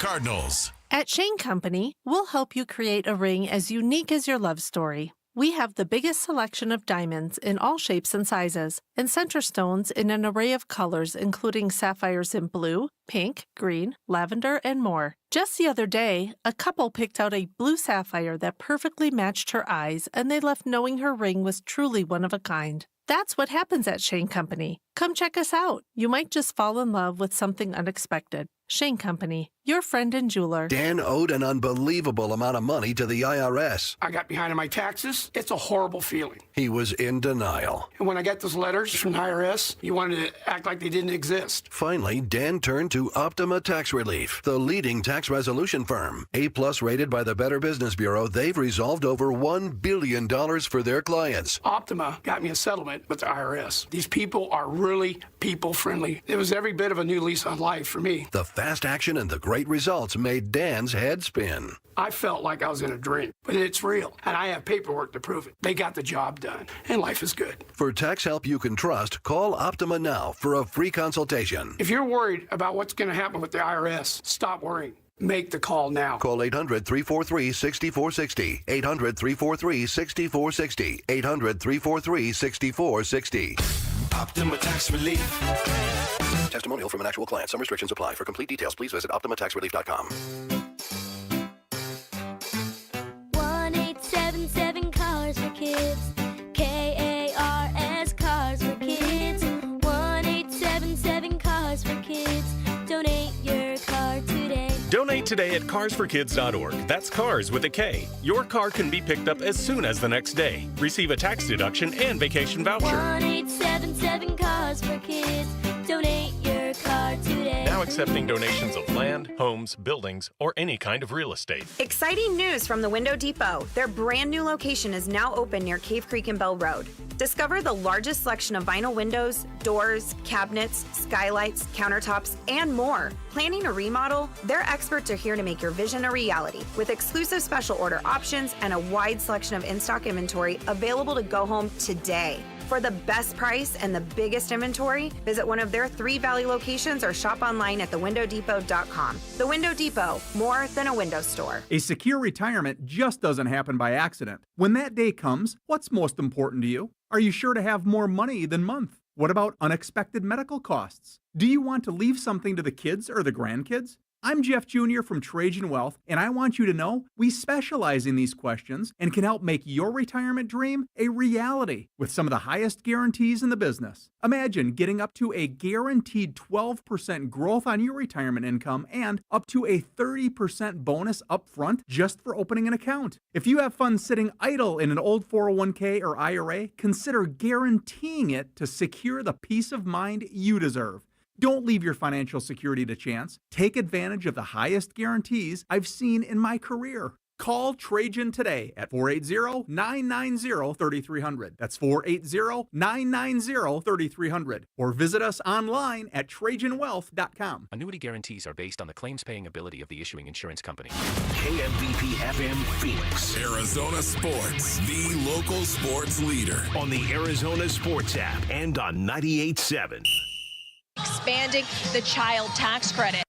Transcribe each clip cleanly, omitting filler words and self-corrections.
Cardinals. At Shane Company, we'll help you create a ring as unique as your love story. We have the biggest selection of diamonds in all shapes and sizes, and center stones in an array of colors, including sapphires in blue, pink, green, lavender, and more. Just the other day, a couple picked out a blue sapphire that perfectly matched her eyes, and they left knowing her ring was truly one of a kind. That's what happens at Shane Company. Come check us out. You might just fall in love with something unexpected. Shane Company, your friend and jeweler. Dan owed an unbelievable amount of money to the IRS. I got behind on my taxes. It's a horrible feeling. He was in denial. And when I got those letters from the IRS, you wanted to act like they didn't exist. Finally, Dan turned to Optima Tax Relief, the leading tax resolution firm. A-plus rated by the Better Business Bureau, they've resolved over $1 billion for their clients. Optima got me a settlement with the IRS. These people are really people-friendly. It was every bit of a new lease on life for me. The fast action and the great results made Dan's head spin. I felt like I was in a dream, but it's real, and I have paperwork to prove it. They got the job done, and life is good. For tax help you can trust, call Optima now for a free consultation. If you're worried about what's going to happen with the IRS, stop worrying. Make the call now. Call 800-343-6460. 800-343-6460. 800-343-6460. Optima Tax Relief. Testimonial from an actual client. Some restrictions apply. For complete details, please visit OptimaTaxRelief.com. 1-877 Cars for Kids. KARS Cars for Kids. 1-877 Cars for Kids. Donate your car today. Donate today at carsforkids.org. That's cars with a K. Your car can be picked up as soon as the next day. Receive a tax deduction and vacation voucher. 1-877 Cars for Kids. Donate your car today. Now accepting donations of land, homes, buildings, or any kind of real estate. Exciting news from the Window Depot. Their brand new location is now open near Cave Creek and Bell Road. Discover the largest selection of vinyl windows, doors, cabinets, skylights, countertops, and more. Planning a remodel? Their experts are here to make your vision a reality with exclusive special order options and a wide selection of in-stock inventory available to go home today. For the best price and the biggest inventory, visit one of their 3 Valley locations or shop online at thewindowdepot.com. The Window Depot, more than a window store. A secure retirement just doesn't happen by accident. When that day comes, what's most important to you? Are you sure to have more money than month? What about unexpected medical costs? Do you want to leave something to the kids or the grandkids? I'm Jeff Jr. from Trajan Wealth, and I want you to know we specialize in these questions and can help make your retirement dream a reality with some of the highest guarantees in the business. Imagine getting up to a guaranteed 12% growth on your retirement income and up to a 30% bonus up front just for opening an account. If you have funds sitting idle in an old 401k or IRA, consider guaranteeing it to secure the peace of mind you deserve. Don't leave your financial security to chance. Take advantage of the highest guarantees I've seen in my career. Call Trajan today at 480-990-3300. That's 480-990-3300. Or visit us online at TrajanWealth.com. Annuity guarantees are based on the claims-paying ability of the issuing insurance company. KMVP-FM Phoenix. Arizona Sports, the local sports leader. On the Arizona Sports app and on 98.7. Expanding the child tax credit.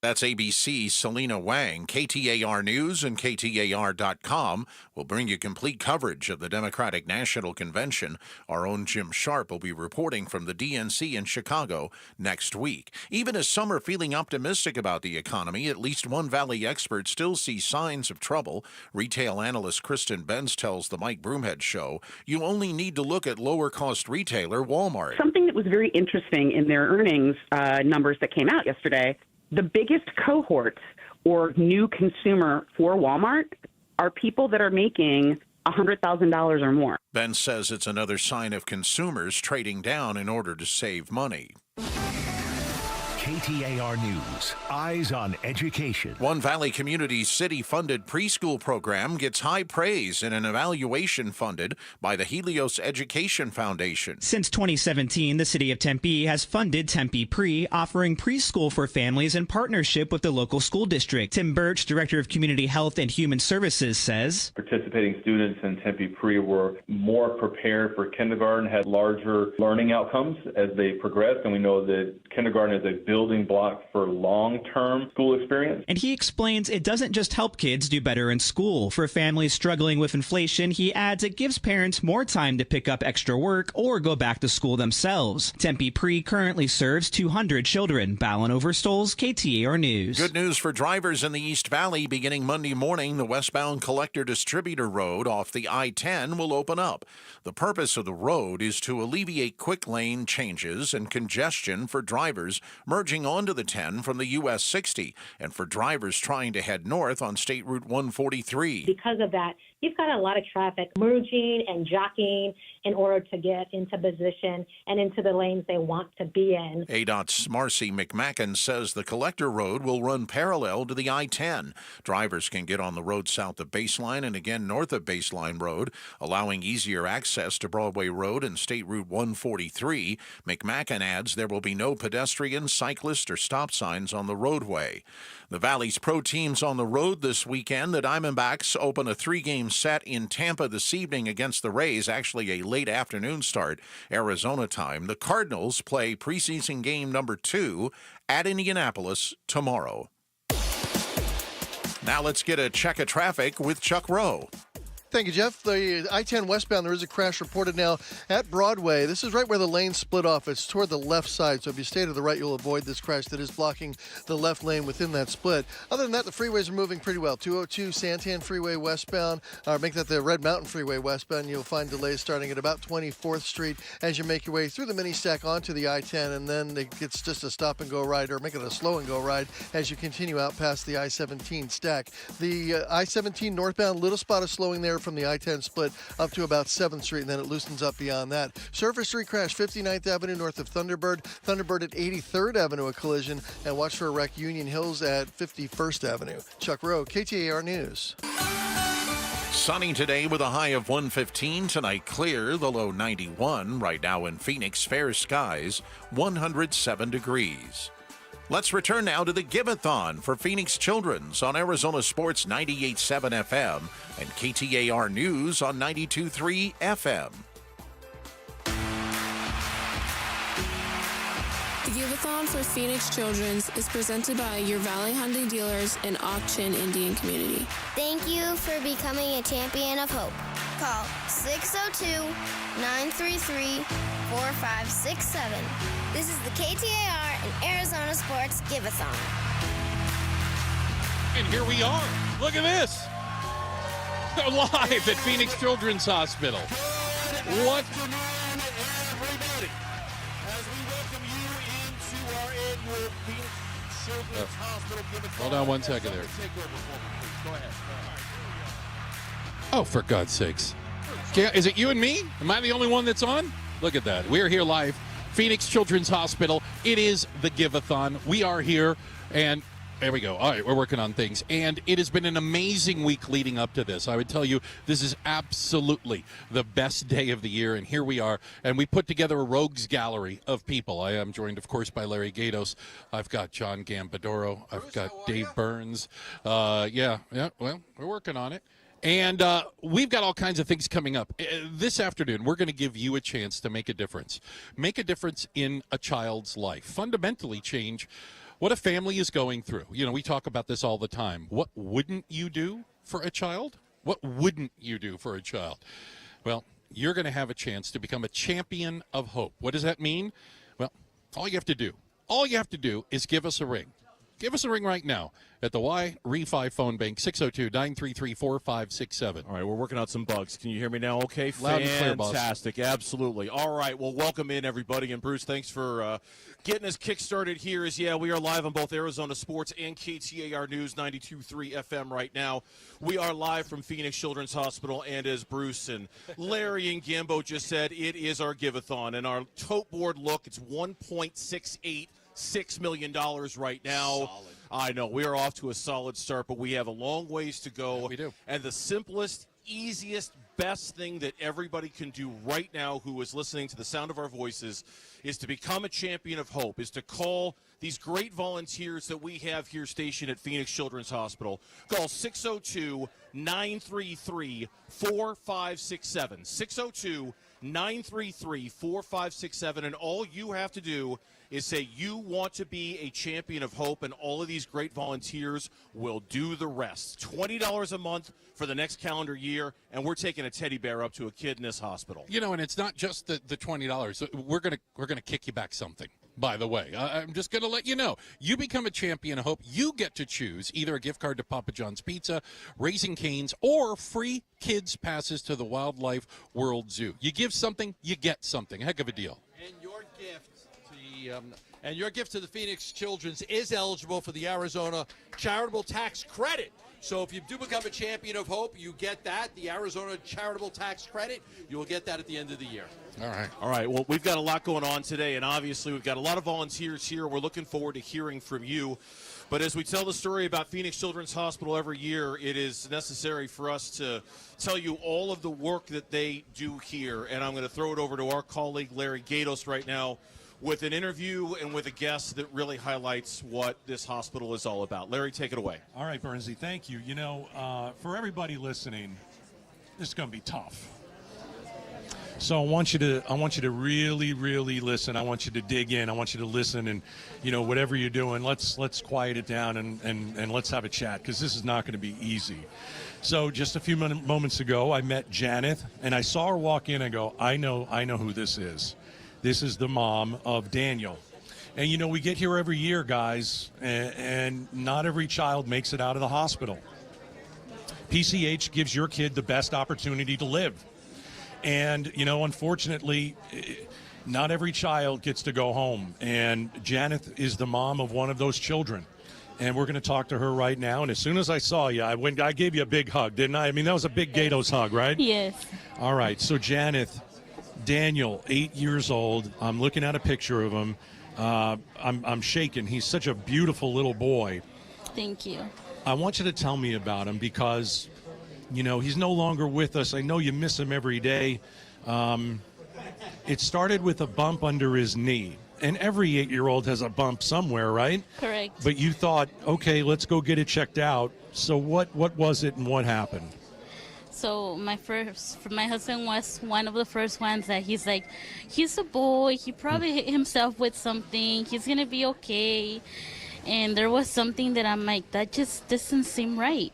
That's ABC's Selena Wang. KTAR News and KTAR.com will bring you complete coverage of the Democratic National Convention. Our own Jim Sharp will be reporting from the DNC in Chicago next week. Even as some are feeling optimistic about the economy, at least one Valley expert still sees signs of trouble. Retail analyst Kristen Benz tells the Mike Broomhead Show, you only need to look at lower-cost retailer Walmart. Something that was very interesting in their earnings numbers that came out yesterday, the biggest cohort or new consumer for Walmart are people that are making $100,000 or more. Ben says it's another sign of consumers trading down in order to save money. KTAR News, eyes on education. One Valley Community City-funded preschool program gets high praise in an evaluation funded by the Helios Education Foundation. Since 2017, the City of Tempe has funded Tempe Pre, offering preschool for families in partnership with the local school district. Tim Birch, Director of Community Health and Human Services, says participating students in Tempe Pre were more prepared for kindergarten, had larger learning outcomes as they progressed, and we know that kindergarten is a building block for long-term school experience. And he explains it doesn't just help kids do better in school. For families struggling with inflation, he adds it gives parents more time to pick up extra work or go back to school themselves. Tempe Pre currently serves 200 children. Ballin Overstoles, KTAR News. Good news for drivers in the East Valley. Beginning Monday morning, the westbound Collector Distributor Road off the I-10 will open up. The purpose of the road is to alleviate quick lane changes and congestion for drivers merging onto the 10 from the US 60 and for drivers trying to head north on State Route 143. Because of that, you've got a lot of traffic merging and jockeying in order to get into position and into the lanes they want to be in. ADOT's Marcy McMacken says the Collector Road will run parallel to the I-10. Drivers can get on the road south of Baseline and again north of Baseline Road, allowing easier access to Broadway Road and State Route 143. McMacken adds there will be no pedestrian, cyclist, or stop signs on the roadway. The Valley's pro teams on the road this weekend. The Diamondbacks open a 3-game set in Tampa this evening against the Rays, actually a late afternoon start, Arizona time. The Cardinals play preseason game number 2 at Indianapolis tomorrow. Now let's get a check of traffic with Chuck Rowe. Thank you, Jeff. The I-10 westbound, there is a crash reported now at Broadway. This is right where the lane split off. It's toward the left side, so if you stay to the right, you'll avoid this crash that is blocking the left lane within that split. Other than that, the freeways are moving pretty well. 202 Santan Freeway westbound, or make that the Red Mountain Freeway westbound. You'll find delays starting at about 24th Street as you make your way through the mini stack onto the I-10, and then it gets just a stop-and-go ride, or make it a slow-and-go ride as you continue out past the I-17 stack. The I-17 northbound, little spot of slowing there from the I-10 split up to about 7th Street, and then it loosens up beyond that. Surface Street crash, 59th Avenue north of Thunderbird. Thunderbird at 83rd Avenue, a collision, and watch for a wreck Union Hills at 51st Avenue. Chuck Rowe, KTAR News. Sunny today with a high of 115. Tonight clear, the low 91. Right now in Phoenix, fair skies, 107 degrees. Let's return now to the Give-A-Thon for Phoenix Children's on Arizona Sports 98.7 FM and KTAR News on 92.3 FM. The Give-A-Thon for Phoenix Children's is presented by your Valley Hyundai dealers and Ak-Chin Indian Community. Thank you for becoming a champion of hope. Call 602-933-4567. This is the KTAR and Arizona Sports Give-A-Thon. And here we are. Look at this. Live at Phoenix Children's Hospital. What? Hold on one second there. Oh, for God's sakes. Is it you and me? Am I the only one that's on? Look at that. We're here live. Phoenix Children's Hospital. It is the Give-A-Thon. We are here, and there we go. All right, we're working on things. And it has been an amazing week leading up to this. I would tell you this is absolutely the best day of the year, and here we are. And we put together a rogues gallery of people. I am joined, of course, by Larry Gatos. I've got John Gambadoro. I've got Dave Burns. Well, we're working on it. And we've got all kinds of things coming up. This afternoon, we're going to give you a chance to make a difference. Make a difference in a child's life. Fundamentally change what a family is going through. You know, we talk about this all the time. What wouldn't you do for a child? What wouldn't you do for a child? Well, you're going to have a chance to become a champion of hope. What does that mean? Well, all you have to do is give us a ring. Give us a ring right now at the Y-Refi phone bank, 602-933-4567. All right, we're working out some bugs. Can you hear me now okay? Loud and clear, boss. Fantastic, absolutely. All right, well, welcome in, everybody. And, Bruce, thanks for getting us kick-started here. We are live on both Arizona Sports and KTAR News 92.3 FM right now. We are live from Phoenix Children's Hospital, and as Bruce and Larry and Gambo just said, it is our Give-A-Thon. And our tote board look, it's $1.6 million right now. Solid. I know. We are off to a solid start, but we have a long ways to go. Yeah, we do. And the simplest, easiest, best thing that everybody can do right now who is listening to the sound of our voices is to become a champion of hope, is to call these great volunteers that we have here stationed at Phoenix Children's Hospital. Call 602-933-4567. 602-933-4567. And all you have to do is say you want to be a champion of hope, and all of these great volunteers will do the rest. $20 a month for the next calendar year, and we're taking a teddy bear up to a kid in this hospital. You know, and it's not just the $20. We're gonna kick you back something. By the way, I'm just going to let you know. You become a champion of hope. You get to choose either a gift card to Papa John's Pizza, Raising Cane's, or free kids passes to the Wildlife World Zoo. You give something, you get something. Heck of a deal. And your gift to the Phoenix Children's is eligible for the Arizona Charitable Tax Credit. So if you do become a champion of hope, you get that, the Arizona Charitable Tax Credit. You will get that at the end of the year. All right. Well, we've got a lot going on today, and obviously we've got a lot of volunteers here. We're looking forward to hearing from you. But as we tell the story about Phoenix Children's Hospital every year, it is necessary for us to tell you all of the work that they do here. And I'm going to throw it over to our colleague, Larry Gatos, right now, with an interview and with a guest that really highlights what this hospital is all about. Larry, take it away. All right, Bernsey, thank you. You know, for everybody listening, this is going to be tough. So I want you to really, really listen. I want you to dig in. I want you to listen, and whatever you're doing, let's quiet it down and let's have a chat, because this is not going to be easy. So just a few moments ago, I met Janet, and I saw her walk in. I go, I know who this is. This is the mom of Daniel. And, we get here every year, guys, and not every child makes it out of the hospital. PCH gives your kid the best opportunity to live. And, unfortunately, not every child gets to go home. And Janet is the mom of one of those children. And we're going to talk to her right now. And as soon as I saw you, I gave you a big hug, didn't I? I mean, that was a big Gatos hug, right? Yes. All right. So, Janet, Daniel, 8 years old. I'm looking at a picture of him. I'm shaking. He's such a beautiful little boy. Thank you. I want you to tell me about him, because he's no longer with us. I know you miss him every day. It started with a bump under his knee. And every 8-year-old has a bump somewhere, right? Correct. But you thought, okay, let's go get it checked out. So what was it and what happened? So my husband was one of the first ones that he's like, he's a boy. He probably hit himself with something. He's going to be okay. And there was something that I'm like, that just doesn't seem right.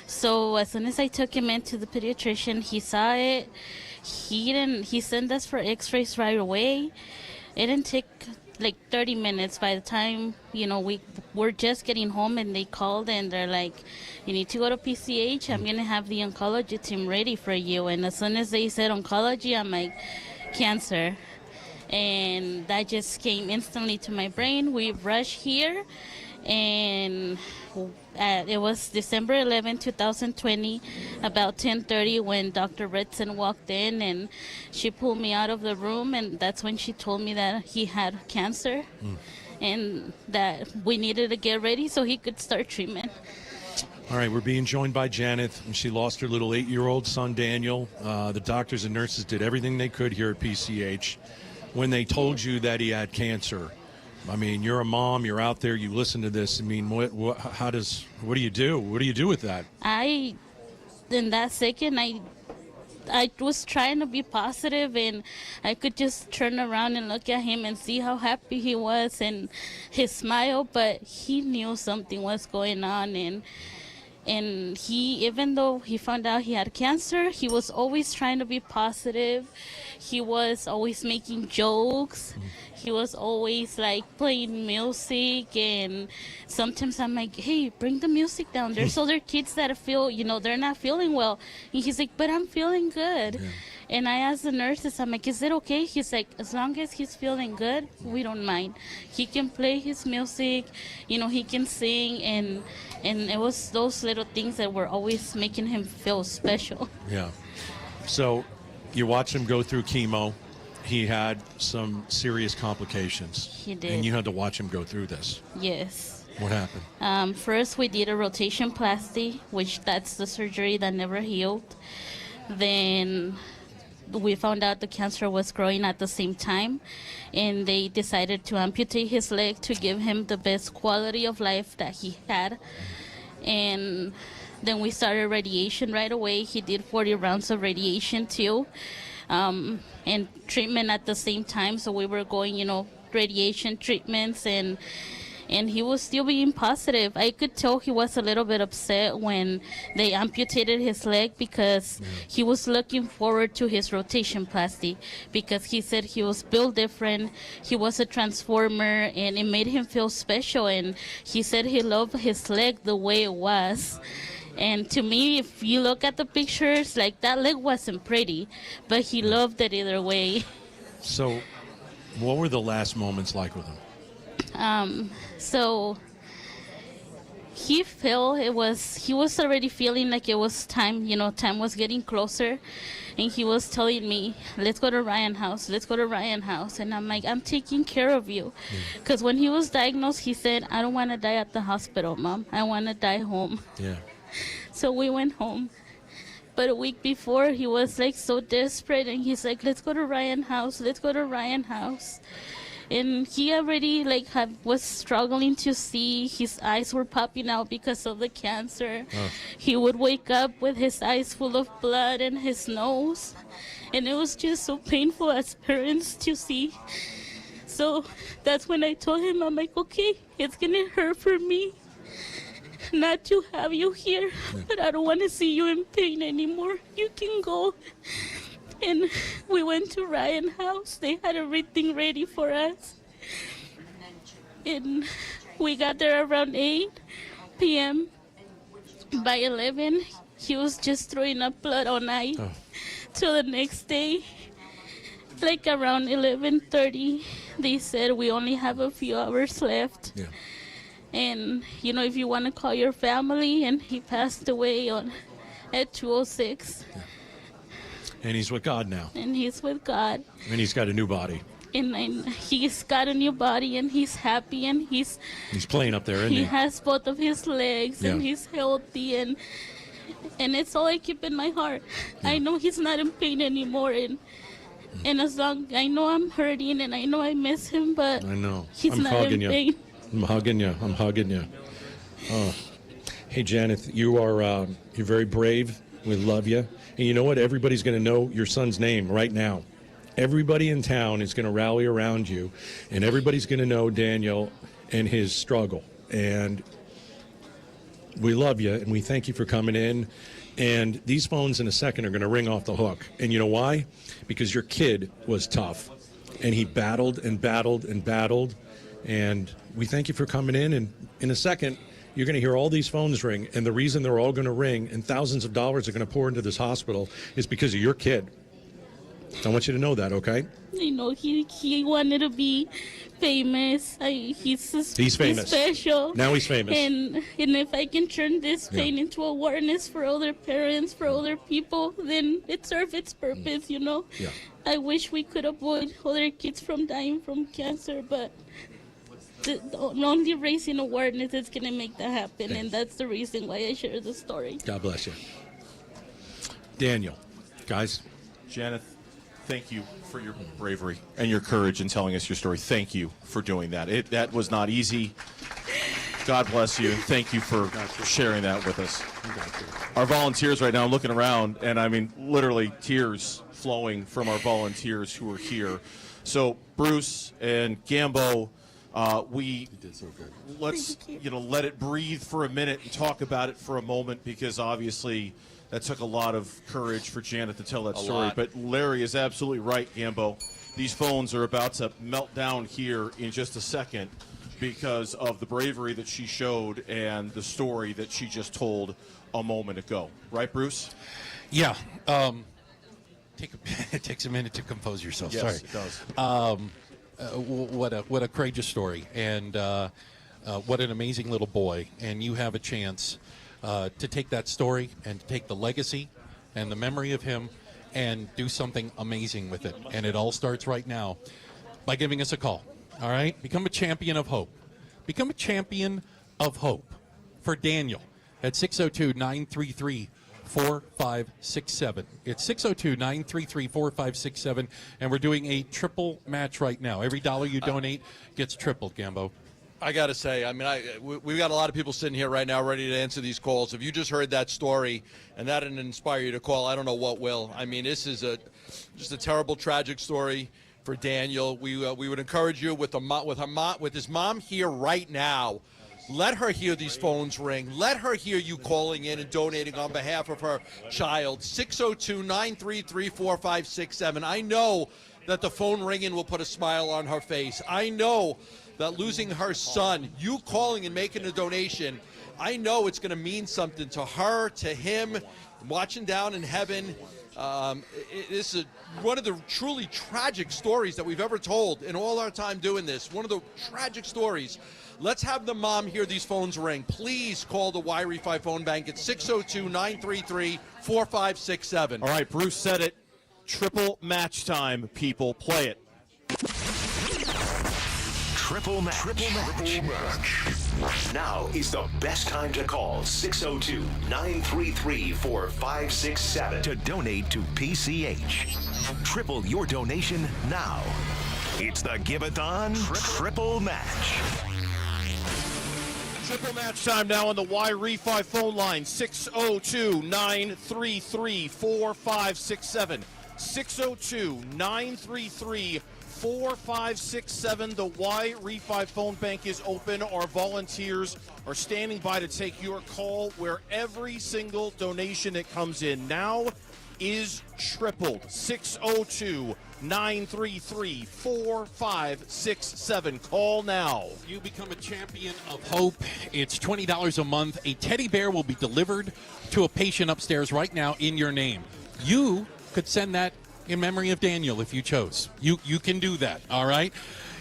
So as soon as I took him into the pediatrician, he saw it. He sent us for x-rays right away. It didn't take like 30 minutes. By the time, we're just getting home, and they called and they're like, you need to go to PCH. I'm going to have the oncology team ready for you. And as soon as they said oncology, I'm like, cancer. And that just came instantly to my brain. We rushed here, and it was December 11, 2020, about 10:30, when Dr. Ritson walked in, and she pulled me out of the room, and that's when she told me that he had cancer and that we needed to get ready so he could start treatment. All right, we're being joined by Janet, and she lost her little 8-year-old son, Daniel. The doctors and nurses did everything they could here at PCH. When they told you that he had cancer, I mean, you're a mom, you're out there, you listen to this. I mean, what do you do? What do you do with that? In that second, I was trying to be positive, and I could just turn around and look at him and see how happy he was and his smile, but he knew something was going on. And he, even though he found out he had cancer, he was always trying to be positive. He was always making jokes. He was always like playing music, and sometimes I'm like, hey, bring the music down. There's other kids that feel, they're not feeling well. And he's like, but I'm feeling good. Yeah. And I asked the nurses, I'm like, is it okay? He's like, as long as he's feeling good, we don't mind. He can play his music, he can sing, and it was those little things that were always making him feel special. Yeah. So you watched him go through chemo. He had some serious complications. He did. And you had to watch him go through this. Yes. What happened? First, we did a rotation plasty, which that's the surgery that never healed. Then we found out the cancer was growing at the same time, and they decided to amputate his leg to give him the best quality of life that he had. And then we started radiation right away. He did 40 rounds of radiation too, and treatment at the same time. So we were going, radiation treatments, and he was still being positive. I could tell he was a little bit upset when they amputated his leg, because he was looking forward to his rotation plasty, because he said he was built different, he was a transformer, and it made him feel special, and he said he loved his leg the way it was. And to me, if you look at the pictures, like, that leg wasn't pretty, but he loved it either way. So what were the last moments like with him? So he felt he was already feeling like it was time, time was getting closer, and he was telling me, let's go to Ryan House, and I'm like, I'm taking care of you, because when he was diagnosed, he said, I don't want to die at the hospital, Mom, I want to die home. Yeah. So we went home. But a week before, he was like so desperate, and he's like, let's go to Ryan House. And he already was struggling to see. His eyes were popping out because of the cancer. He would wake up with his eyes full of blood and his nose. And it was just so painful as parents to see. So that's when I told him, I'm like, okay, it's going to hurt for me not to have you here, but I don't want to see you in pain anymore. You can go. And we went to Ryan House. They had everything ready for us. And we got there around 8 p.m. By 11, he was just throwing up blood all night. Till the next day, like around 11:30, they said we only have a few hours left. Yeah. And, if you want to call your family, and he passed away at 2:06. Yeah. And he's with God now. And he's with God. And he's got a new body. And he's got a new body, and he's happy, and he's playing up there, isn't he? He has both of his legs, and he's healthy, and it's all I keep in my heart. Yeah. I know he's not in pain anymore, and as long I know I'm hurting, and I know I miss him, but I know he's not in pain. I'm hugging you. Oh. Hey, Janet, you're very brave. We love you. And you know what? Everybody's going to know your son's name right now. Everybody in town is going to rally around you, and everybody's going to know Daniel and his struggle. And we love you, and we thank you for coming in. And these phones in a second are going to ring off the hook. And you know why? Because your kid was tough, and he battled and battled and battled. And we thank you for coming in. And in a second, you're going to hear all these phones ring. And the reason they're all going to ring and thousands of dollars are going to pour into this hospital is because of your kid. I want you to know that, okay? He wanted to be famous. He's famous. He's special. Now he's famous. And if I can turn this pain into awareness for other parents, for other people, then it serves its purpose, Yeah. I wish we could avoid other kids from dying from cancer, but only raising awareness is going to make that happen. Thanks. And that's the reason why I share the story. God bless you. Daniel, guys. Janet, thank you for your bravery and your courage in telling us your story. Thank you for doing that. That was not easy. God bless you. Thank you for sharing that with us. Our volunteers right now, looking around, and I mean, literally tears flowing from our volunteers who are here. So, Bruce and Gambo, we did so good. Let's let it breathe for a minute and talk about it for a moment, because obviously that took a lot of courage for Janet to tell that story. But Larry is absolutely right, Gambo. These phones are about to melt down here in just a second because of the bravery that she showed and the story that she just told a moment ago. Right, Bruce? Yeah. It takes a minute to compose yourself. Yes, Sorry. It does. What a courageous story, and what an amazing little boy. And you have a chance to take that story and to take the legacy and the memory of him and do something amazing with it. And it all starts right now by giving us a call. All right? Become a champion of hope. Become a champion of hope for Daniel at 602-933-4567. It's 602-933-4567, and we're doing a triple match right now. Every dollar you donate gets tripled, Gambo. I got to say, I mean, we've got a lot of people sitting here right now ready to answer these calls. If you just heard that story and that didn't inspire you to call, I don't know what will. I mean, this is just a terrible, tragic story. for Daniel. We would encourage you with his mom here right now. Let her hear these phones ring. Let her hear you calling in and donating on behalf of her child. 602-933-4567. I know that the phone ringing will put a smile on her face. I know that losing her son, you calling and making a donation, I know it's going to mean something to her, to him, watching down in heaven. This is one of the truly tragic stories that we've ever told in all our time doing this. One of the tragic stories. Let's have the mom hear these phones ring. Please call the Y-Refi phone bank at 602-933-4567. All right, Bruce said it. Triple match time, people. Play it. Triple match. Now is the best time to call 602-933-4567 to donate to PCH. Triple your donation now. It's the Give-A-Thon Triple Match. Triple match time now on the Y-Refi phone line, 602-933-4567. 602-933-4567. The Y-Refi phone bank is open. Our volunteers are standing by to take your call, where every single donation that comes in now is tripled. 602-933-4567. Call now. You become a champion of hope. It's $20 a month. A teddy bear will be delivered to a patient upstairs right now in your name. You could send that in memory of Daniel if you chose. You can do that, all right?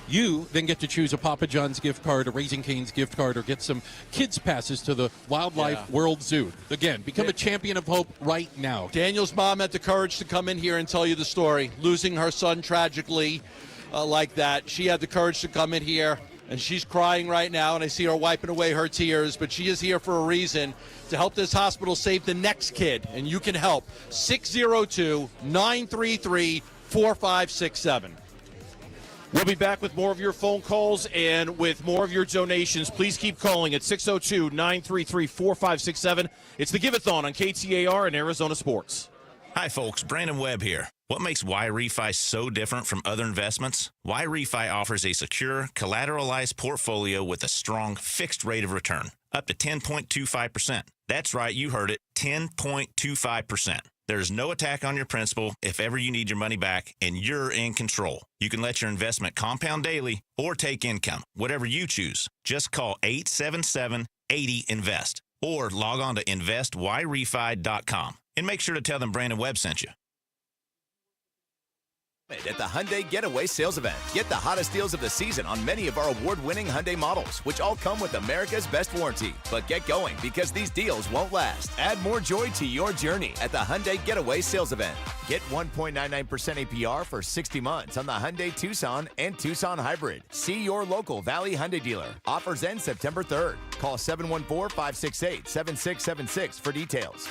You then get to choose a Papa John's gift card, a Raising Cane's gift card, or get some kids passes to the Wildlife World Zoo. Again, become a champion of hope right now. Daniel's mom had the courage to come in here and tell you the story. Losing her son tragically like that. She had the courage to come in here, and she's crying right now, and I see her wiping away her tears, but she is here for a reason, to help this hospital save the next kid, and you can help. 602-933-4567. We'll be back with more of your phone calls and with more of your donations. Please keep calling at 602-933-4567. It's the Give-A-Thon on KTAR and Arizona Sports. Hi, folks. Brandon Webb here. What makes Y-Refi so different from other investments? Y-Refi offers a secure, collateralized portfolio with a strong fixed rate of return, up to 10.25%. That's right, you heard it, 10.25%. There's no attack on your principal if ever you need your money back, and you're in control. You can let your investment compound daily or take income, whatever you choose. Just call 877-80-INVEST or log on to investyrefi.com and make sure to tell them Brandon Webb sent you. At the Hyundai Getaway Sales Event. Get the hottest deals of the season on many of our award-winning Hyundai models, which all come with America's best warranty. But get going, because these deals won't last. Add more joy to your journey at the Hyundai Getaway Sales Event. Get 1.99% APR for 60 months on the Hyundai Tucson and Tucson Hybrid. See your local Valley Hyundai dealer. Offers end September 3rd. Call 714-568-7676 for details.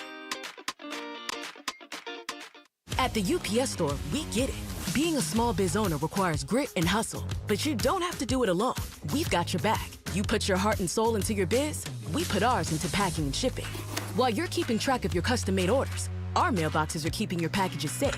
At the UPS Store, we get it. Being a small biz owner requires grit and hustle, but you don't have to do it alone. We've got your back. You put your heart and soul into your biz, we put ours into packing and shipping. While you're keeping track of your custom-made orders, our mailboxes are keeping your packages safe.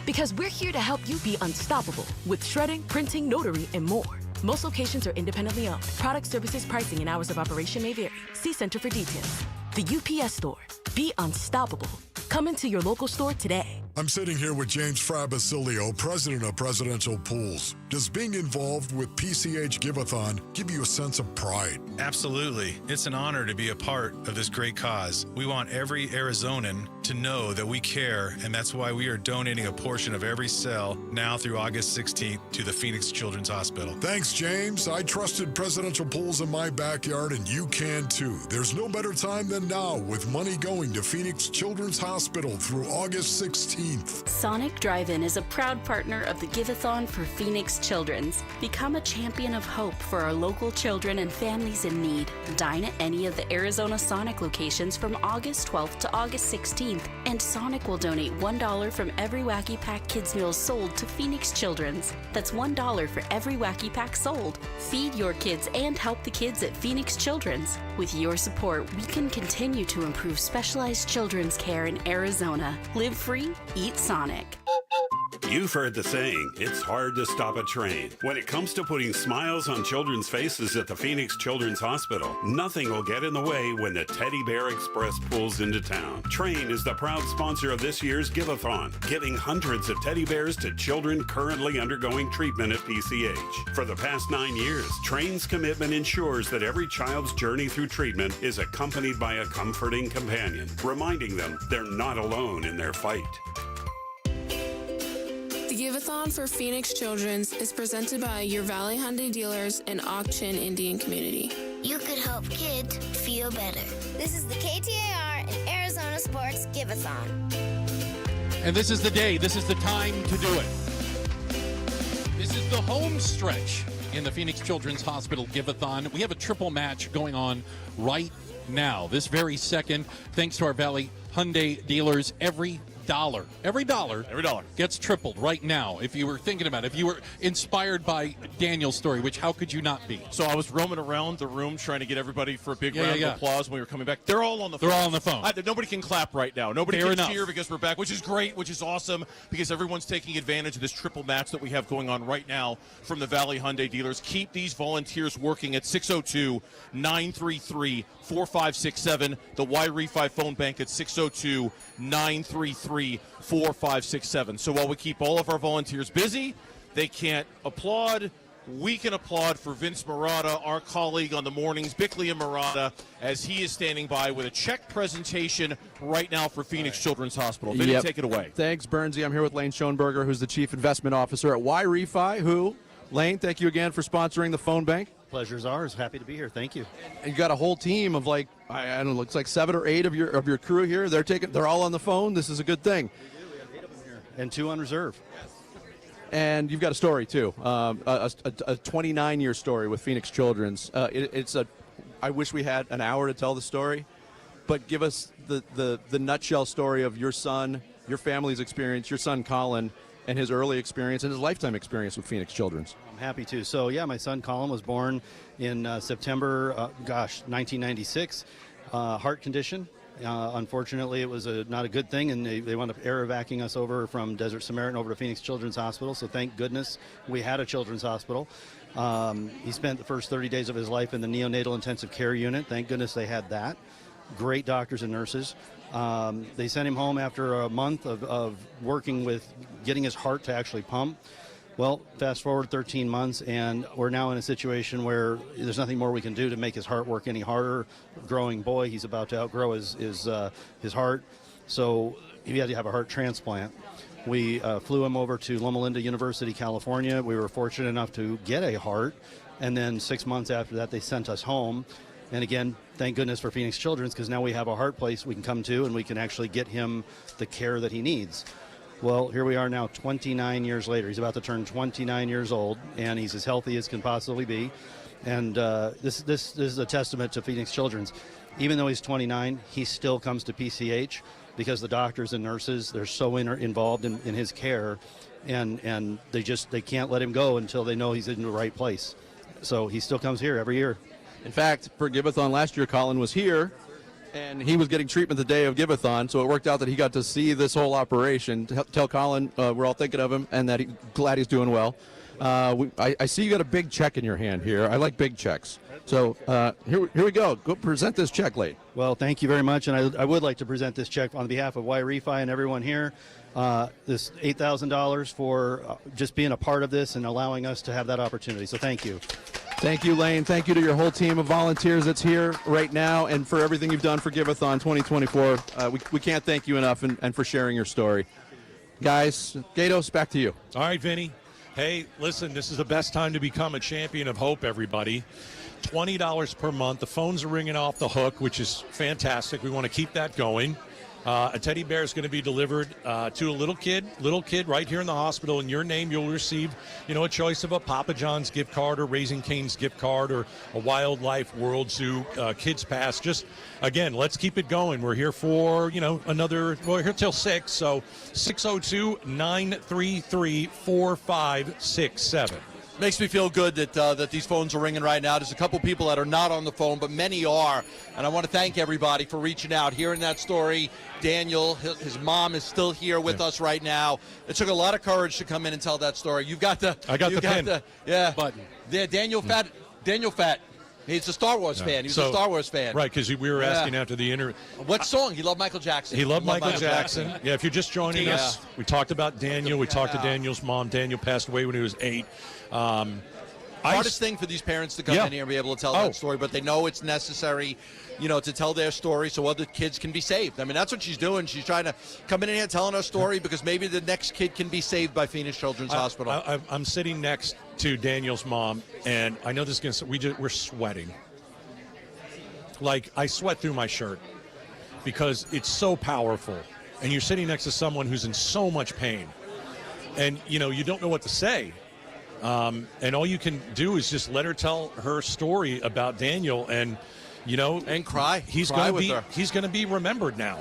Because we're here to help you be unstoppable with shredding, printing, notary, and more. Most locations are independently owned. Product, services, pricing, and hours of operation may vary. See Center for details. The UPS Store. Be unstoppable. Come into your local store today. I'm sitting here with James Frabasilio, president of Presidential Pools. Does being involved with PCH Give-A-Thon give you a sense of pride? Absolutely. It's an honor to be a part of this great cause. We want every Arizonan to know that we care, and that's why we are donating a portion of every sale now through August 16th to the Phoenix Children's Hospital. Thanks, James. I trusted Presidential Pools in my backyard, and you can too. There's no better time than now, with money going to Phoenix Children's Hospital through August 16th. Sonic Drive-In is a proud partner of the Give-A-Thon for Phoenix Children's. Become a champion of hope for our local children and families in need. Dine at any of the Arizona Sonic locations from August 12th to August 16th, and Sonic will donate $1 from every Wacky Pack Kids meal sold to Phoenix Children's. That's $1 for every Wacky Pack sold. Feed your kids and help the kids at Phoenix Children's. With your support, we can continue to improve specialized children's care in Arizona. Live free, eat Sonic. You've heard the saying, it's hard to stop a train. When it comes to putting smiles on children's faces at the Phoenix Children's Hospital, nothing will get in the way when the Teddy Bear Express pulls into town. Train is the proud sponsor of this year's Give-A-Thon, giving hundreds of teddy bears to children currently undergoing treatment at PCH. For the past 9 years, Train's commitment ensures that every child's journey through treatment is accompanied by a comforting companion, reminding them they're not alone in their fight. The Give-A-Thon for Phoenix Children's is presented by your Valley Hyundai dealers and Auction Indian community. You could help kids feel better. This is the KTAR and Arizona Sports Give-A-Thon. And this is the day. This is the time to do it. This is the home stretch in the Phoenix Children's Hospital Give-A-Thon. We have a triple match going on right now, this very second, thanks to our Valley Hyundai dealers. Every dollar gets tripled right now. If you were thinking about it, if you were inspired by Daniel's story, which how could you not be? So I was roaming around the room trying to get everybody for a big round of applause when we were coming back. They're all on the phone. They're all on the phone. Nobody can clap right now. Nobody Fair can enough. cheer because we're back, which is great, which is awesome, because everyone's taking advantage of this triple match that we have going on right now from the Valley Hyundai dealers. Keep these volunteers working at 602-933-4567. The Y-Refi phone bank at 602-933-4567. So while we keep all of our volunteers busy, they can't applaud. We can applaud for Vince Marotta, our colleague on the mornings, Bickley and Marotta, as he is standing by with a check presentation right now for Phoenix Children's Hospital. Vinny, take it away. Thanks, Bernsey. I'm here with Lane Schoenberger, who's the Chief Investment Officer at Y-Refi, Lane, thank you again for sponsoring the phone bank. Pleasure's ours. Happy to be here. Thank you. And you got a whole team of I don't know, looks like 7 or 8 of your crew here. They're all on the phone. This is a good thing. We do. We have 8 of them here. And 2 on reserve. And you've got a story too, a 29-year story with Phoenix Children's. I wish we had an hour to tell the story, but give us the nutshell story of your son, your family's experience, your son Colin, and his early experience and his lifetime experience with Phoenix Children's. I'm happy to. So, yeah, my son Colin was born in September, 1996. Heart condition. Unfortunately, it was not a good thing, and they wound up air evacuating us over from Desert Samaritan over to Phoenix Children's Hospital. So thank goodness we had a children's hospital. He spent the first 30 days of his life in the neonatal intensive care unit. Thank goodness they had that. Great doctors and nurses. They sent him home after a month of working with getting his heart to actually pump. Well, fast forward 13 months, and we're now in a situation where there's nothing more we can do to make his heart work any harder. Growing boy, he's about to outgrow his heart, so he had to have a heart transplant. We flew him over to Loma Linda University, California. We were fortunate enough to get a heart, and then 6 months after that, they sent us home. And again, thank goodness for Phoenix Children's, because now we have a heart place we can come to, and we can actually get him the care that he needs. Well, here we are now 29 years later. He's about to turn 29 years old, and he's as healthy as can possibly be. And this is a testament to Phoenix Children's. Even though he's 29, he still comes to PCH because the doctors and nurses, they're so involved in his care, and they can't let him go until they know he's in the right place. So he still comes here every year. In fact, for Give-A-Thon last year, Colin was here, and he was getting treatment the day of Give-A-Thon, so it worked out that he got to see this whole operation. Tell Colin we're all thinking of him and that glad he's doing well. I see you got a big check in your hand here. I like big checks. So here we go. Go present this check, Lane. Well, thank you very much, and I would like to present this check on behalf of Y-Refi and everyone here. This $8,000 for just being a part of this and allowing us to have that opportunity. So thank you. Thank you, Lane. Thank you to your whole team of volunteers that's here right now, and for everything you've done for Give-A-Thon 2024. We can't thank you enough, and for sharing your story. Guys, Gatos, back to you. All right, Vinny. Hey, listen, this is the best time to become a champion of hope, everybody. $20 per month. The phones are ringing off the hook, which is fantastic. We want to keep that going. A teddy bear is going to be delivered to a little kid right here in the hospital. In your name, you'll receive, a choice of a Papa John's gift card or Raising Cane's gift card or a Wildlife World Zoo Kids Pass. Just, again, let's keep it going. We're here for, we're here till 6, so 602-933-4567. Makes me feel good that these phones are ringing right now. There's a couple people that are not on the phone, but many are. And I want to thank everybody for reaching out, hearing that story. Daniel, his mom is still here with us right now. It took a lot of courage to come in and tell that story. You've got the pin. button. Yeah, Daniel Fat. He's a Star Wars fan. He was a Star Wars fan. Right, because we were asking after the interview. What song? He loved Michael Jackson. He loved Michael Jackson. Yeah, if you're just joining us, we talked about Daniel. We talked to Daniel's mom. Daniel passed away when he was 8. Hardest thing for these parents to come in here and be able to tell that story, but they know it's necessary, to tell their story so other kids can be saved. I mean, that's what she's doing. She's trying to come in here telling her story because maybe the next kid can be saved by Phoenix Children's Hospital. I'm sitting next to Daniel's mom, and I know this is going to we're sweating. Like, I sweat through my shirt because it's so powerful. And you're sitting next to someone who's in so much pain. And, you don't know what to say. And all you can do is just let her tell her story about Daniel and, and cry. He's going to be remembered now.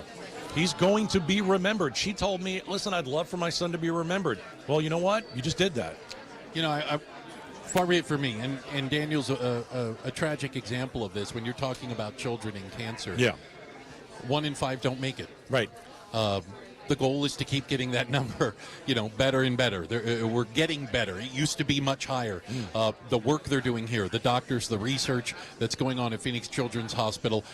He's going to be remembered. She told me, listen, I'd love for my son to be remembered. Well, you know what? You just did that. Far be it for me, and Daniel's a tragic example of this when you're talking about children in cancer. Yeah. 1 in 5 don't make it. Right. The goal is to keep getting that number, better and better. We're getting better. It used to be much higher. The work they're doing here, the doctors, the research that's going on at Phoenix Children's Hospital,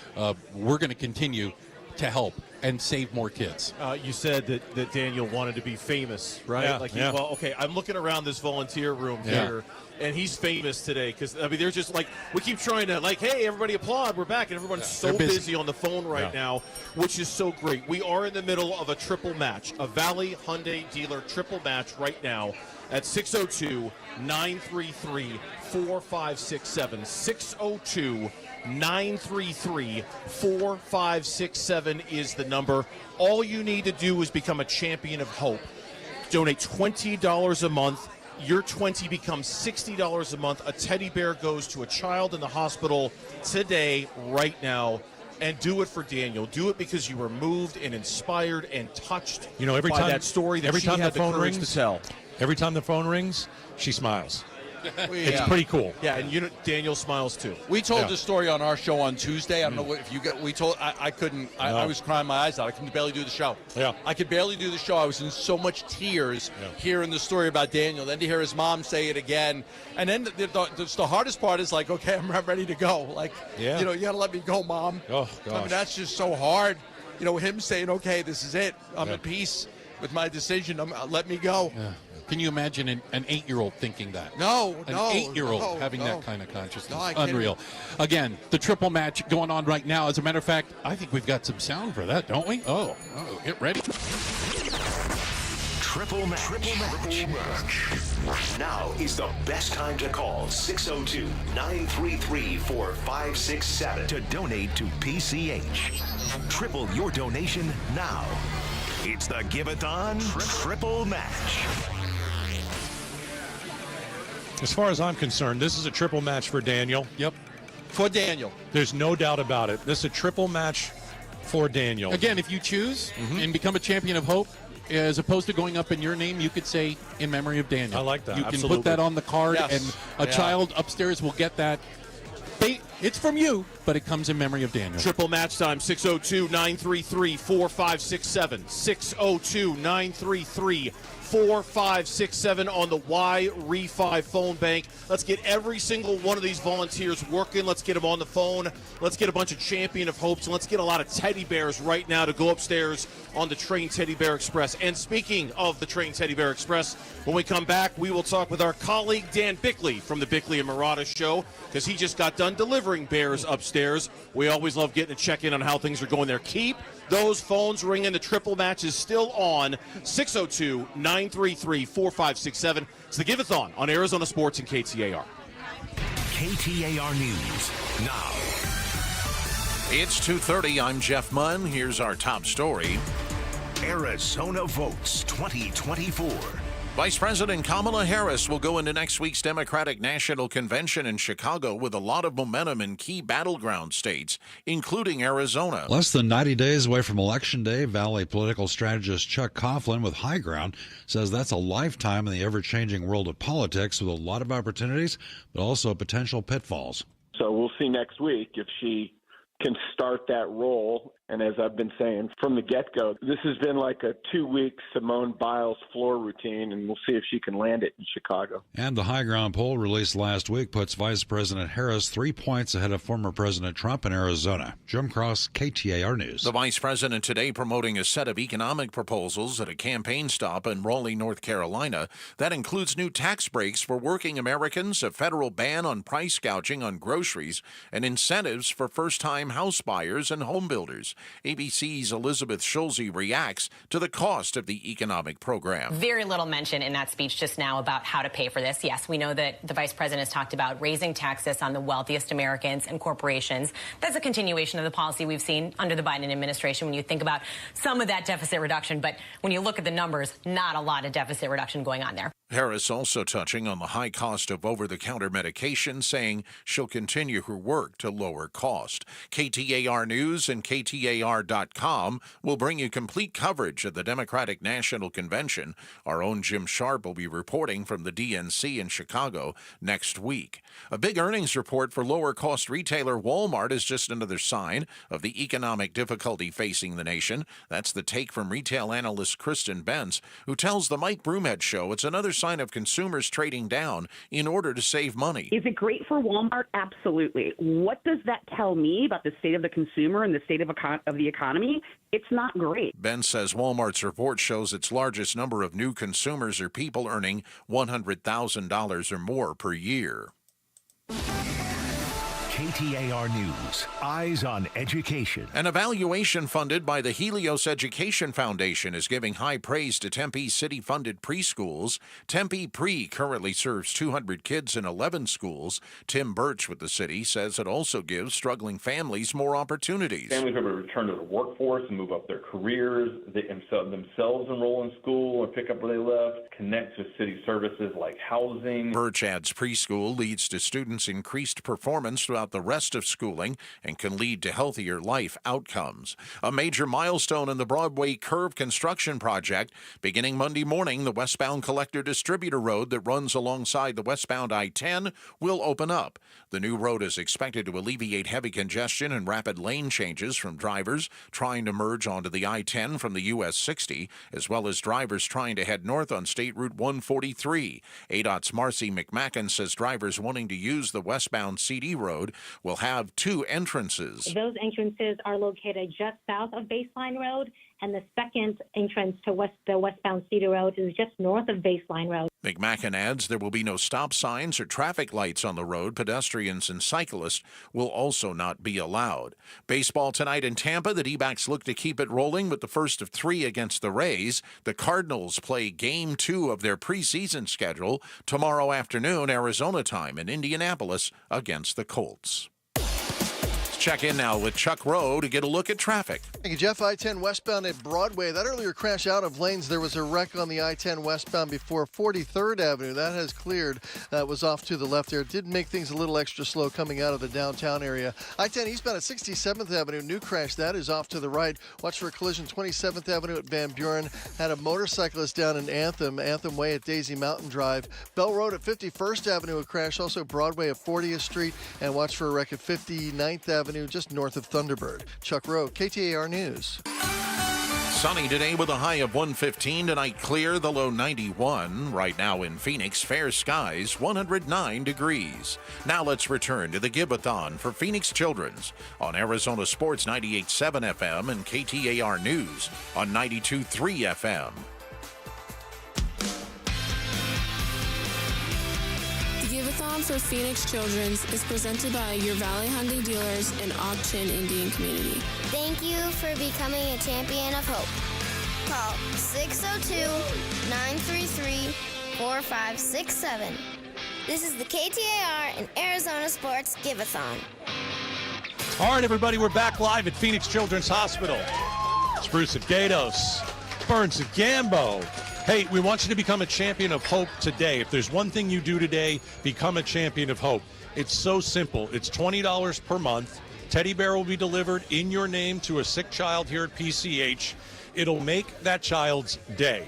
we're going to continue to help and save more kids. You said that Daniel wanted to be famous, right? Yeah, Well, okay, I'm looking around this volunteer room here, and he's famous today because, they're just we keep trying to, hey, everybody applaud, we're back, and everyone's so busy on the phone right now, which is so great. We are in the middle of a triple match, a Valley Hyundai dealer triple match right now at 602-933-4567. 602-933-4567 is the number. All you need to do is become a champion of hope. Donate $20 a month. Your 20 becomes $60 a month. A teddy bear goes to a child in the hospital today, right now. And do it for Daniel. Do it because you were moved and inspired and touched every by time that story that every she time had the phone courage rings to tell. Every time the phone rings, she smiles. It's pretty cool. Yeah, and Daniel smiles too. We told this story on our show on Tuesday. I don't know what if you got. We told. I couldn't. I was crying my eyes out. I couldn't barely do the show. Yeah. I could barely do the show. I was in so much tears hearing the story about Daniel. Then to hear his mom say it again, and then the hardest part is okay, I'm ready to go. You gotta let me go, Mom. Oh gosh. I mean, that's just so hard. Him saying, okay, this is it. I'm at peace with my decision. Let me go. Yeah. Can you imagine an 8-year-old thinking that? No, an 8-year-old having that kind of consciousness. No, I can't. Unreal. Again, the triple match going on right now. As a matter of fact, I think we've got some sound for that, don't we? Oh, get ready. Triple match. Now is the best time to call 602-933-4567 to donate to PCH. Triple your donation now. It's the Give-A-Thon triple match. As far as I'm concerned, this is a triple match for Daniel. Yep. For Daniel. There's no doubt about it. This is a triple match for Daniel. Again, if you choose and become a champion of hope, as opposed to going up in your name, you could say in memory of Daniel. I like that. You can Absolutely. put that on the card, Yes. and a child upstairs will get that. It's from you, but it comes in memory of Daniel. Triple match time, 602-933-4567. 602-933-4567 on the Y-Refi phone bank. Let's get every single one of these volunteers working. Let's get them on the phone. Let's get a bunch of champion of hopes, and let's get a lot of teddy bears right now to go upstairs on the Train Teddy Bear Express. And speaking of the Train Teddy Bear Express, when we come back, we will talk with our colleague Dan Bickley from the Bickley and Murata Show, because he just got done delivering bears upstairs. We always love getting a check-in on how things are going there. Keep those phones ringing. The triple match is still on. 602-933-4567. It's the Give-A-Thon on Arizona Sports and KTAR. KTAR News now. It's 2:30. I'm Jeff Munn. Here's our top story. Arizona votes 2024. Vice President Kamala Harris will go into next week's Democratic National Convention in Chicago with a lot of momentum in key battleground states, including Arizona. Less than 90 days away from Election Day, Valley political strategist Chuck Coughlin with High Ground says that's a lifetime in the ever-changing world of politics with a lot of opportunities, but also potential pitfalls. So we'll see next week if she can start that role. And as I've been saying from the get-go, this has been like a 2-week Simone Biles floor routine, and we'll see if she can land it in Chicago. And the High Ground poll released last week puts Vice President Harris 3 points ahead of former President Trump in Arizona. Jim Cross, KTAR News. The Vice President today promoting a set of economic proposals at a campaign stop in Raleigh, North Carolina. That includes new tax breaks for working Americans, a federal ban on price gouging on groceries, and incentives for first-time house buyers and home builders. ABC's Elizabeth Schulze reacts to the cost of the economic program. Very little mention in that speech just now about how to pay for this. Yes, we know that the vice president has talked about raising taxes on the wealthiest Americans and corporations. That's a continuation of the policy we've seen under the Biden administration when you think about some of that deficit reduction. But when you look at the numbers, not a lot of deficit reduction going on there. Harris also touching on the high cost of over-the-counter medication, saying she'll continue her work to lower cost. KTAR News and KTAR.com will bring you complete coverage of the Democratic National Convention. Our own Jim Sharp will be reporting from the DNC in Chicago next week. A big earnings report for lower-cost retailer Walmart is just another sign of the economic difficulty facing the nation. That's the take from retail analyst Kristen Benz, who tells the Mike Broomhead Show it's another sign of consumers trading down in order to save money. Is it great for Walmart? Absolutely. What does that tell me about the state of the consumer and the state of the economy? It's not great. Ben says Walmart's report shows its largest number of new consumers are people earning $100,000 or more per year. KTAR News, Eyes on Education. An evaluation funded by the Helios Education Foundation is giving high praise to Tempe city-funded preschools. Tempe Pre currently serves 200 kids in 11 schools. Tim Birch with the city says it also gives struggling families more opportunities. Families are able to return to the workforce and move up their careers. They themselves enroll in school or pick up where they left, connect to city services like housing. Birch adds preschool leads to students' increased performance throughout the rest of schooling and can lead to healthier life outcomes. A major milestone in the Broadway Curve construction project. Beginning Monday morning, the westbound Collector Distributor Road that runs alongside the westbound I-10 will open up. The new road is expected to alleviate heavy congestion and rapid lane changes from drivers trying to merge onto the I-10 from the US 60, as well as drivers trying to head north on State Route 143. ADOT's Marcy McMacken says drivers wanting to use the westbound CD Road will have 2 entrances. Those entrances are located just south of Baseline Road, and the second entrance to the westbound Cedar Road is just north of Baseline Road. McMacken adds there will be no stop signs or traffic lights on the road. Pedestrians and cyclists will also not be allowed. Baseball tonight in Tampa. The D-backs look to keep it rolling with the first of 3 against the Rays. The Cardinals play Game 2 of their preseason schedule tomorrow afternoon, Arizona time, in Indianapolis against the Colts. Check in now with Chuck Rowe to get a look at traffic. Thank you, Jeff. I-10 westbound at Broadway. That earlier crash out of lanes, there was a wreck on the I-10 westbound before 43rd Avenue. That has cleared. That was off to the left there. It did make things a little extra slow coming out of the downtown area. I-10 eastbound at 67th Avenue. New crash. That is off to the right. Watch for a collision. 27th Avenue at Van Buren. Had a motorcyclist down in Anthem Way at Daisy Mountain Drive. Bell Road at 51st Avenue, a crash. Also Broadway at 40th Street. And watch for a wreck at 59th Avenue, just north of Thunderbird. Chuck Rowe, KTAR News. Sunny today with a high of 115. Tonight clear, the low 91. Right now in Phoenix, fair skies, 109 degrees. Now let's return to the Give-A-Thon for Phoenix Children's on Arizona Sports 98.7 FM and KTAR News on 92.3 FM. Give-A-Thon for Phoenix Children's is presented by your Valley Hyundai dealers and Auction Indian community. Thank you for becoming a champion of hope. Call 602-933-4567. This is the KTAR and Arizona Sports Give-A-Thon. All right, everybody, we're back live at Phoenix Children's Hospital. Spruce at Gatos, Burns at Gambo, Hey, we want you to become a champion of hope today. If there's one thing you do today, become a champion of hope. It's so simple. It's $20 per month. Teddy bear will be delivered in your name to a sick child here at PCH. It'll make that child's day.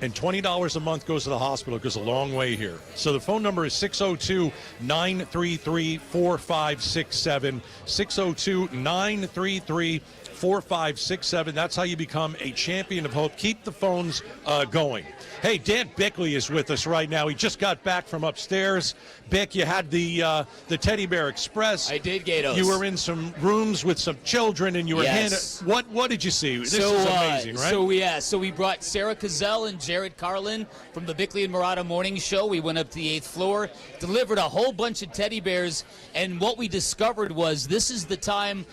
And $20 a month goes to the hospital. It goes a long way here. So the phone number is 602-933-4567. 602-933-4567. That's how you become a champion of hope. Keep the phones going. Hey, Dan Bickley is with us right now. He just got back from upstairs. Bick, you had the Teddy Bear Express. I did, Gatos. You were in some rooms with some children, and you were What did you see? This is amazing, right? So we brought Sarah Cazell and Jared Carlin from the Bickley and Murata Morning Show. We went up to the 8th floor, delivered a whole bunch of teddy bears, and what we discovered was this is the time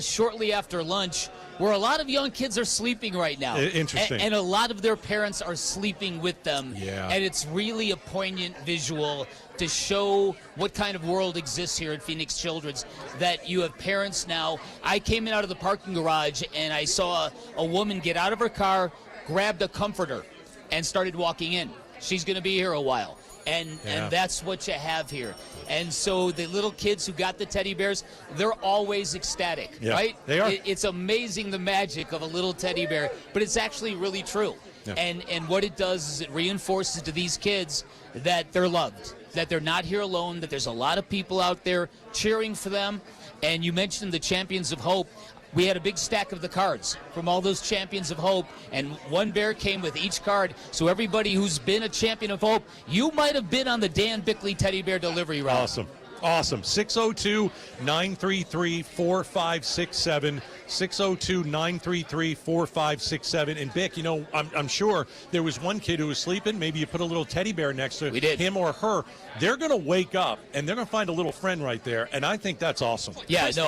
shortly after lunch where a lot of young kids are sleeping right now. Interesting. And a lot of their parents are sleeping with them. Yeah. And it's really a poignant visual to show what kind of world exists here at Phoenix Children's, that you have parents now. I came in out of the parking garage and I saw a woman get out of her car, grabbed a comforter, and started walking in. She's going to be here a while. And that's what you have here. And so the little kids who got the teddy bears, they're always ecstatic, right? They are. It's amazing, the magic of a little teddy bear, but it's actually really true. Yeah. And what it does is it reinforces to these kids that they're loved, that they're not here alone, that there's a lot of people out there cheering for them. And you mentioned the Champions of Hope. We had a big stack of the cards from all those Champions of Hope, and one bear came with each card. So everybody who's been a Champion of Hope, you might have been on the Dan Bickley Teddy Bear delivery route. Awesome. 602-933-4567. 602-933-4567. And Bick, I'm sure there was one kid who was sleeping. Maybe you put a little teddy bear next to him or her. They're going to wake up, and they're going to find a little friend right there, and I think that's awesome. Yes,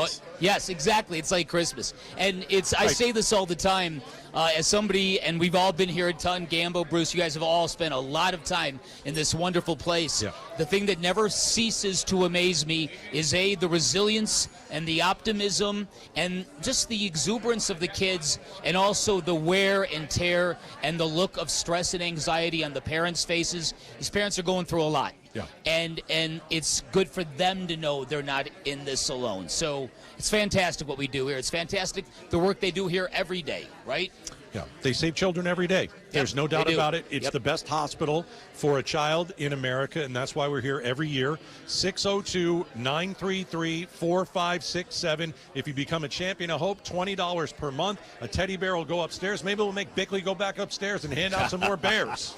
exactly. It's like Christmas. And I say this all the time as somebody, and we've all been here a ton. Gambo, Bruce, you guys have all spent a lot of time in this wonderful place. Yeah. The thing that never ceases to amaze me is the resilience and the optimism and just the exuberance of the kids, and also the wear and tear and the look of stress and anxiety on the parents' faces. These parents are going through a lot. Yeah. And it's good for them to know they're not in this alone. So it's fantastic what we do here. It's fantastic the work they do here every day, right? Yeah, they save children every day. There's no doubt about it. It's the best hospital for a child in America, and that's why we're here every year. 602-933-4567. If you become a Champion of Hope, $20 per month. A teddy bear will go upstairs. Maybe we'll make Bickley go back upstairs and hand out some more bears.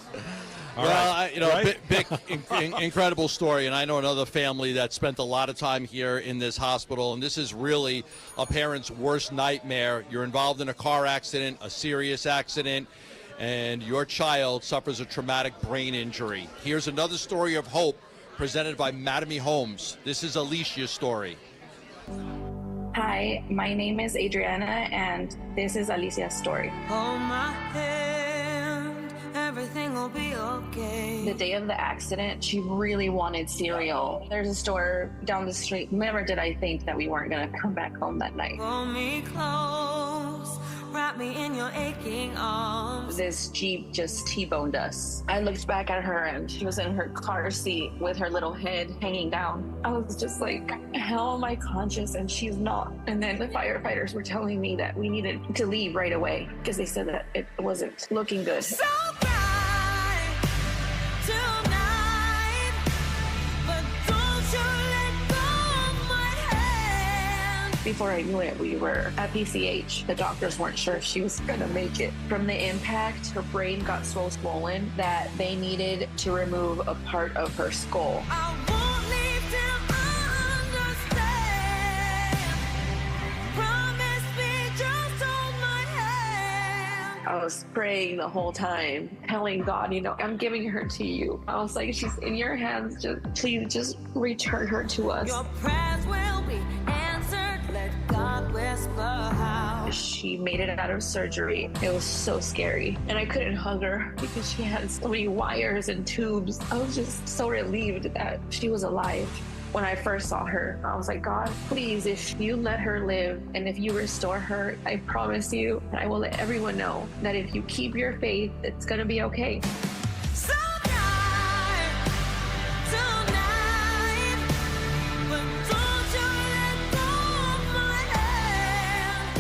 Big, incredible story, and I know another family that spent a lot of time here in this hospital, and this is really a parent's worst nightmare. You're involved in a car accident, a serious accident, and your child suffers a traumatic brain injury. Here's another story of hope presented by Mattamy Homes. This is Alicia's story. Hi, my name is Adriana, and this is Alicia's story. Hold my hand, everything will be okay. The day of the accident, she really wanted cereal. There's a store down the street. Never did I think that we weren't going to come back home that night. Hold me close, wrap me in your aching arms. This Jeep just T-boned us. I looked back at her, and she was in her car seat with her little head hanging down. I was just like, how am I conscious and she's not? And then the firefighters were telling me that we needed to leave right away because they said that it wasn't looking good. So bright tonight, but don't you let go of my hand. Before I knew it, we were at PCH. The doctors weren't sure if she was going to make it. From the impact, her brain got so swollen that they needed to remove a part of her skull. I won't leave till I understand. Promise me, just hold my hand. I was praying the whole time, telling God, I'm giving her to you. I was like, she's in your hands. Please just return her to us. Your prayers will be answered. Let God whisper how. She made it out of surgery. It was so scary. And I couldn't hug her because she had so many wires and tubes. I was just so relieved that she was alive. When I first saw her, I was like, God, please, if you let her live and if you restore her, I promise you, I will let everyone know that if you keep your faith, it's going to be okay.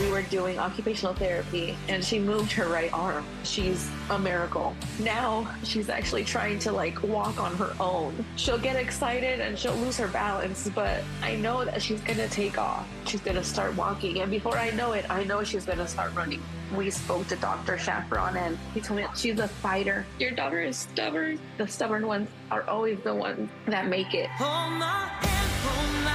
We were doing occupational therapy and she moved her right arm. She's a miracle. Now she's actually trying to walk on her own. She'll get excited and she'll lose her balance, but I know that she's gonna take off. She's gonna start walking, and before I know it, I know she's gonna start running. We spoke to Dr. Chaperon and he told me she's a fighter. Your daughter is stubborn. The stubborn ones are always the ones that make it. Hold my hand, hold my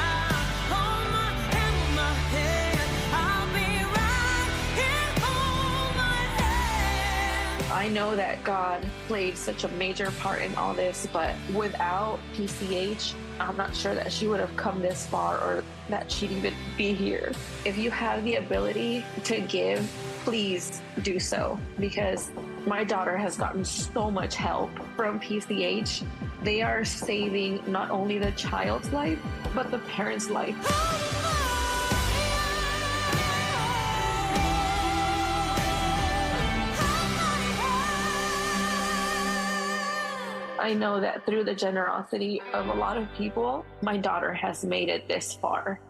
hand with my head. I'll be right here, hold my hand. I know that God played such a major part in all this, but without PCH, I'm not sure that she would have come this far or that she'd even be here. If you have the ability to give, please do so, because my daughter has gotten so much help from PCH. They are saving not only the child's life, but the parent's life. I know that through the generosity of a lot of people, my daughter has made it this far.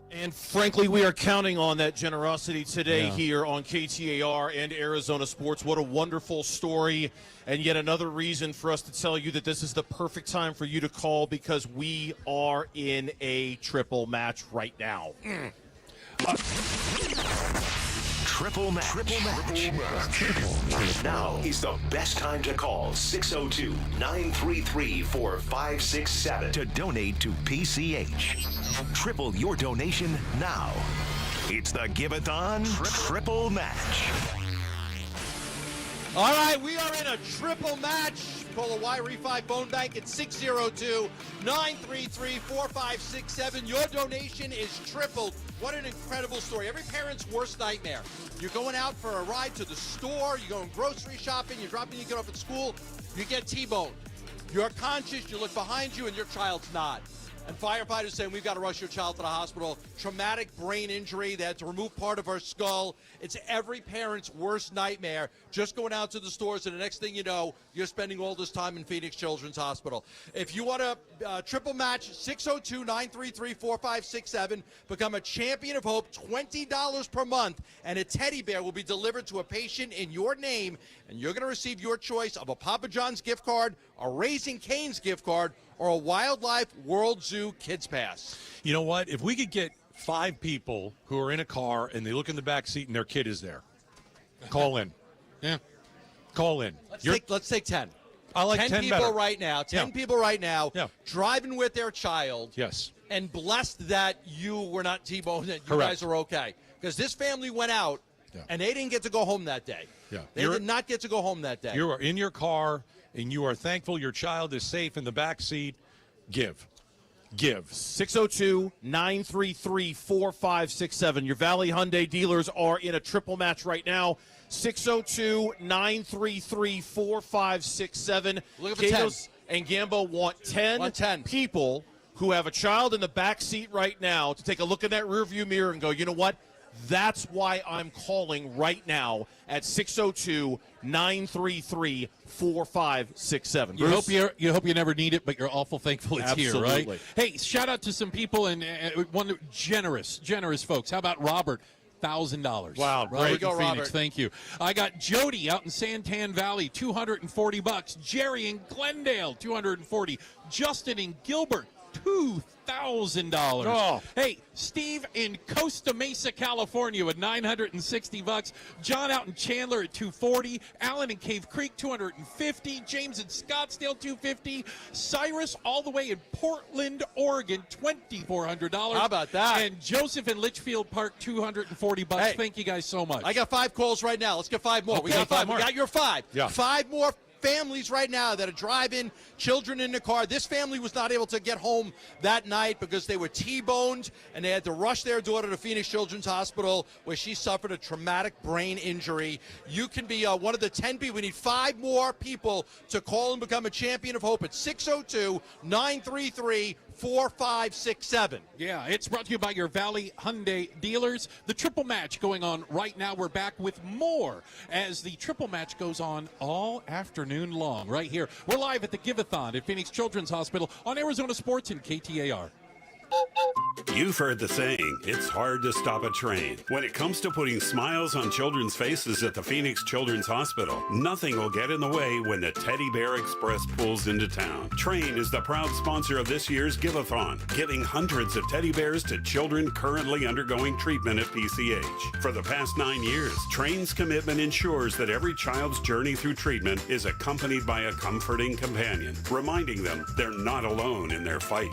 And frankly, we are counting on that generosity today here on KTAR and Arizona Sports. What a wonderful story, and yet another reason for us to tell you that this is the perfect time for you to call, because we are in a triple match right now. Triple match. Now is the best time to call 602-933-4567 to donate to PCH. Triple your donation now. It's the Give-A-Thon Triple Match. All right, we are in a triple match. Call a Y-Refi phone bank at 602-933-4567. Your donation is tripled. What an incredible story. Every parent's worst nightmare. You're going out for a ride to the store, you're going grocery shopping, you're dropping your kid off at school, you get T-boned. You're conscious, you look behind you, and your child's not. And firefighters saying we've got to rush your child to the hospital. Traumatic brain injury. They had to remove part of her skull. It's every parent's worst nightmare, just going out to the stores, and the next thing you know, you're spending all this time in Phoenix Children's Hospital. If you want to triple match, 602-933-4567. Become a champion of hope, $20 per month, and a teddy bear will be delivered to a patient in your name, and you're going to receive your choice of a Papa John's gift card, a Raising Cane's gift card, or a Wildlife World Zoo Kids Pass. You know what? If we could get 5 people who are in a car and they look in the back seat and their kid is there, call in. Yeah, call in. Let's take 10. I like 10 10 people better. right now. 10 people right now. Yeah. Driving with their child. Yes. And blessed that you were not T-boned, that you Correct. guys are okay. Because this family went out, and they didn't get to go home that day. Yeah. They did not get to go home that day. You are in your car and you are thankful your child is safe in the back seat. Give. 602-933-4567. Your Valley Hyundai dealers are in a triple match right now. 602-933-4567. Look at the Gatos and Gambo want 10 people who have a child in the back seat right now to take a look in that rearview mirror and go, you know what? That's why I'm calling right now at 602-933-4567. You hope you never need it, but you're awful thankful it's here, right? Hey, shout out to some people and one generous folks. How about Robert? $1,000. Wow, Robert great. in Phoenix, Robert. thank you. I got Jody out in Santan Valley, $240. Jerry in Glendale, $240. Justin in Gilbert, $2,000. Oh. Hey, Steve in Costa Mesa, California with $960. John out in Chandler at $240. Alan in Cave Creek, $250. James in Scottsdale, $250. Cyrus all the way in Portland, Oregon, $2,400. How about that? And Joseph in Litchfield Park, $240. Hey, thank you guys so much. I got 5 calls right now. Let's get 5 more. Okay, We got 5 5 more. We got your 5. Yeah. 5 more families right now that are driving children in the car. This family was not able to get home that night because they were T-boned and they had to rush their daughter to Phoenix Children's Hospital where she suffered a traumatic brain injury. You can be one of the 10 people. We need 5 more people to call and become a champion of hope at 602-933-4567. 4567. Yeah, it's brought to you by your Valley Hyundai dealers. The triple match going on right now. We're back with more as the triple match goes on all afternoon long right here. We're live at the Give-A-Thon at Phoenix Children's Hospital on Arizona Sports and KTAR. You've heard the saying, it's hard to stop a train. When it comes to putting smiles on children's faces at the Phoenix Children's Hospital, nothing will get in the way when the Teddy Bear Express pulls into town. Train is the proud sponsor of this year's Give-A-Thon, giving hundreds of teddy bears to children currently undergoing treatment at PCH. For the past 9 years, Train's commitment ensures that every child's journey through treatment is accompanied by a comforting companion, reminding them they're not alone in their fight.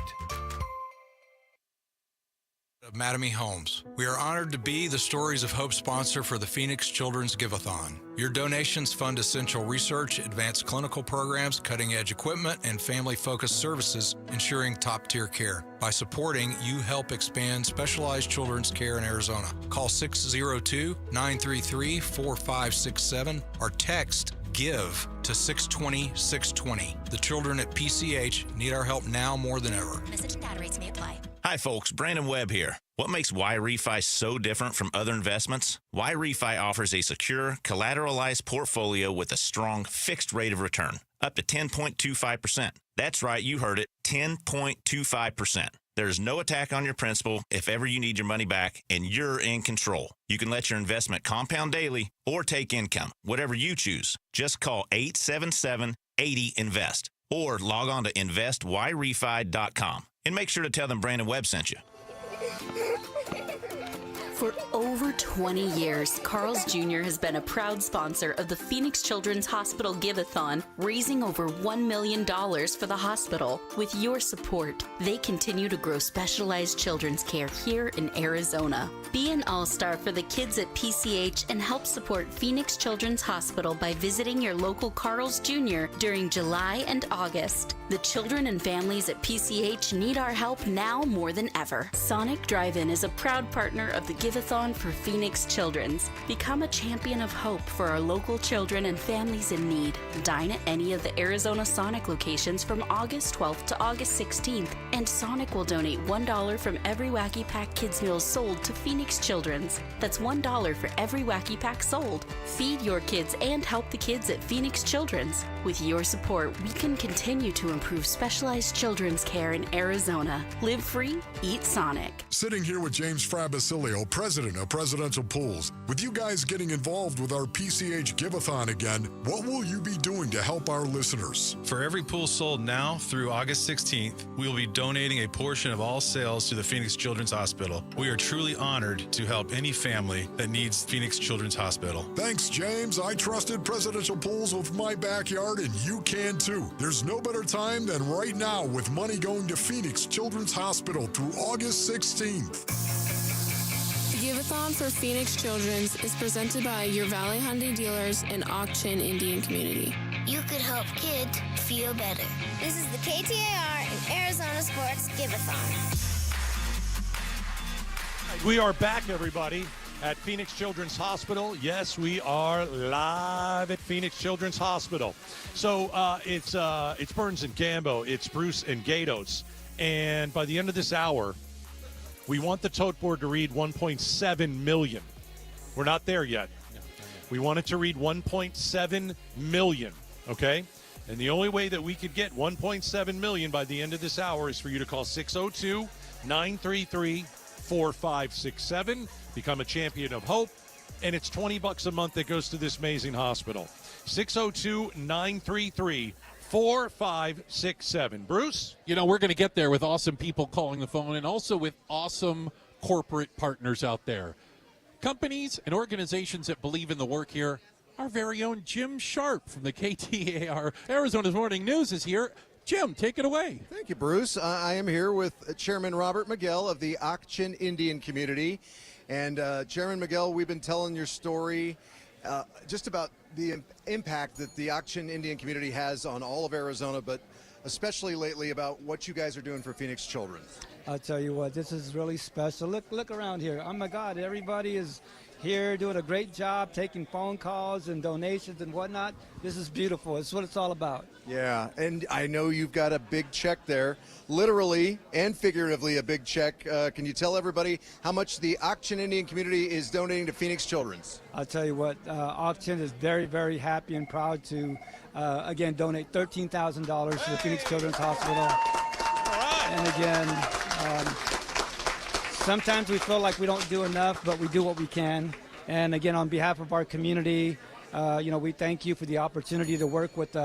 Of Mattamy Homes. We are honored to be the Stories of Hope sponsor for the Phoenix Children's Give-A-Thon. Your donations fund essential research, advanced clinical programs, cutting-edge equipment, and family-focused services, ensuring top-tier care. By supporting, you help expand specialized children's care in Arizona. Call 602-933-4567 or text GIVE to 620-620. The children at PCH need our help now more than ever. Message and data rates may apply. Hi folks, Brandon Webb here. What makes Y-Refi so different from other investments? Y-Refi offers a secure, collateralized portfolio with a strong fixed rate of return, up to 10.25%. That's right, you heard it, 10.25%. There's no attack on your principal if ever you need your money back, and you're in control. You can let your investment compound daily or take income, whatever you choose. Just call 877-80-INVEST or log on to investYRefi.com. And make sure to tell them Brandon Webb sent you. For over 20 years, Carl's Jr. has been a proud sponsor of the Phoenix Children's Hospital Give-A-Thon, raising over $1 million for the hospital. With your support, they continue to grow specialized children's care here in Arizona. Be an all-star for the kids at PCH and help support Phoenix Children's Hospital by visiting your local Carl's Jr. during July and August. The children and families at PCH need our help now more than ever. Sonic Drive-In is a proud partner of the Give-A-Thon for Phoenix Children's. Become a champion of hope for our local children and families in need. Dine at any of the Arizona Sonic locations from August 12th to August 16th, and Sonic will donate $1 from every Wacky Pack Kids meals sold to Phoenix Children's. That's $1 for every Wacky Pack sold. Feed your kids and help the kids at Phoenix Children's. With your support, we can continue to improve specialized children's care in Arizona. Live free, eat Sonic. Sitting here with James Frabasilio, president of Presidential Pools. With you guys getting involved with our PCH Give-A-Thon again, what will you be doing to help our listeners? For every pool sold now through August 16th, we will be donating a portion of all sales to the Phoenix Children's Hospital. We are truly honored to help any family that needs Phoenix Children's Hospital. Thanks, James. I trusted Presidential Pools with my backyard, and you can too. There's no better time than right now with money going to Phoenix Children's Hospital through August 16th. The Give-A-Thon for Phoenix Children's is presented by your Valley Hyundai dealers and Auction Indian community. You could help kids feel better. This is the KTAR and Arizona Sports Give-A-Thon. We are back, everybody, at Phoenix Children's Hospital. Yes, we are live at Phoenix Children's Hospital. So it's Burns and Gambo, it's Bruce and Gatos, and by the end of this hour, we want the tote board to read 1.7 million. We're not there yet. We want it to read 1.7 million, okay? And the only way that we could get 1.7 million by the end of this hour is for you to call 602-933-4567, become a champion of hope, and it's $20 a month that goes to this amazing hospital. 602-933-4567. Bruce? You know, we're going to get there with awesome people calling the phone and also with awesome corporate partners out there. Companies and organizations that believe in the work here. Our very own Jim Sharp from the KTAR Arizona's Morning News is here. Jim, take it away. Thank you, Bruce. I am here with Chairman Robert Miguel of the Auction Indian community. And Chairman Miguel, we've been telling your story just about the impact that the Auction Indian community has on all of Arizona, but especially lately about what you guys are doing for Phoenix children. I'll tell you what, this is really special. Look around here. Oh my God, everybody is here doing a great job taking phone calls and donations and whatnot. This is beautiful. It's what it's all about. Yeah, and I know you've got a big check there, literally and figuratively a big check. Can you tell everybody how much the Auction Indian community is donating to Phoenix Children's? I'll tell you what, Auction is very, very happy and proud to, again, donate $13,000 to the Phoenix Children's Hospital. And again, sometimes we feel like we don't do enough, but we do what we can. And again, on behalf of our community, we thank you for the opportunity to work with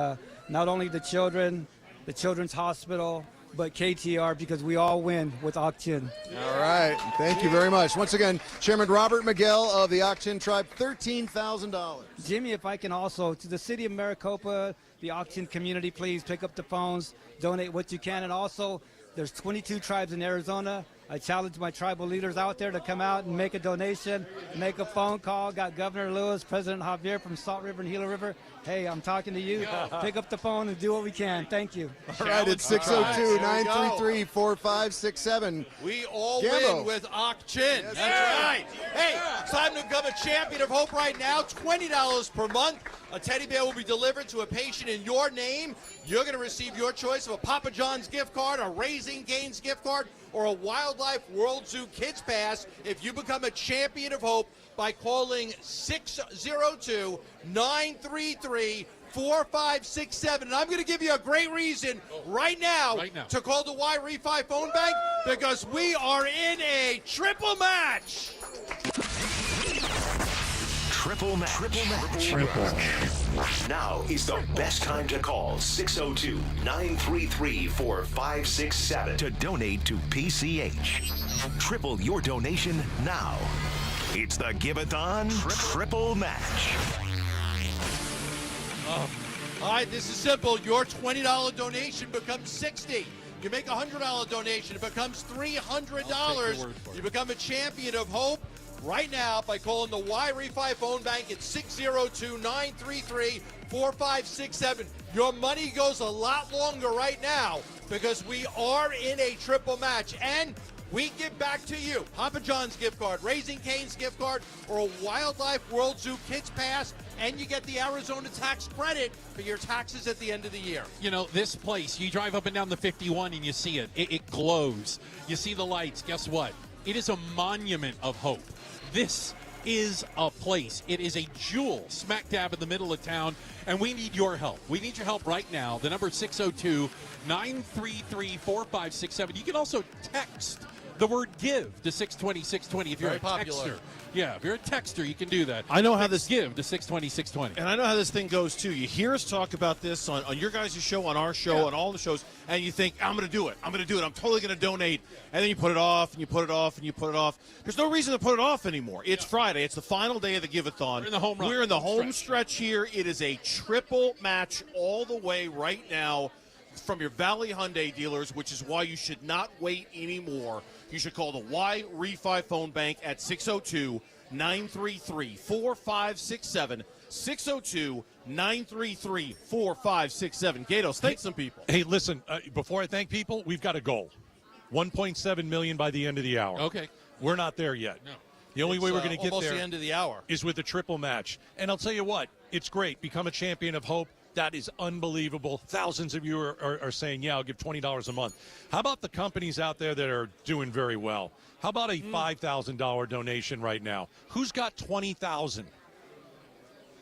not only the children, the Children's Hospital, but KTAR, because we all win with Auction. All right. Thank you very much. Once again, Chairman Robert Miguel of the Auction Tribe, $13,000. Jimmy, if I can also, to the city of Maricopa, the Auction community, please pick up the phones, donate what you can. And also, there's 22 tribes in Arizona. I challenge my tribal leaders out there to come out and make a donation, make a phone call. Got Governor Lewis, President Javier from Salt River and Gila River. Hey, I'm talking to you. Pick up the phone and do what we can. Thank you. All right, it's 602-933-4567. We all Gambo. win with Auction. That's right. Hey, it's time to become a champion of hope right now. $20 per month. A teddy bear will be delivered to a patient in your name. You're going to receive your choice of a Papa John's gift card, a Raising Cane's gift card, or a Wildlife World Zoo Kids Pass if you become a champion of hope by calling 602-933-4567. And I'm going to give you a great reason right now to call the Y Refi phone bank, because we are in a triple match. Triple match. Now is the best time to call 602-933-4567 to donate to PCH. Triple your donation now. It's the Give-A-Thon Triple Match. All right, this is simple. Your $20 donation becomes $60. You make a $100 donation, it becomes $300. You become a champion of hope right now by calling the Y Refi phone bank at 602-933-4567. Your money goes a lot longer right now because we are in a triple match, and we give back to you Papa John's gift card, Raising Cane's gift card, or a Wildlife World Zoo Kids Pass, and you get the Arizona tax credit for your taxes at the end of the year. You know, this place, you drive up and down the 51 and you see it. It glows. You see the lights. Guess what? It is a monument of hope. This is a place. It is a jewel smack dab in the middle of town, and we need your help. We need your help right now. The number is 602-933-4567. You can also text the word give to 620-620 if you're Very a popular. texter. Yeah, if you're a texter, you can do that. I know how Text give to 620-620. And I know how this thing goes, too. You hear us talk about this on your guys' show, on our show, on all the shows, and you think, I'm going to do it. I'm going to do it. I'm totally going to donate. And then you put it off, and you put it off, and you put it off. There's no reason to put it off anymore. It's Friday. It's the final day of the Give-A-Thon. We're in the home run. We're in the home stretch here. It is a triple match all the way right now from your Valley Hyundai dealers, which is why you should not wait anymore. You should call the Y Refi phone bank at 602-933-4567. 602-933-4567. Gatos, thank some people. Hey, listen, before I thank people, we've got a goal. 1.7 million by the end of the hour. Okay. We're not there yet. No. The only way we're going to get almost there the end of the hour is with a triple match. And I'll tell you what, it's great. Become a champion of hope. That is unbelievable. Thousands of you are saying, yeah, I'll give $20 a month. How about the companies out there that are doing very well? How about a $5,000 donation right now? Who's got $20,000?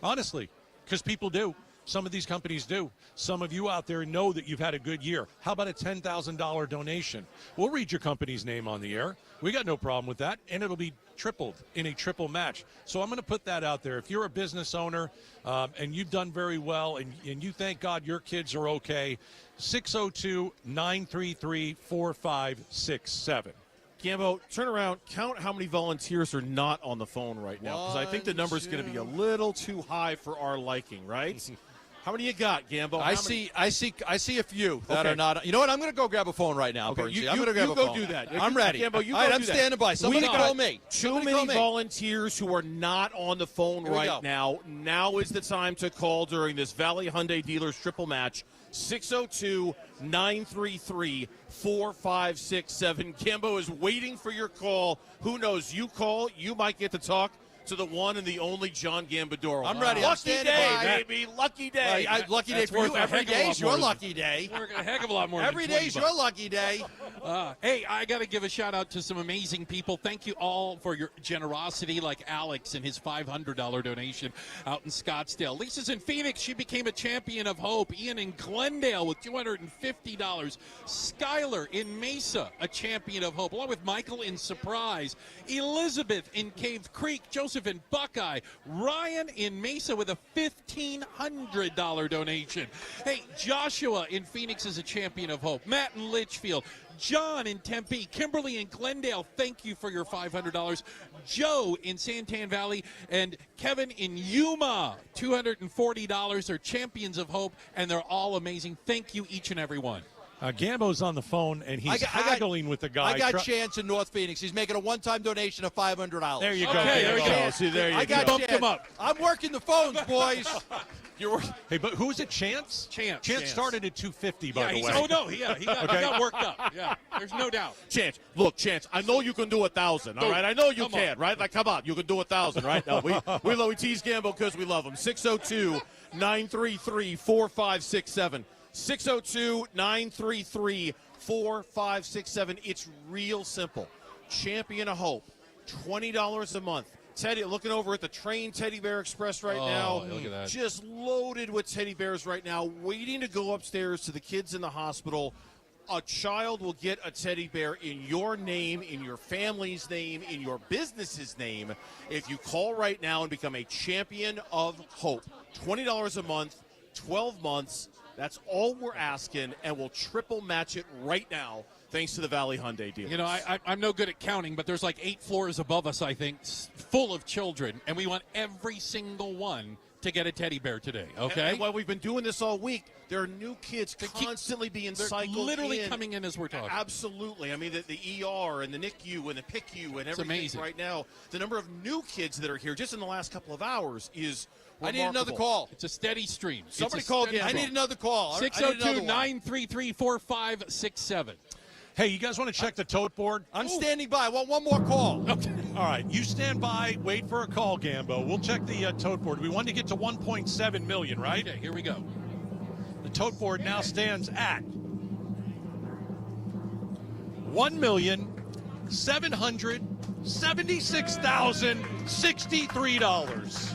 Honestly, because people do. Some of these companies do. Some of you out there know that you've had a good year. How about a $10,000 donation? We'll read your company's name on the air. We got no problem with that, and it'll be tripled in a triple match. So I'm going to put that out there. If you're a business owner and you've done very well and you thank God your kids are okay, 602-933-4567. Gambo, turn around, count how many volunteers are not on the phone right now, because I think the number's going to be a little too high for our liking, right? How many you got, Gambo? I see a few that are not. You know what? I'm going to go grab a phone right now, Bernsey. I'm going to grab a phone. do that. I'm ready. Gambo, you All right, go I'm do that. standing by. Somebody call me. Too many volunteers who are not on the phone Here we right go. now. Now is the time to call during this Valley Hyundai Dealers triple match. 602-933-4567. Gambo is waiting for your call. Who knows? You call, you might get to talk to the one and the only John Gambadoro. I'm ready. Lucky I'm day, baby. Lucky day. Lucky day for you. Every day's your lucky day. A heck of a lot more. Every day's your lucky day. Hey, I got to give a shout out to some amazing people. Thank you all for your generosity, like Alex and his $500 donation out in Scottsdale. Lisa's in Phoenix. She became a champion of hope. Ian in Glendale with $250. Skylar in Mesa, a champion of hope, along with Michael in Surprise. Elizabeth in Cave Creek. Joseph in Buckeye. Ryan in Mesa with a $1,500 donation. Hey, Joshua in Phoenix is a champion of hope. Matt in Litchfield. John in Tempe, Kimberly in Glendale, thank you for your $500. Joe in Santan Valley, and Kevin in Yuma, $240 are champions of hope, and they're all amazing. Thank you, each and every one. Gambo's on the phone, and he's haggling with the guy. I got Chance in North Phoenix. He's making a one-time donation of $500. There you go. Okay, there you go. See, there you I got go. Chance. Him up. I'm working the phones, boys. Hey, but who's it? Chance? Chance started at 250, by the way. Oh, no, he got worked up. Yeah, there's no doubt. Chance, look, Chance, I know you can do 1,000, all right? I know you can, right? Like, come on, you can do 1,000, right? No, we tease Gambo because we love him. 602-933-4567. 602-933-4567. It's real simple. Champion of Hope, $20 a month. Teddy, looking over at the Train Teddy Bear Express right now. Look at that. Just loaded with teddy bears right now, waiting to go upstairs to the kids in the hospital. A child will get a teddy bear in your name, in your family's name, in your business's name, if you call right now and become a Champion of Hope. $20 a month, 12 months. That's all we're asking, and we'll triple match it right now, thanks to the Valley Hyundai dealers. You know, I'm no good at counting, but there's like 8 floors above us, I think, full of children, and we want every single one to get a teddy bear today, okay? And while we've been doing this all week, there are new kids constantly being cycled literally in. coming in as we're talking. Absolutely. I mean, the ER and the NICU and the PICU and everything amazing. right now. The number of new kids that are here just in the last couple of hours is I need another call. It's a steady stream. Somebody call again. I need another call. 602-933-4567. Hey, you guys want to check the tote board? I'm standing by. I want one more call. Okay. All right. You stand by. Wait for a call, Gambo. We'll check the tote board. We wanted to get to 1.7 million, right? Okay, here we go. The tote board now stands at $1,776,063.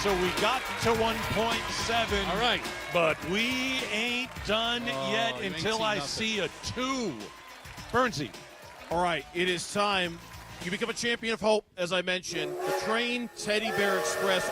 So we got to 1.7. All right. But we ain't done yet until I see a 2. Bernsey. All right, it is time. You become a Champion of Hope, as I mentioned. The Train Teddy Bear Express.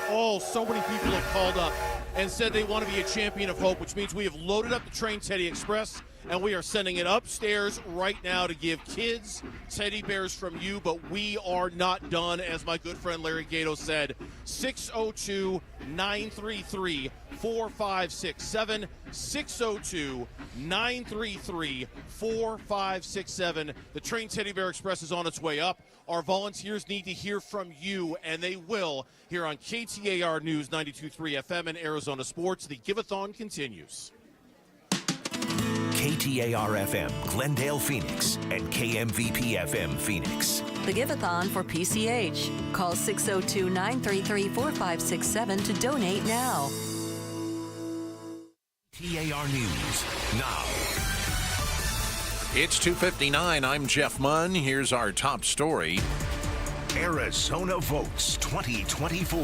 So many people have called up and said they want to be a Champion of Hope, which means we have loaded up the Train Teddy Express, and we are sending it upstairs right now to give kids teddy bears from you, but we are not done, as my good friend Larry Gato said. 602-933-4567. 602-933-4567. The Train Teddy Bear Express is on its way up. Our volunteers need to hear from you, and they will, here on KTAR News 92.3 FM and Arizona Sports. The Give-A-Thon continues. KTAR-FM, Glendale, Phoenix, and KMVP-FM, Phoenix. The Give-A-Thon for PCH. Call 602-933-4567 to donate now. KTAR News now. It's 2:59. I'm Jeff Munn. Here's our top story. Arizona votes 2024.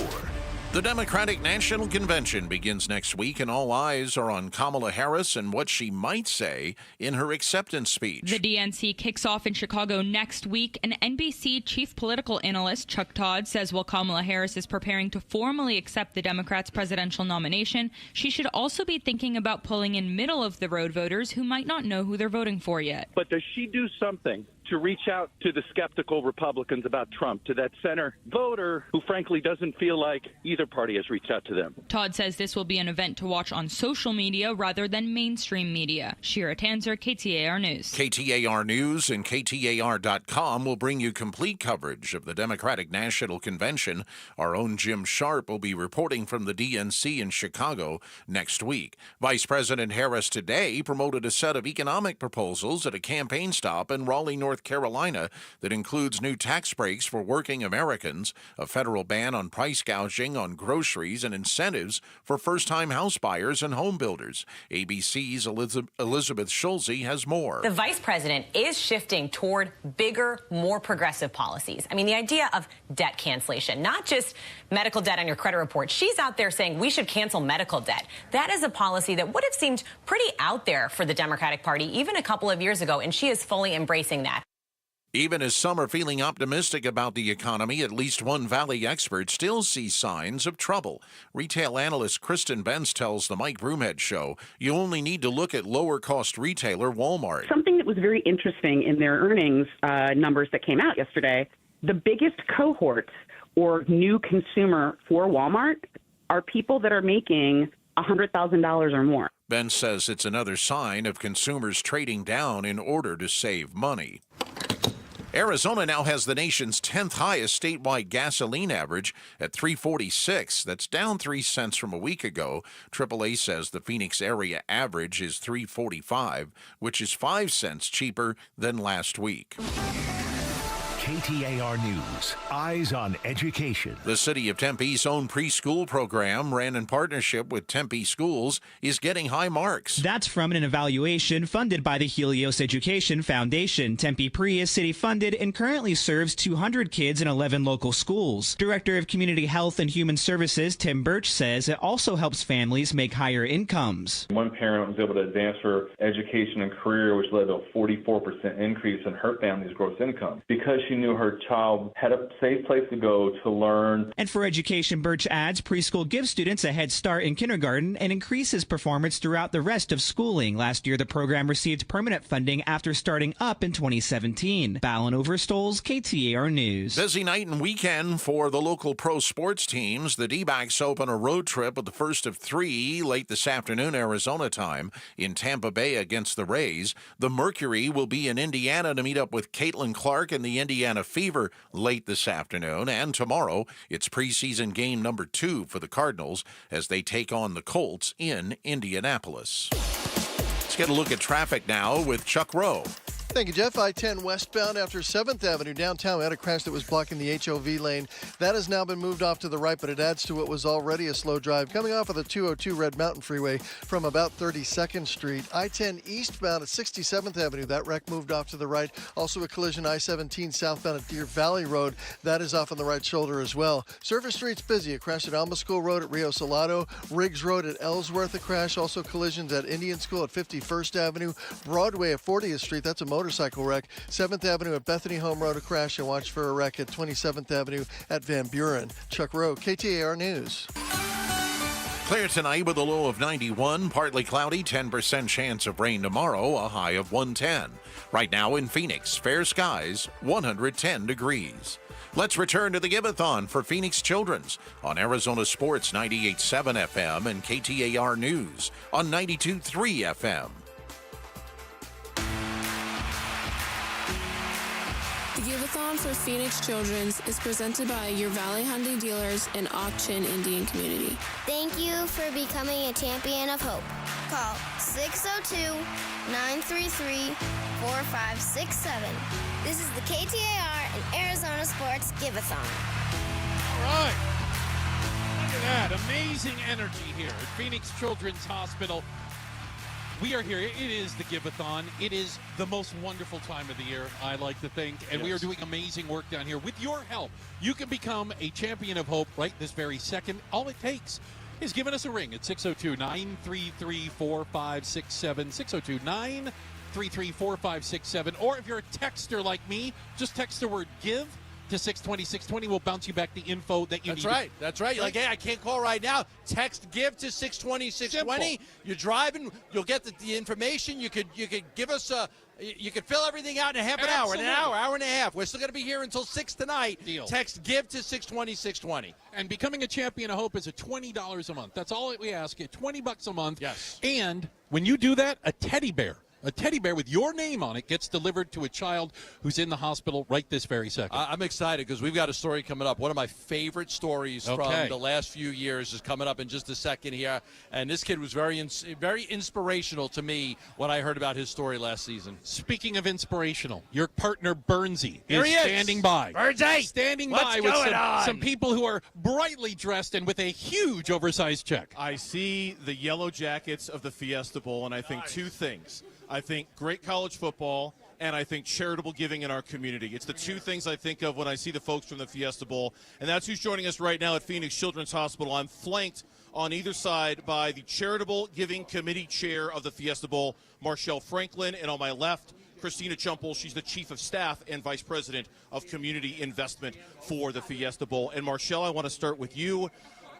The Democratic National Convention begins next week, and all eyes are on Kamala Harris and what she might say in her acceptance speech. The DNC kicks off in Chicago next week, and NBC chief political analyst Chuck Todd says while Kamala Harris is preparing to formally accept the Democrats' presidential nomination, she should also be thinking about pulling in middle-of-the-road voters who might not know who they're voting for yet. But does she do something to reach out to the skeptical Republicans about Trump, to that center voter who frankly doesn't feel like either party has reached out to them? Todd says this will be an event to watch on social media rather than mainstream media. Shira Tanzer, KTAR News. KTAR News and KTAR.com will bring you complete coverage of the Democratic National Convention. Our own Jim Sharp will be reporting from the DNC in Chicago next week. Vice President Harris today promoted a set of economic proposals at a campaign stop in Raleigh, North North Carolina that includes new tax breaks for working Americans, a federal ban on price gouging on groceries, and incentives for first-time house buyers and home builders. ABC's Elizabeth Schulze has more. The vice president is shifting toward bigger, more progressive policies. I mean, the idea of debt cancellation, not just medical debt on your credit report. She's out there saying we should cancel medical debt. That is a policy that would have seemed pretty out there for the Democratic Party even a couple of years ago, and she is fully embracing that. Even as some are feeling optimistic about the economy, at least one Valley expert still sees signs of trouble. Retail analyst Kristen Benz tells the Mike Broomhead Show you only need to look at lower-cost retailer Walmart. Something that was very interesting in their earnings numbers that came out yesterday, the biggest cohorts or new consumer for Walmart are people that are making $100,000 or more. Ben says it's another sign of consumers trading down in order to save money. Arizona now has the nation's 10th highest statewide gasoline average at $3.46. That's down 3 cents from a week ago. AAA says the Phoenix area average is $3.45, which is 5 cents cheaper than last week. KTAR News, Eyes on Education. The City of Tempe's own preschool program, ran in partnership with Tempe Schools, is getting high marks. That's from an evaluation funded by the Helios Education Foundation. Tempe Pre is city-funded and currently serves 200 kids in 11 local schools. Director of Community Health and Human Services, Tim Birch, says it also helps families make higher incomes. One parent was able to advance her education and career, which led to a 44% increase in her family's gross income because she knew her child had a safe place to go to learn. And for education, Birch adds preschool gives students a head start in kindergarten and increases performance throughout the rest of schooling. Last year, the program received permanent funding after starting up in 2017. Ballin Overstoles, KTAR News. Busy night and weekend for the local pro sports teams. The D-backs open a road trip with the first of 3 late this afternoon, Arizona time, in Tampa Bay against the Rays. The Mercury will be in Indiana to meet up with Caitlin Clark and the Indiana Fever late this afternoon, and tomorrow it's preseason game number 2 for the Cardinals as they take on the Colts in Indianapolis. Let's get a look at traffic now with Chuck Rowe. Thank you, Jeff. I-10 westbound after 7th Avenue downtown. We had a crash that was blocking the HOV lane. That has now been moved off to the right, but it adds to what was already a slow drive. Coming off of the 202 Red Mountain Freeway from about 32nd Street. I-10 eastbound at 67th Avenue. That wreck moved off to the right. Also a collision I-17 southbound at Deer Valley Road. That is off on the right shoulder as well. Surface Street's busy. A crash at Alma School Road at Rio Salado. Riggs Road at Ellsworth, a crash. Also collisions at Indian School at 51st Avenue. Broadway at 40th Street. That's a motorcycle wreck. 7th Avenue at Bethany Home Road, a crash, and watch for a wreck at 27th Avenue at Van Buren. Chuck Rowe, KTAR News. Clear tonight with a low of 91, partly cloudy, 10% chance of rain tomorrow, a high of 110. Right now in Phoenix, fair skies, 110 degrees. Let's return to the Give-A-Thon for Phoenix Children's on Arizona Sports 98.7 FM and KTAR News on 92.3 FM. The Give-A-Thon for Phoenix Children's is presented by your Valley Hyundai dealers and Auction Indian Community. Thank you for becoming a champion of hope. Call 602-933-4567. This is the KTAR and Arizona Sports Give-A-Thon. All right. Look at that. Amazing energy here at Phoenix Children's Hospital. We are here. It is the Give-A-Thon. It is the most wonderful time of the year, I like to think. And we are doing amazing work down here. With your help, you can become a champion of hope right this very second. All it takes is giving us a ring at 602-933-4567, 602-933-4567. Or if you're a texter like me, just text the word GIVE to 620-620. We'll bounce you back the info that you need. That's right. You're like, hey, I can't call right now. Text GIVE to 620-620. You're driving. You'll get the information. You could give us you could fill everything out in a half an hour, hour and a half. We're still going to be here until 6 tonight. Deal. Text GIVE to 620-620. And becoming a champion of hope is at $20 a month. That's all we ask you, $20 a month. Yes. And when you do that, a teddy bear A teddy bear with your name on it gets delivered to a child who's in the hospital right this very second. I'm excited because we've got a story coming up. One of my favorite stories from the last few years is coming up in just a second here. And this kid was very inspirational to me when I heard about his story last season. Speaking of inspirational, your partner Bernsey Here he is. standing by. Bernsey! Standing What's by with going on? some people who are brightly dressed and with a huge oversized check. I see the yellow jackets of the Fiesta Bowl, and I think two things. I think great college football, and I think charitable giving in our community. It's the two things I think of when I see the folks from the Fiesta Bowl, and that's who's joining us right now at Phoenix Children's Hospital. I'm flanked on either side by the Charitable Giving Committee Chair of the Fiesta Bowl, Marshall Franklin, and on my left, Christina Chumpel. She's the Chief of Staff and Vice President of Community Investment for the Fiesta Bowl. And Marshall, I want to start with you.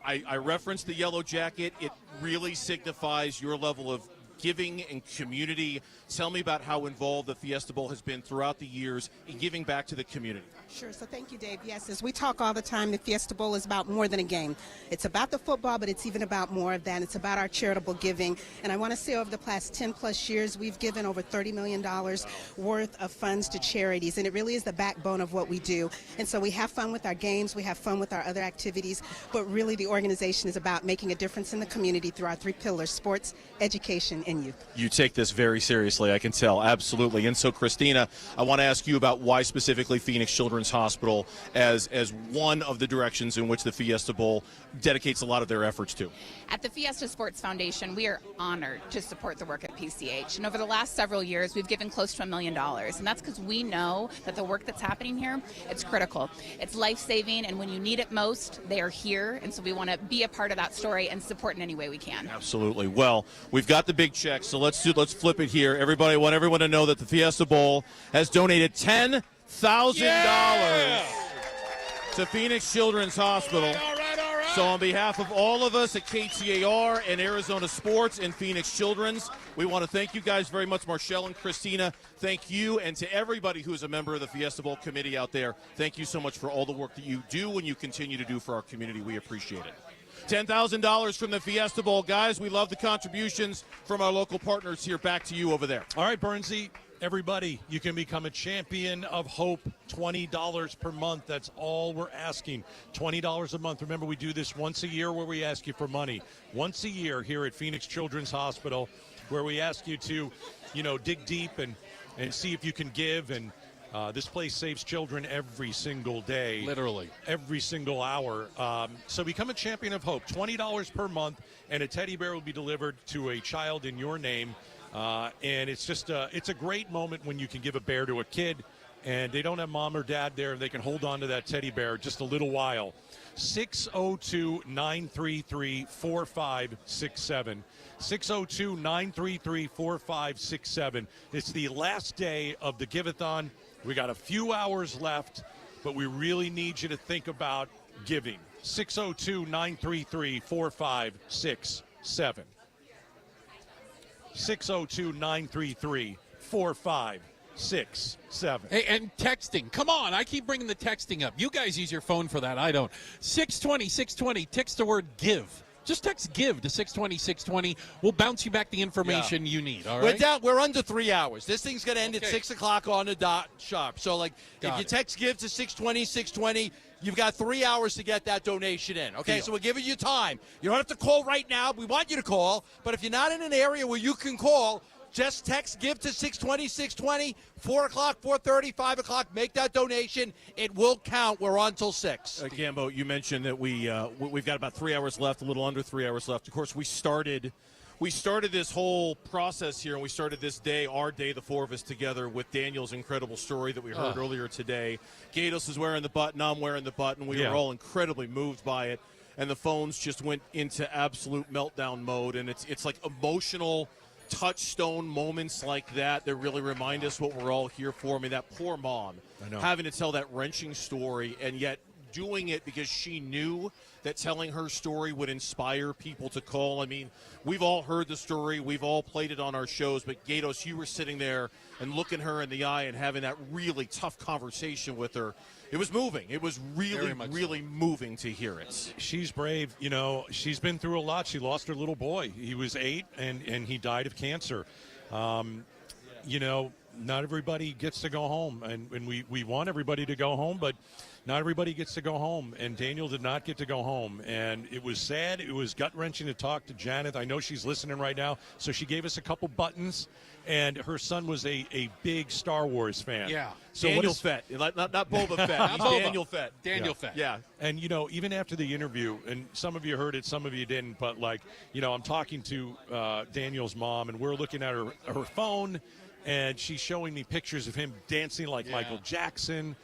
I referenced the yellow jacket. It really signifies your level of giving and community. Tell me about how involved the Fiesta Bowl has been throughout the years in giving back to the community. Sure. So thank you, Dave. Yes, as we talk all the time, the Fiesta Bowl is about more than a game. It's about the football, but it's even about more of that. It's about our charitable giving. And I want to say over the past 10-plus years, we've given over $30 million worth of funds to charities. And it really is the backbone of what we do. And so we have fun with our games. We have fun with our other activities. But really, the organization is about making a difference in the community through our three pillars: sports, education, and youth. You take this very seriously, I can tell. Absolutely. And so, Christina, I want to ask you about why specifically Phoenix Children's Hospital as one of the directions in which the Fiesta Bowl dedicates a lot of their efforts to. At the Fiesta Sports Foundation, we are honored to support the work at PCH. And over the last several years, we've given close to $1 million. And that's because we know that the work that's happening here, it's critical. It's life-saving, and when you need it most, they are here. And so we want to be a part of that story and support in any way we can. Absolutely. Well, we've got the big check, so let's flip it here. Everybody, I want everyone to know that the Fiesta Bowl has donated $10,000 to Phoenix Children's Hospital. So on behalf of all of us at KTAR and Arizona Sports and Phoenix Children's, we want to thank you guys very much. Marshall and Christina, thank you. And to everybody who is a member of the Fiesta Bowl committee out there, thank you so much for all the work that you do and you continue to do for our community. We appreciate it. $10,000 from the Fiesta Bowl. Guys, we love the contributions from our local partners here. Back to you over there. All right, Bernsey. Everybody, you can become a champion of hope. $20 per month. That's all we're asking. $20 a month. Remember, we do this once a year where we ask you for money. Once a year here at Phoenix Children's Hospital, where we ask you to, dig deep and see if you can give. And this place saves children every single day. Literally. Every single hour. So become a champion of hope. $20 per month, and a teddy bear will be delivered to a child in your name. And it's just it's a great moment when you can give a bear to a kid and they don't have mom or dad there and they can hold on to that teddy bear just a little while. 602-933-4567. 602-933-4567. It's the last day of the Give-A-Thon. We got a few hours left, but we really need you to think about giving. 602-933-4567. 602-933-4567. Hey, and texting. Come on, I keep bringing the texting up. You guys use your phone for that. I don't. 620, text the word give. Just text give to 620. We'll bounce you back the information you need, all right? We're under 3 hours. This thing's going to end at 6 o'clock on the dot sharp. So, if you text give to 620, you've got 3 hours to get that donation in. Okay, Deal. so we're giving you time. You don't have to call right now. We want you to call. But if you're not in an area where you can call, just text give to 620, 4 o'clock, 4:30, 5 o'clock. Make that donation. It will count. We're on till 6. Gambo, you mentioned that we've got about 3 hours left, a little under 3 hours left. Of course, we started this whole process here, and we started this day, our day, the four of us together, with Daniel's incredible story that we heard earlier today. Gatos is wearing the button. I'm wearing the button. We were all incredibly moved by it, and the phones just went into absolute meltdown mode, and it's like emotional touchstone moments like that really remind us what we're all here for. I mean, that poor mom having to tell that wrenching story, and yet doing it because she knew that telling her story would inspire people to call. I mean, we've all heard the story. We've all played it on our shows. But, Gatos, you were sitting there and looking her in the eye and having that really tough conversation with her. It was moving. It was really moving to hear it. She's brave. She's been through a lot. She lost her little boy. He was 8, and he died of cancer. not everybody gets to go home, and we want everybody to go home, but not everybody gets to go home, and Daniel did not get to go home, and it was sad. It was gut-wrenching to talk to Janet. I know she's listening right now, so she gave us a couple buttons, and her son was a big Star Wars fan. Yeah. So Daniel Fett, not Boba Fett. He's Daniel Fett. Daniel Fett. Yeah. And, even after the interview, and some of you heard it, some of you didn't, but, I'm talking to Daniel's mom, and we're looking at her phone, and she's showing me pictures of him dancing like Michael Jackson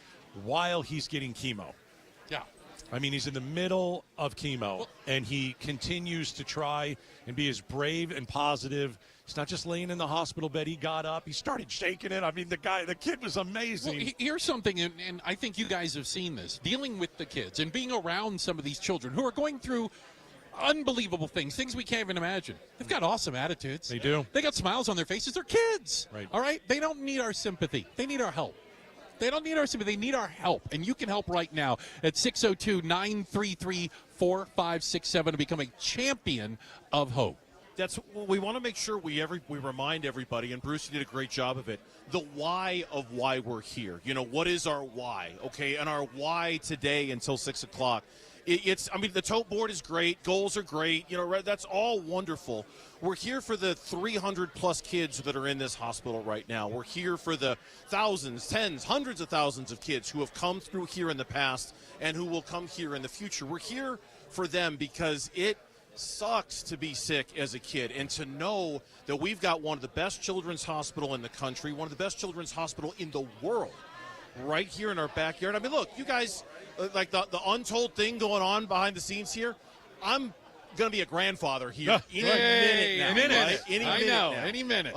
while he's getting chemo. Yeah. I mean, he's in the middle of chemo, and he continues to try and be as brave and positive. He's not just laying in the hospital bed. He got up. He started shaking it. I mean, the kid was amazing. Well, here's something, and I think you guys have seen this, dealing with the kids and being around some of these children who are going through unbelievable things we can't even imagine. They've got awesome attitudes. They do. They got smiles on their faces. They're kids. Right. All right? They don't need our sympathy. They need our help. They don't need our sympathy. They need our help. And you can help right now at 602-933-4567 to become a champion of hope. We want to make sure we remind everybody, and Bruce, you did a great job of it, the why of why we're here. What is our why? Okay, and our why today until 6 o'clock. The tote board is great. Goals are great. That's all wonderful. We're here for the 300-plus kids that are in this hospital right now. We're here for the thousands, tens, hundreds of thousands of kids who have come through here in the past and who will come here in the future. We're here for them because it sucks to be sick as a kid, and to know that we've got one of the best children's hospital in the country, one of the best children's hospital in the world, right here in our backyard. I mean, look, you guys, like the untold thing going on behind the scenes here, I'm going to be a grandfather here any minute now. Any minute.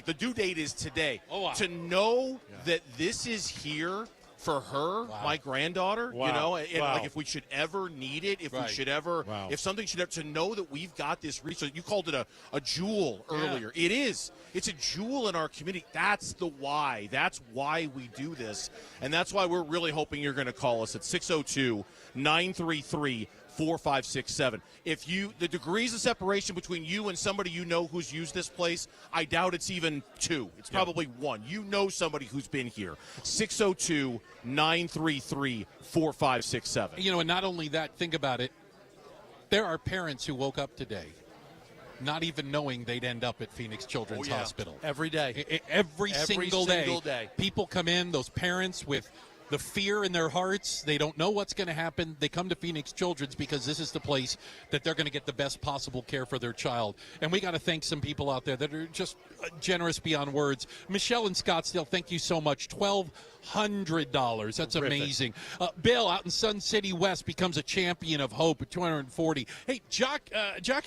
The due date is today. Oh, wow. To know that this is here for her, my granddaughter, and if we should ever need it, if we should ever, if something should ever, to know that we've got this resource. You called it a jewel earlier. It is. It's a jewel in our community. That's the why. That's why we do this. And that's why we're really hoping you're going to call us at 602-933-4567. If the degrees of separation between you and somebody who's used this place, I doubt it's even 2. It's probably 1. Somebody who's been here. 602-933-4567. And not only that, think about it. There are parents who woke up today not even knowing they'd end up at Phoenix Children's Hospital. Every day. Every single day. People come in, those parents with the fear in their hearts. They don't know what's going to happen. They come to Phoenix Children's because this is the place that they're going to get the best possible care for their child. And we got to thank some people out there that are just generous beyond words. Michelle in Scottsdale, thank you so much. $1,200. That's amazing. Bill out in Sun City West becomes a champion of hope at $240. Hey, Jock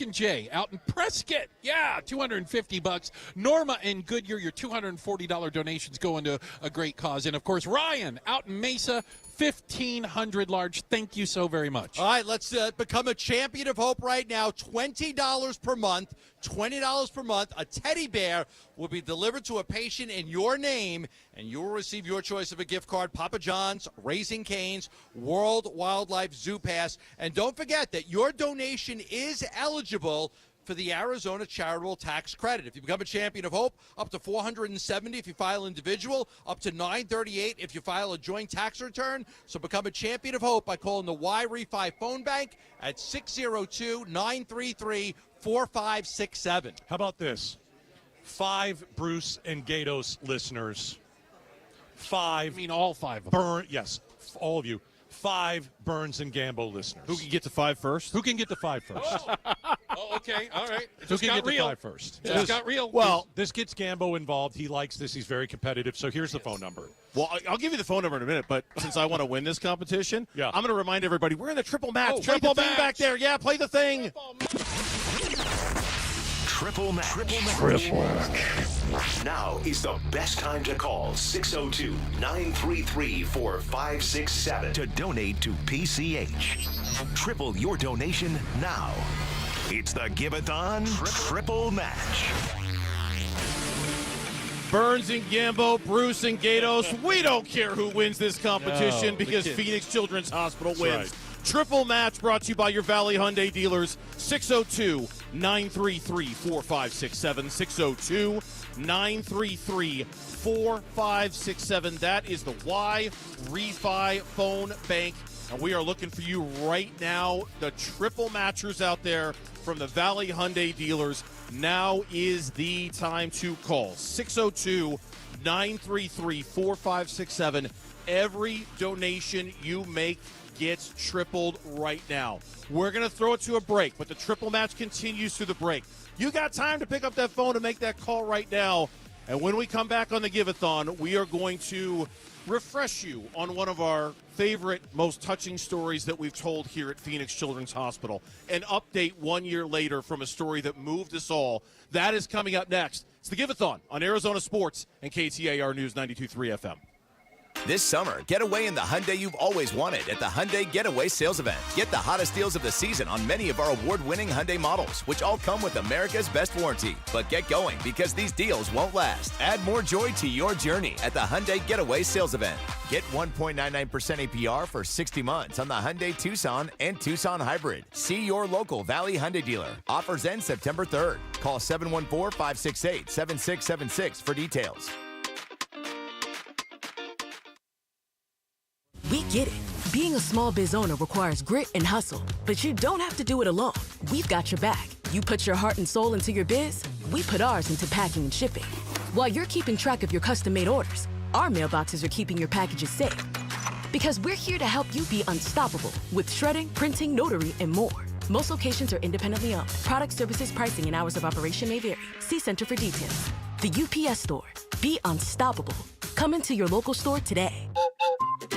and Jay out in Prescott. Yeah, $250. Norma in Goodyear, your $240 donations go into a great cause. And, of course, Ryan out in Mesa, $1,500 large. Thank you so very much. All right, let's become a champion of hope right now. $20 per month. $20 per month. A teddy bear will be delivered to a patient in your name, and you will receive your choice of a gift card: Papa John's, Raising Cane's, World Wildlife Zoo Pass. And don't forget that your donation is eligible for the Arizona Charitable Tax Credit. If you become a champion of hope, up to $470 if you file individual, up to $938 if you file a joint tax return. So become a champion of hope by calling the Y-Refi phone bank at 602-933-4567. How about this? 5 Bruce and Gatos listeners. 5. I mean all 5 of them. Yes, all of you. 5 Burns and Gambo listeners. Who can get to 5 first? Who can get to 5 first? Okay, all right. Who can get to 5 first? It just got real. Well, this gets Gambo involved. He likes this. He's very competitive. So here's the phone number. Well, I'll give you the phone number in a minute, but since I want to win this competition, I'm going to remind everybody, we're in the triple match. Triple match. Back there. Yeah, play the thing. Triple match. Now is the best time to call 602-933-4567 to donate to PCH. Triple your donation now. It's the Give-A-Thon Triple Match. Burns and Gambo, Bruce and Gatos, we don't care who wins this competition because Phoenix Children's Hospital wins. Right. Triple match brought to you by your Valley Hyundai dealers. 602-933-4567. 602-933-4567. That is the Y Refi phone bank. And we are looking for you right now. The triple matchers out there from the Valley Hyundai dealers. Now is the time to call. 602-933-4567. Every donation you make gets tripled right now. We're going to throw it to a break, but the triple match continues through the break. You got time to pick up that phone and make that call right now. And when we come back on the Give-A-Thon, we are going to refresh you on one of our favorite, most touching stories that we've told here at Phoenix Children's Hospital. An update 1 year later from a story that moved us all. That is coming up next. It's the Give-A-Thon on Arizona Sports and KTAR News 92.3 FM. This summer, get away in the Hyundai you've always wanted at the Hyundai Getaway Sales Event. Get the hottest deals of the season on many of our award-winning Hyundai models, which all come with America's best warranty. But get going, because these deals won't last. Add more joy to your journey at the Hyundai Getaway Sales Event. Get 1.99% APR for 60 months on the Hyundai Tucson and Tucson Hybrid. See your local Valley Hyundai dealer. Offers end September 3rd. Call 714-568-7676 for details. We get it. Being a small biz owner requires grit and hustle, but you don't have to do it alone. We've got your back. You put your heart and soul into your biz, we put ours into packing and shipping. While you're keeping track of your custom-made orders, our mailboxes are keeping your packages safe. Because we're here to help you be unstoppable with shredding, printing, notary, and more. Most locations are independently owned. Product, services, pricing, and hours of operation may vary. See Center for details. The UPS Store. Be unstoppable. Come into your local store today.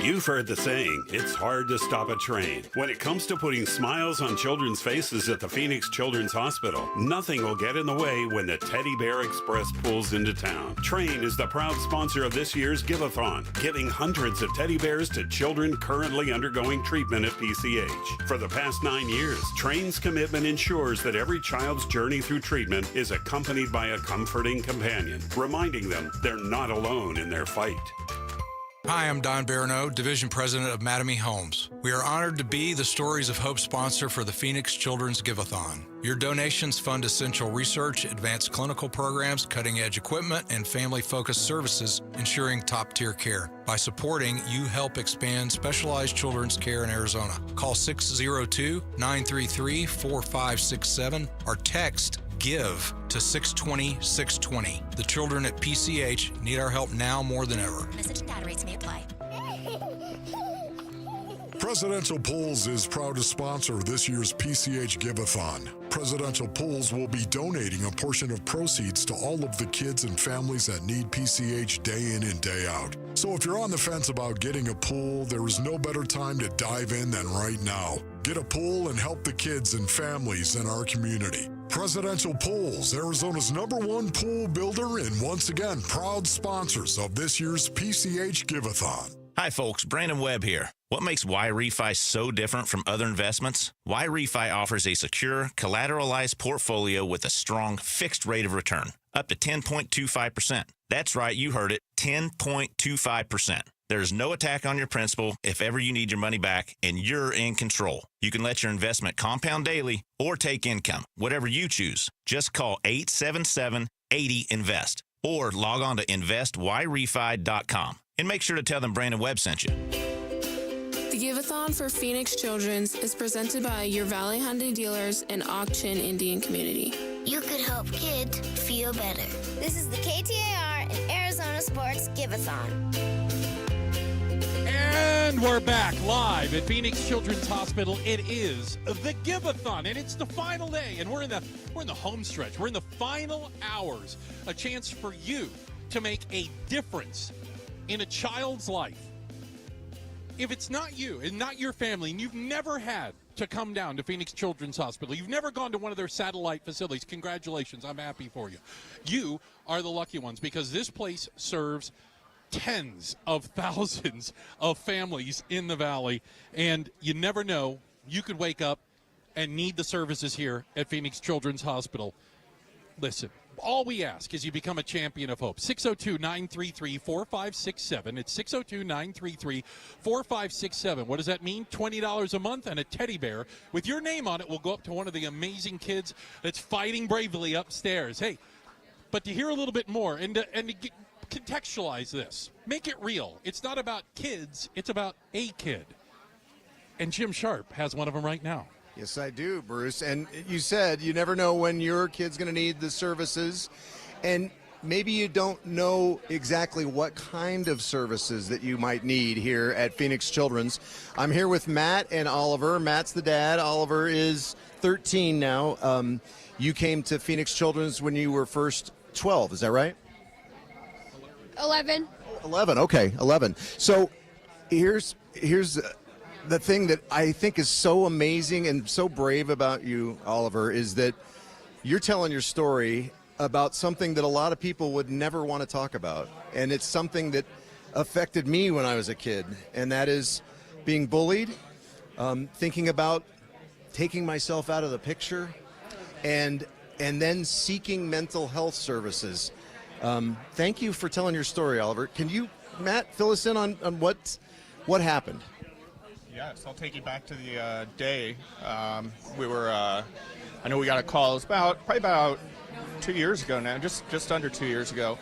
You've heard the saying, it's hard to stop a train. When it comes to putting smiles on children's faces at the Phoenix Children's Hospital, nothing will get in the way when the Teddy Bear Express pulls into town. Train is the proud sponsor of this year's Give-A-Thon, giving hundreds of teddy bears to children currently undergoing treatment at PCH. For the past 9 years, Train's commitment ensures that every child's journey through treatment is accompanied by a comforting companion, reminding them they're not alone in their fight. Hi, I'm Don Barano, Division President of Mattamy Homes. We are honored to be the Stories of Hope sponsor for the Phoenix Children's Give-A-Thon. Your donations fund essential research, advanced clinical programs, cutting-edge equipment, and family-focused services, ensuring top-tier care. By supporting, you help expand specialized children's care in Arizona. Call 602-933-4567 or text GIVE to 620-620. The children at PCH need our help now more than ever. Message and data rates may apply. Presidential Pools is proud to sponsor this year's PCH Give-A-Thon. Presidential Pools will be donating a portion of proceeds to all of the kids and families that need PCH day in and day out. So if you're on the fence about getting a pool, there is no better time to dive in than right now. Get a pool and help the kids and families in our community. Presidential Pools, Arizona's #1 pool builder, and once again, proud sponsors of this year's PCH Give-A-Thon. Hi folks, Brandon Webb here. What makes Y-Refi so different from other investments? Y-Refi offers a secure, collateralized portfolio with a strong fixed rate of return, up to 10.25%. That's right, you heard it, 10.25%. There's no attack on your principal if ever you need your money back, and you're in control. You can let your investment compound daily or take income, whatever you choose. Just call 877-80-INVEST or log on to investYRefi.com. And make sure to tell them Brandon Webb sent you. The Give-A-Thon for Phoenix Children's is presented by your Valley Hyundai dealers and Auction Indian community. You could help kids feel better. This is the KTAR and Arizona Sports Give-A-Thon. And we're back live at Phoenix Children's Hospital. It is the Give-A-Thon, and it's the final day, and we're in the home stretch. We're in the final hours. A chance for you to make a difference in a child's life. If it's not you and not your family, and you've never had to come down to Phoenix Children's Hospital, you've never gone to one of their satellite facilities, congratulations, I'm happy for you. You are the lucky ones, because this place serves tens of thousands of families in the valley, and you never know, you could wake up and need the services here at Phoenix Children's Hospital. Listen, all we ask is you become a champion of hope. 602-933-4567. It's 602-933-4567. What does that mean? $20 a month, and a teddy bear with your name on it will go up to one of the amazing kids that's fighting bravely upstairs. Hey, But to hear a little bit more and to contextualize this, make it real. It's not about kids, it's about a kid. And Jim Sharp has one of them right now. Yes, I do, Bruce. And you said you never know when your kid's going to need the services. And maybe you don't know exactly what kind of services that you might need here at Phoenix Children's. I'm here with Matt and Oliver. Matt's the dad. Oliver is 13 now. You came to Phoenix Children's when you were first 12. Is that right? 11. 11. Okay, 11. So here's the thing that I think is so amazing and so brave about you, Oliver, is that you're telling your story about something that a lot of people would never want to talk about. And it's something that affected me when I was a kid, and that is being bullied, thinking about taking myself out of the picture, and then seeking mental health services. Thank you for telling your story, Oliver. Can you, Matt, fill us in on what happened? Yes, I'll take you back to the day. We were, I know we got a call. It was probably about 2 years ago now, just under 2 years ago.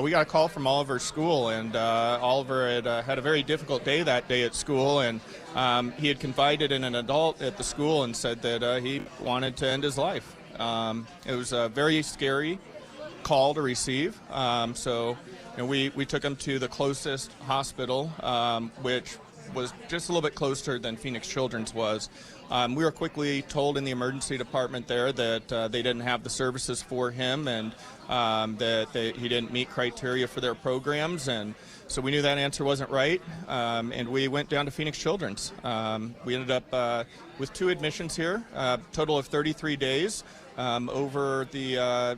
We got a call from Oliver's school, and Oliver had a very difficult day that day at school, and he had confided in an adult at the school and said that he wanted to end his life. It was a very scary call to receive. So we took him to the closest hospital, which was just a little bit closer than Phoenix Children's was. We were quickly told in the emergency department there that they didn't have the services for him, and that he didn't meet criteria for their programs, and so we knew that answer wasn't right, and we went down to Phoenix Children's. We ended up with 2 admissions here, total of 33 days over the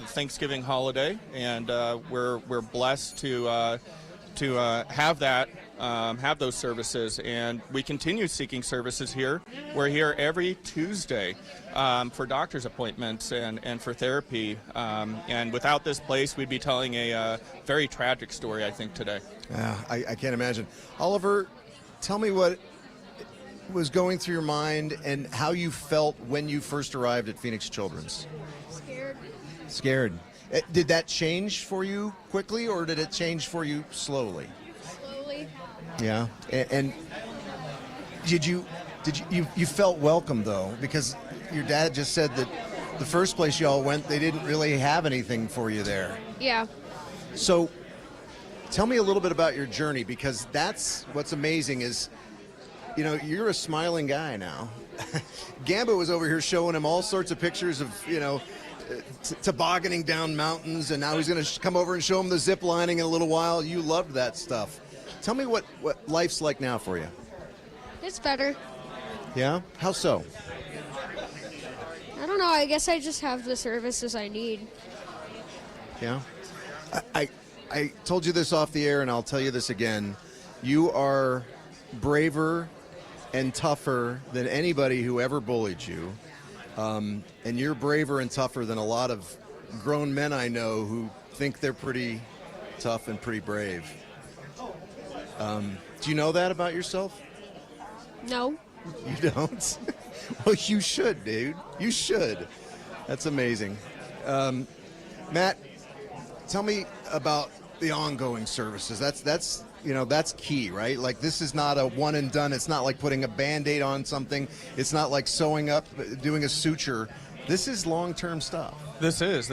Thanksgiving holiday, and we're blessed to have that. Have those services, and we continue seeking services here. We're here every Tuesday for doctor's appointments and for therapy, and without this place we'd be telling a very tragic story, I think, today. Yeah, I can't imagine. Oliver, tell me what was going through your mind and how you felt when you first arrived at Phoenix Children's. Scared. Did that change for you quickly, or did it change for you slowly? Yeah, and did you felt welcome though, because your dad just said that the first place y'all went, they didn't really have anything for you there. Yeah. So tell me a little bit about your journey, because that's what's amazing is, you're a smiling guy now. Gamba was over here showing him all sorts of pictures of, tobogganing down mountains, and now he's going to come over and show him the zip lining in a little while. You loved that stuff. Tell me what life's like now for you. It's better. Yeah? How so? I don't know. I guess I just have the services I need. Yeah? I told you this off the air, and I'll tell you this again. You are braver and tougher than anybody who ever bullied you. And you're braver and tougher than a lot of grown men I know who think they're pretty tough and pretty brave. Do you know that about yourself? No. You don't? Well, you should, dude. You should. That's amazing. Matt, tell me about the ongoing services. That's key, right? Like, this is not a one and done. It's not like putting a Band-Aid on something. It's not like sewing up, doing a suture. This is long-term stuff. This is,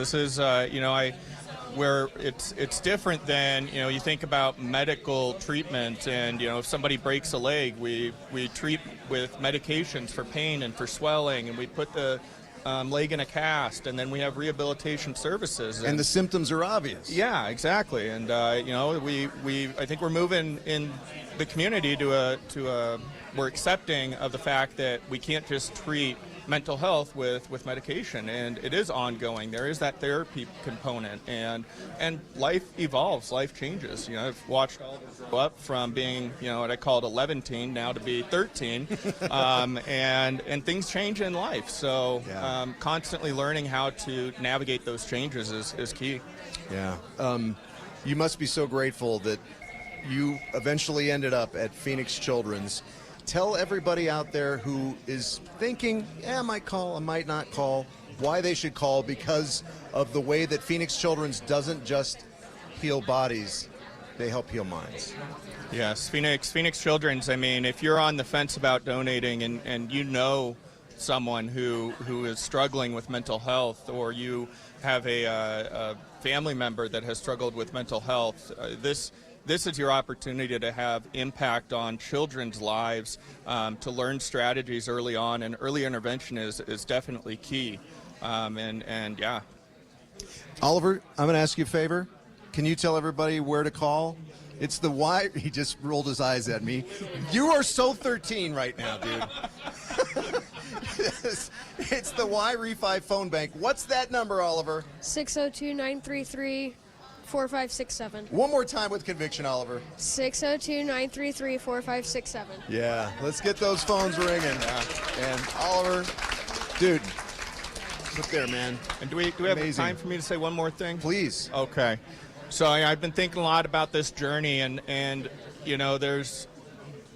where it's different than, you think about medical treatment, and, if somebody breaks a leg, we treat with medications for pain and for swelling, and we put the leg in a cast, and then we have rehabilitation services. And the symptoms are obvious. Yeah, exactly. And, I think we're moving in the community we're accepting of the fact that we can't just treat mental health with medication, and it is ongoing. There is that therapy component, and life evolves, life changes. I've watched Oliver grow up from being, what I called 11-teen now to be 13, and things change in life. So constantly learning how to navigate those changes is key. Yeah. You must be so grateful that you eventually ended up at Phoenix Children's. Tell everybody out there who is thinking, I might call, I might not call, why they should call because of the way that Phoenix Children's doesn't just heal bodies, they help heal minds. Yes, Phoenix Children's, I mean, if you're on the fence about donating and you know someone who is struggling with mental health, or you have a family member that has struggled with mental health, this is your opportunity to have impact on children's lives, to learn strategies early on, and early intervention is definitely key. And yeah. Oliver, I'm going to ask you a favor. Can you tell everybody where to call? It's the Y. He just rolled his eyes at me. You are so 13 right now, dude. It's the Y Refi phone bank. What's that number, Oliver? 602-933-4567. One more time with conviction, Oliver. 602-933-4567. Yeah, let's get those phones ringing. And Oliver, dude, sit there, man. And do we have time for me to say one more thing? Please. Okay. So I've been thinking a lot about this journey, and you know, there's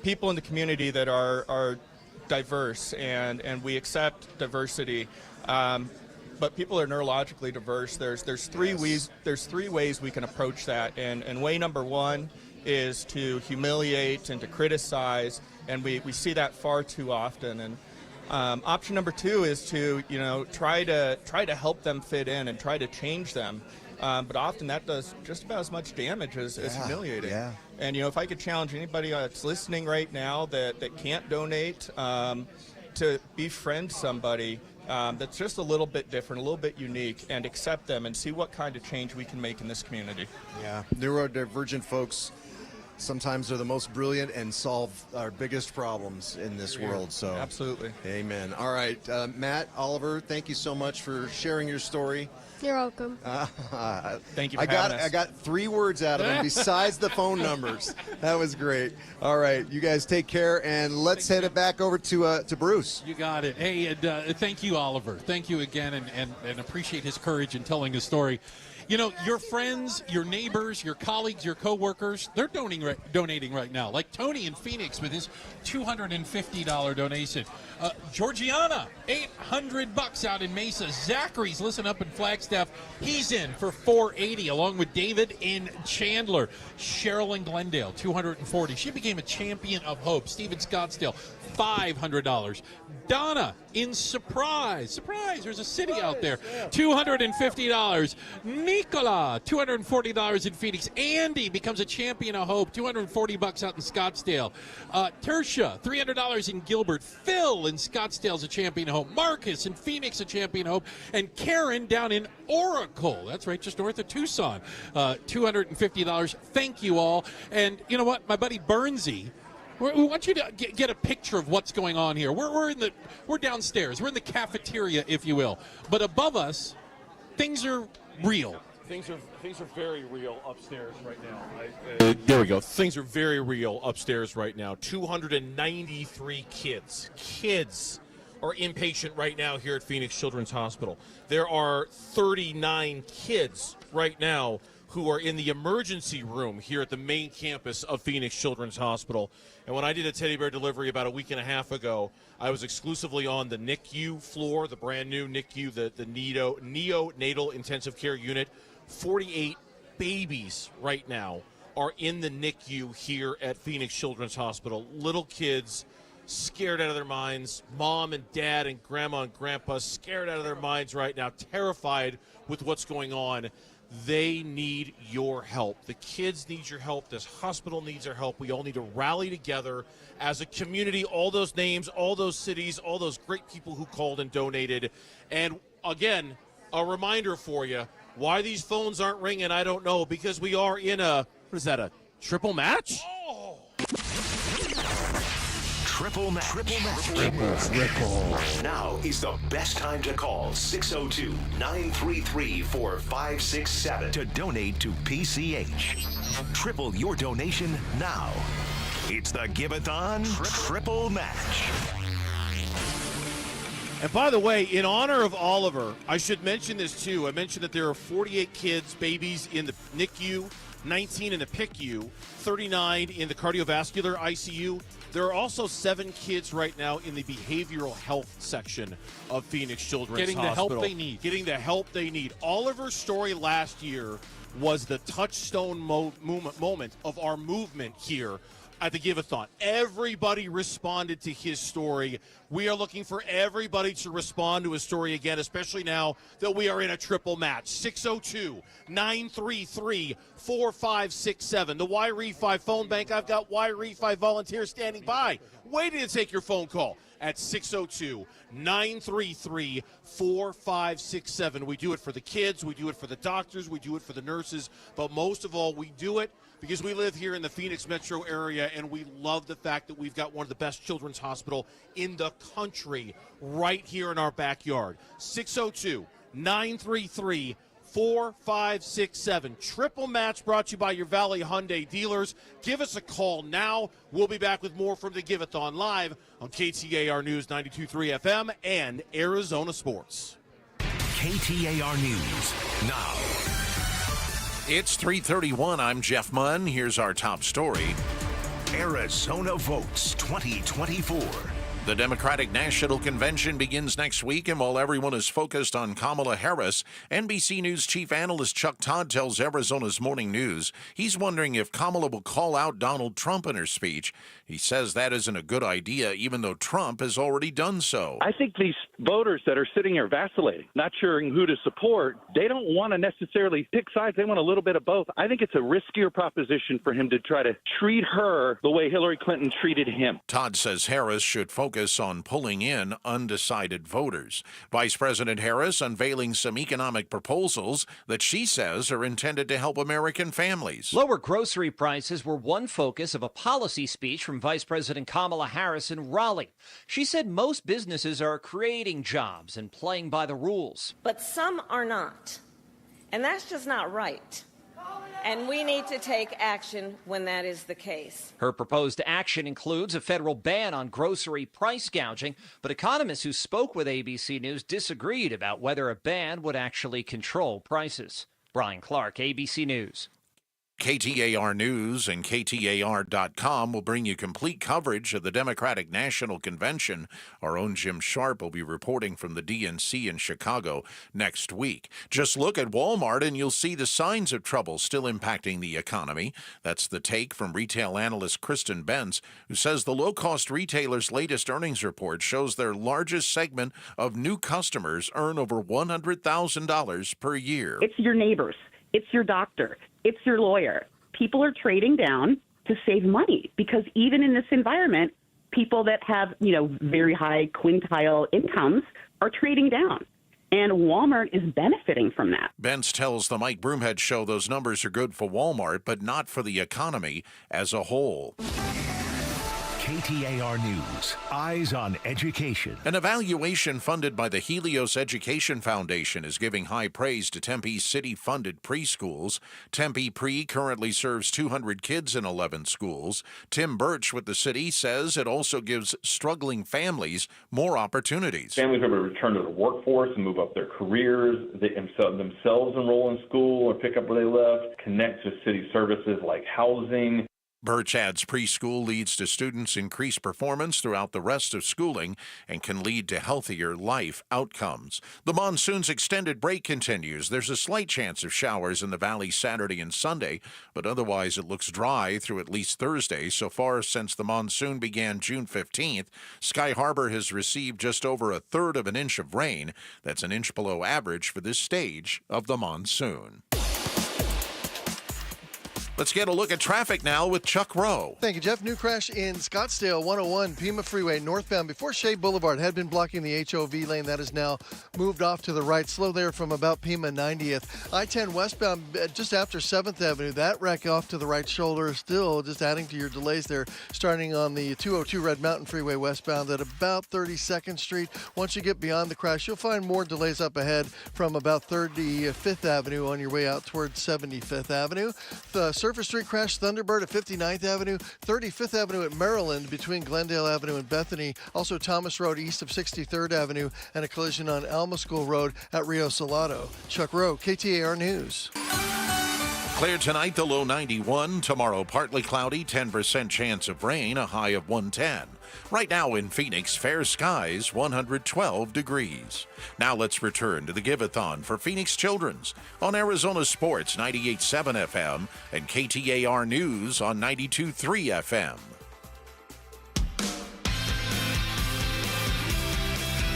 people in the community that are diverse, and we accept diversity. But people are neurologically diverse. There's three ways we can approach that, and way number one is to humiliate and to criticize, and we see that far too often. And option number two is to try to help them fit in and try to change them. But often that does just about as much damage as humiliating. Yeah. And if I could challenge anybody that's listening right now that can't donate, to befriend somebody that's just a little bit different, a little bit unique, and accept them and see what kind of change we can make in this community. Yeah, neurodivergent folks sometimes are the most brilliant and solve our biggest problems in this world. So absolutely. Amen. All right, Matt, Oliver, thank you so much for sharing your story. You're welcome. Thank you for having us. I got 3 words out of him besides the phone numbers. That was great. All right, you guys take care, and let's head it back over to Bruce. You got it. Hey, and, thank you, Oliver. Thank you again, and appreciate his courage in telling his story. Your friends, your neighbors, your colleagues, your coworkers, they're donating right now. Like Tony in Phoenix with his $250 donation. Georgiana, $800 out in Mesa. Zachary's listening up in Flagstaff. He's in for $480, along with David in Chandler. Cheryl in Glendale, $240. She became a champion of hope. Steve in Scottsdale, $500. Donna in Surprise, there's a city out there, $250. Nicola, $240 in Phoenix. Andy becomes a champion of hope, $240 out in Scottsdale. Tertia, $300 in Gilbert. Phil in Scottsdale is a champion of hope. Marcus in Phoenix, a champion of hope. And Karen down in Oracle, that's right, just north of Tucson, $250. Thank you all. And you know what, my buddy Bernsey, we want you to get a picture of what's going on here. We're downstairs. We're in the cafeteria, if you will. But above us, things are real. Things are very real upstairs right now. There we go. Things are very real upstairs right now. 293 kids are inpatient right now here at Phoenix Children's Hospital. There are 39 kids right now who are in the emergency room here at the main campus of Phoenix Children's Hospital. And when I did a teddy bear delivery about a week and a half ago, I was exclusively on the NICU floor, the brand new NICU, the neonatal intensive care unit. 48 babies right now are in the NICU here at Phoenix Children's Hospital. Little kids scared out of their minds. Mom and dad and grandma and grandpa scared out of their minds right now, terrified with what's going on. They need your help. The kids need your help. This hospital needs our help. We all need to rally together as a community, all those names, all those cities, all those great people who called and donated. And again, a reminder for you, why these phones aren't ringing, I don't know, because we are in a triple match? Oh. Triple match. Now is the best time to call 602-933-4567 to donate to PCH. Triple your donation now. It's the Give-A-Thon Triple Match. And by the way, in honor of Oliver, I should mention this too. I mentioned that there are 48 kids, babies in the NICU, 19 in the PICU, 39 in the cardiovascular ICU. There are also 7 kids right now in the behavioral health section of Phoenix Children's Getting Hospital. the help they need. Getting the help they need. Oliver's story last year was the touchstone moment of our movement here at the Give-A-Thon. Everybody responded to his story. We are looking for everybody to respond to his story again, especially now that we are in a triple match. 602-933-4567. The Y-Refi phone bank. I've got Y-Refi volunteers standing by, waiting to take your phone call at 602-933-4567. We do it for the kids. We do it for the doctors. We do it for the nurses. But most of all, we do it because we live here in the Phoenix metro area, and we love the fact that we've got one of the best children's hospital in the country right here in our backyard. 602-933-4567. Triple match brought to you by your Valley Hyundai dealers. Give us a call now. We'll be back with more from the Give-A-Thon live on KTAR News 92.3 FM and Arizona Sports. KTAR News now. It's 3:31. I'm Jeff Munn. Here's our top story. Arizona votes 2024. The Democratic National Convention begins next week, and while everyone is focused on Kamala Harris, NBC News chief analyst Chuck Todd tells Arizona's Morning News he's wondering if Kamala will call out Donald Trump in her speech. He says that isn't a good idea, even though Trump has already done so. I think these voters that are sitting here vacillating, not sure who to support, they don't want to necessarily pick sides. They want a little bit of both. I think it's a riskier proposition for him to try to treat her the way Hillary Clinton treated him. Todd says Harris should focus on pulling in undecided voters. Vice President Harris unveiling some economic proposals that she says are intended to help American families. Lower grocery prices were one focus of a policy speech from Vice President Kamala Harris in Raleigh. She said most businesses are creating jobs and playing by the rules. But some are not. And that's just not right. And we need to take action when that is the case. Her proposed action includes a federal ban on grocery price gouging, but economists who spoke with ABC News disagreed about whether a ban would actually control prices. Brian Clark, ABC News. KTAR News and KTAR.com will bring you complete coverage of the Democratic National Convention. Our own Jim Sharp will be reporting from the DNC in Chicago next week. Just look at Walmart and you'll see the signs of trouble still impacting the economy. That's the take from retail analyst Kristen Benz, who says the low-cost retailer's latest earnings report shows their largest segment of new customers earn over $100,000 per year. It's your neighbors. It's your doctor. It's your lawyer. People are trading down to save money because even in this environment, people that have, very high quintile incomes are trading down. And Walmart is benefiting from that. Benz tells the Mike Broomhead Show those numbers are good for Walmart, but not for the economy as a whole. KTAR News, Eyes on Education. An evaluation funded by the Helios Education Foundation is giving high praise to Tempe's city-funded preschools. Tempe Pre currently serves 200 kids in 11 schools. Tim Birch with the city says it also gives struggling families more opportunities. Families are able to return to the workforce and move up their careers. They themselves enroll in school or pick up where they left, connect to city services like housing. Birch adds preschool leads to students' increased performance throughout the rest of schooling and can lead to healthier life outcomes. The monsoon's extended break continues. There's a slight chance of showers in the valley Saturday and Sunday, but otherwise it looks dry through at least Thursday. So far since the monsoon began June 15th, Sky Harbor has received just over 1/3 of an inch of rain. That's an inch below average for this stage of the monsoon. Let's get a look at traffic now with Chuck Rowe. Thank you, Jeff. New crash in Scottsdale 101 Pima Freeway northbound before Shea Boulevard had been blocking the HOV lane. That is now moved off to the right. Slow there from about Pima 90th. I-10 westbound just after 7th Avenue. That wreck off to the right shoulder still just adding to your delays there. Starting on the 202 Red Mountain Freeway westbound at about 32nd Street. Once you get beyond the crash, you'll find more delays up ahead from about 35th Avenue on your way out towards 75th Avenue. The Surface Street crash, Thunderbird at 59th Avenue, 35th Avenue at Maryland between Glendale Avenue and Bethany. Also Thomas Road east of 63rd Avenue and a collision on Alma School Road at Rio Salado. Chuck Rowe, KTAR News. Clear tonight, the low 91. Tomorrow, partly cloudy, 10% chance of rain, a high of 110. Right now in Phoenix, fair skies, 112 degrees. Now let's return to the Give-A-Thon for Phoenix Children's on Arizona Sports 98.7 FM and KTAR News on 92.3 FM.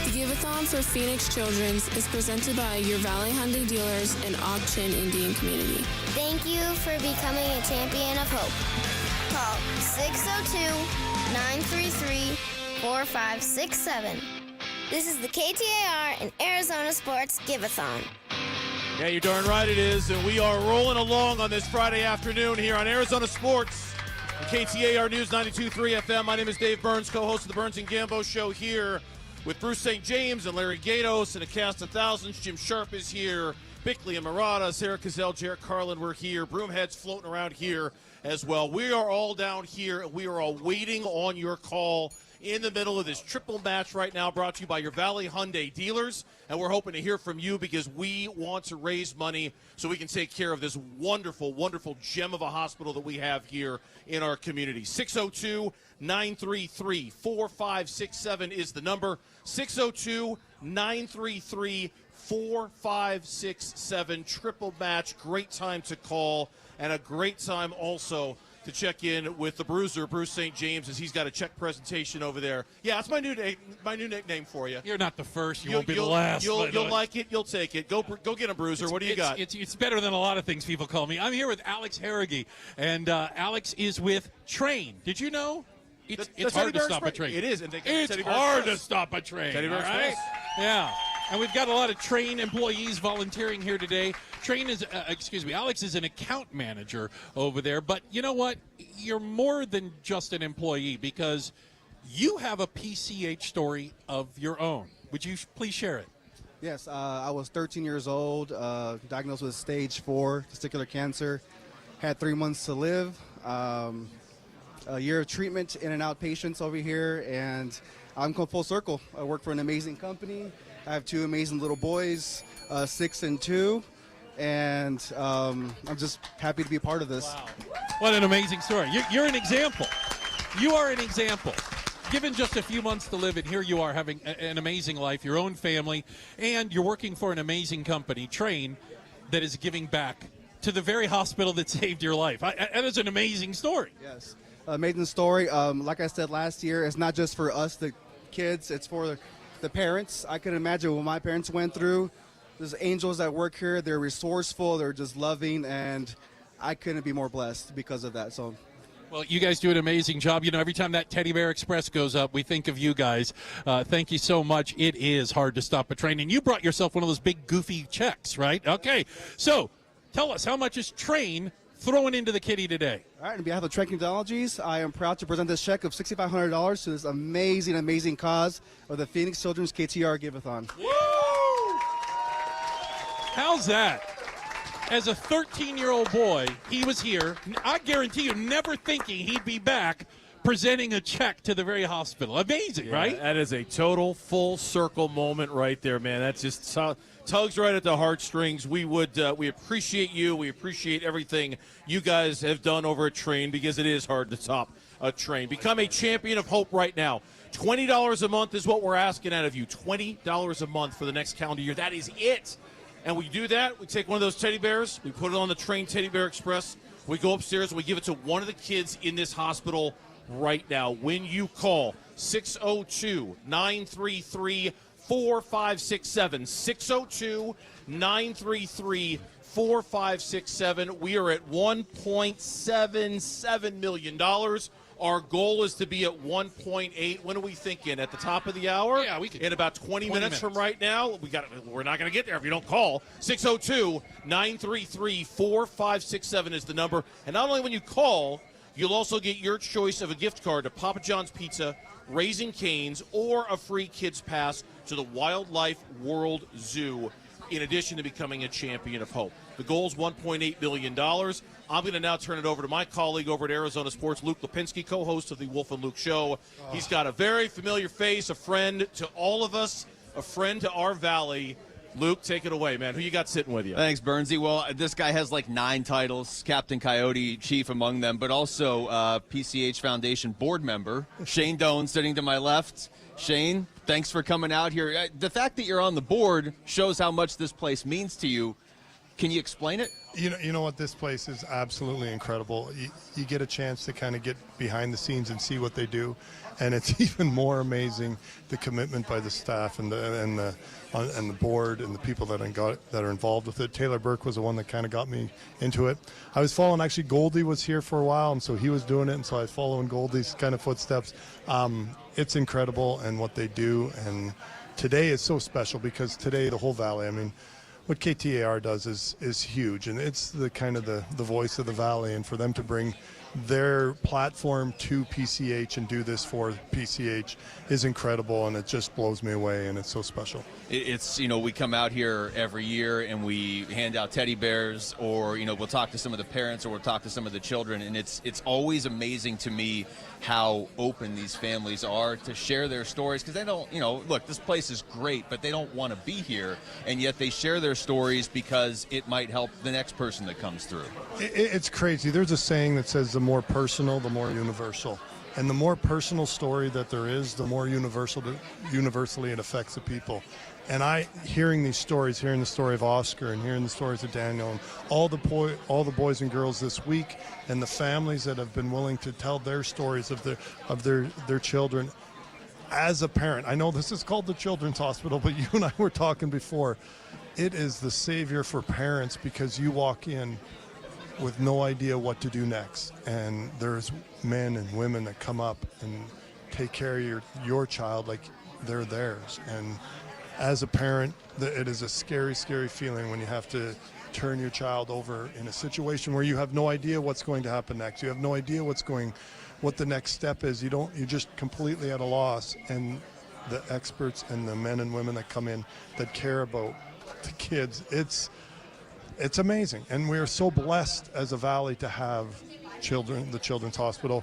The Give-A-Thon for Phoenix Children's is presented by your Valley Hyundai dealers and Auction Indian community. Thank you for becoming a champion of hope. Call 602-933-4567. This is the KTAR and Arizona Sports Give-A-Thon. Yeah, you're darn right it is, and we are rolling along on this Friday afternoon here on Arizona Sports, and KTAR News 92.3 FM. My name is Dave Burns, co-host of the Burns and Gambo Show here with Bruce St. James and Larry Gatos and a cast of thousands. Jim Sharp is here, Bickley and Murata, Sarah Cazell, Jarrett Carlin, we're here. Broomhead's floating around here as well. We are all down here, and we are all waiting on your call in the middle of this triple match right now, brought to you by your Valley Hyundai dealers. And we're hoping to hear from you because we want to raise money so we can take care of this wonderful, wonderful gem of a hospital that we have here in our community. 602-933-4567 is the number. 602-933-4567. Triple match. Great time to call, and a great time also to check in with the Bruiser, Bruce St. James, as he's got a check presentation over there. Yeah, that's my new nickname for you. You're not the first. You won't be the last. You'll like it. You'll take it. Go get him, Bruiser. What do you got? It's better than a lot of things people call me. I'm here with Alex Harrigy, and Alex is with Train. Did you know? It's hard to stop a train. It is. It's hard to stop a train. Teddy Bear right? Express. Yeah. And we've got a lot of Train employees volunteering here today. Train is, Alex is an account manager over there. But you know what? You're more than just an employee because you have a PCH story of your own. Would you please share it? Yes, I was 13 years old, diagnosed with stage 4 testicular cancer. Had 3 months to live. A year of treatment in and out patients over here, and I'm come full circle. I work for an amazing company. I have 2 amazing little boys, 6 and 2, and I'm just happy to be a part of this. Wow. What an amazing story. You're an example. You are an example. Given just a few months to live, and here you are having an amazing life, your own family, and you're working for an amazing company, Train, that is giving back to the very hospital that saved your life. That is an amazing story. Yes. Amazing story. Like I said last year, it's not just for us, the kids, it's for the parents. I can imagine what my parents went through. There's angels that work here. They're resourceful. They're just loving, and I couldn't be more blessed because of that. So, well, you guys do an amazing job. You know, every time that Teddy Bear Express goes up, we think of you guys. Thank you so much. It is hard to stop a train, and you brought yourself one of those big goofy checks, right? Okay, so tell us, how much is Train throwing into the kitty today? All right, on behalf of Train Technologies, I am proud to present this check of $6,500 to this amazing, amazing cause of the Phoenix Children's KTAR Give-A-Thon. Woo! How's that? As a 13-year-old boy, he was here, I guarantee you, never thinking he'd be back presenting a check to the very hospital. Amazing, right? That is a total full circle moment right there, man. That's just tugs right at the heartstrings. We appreciate you. We appreciate everything you guys have done over at Train, because it is hard to top a Train. Become a champion of hope right now. $20 a month is what we're asking out of you. $20 a month for the next calendar year. That is it. And we do that. We take one of those teddy bears. We put it on the Train Teddy Bear Express. We go upstairs and we give it to one of the kids in this hospital right now. When you call 602-933-4567, 602-933-4567. We are at $1.77 million. Our goal is to be at 1.8. When are we thinking? At the top of the hour? Yeah, we can. In about 20 minutes from right now. We're not going to get there if you don't call. 602-933-4567 is the number. And not only when you call, you'll also get your choice of a gift card to Papa John's Pizza, Raising Cane's, or a free kids pass to the Wildlife World Zoo, in addition to becoming a champion of hope. The goal is $1.8 billion. I'm going to now turn it over to my colleague over at Arizona Sports, Luke Lipinski, co-host of the Wolf and Luke Show. He's got a very familiar face, a friend to all of us, a friend to our valley. Luke, take it away, man. Who you got sitting with you? Thanks, Bernsey. Well, this guy has like 9 titles, Captain Coyote, chief among them, but also PCH Foundation board member. Shane Doan sitting to my left. Shane, thanks for coming out here. The fact that you're on the board shows how much this place means to you. Can you explain it? You know what? This place is absolutely incredible. You get a chance to kind of get behind the scenes and see what they do, and it's even more amazing the commitment by the staff and the board and the people that are involved with it. Taylor Burke was the one that kind of got me into it. I was following, actually, Goldie was here for a while, and so he was doing it, and so I was following Goldie's kind of footsteps. It's incredible and what they do, and today is so special because today the whole valley, I mean, what KTAR does is huge, and it's the kind of the voice of the valley, and for them to bring their platform to PCH and do this for PCH is incredible, and it just blows me away, and it's so special. It's, we come out here every year and we hand out teddy bears, or, we'll talk to some of the parents, or we'll talk to some of the children, and it's always amazing to me how open these families are to share their stories, because they don't, look, this place is great, but they don't want to be here, and yet they share their stories because it might help the next person that comes through. It's crazy. There's a saying that says the more personal, the more universal. And the more personal story that there is, the more universally it affects the people. And hearing these stories, hearing the story of Oscar and hearing the stories of Daniel and all the boys and girls this week, and the families that have been willing to tell their stories of their children. As a parent, I know this is called the Children's Hospital, but you and I were talking before. It is the savior for parents because you walk in with no idea what to do next, and there's men and women that come up and take care of your child like they're theirs. And as a parent, it is a scary, scary feeling when you have to turn your child over in a situation where you have no idea what's going to happen next. You have no idea what the next step is. You're just completely at a loss. And the experts and the men and women that come in that care about the kids, it's amazing. And we are so blessed as a valley to have the Children's Hospital.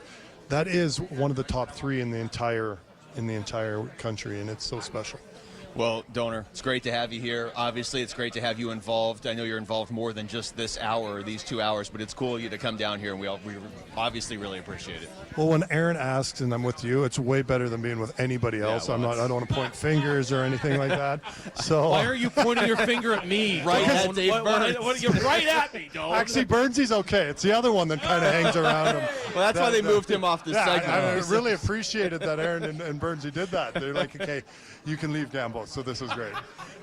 That is one of the top 3 in the entire country, and it's so special. Well, Donor, it's great to have you here. Obviously, it's great to have you involved. I know you're involved more than just this hour or these 2 hours, but it's cool of you to come down here, and we obviously really appreciate it. Well, when Aaron asks and I'm with you, it's way better than being with anybody else. Yeah, I don't want to point fingers or anything like that. So why are you pointing your finger at me? Right at Dave Burns. You're right at me, Don. Actually, Burnsy's okay. It's the other one that kind of hangs around him. Well, that's why they moved him off the segment. I really appreciated that Aaron and Burnsy did that. They're like, okay, you can leave Gambo. So this is great.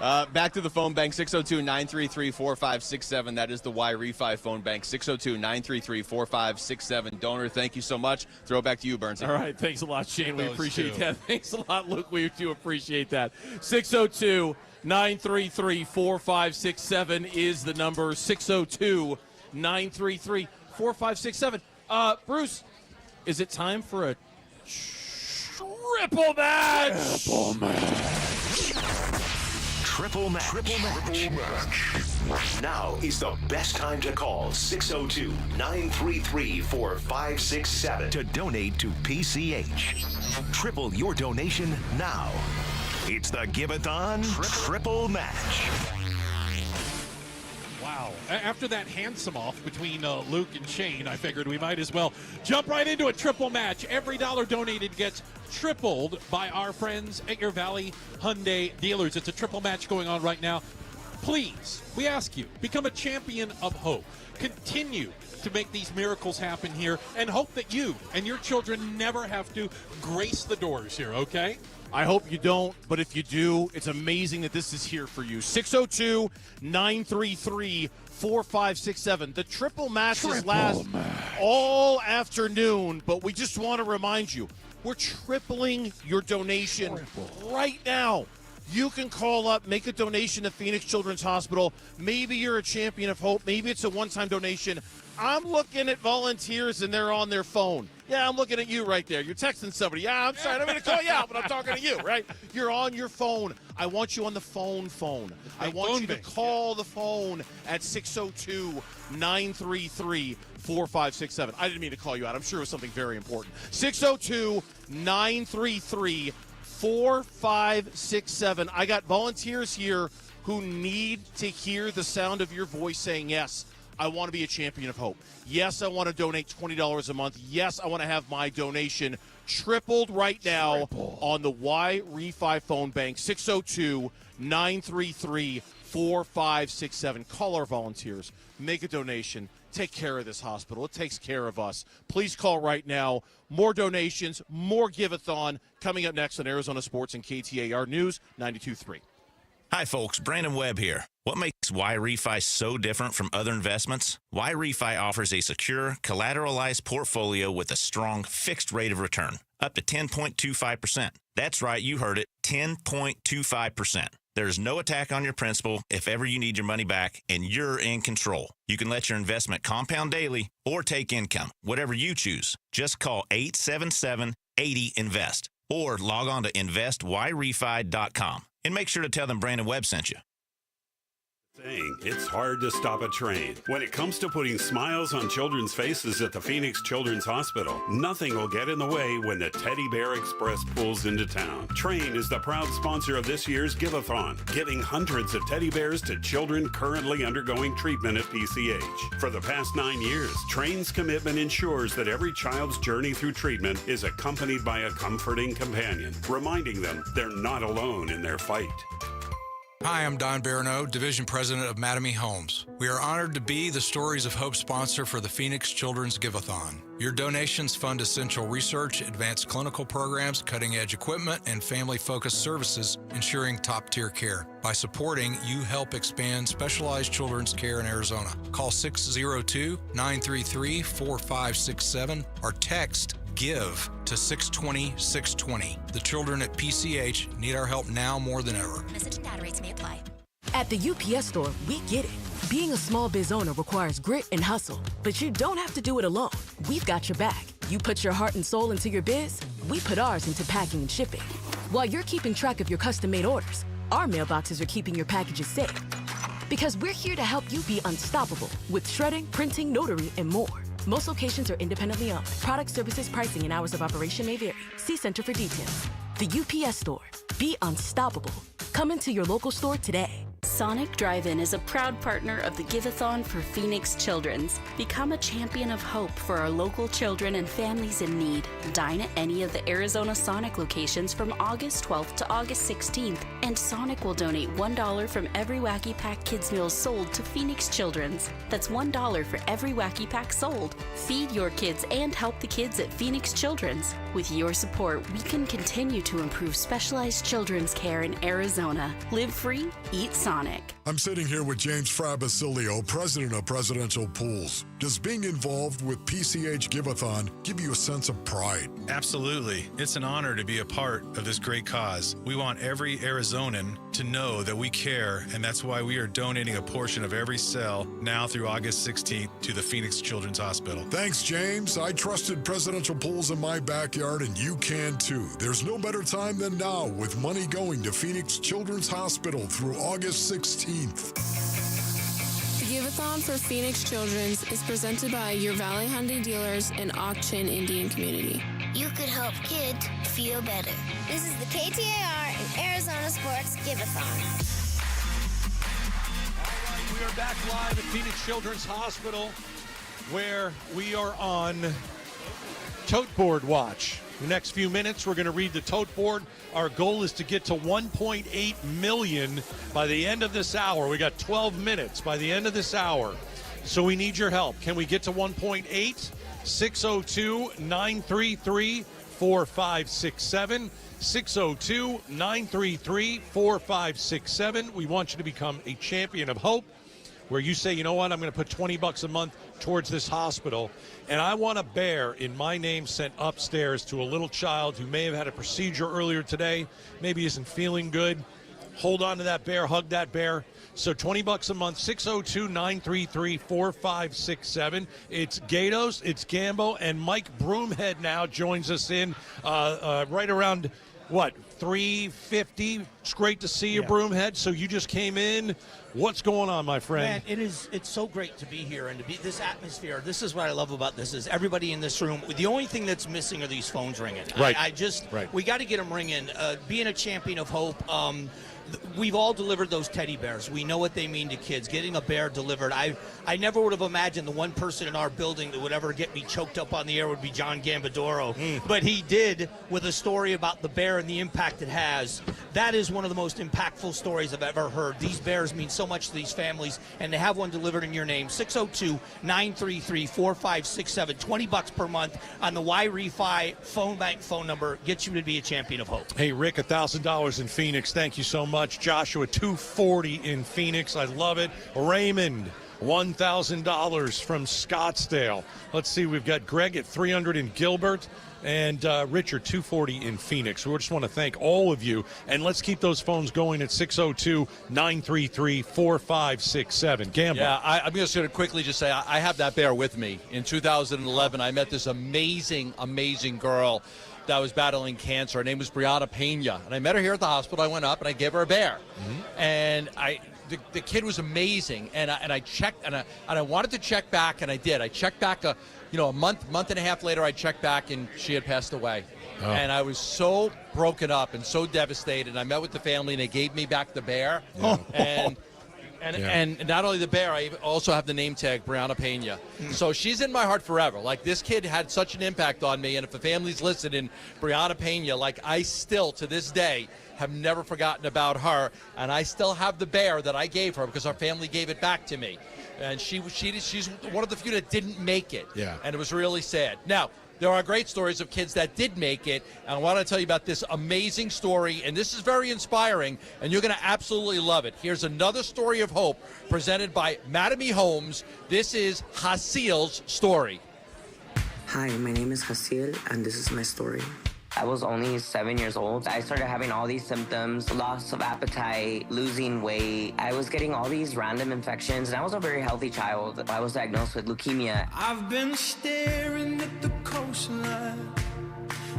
Back to the phone bank, 602-933-4567. That is the Y-Refi phone bank, 602-933-4567. Donor, thank you so much. Throw it back to you, Burnsy. All right, thanks a lot, Shane. We appreciate that. Thanks a lot, Luke. We do appreciate that. 602-933-4567 is the number, 602-933-4567. Bruce, is it time for a triple match? Triple match. Now is the best time to call 602-933-4567 to donate to PCH. Triple your donation now. It's the Give-A-Thon Triple Match. Wow. After that handsome off between Luke and Shane, I figured we might as well jump right into a triple match. Every dollar donated gets tripled by our friends at your Valley Hyundai dealers. It's a triple match going on right now. Please, we ask you, become a champion of hope. Continue to make these miracles happen here, and hope that you and your children never have to grace the doors here, okay? I hope you don't, but if you do, it's amazing that this is here for you. 602-933-4567. The triple matches last all afternoon, but we just want to remind you, we're tripling your donation right now. You can call up, make a donation to Phoenix Children's Hospital. Maybe you're a champion of hope. Maybe it's a one-time donation. I'm looking at volunteers, and they're on their phone. Yeah, I'm looking at you right there. You're texting somebody. Yeah, I'm sorry. I'm going to call you out, but I'm talking to you, right? You're on your phone. I want you on the phone. I want you to call the phone at 602-933-4567. I didn't mean to call you out. I'm sure it was something very important. 602-933-4567. 4567. I got volunteers here who need to hear the sound of your voice saying, yes, I want to be a champion of hope. Yes, I want to donate $20 a month. Yes, I want to have my donation tripled right now on the Y Refi phone bank, 602-933-4567. Call our volunteers. Make a donation. Take care of this hospital. It takes care of us. Please call right now. More donations, more Give-A-Thon coming up next on Arizona Sports and KTAR News 92.3. Hi, folks. Brandon Webb here. What makes Y Refi so different from other investments? Y Refi offers a secure, collateralized portfolio with a strong fixed rate of return, up to 10.25%. That's right, you heard it, 10.25%. There's no attack on your principal if ever you need your money back, and you're in control. You can let your investment compound daily or take income, whatever you choose. Just call 877-80-INVEST or log on to investYRefi.com. And make sure to tell them Brandon Webb sent you. It's hard to stop a train. When it comes to putting smiles on children's faces at the Phoenix Children's Hospital, nothing will get in the way when the Teddy Bear Express pulls into town. Train is the proud sponsor of this year's Give-A-Thon, giving hundreds of teddy bears to children currently undergoing treatment at PCH. For the past 9 years, Train's commitment ensures that every child's journey through treatment is accompanied by a comforting companion, reminding them they're not alone in their fight. Hi, I'm Don Barano, Division President of Mattamy Homes. We are honored to be the Stories of Hope sponsor for the Phoenix Children's Give-A-Thon. Your donations fund essential research, advanced clinical programs, cutting-edge equipment, and family-focused services, ensuring top-tier care. By supporting, you help expand specialized children's care in Arizona. Call 602-933-4567 or text GIVE to 620-620. The children at PCH need our help now more than ever. Message and data rates may apply. At the UPS store, we get it. Being a small biz owner requires grit and hustle, but you don't have to do it alone. We've got your back. You put your heart and soul into your biz, we put ours into packing and shipping. While you're keeping track of your custom-made orders, our mailboxes are keeping your packages safe. Because we're here to help you be unstoppable with shredding, printing, notary, and more. Most locations are independently owned. Product, services, pricing, and hours of operation may vary. See Center for details. The UPS store. Be unstoppable. Come into your local store today. Sonic Drive-In is a proud partner of the Give-A-Thon for Phoenix Children's. Become a champion of hope for our local children and families in need. Dine at any of the Arizona Sonic locations from August 12th to August 16th, and Sonic will donate $1 from every Wacky Pack Kids meal sold to Phoenix Children's. That's $1 for every Wacky Pack sold. Feed your kids and help the kids at Phoenix Children's. With your support, we can continue to improve specialized children's care in Arizona. Live free, eat Sonic. I'm sitting here with James Frabasilio, president of Presidential Pools. Does being involved with PCH Give-A-Thon give you a sense of pride? Absolutely. It's an honor to be a part of this great cause. We want every Arizonan to know that we care, and that's why we are donating a portion of every sale now through August 16th to the Phoenix Children's Hospital. Thanks, James. I trusted Presidential Pools in my backyard, and you can too. There's no better time than now with money going to Phoenix Children's Hospital through August 16th. The Give-A-Thon for Phoenix Children's is presented by your Valley Hyundai dealers and Auction Indian community. You could help kids feel better. This is the KTAR and Arizona Sports Give-A-Thon. All right, we are back live at Phoenix Children's Hospital, where we are on Tote Board Watch. The next few minutes, we're going to read the tote board. Our goal is to get to 1.8 million by the end of this hour. We got 12 minutes by the end of this hour. So we need your help. Can we get to 1.8? 602-933-4567. 602-933-4567. We want you to become a champion of hope, where you say, you know what, I'm going to put $20 a month towards this hospital, and I want a bear in my name sent upstairs to a little child who may have had a procedure earlier today, maybe isn't feeling good. Hold on to that bear, hug that bear. So $20 a month, 602-933-4567. It's Gatos, it's Gambo, and Mike Broomhead now joins us in right around, 350. It's great to see you, Yeah. Broomhead. So you just came in. What's going on, my friend? Man, it's so great to be here and to be this atmosphere. This is what I love about this is everybody in this room. The only thing that's missing are these phones ringing. Right. We got to get them ringing. Being a champion of hope, we've all delivered those teddy bears. We know what they mean to kids. Getting a bear delivered, I never would have imagined the one person in our building that would ever get me choked up on the air would be John Gambadoro. But he did, with a story about the bear and the impact it has. That is one of the most impactful stories I've ever heard. These bears mean so much to these families, and to have one delivered in your name, 602-933-4567, $20 per month on the Y-Refi phone bank phone number gets you to be a champion of hope. Hey, Rick, $1,000 in Phoenix. Thank you so much. Joshua, $240 in Phoenix. I love it. Raymond, $1,000 from Scottsdale. Let's see, we've got Greg at $300 in Gilbert, and Richard, $240 in Phoenix. We just want to thank all of you, and let's keep those phones going at 602-933-4567. Gamble. Yeah, I'm just going to quickly just say I have that bear with me. In 2011, I met this amazing, amazing girl that was battling cancer. Her name was Brianna Pena, and I met her here at the hospital. I went up and I gave her a bear, and the kid was amazing. And I checked, and I wanted to check back, and I did. I checked back a month and a half later. I checked back, and she had passed away. Oh. And I was so broken up and so devastated. I met with the family, and they gave me back the bear. Yeah. And not only the bear, I also have the name tag, Brianna Pena. So she's in my heart forever. Like, this kid had such an impact on me, and if the family's listening, Brianna Pena, like, I still, to this day, have never forgotten about her, and I still have the bear that I gave her because our family gave it back to me. And she's one of the few that didn't make it. Yeah. And it was really sad. Now, there are great stories of kids that did make it, and I want to tell you about this amazing story, and this is very inspiring, and you're going to absolutely love it. Here's another story of hope presented by Mattamy Homes. This is Hasil's story. Hi, my name is Hasil, and this is my story. I was only 7 years old. I started having all these symptoms, loss of appetite, losing weight. I was getting all these random infections, and I was a very healthy child. I was diagnosed with leukemia. I've been staring at the coastline,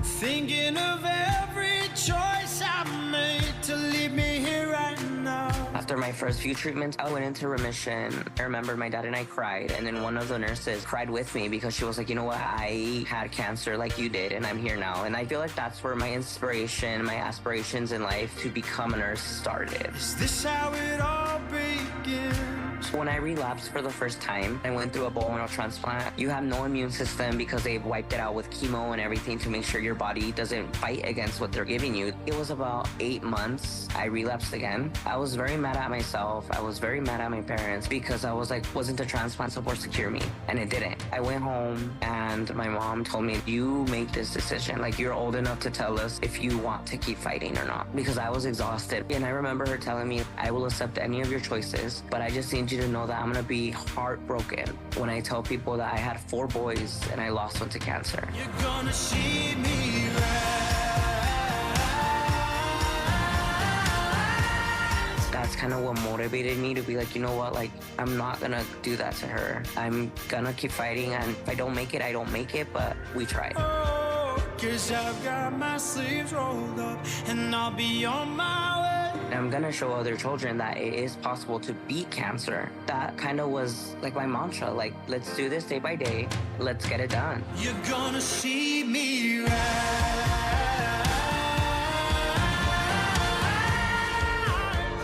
thinking of every choice I've made to leave me here right now. After my first few treatments, I went into remission. I remember my dad and I cried, and then one of the nurses cried with me because she was like, you know what, I had cancer like you did, and I'm here now. And I feel like that's where my inspiration, my aspirations in life to become a nurse started. Is this how it all begins? When I relapsed for the first time, I went through a bone marrow transplant. You have no immune system because they've wiped it out with chemo and everything to make sure your body doesn't fight against what they're giving you. It was about 8 months. I relapsed again. I was very mad at myself. I was very mad at my parents because I was like, wasn't the transplant supposed to cure me? And it didn't. I went home and my mom told me, you make this decision. Like, you're old enough to tell us if you want to keep fighting or not. Because I was exhausted. And I remember her telling me, I will accept any of your choices, but I just need you to know that I'm gonna be heartbroken when I tell people that I had 4 boys and I lost one to cancer. You're gonna see me That's kind of what motivated me to be like, you know what, like, I'm not gonna do that to her. I'm gonna keep fighting, and if I don't make it, I don't make it, but we tried. Oh, 'cause I've got my sleeves rolled up and I'll be on my way. I'm gonna show other children that it is possible to beat cancer. That kind of was like my mantra, like, let's do this day by day, let's get it done. You're gonna see me rise.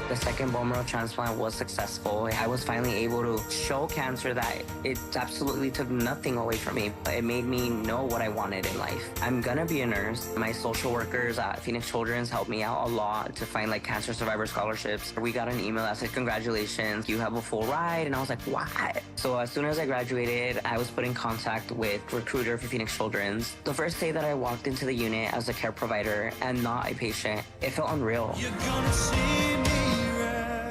The second bone marrow transplant was successful. I was finally able to show cancer that it absolutely took nothing away from me. It made me know what I wanted in life. I'm gonna be a nurse. My social workers at Phoenix Children's helped me out a lot to find like cancer survivor scholarships. We got an email that said, congratulations, you have a full ride. And I was like, what? So as soon as I graduated, I was put in contact with recruiter for Phoenix Children's. The first day that I walked into the unit as a care provider and not a patient, it felt unreal. You're gonna see me.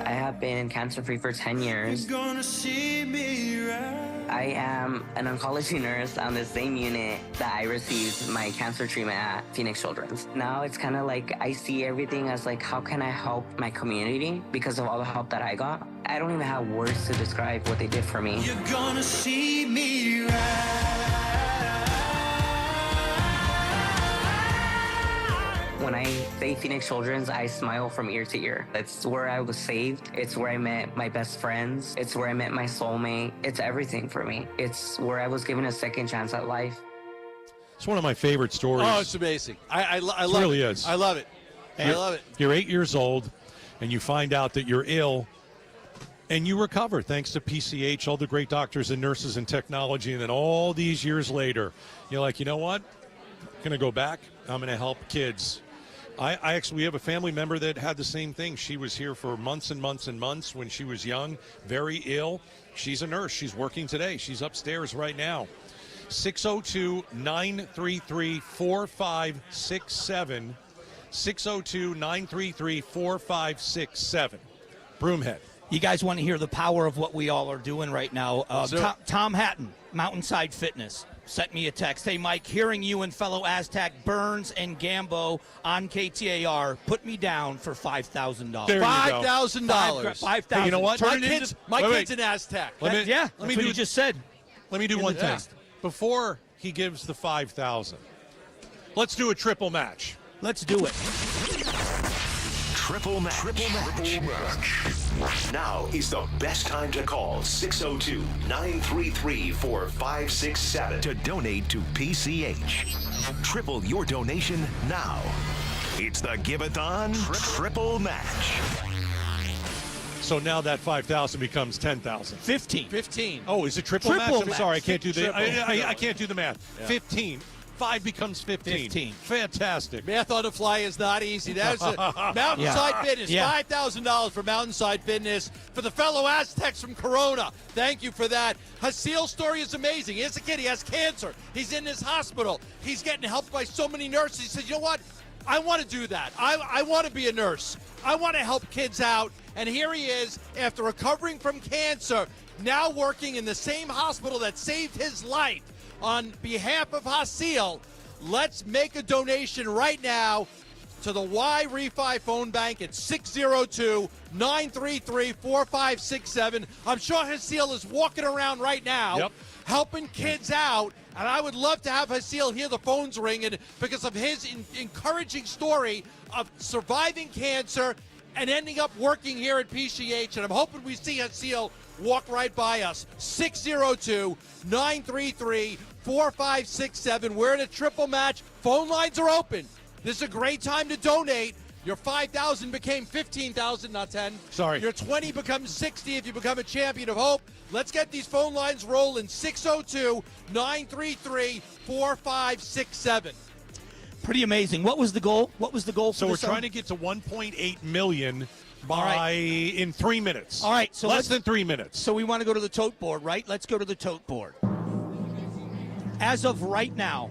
I have been cancer-free for 10 years. You're gonna see me rise. I am an oncology nurse on the same unit that I received my cancer treatment at Phoenix Children's. Now it's kind of like I see everything as like, how can I help my community because of all the help that I got? I don't even have words to describe what they did for me. You're gonna see me rise. When I say Phoenix Children's, I smile from ear to ear. It's where I was saved. It's where I met my best friends. It's where I met my soulmate. It's everything for me. It's where I was given a second chance at life. It's one of my favorite stories. Oh, it's amazing. I love it. Really it. Is. I love it. I love it. You're 8 years old, and you find out that you're ill, and you recover thanks to PCH, all the great doctors and nurses and technology. And then all these years later, you're like, you know what? I'm going to go back. I'm going to help kids. I actually, we have a family member that had the same thing. She was here for months and months and months when she was young, very ill. She's a nurse. She's working today. She's upstairs right now. 602-933-4567. 602-933-4567. Broomhead. You guys want to hear the power of what we all are doing right now? Tom Hatton, Mountainside Fitness, sent me a text. Hey, Mike, hearing you and fellow Aztec Burns and Gambo on KTAR, put me down for $5,000. $5,000. $5,000. Hey, you know what? My kid's an Aztec. Let me what you just said. Let me do one thing. Before he gives the $5,000, let's do a triple match. Let's do it. Triple match. Now is the best time to call 602-933-4567 to donate to PCH. Triple your donation now. It's the Give-A-Thon Triple Match. So now that 5,000 becomes 10,000. 15. Oh, is it triple match? I'm sorry, I can't do the. I can't do the math. Yeah. 15. 5 becomes 15. Fantastic. Math on the fly is not easy. That's it. Mountainside Fitness, $5,000 for Mountainside Fitness for the fellow Aztecs from Corona. Thank you for that. Hasil's story is amazing. Here's a kid. He has cancer. He's in this hospital. He's getting helped by so many nurses. He said, you know what? I want to do that. I want to be a nurse. I want to help kids out. And here he is, after recovering from cancer, now working in the same hospital that saved his life. On behalf of Hasil, let's make a donation right now to the Y Refi phone bank at 602-933-4567. I'm sure Hasil is walking around right now helping kids out, and I would love to have Hasil hear the phones ringing because of his encouraging story of surviving cancer and ending up working here at PCH, and I'm hoping we see Hasil walk right by us. 602-933-4567. We're in a triple match. Phone lines are open. This is a great time to donate. Your 5,000 became 15,000, not 10. Sorry. Your 20 becomes 60 if you become a champion of hope. Let's get these phone lines rolling. 602-933-4567. Pretty amazing. What was the goal? So we're trying to get to 1.8 million in 3 minutes. All right. So less than 3 minutes. So we want to go to the tote board, right? Let's go to the tote board. As of right now,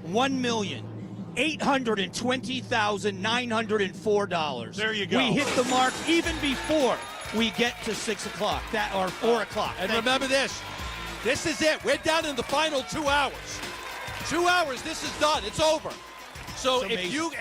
$1,820,904. There you go. We hit the mark even before we get to 6 o'clock, or 4 o'clock. And remember this. This is it. We're down in the final 2 hours. 2 hours. This is done. It's over. So if you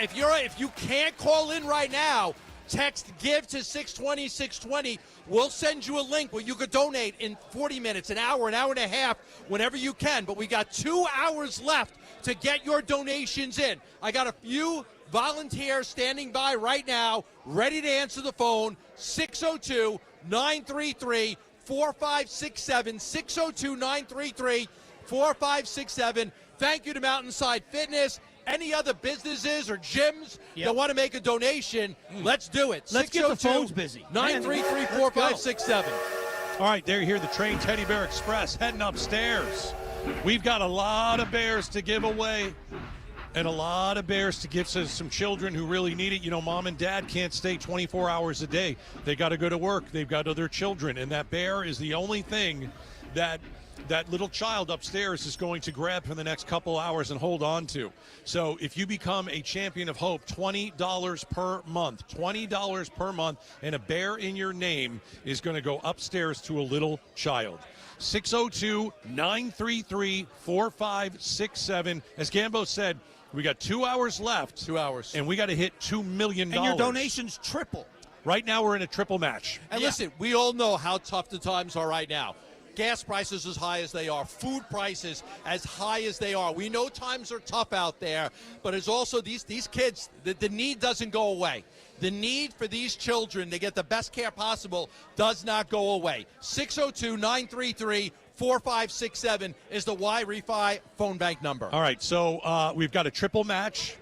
can't call in right now, text GIVE to 620. We'll send you a link where you could donate in 40 minutes, an hour and a half, whenever you can. But we got 2 hours left to get your donations in. I got a few volunteers standing by right now, ready to answer the phone. 602-933-4567. 602-933-4567. Thank you to Mountainside Fitness. Any other businesses or gyms that want to make a donation, let's do it. Let's get the phones busy. 933-4567. All right, there you hear the Train Teddy Bear Express heading upstairs. We've got a lot of bears to give away and a lot of bears to give to some children who really need it. You know, mom and dad can't stay 24 hours a day. They got to go to work. They've got other children, and that bear is the only thing that little child upstairs is going to grab for the next couple hours and hold on to. So if you become a champion of hope, $20 per month, $20 per month, and a bear in your name is going to go upstairs to a little child. 602-933-4567. As Gambo said, we got 2 hours left. 2 hours. And we got to hit $2 million. And your donations triple. Right now we're in a triple match. And listen, we all know how tough the times are right now. gas prices as high as they are, food prices as high as they are. We know times are tough out there, but it's also these kids, the need doesn't go away. The need for these children to get the best care possible does not go away. 602-933-4567 is the Y-Refi phone bank number. All right, so we've got a triple match,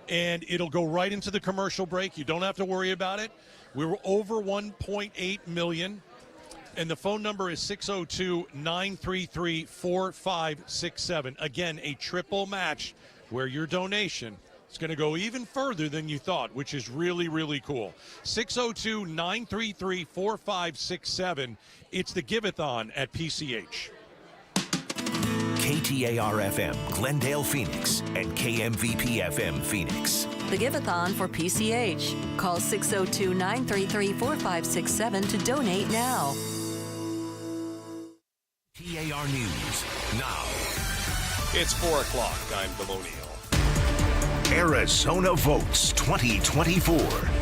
and it'll go right into the commercial break. You don't have to worry about it. We were over 1.8 million, and the phone number is 602-933-4567. Again, a triple match where your donation is going to go even further than you thought, which is really, really cool. 602-933-4567. It's the Give-A-Thon at PCH. KTAR-FM, Glendale, Phoenix, and KMVP-FM, Phoenix. The Give-A-Thon for PCH. Call 602-933-4567 to donate now. KTAR News now. It's 4 o'clock. I'm Beloniel. Arizona votes 2024.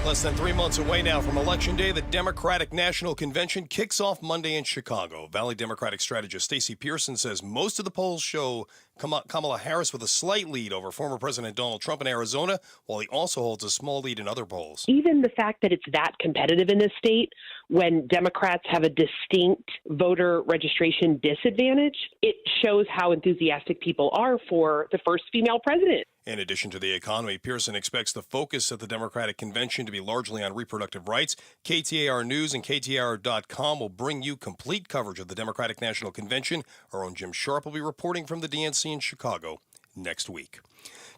Less than 3 months away now from Election Day, the Democratic National Convention kicks off Monday in Chicago. Valley Democratic strategist Stacey Pearson says most of the polls show Kamala Harris with a slight lead over former President Donald Trump in Arizona, while he also holds a small lead in other polls. Even the fact that it's that competitive in this state, when Democrats have a distinct voter registration disadvantage, it shows how enthusiastic people are for the first female president. In addition to the economy, Pearson expects the focus at the Democratic Convention to be largely on reproductive rights. KTAR News and KTAR.com will bring you complete coverage of the Democratic National Convention. Our own Jim Sharp will be reporting from the DNC in Chicago next week.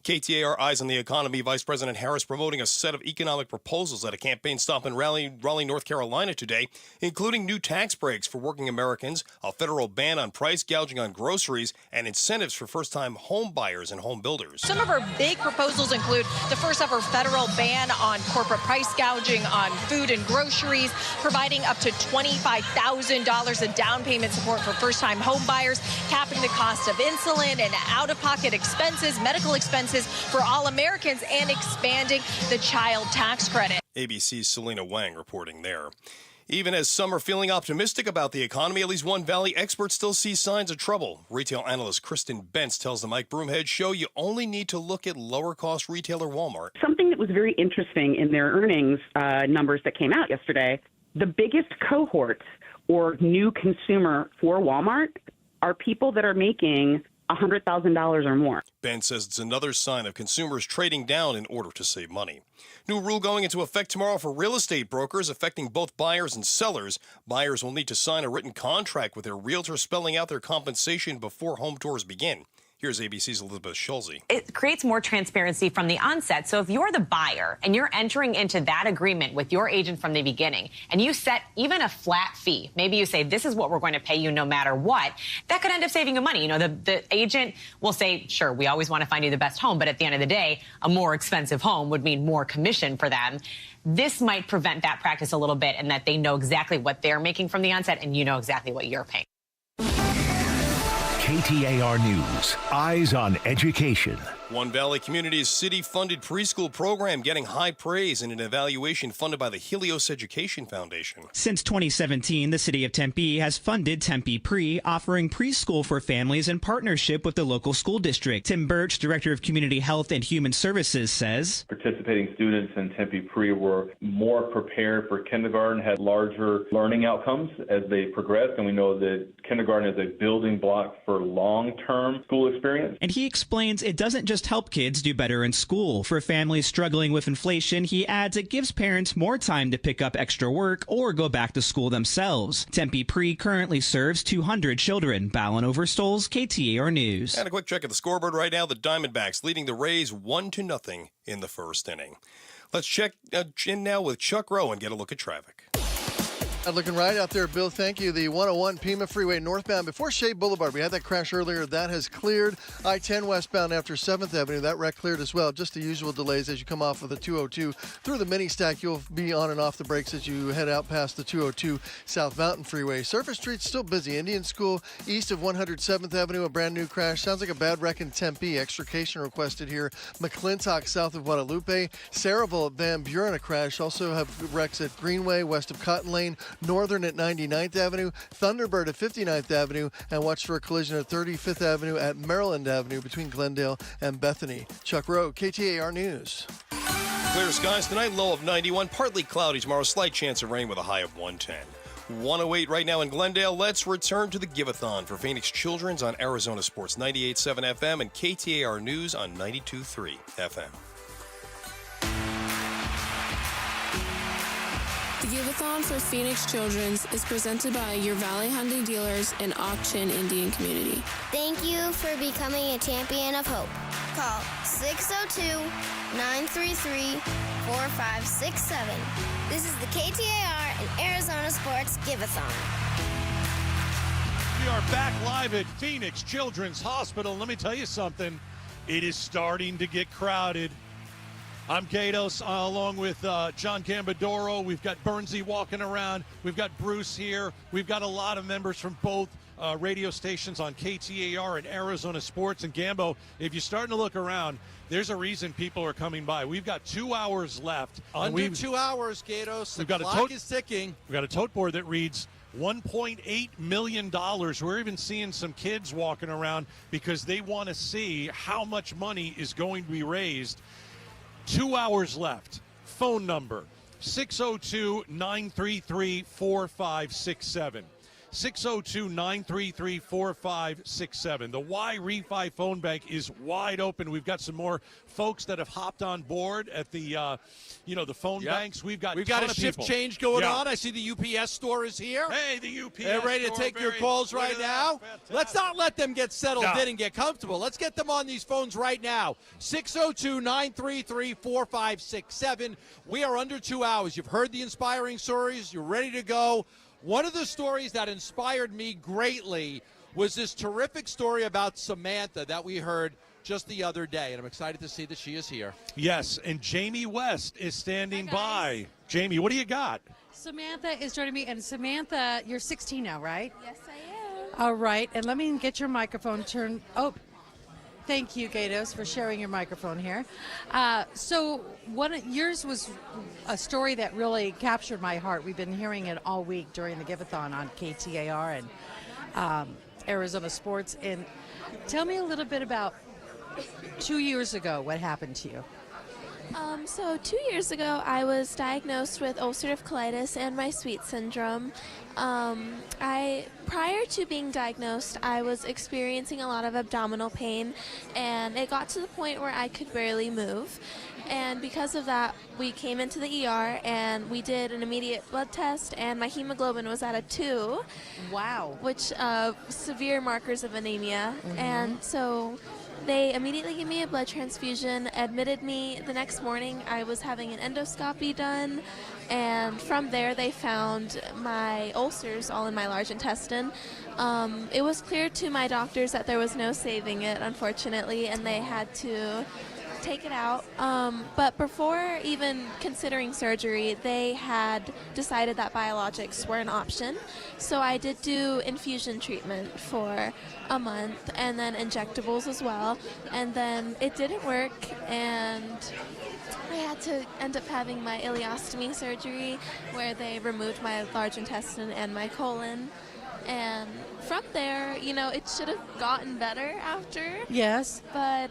KTAR Eyes on the Economy. Vice President Harris promoting a set of economic proposals at a campaign stop in Raleigh, North Carolina today, including new tax breaks for working Americans, a federal ban on price gouging on groceries, and incentives for first-time home buyers and home builders. Some of our big proposals include the first ever federal ban on corporate price gouging on food and groceries, providing up to $25,000 in down payment support for first-time home buyers, capping the cost of insulin and out-of-pocket expenses, medical expenses for all Americans, and expanding the child tax credit. ABC's Selena Wang reporting there. Even as some are feeling optimistic about the economy, at least one Valley expert still sees signs of trouble. Retail analyst Kristen Bentz tells the Mike Broomhead Show you only need to look at lower-cost retailer Walmart. Something that was very interesting in their earnings numbers that came out yesterday, the biggest cohort or new consumer for Walmart are people that are making $100,000 or more. Ben says it's another sign of consumers trading down in order to save money. New rule going into effect tomorrow for real estate brokers, affecting both buyers and sellers. Buyers will need to sign a written contract with their realtor spelling out their compensation before home tours begin. Here's ABC's Elizabeth Schulze. It creates more transparency from the onset. So if you're the buyer and you're entering into that agreement with your agent from the beginning, and you set even a flat fee, maybe you say, this is what we're going to pay you no matter what, that could end up saving you money. You know, the agent will say, sure, we always want to find you the best home, but at the end of the day, a more expensive home would mean more commission for them. This might prevent that practice a little bit, and that they know exactly what they're making from the onset, and you know exactly what you're paying. KTAR News, Eyes on Education. One Valley Community's city-funded preschool program getting high praise in an evaluation funded by the Helios Education Foundation. Since 2017, the city of Tempe has funded Tempe Pre, offering preschool for families in partnership with the local school district. Tim Birch, Director of Community Health and Human Services, says participating students in Tempe Pre were more prepared for kindergarten, had larger learning outcomes as they progressed, and we know that kindergarten is a building block for long-term school experience. And he explains it doesn't just help kids do better in school. For families struggling with inflation, he adds it gives parents more time to pick up extra work or go back to school themselves. Tempe Pre currently serves 200 children. Ballin Overstoles, KTAR News. And a quick check at the scoreboard right now. The Diamondbacks leading the Rays 1-0 in the first inning. Let's check in now with Chuck Rowe and get a look at traffic. Looking right out there, Bill. Thank you. The 101 Pima Freeway northbound before Shea Boulevard. We had that crash earlier. That has cleared. I-10 westbound after 7th Avenue. That wreck cleared as well. Just the usual delays as you come off of the 202. Through the mini stack, you'll be on and off the brakes as you head out past the 202 South Mountain Freeway. Surface Street's still busy. Indian School east of 107th Avenue, a brand new crash. Sounds like a bad wreck in Tempe. Extrication requested here. McClintock south of Guadalupe. Saraville at Van Buren, a crash. Also have wrecks at Greenway west of Cotton Lane. Northern at 99th Avenue, Thunderbird at 59th Avenue, and watch for a collision at 35th Avenue at Maryland Avenue between Glendale and Bethany. Chuck Rowe, KTAR News. Clear skies tonight, low of 91. Partly cloudy tomorrow, slight chance of rain with a high of 110. 108 right now in Glendale. Let's return to the Give-A-Thon for Phoenix Children's on Arizona Sports 98.7 FM and KTAR News on 92.3 FM. The Give-A-Thon for Phoenix Children's is presented by your Valley Hyundai dealers and Auction Indian Community. Thank you for becoming a champion of hope. Call 602-933-4567. This is the KTAR and Arizona Sports Give-A-Thon. We are back live at Phoenix Children's Hospital. Let me tell you something. It is starting to get crowded. I'm Gatos, along with John Gambadoro. We've got Bernsey walking around. We've got Bruce here. We've got a lot of members from both radio stations on KTAR and Arizona Sports. And Gambo, if you're starting to look around, there's a reason people are coming by. We've got 2 hours left. Under 2 hours, Gatos. The clock is ticking. We've got a tote board that reads $1.8 million. We're even seeing some kids walking around because they want to see how much money is going to be raised. 2 hours left. Phone number 602-933-4567. 602-933-4567. The Y Refi phone bank is wide open. We've got some more folks that have hopped on board at the, the phone banks. We've got a shift change going on. I see the UPS store is here. Hey, the UPS They're ready to take your calls right now. Let's not let them get settled in and get comfortable. Let's get them on these phones right now. 602-933-4567. We are under 2 hours. You've heard the inspiring stories. You're ready to go. One of the stories that inspired me greatly was this terrific story about Samantha that we heard just the other day, and I'm excited to see that she is here. Yes, and Jamie West is standing by. Jamie, what do you got? Samantha is joining me, and Samantha, you're 16 now, right? Yes, I am. All right, and let me get your microphone turned. Oh, thank you, Gatos, for sharing your microphone here. So yours was a story that really captured my heart. We've been hearing it all week during the Give-A-Thon on KTAR and Arizona Sports. And tell me a little bit about 2 years ago, what happened to you? So 2 years ago, I was diagnosed with ulcerative colitis and my sweet syndrome. Prior to being diagnosed, I was experiencing a lot of abdominal pain, and it got to the point where I could barely move. And because of that, we came into the ER and we did an immediate blood test, and my hemoglobin was at a 2. Wow. Which severe markers of anemia. Mm-hmm. And so they immediately gave me a blood transfusion, admitted me. The next morning, I was having an endoscopy done, and from there they found my ulcers all in my large intestine. It was clear to my doctors that there was no saving it, unfortunately, and they had to take it out. But before even considering surgery, they had decided that biologics were an option. So I did do infusion treatment for a month, and then injectables as well. And then it didn't work, and I had to end up having my ileostomy surgery, where they removed my large intestine and my colon. And from there, it should have gotten better after. Yes. But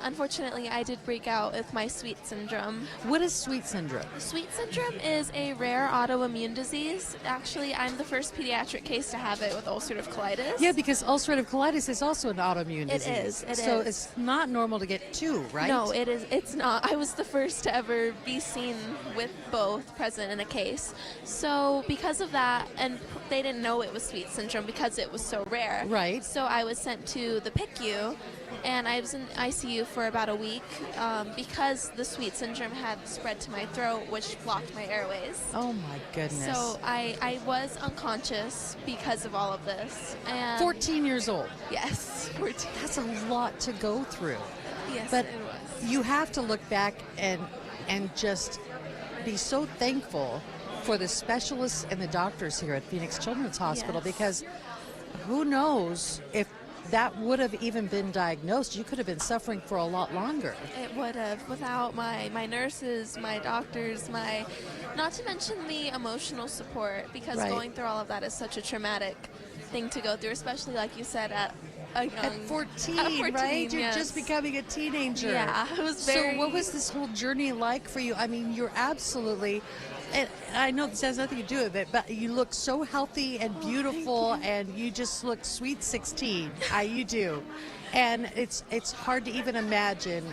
unfortunately, I did break out with my sweet syndrome. What is sweet syndrome? Sweet syndrome is a rare autoimmune disease. Actually, I'm the first pediatric case to have it with ulcerative colitis. Yeah, because ulcerative colitis is also an autoimmune disease. It is. So it's not normal to get two, right? No, it is. It's not. I was the first to ever be seen with both present in a case. So because of that, and they didn't know it was sweet syndrome because it was so rare. Right. So I was sent to the PICU, and I was in ICU for about a week because the sweet syndrome had spread to my throat, which blocked my airways. Oh my goodness. So I was unconscious because of all of this. And 14 years old. Yes, 14. That's a lot to go through. Yes, but it was. You have to look back and just be so thankful for the specialists and the doctors here at Phoenix Children's Hospital, yes. because who knows if that would have even been diagnosed, you could have been suffering for a lot longer. It would have, without my nurses, my doctors, not to mention the emotional support, because Right. going through all of that is such a traumatic thing to go through, especially like you said at a young, At 14, at 14, right? You're yes. just becoming a teenager. Yeah, it was very. So what was this whole journey like for you? I mean, you're absolutely, and I know this has nothing to do with it, but you look so healthy and beautiful, and you just look sweet 16. You do. And it's hard to even imagine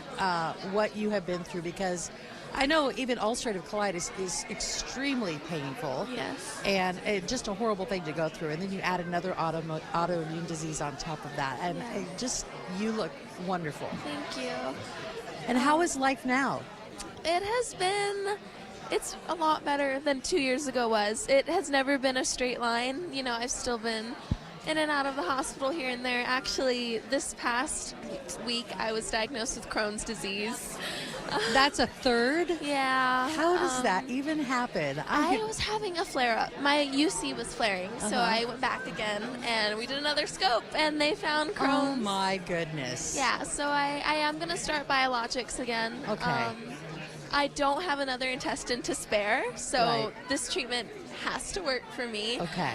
what you have been through, because I know even ulcerative colitis is extremely painful. Yes. And just a horrible thing to go through. And then you add another autoimmune disease on top of that. And you look wonderful. Thank you. And how is life now? It has been, it's a lot better than 2 years ago was. It has never been a straight line. You know, I've still been in and out of the hospital here and there. Actually, this past week, I was diagnosed with Crohn's disease. That's a third? Yeah. How does that even happen? I was having a flare-up. My UC was flaring, so I went back again, and we did another scope, and they found Crohn's. Oh, my goodness. Yeah, so I am going to start biologics again. Okay. I don't have another intestine to spare, so this treatment has to work for me. Okay.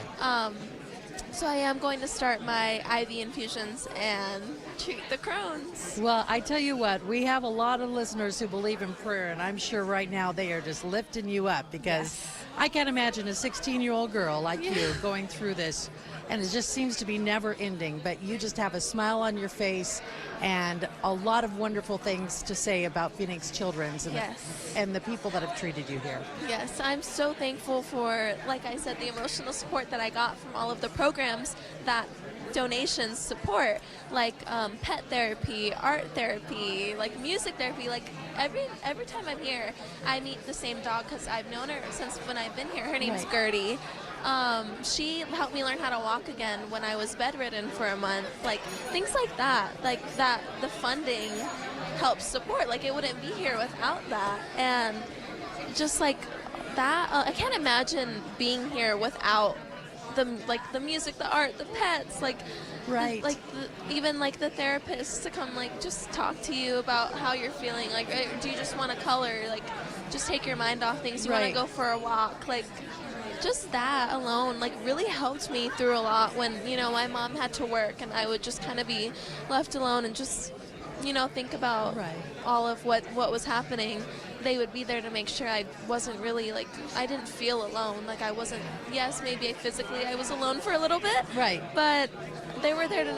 So I am going to start my IV infusions and treat the Crohn's. Well, I tell you what, we have a lot of listeners who believe in prayer, and I'm sure right now they are just lifting you up, because I can't imagine a 16-year-old girl like you going through this, and it just seems to be never ending, but you just have a smile on your face and a lot of wonderful things to say about Phoenix Children's and the people that have treated you here. Yes, I'm so thankful for, like I said, the emotional support that I got from all of the programs that donations support, like pet therapy, art therapy, like music therapy. Like every time I'm here, I meet the same dog, because I've known her since when I've been here. Her name's Gertie. She helped me learn how to walk again when I was bedridden for a month. Like things like that, the funding helps support. Like it wouldn't be here without that. And just like that, I can't imagine being here without the music, the art, the pets, even the therapists to come just talk to you about how you're feeling. Like, do you just want to color? Like, just take your mind off things. You want to go for a walk? Like, just that alone really helped me through a lot when my mom had to work and I would just kind of be left alone and just think about all of what was happening. They would be there to make sure I wasn't really I didn't feel alone. I wasn't, yes, maybe physically I was alone for a little bit, but they were there to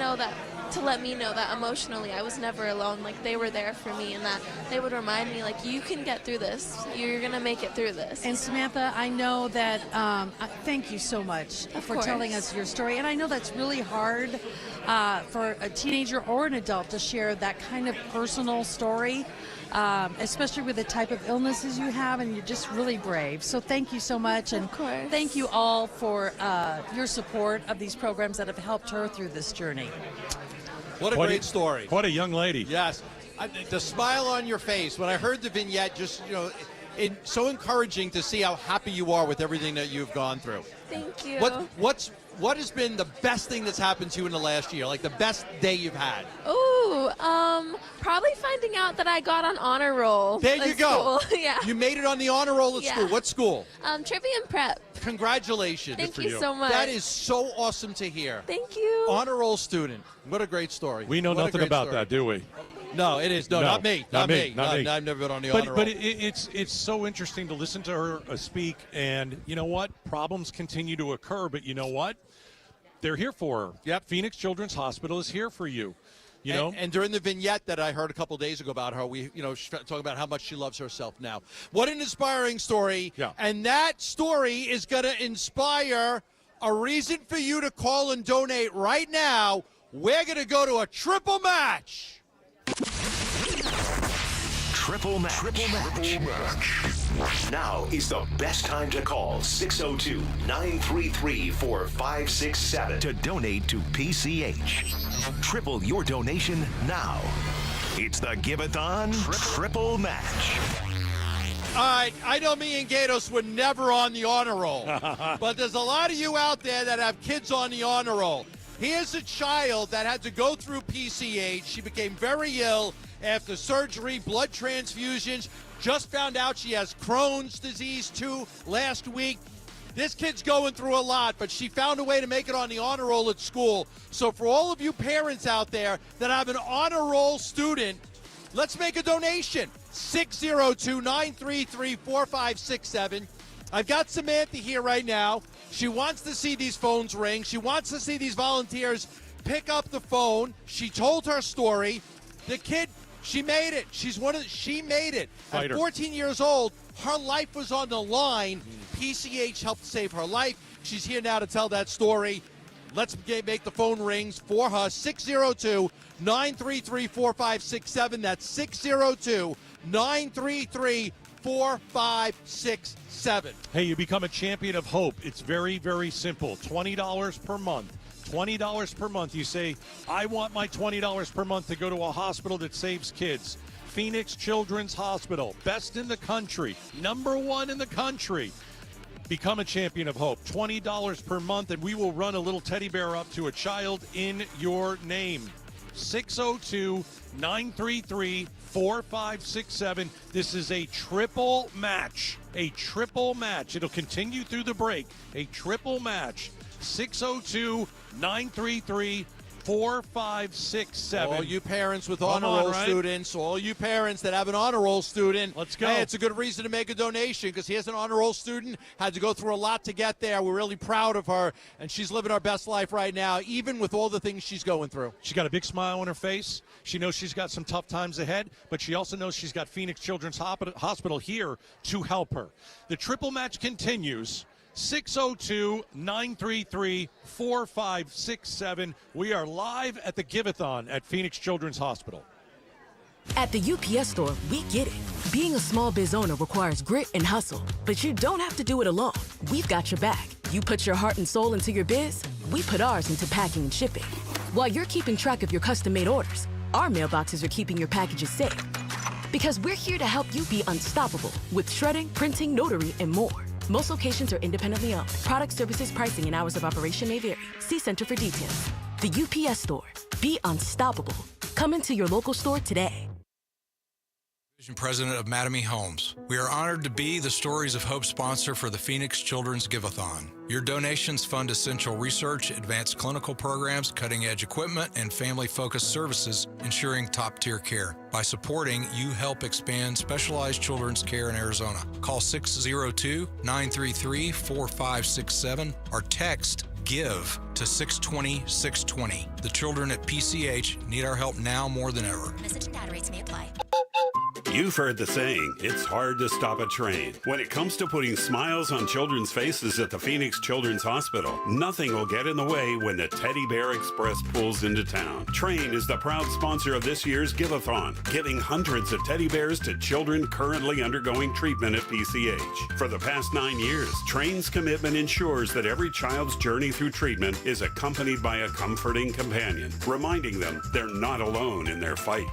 let me know that emotionally I was never alone. They were there for me, and that they would remind me you can get through this. You're gonna make it through this. And Samantha, I know that thank you so much for telling us your story, and I know that's really hard for a teenager or an adult to share that kind of personal story, especially with the type of illnesses you have, and you're just really brave. So thank you so much, and thank you all for your support of these programs that have helped her through this journey. What a great story. What a young lady. Yes. The smile on your face, when I heard the vignette, just, it's so encouraging to see how happy you are with everything that you've gone through. Thank you. What has been the best thing that's happened to you in the last year? Like the best day you've had? Ooh, probably finding out that I got on honor roll. There you go. Yeah. You made it on the honor roll at school. What school? Trivium Prep. Congratulations. Thank you so much. That is so awesome to hear. Thank you. Honor roll student. What a great story. We know nothing about that, do we? No, it is. No, not me. Not me. I've never been on the honor roll. But it's so interesting to listen to her speak, and you know what? Problems continue to occur, but you know what? They're here for her. Yep. Phoenix Children's Hospital is here for you. And during the vignette that I heard a couple days ago about her, she's talking about how much she loves herself now. What an inspiring story. Yeah. And that story is going to inspire a reason for you to call and donate right now. We're going to go to a triple match. Triple match. Triple match. Now is the best time to call 602-933-4567 to donate to PCH. Triple your donation now. It's the Give-A-Thon Triple Match. All right, I know me and Gatos were never on the honor roll, but there's a lot of you out there that have kids on the honor roll. Here's a child that had to go through PCH. She became very ill after surgery, blood transfusions. Just found out she has Crohn's disease, too, last week. This kid's going through a lot, but she found a way to make it on the honor roll at school. So for all of you parents out there that have an honor roll student, let's make a donation. 602-933-4567. I've got Samantha here right now. She wants to see these phones ring. She wants to see these volunteers pick up the phone. She told her story. The kid, she made it. She made it. Fighter. At 14 years old, her life was on the line. PCH helped save her life. She's here now to tell that story. Let's make the phone rings for her. 602-933-4567. That's 602-933-4567. Hey, you become a champion of hope. It's very, very simple. $20 per month. $20 per month. You say, I want my $20 per month to go to a hospital that saves kids. Phoenix Children's Hospital, best in the country, #1 in the country. Become a champion of hope. $20 per month, and we will run a little teddy bear up to a child in your name. 602-933-4567. This is a triple match. A triple match. It'll continue through the break. A triple match. 602-933-4567. All you parents with honor roll students, all you parents that have an honor roll student, let's go. Hey, it's a good reason to make a donation because here's an honor roll student, had to go through a lot to get there. We're really proud of her, and she's living her best life right now, even with all the things she's going through. She got a big smile on her face. She knows she's got some tough times ahead, but she also knows she's got Phoenix Children's Hospital here to help her. The triple match continues. 602-933-4567. We are live at the Give-A-Thon at Phoenix Children's Hospital. At the UPS Store, we get it. Being a small biz owner requires grit and hustle, but you don't have to do it alone. We've got your back. You put your heart and soul into your biz, we put ours into packing and shipping. While you're keeping track of your custom-made orders, our mailboxes are keeping your packages safe. Because we're here to help you be unstoppable with shredding, printing, notary, and more. Most locations are independently owned. Product, services, pricing, and hours of operation may vary. See Center for details. The UPS Store. Be unstoppable. Come into your local store today. President of Mattamy Homes. We are honored to be the Stories of Hope sponsor for the Phoenix Children's Give-A-Thon. Your donations fund essential research, advanced clinical programs, cutting-edge equipment, and family-focused services, ensuring top-tier care. By supporting, you help expand specialized children's care in Arizona. Call 602-933-4567 or text GIVE to 620-620. The children at PCH need our help now more than ever. Message and data rates may apply. You've heard the saying, it's hard to stop a train. When it comes to putting smiles on children's faces at the Phoenix Children's Hospital, nothing will get in the way when the Teddy Bear Express pulls into town. Train is the proud sponsor of this year's Give-A-Thon, giving hundreds of teddy bears to children currently undergoing treatment at PCH. For the past 9 years, Train's commitment ensures that every child's journey through treatment is accompanied by a comforting companion, reminding them they're not alone in their fight.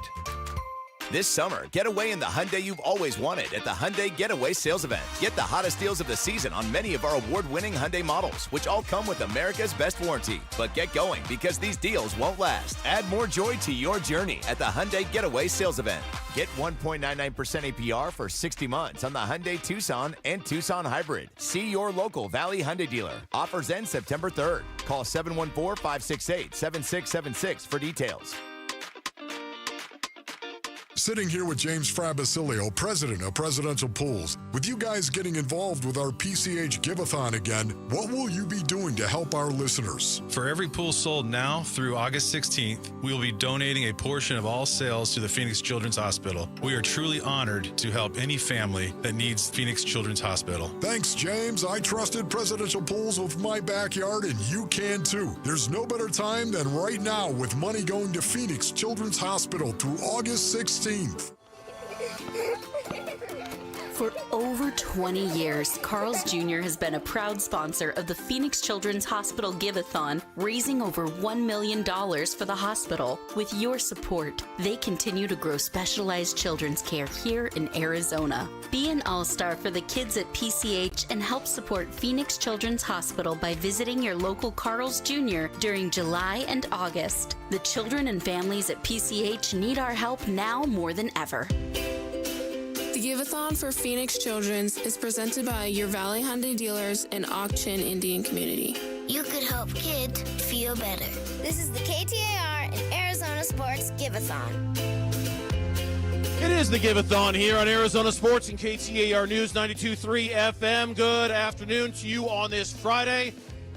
This summer, get away in the Hyundai you've always wanted at the Hyundai Getaway Sales Event. Get the hottest deals of the season on many of our award-winning Hyundai models, which all come with America's best warranty. But get going because these deals won't last. Add more joy to your journey at the Hyundai Getaway Sales Event. Get 1.99% APR for 60 months on the Hyundai Tucson and Tucson Hybrid. See your local Valley Hyundai dealer. Offers end September 3rd. Call 714-568-7676 for details. Sitting here with James Frabasilio, president of Presidential Pools. With you guys getting involved with our PCH Give-A-Thon again, what will you be doing to help our listeners? For every pool sold now through August 16th, we will be donating a portion of all sales to the Phoenix Children's Hospital. We are truly honored to help any family that needs Phoenix Children's Hospital. Thanks, James. I trusted Presidential Pools with my backyard, and you can too. There's no better time than right now with money going to Phoenix Children's Hospital through August 16th. For over 20 years, Carl's Jr. has been a proud sponsor of the Phoenix Children's Hospital Give-A-Thon, raising over $1 million for the hospital. With your support, they continue to grow specialized children's care here in Arizona. Be an all-star for the kids at PCH and help support Phoenix Children's Hospital by visiting your local Carl's Jr. during July and August. The children and families at PCH need our help now more than ever. The Give-A-Thon for Phoenix Children's is presented by your Valley Hyundai dealers and Auction Indian Community. You could help kids feel better. This is the KTAR and Arizona Sports Give-A-Thon. It is the Give-A-Thon here on Arizona Sports and KTAR News 92.3 FM. Good afternoon to you on this Friday.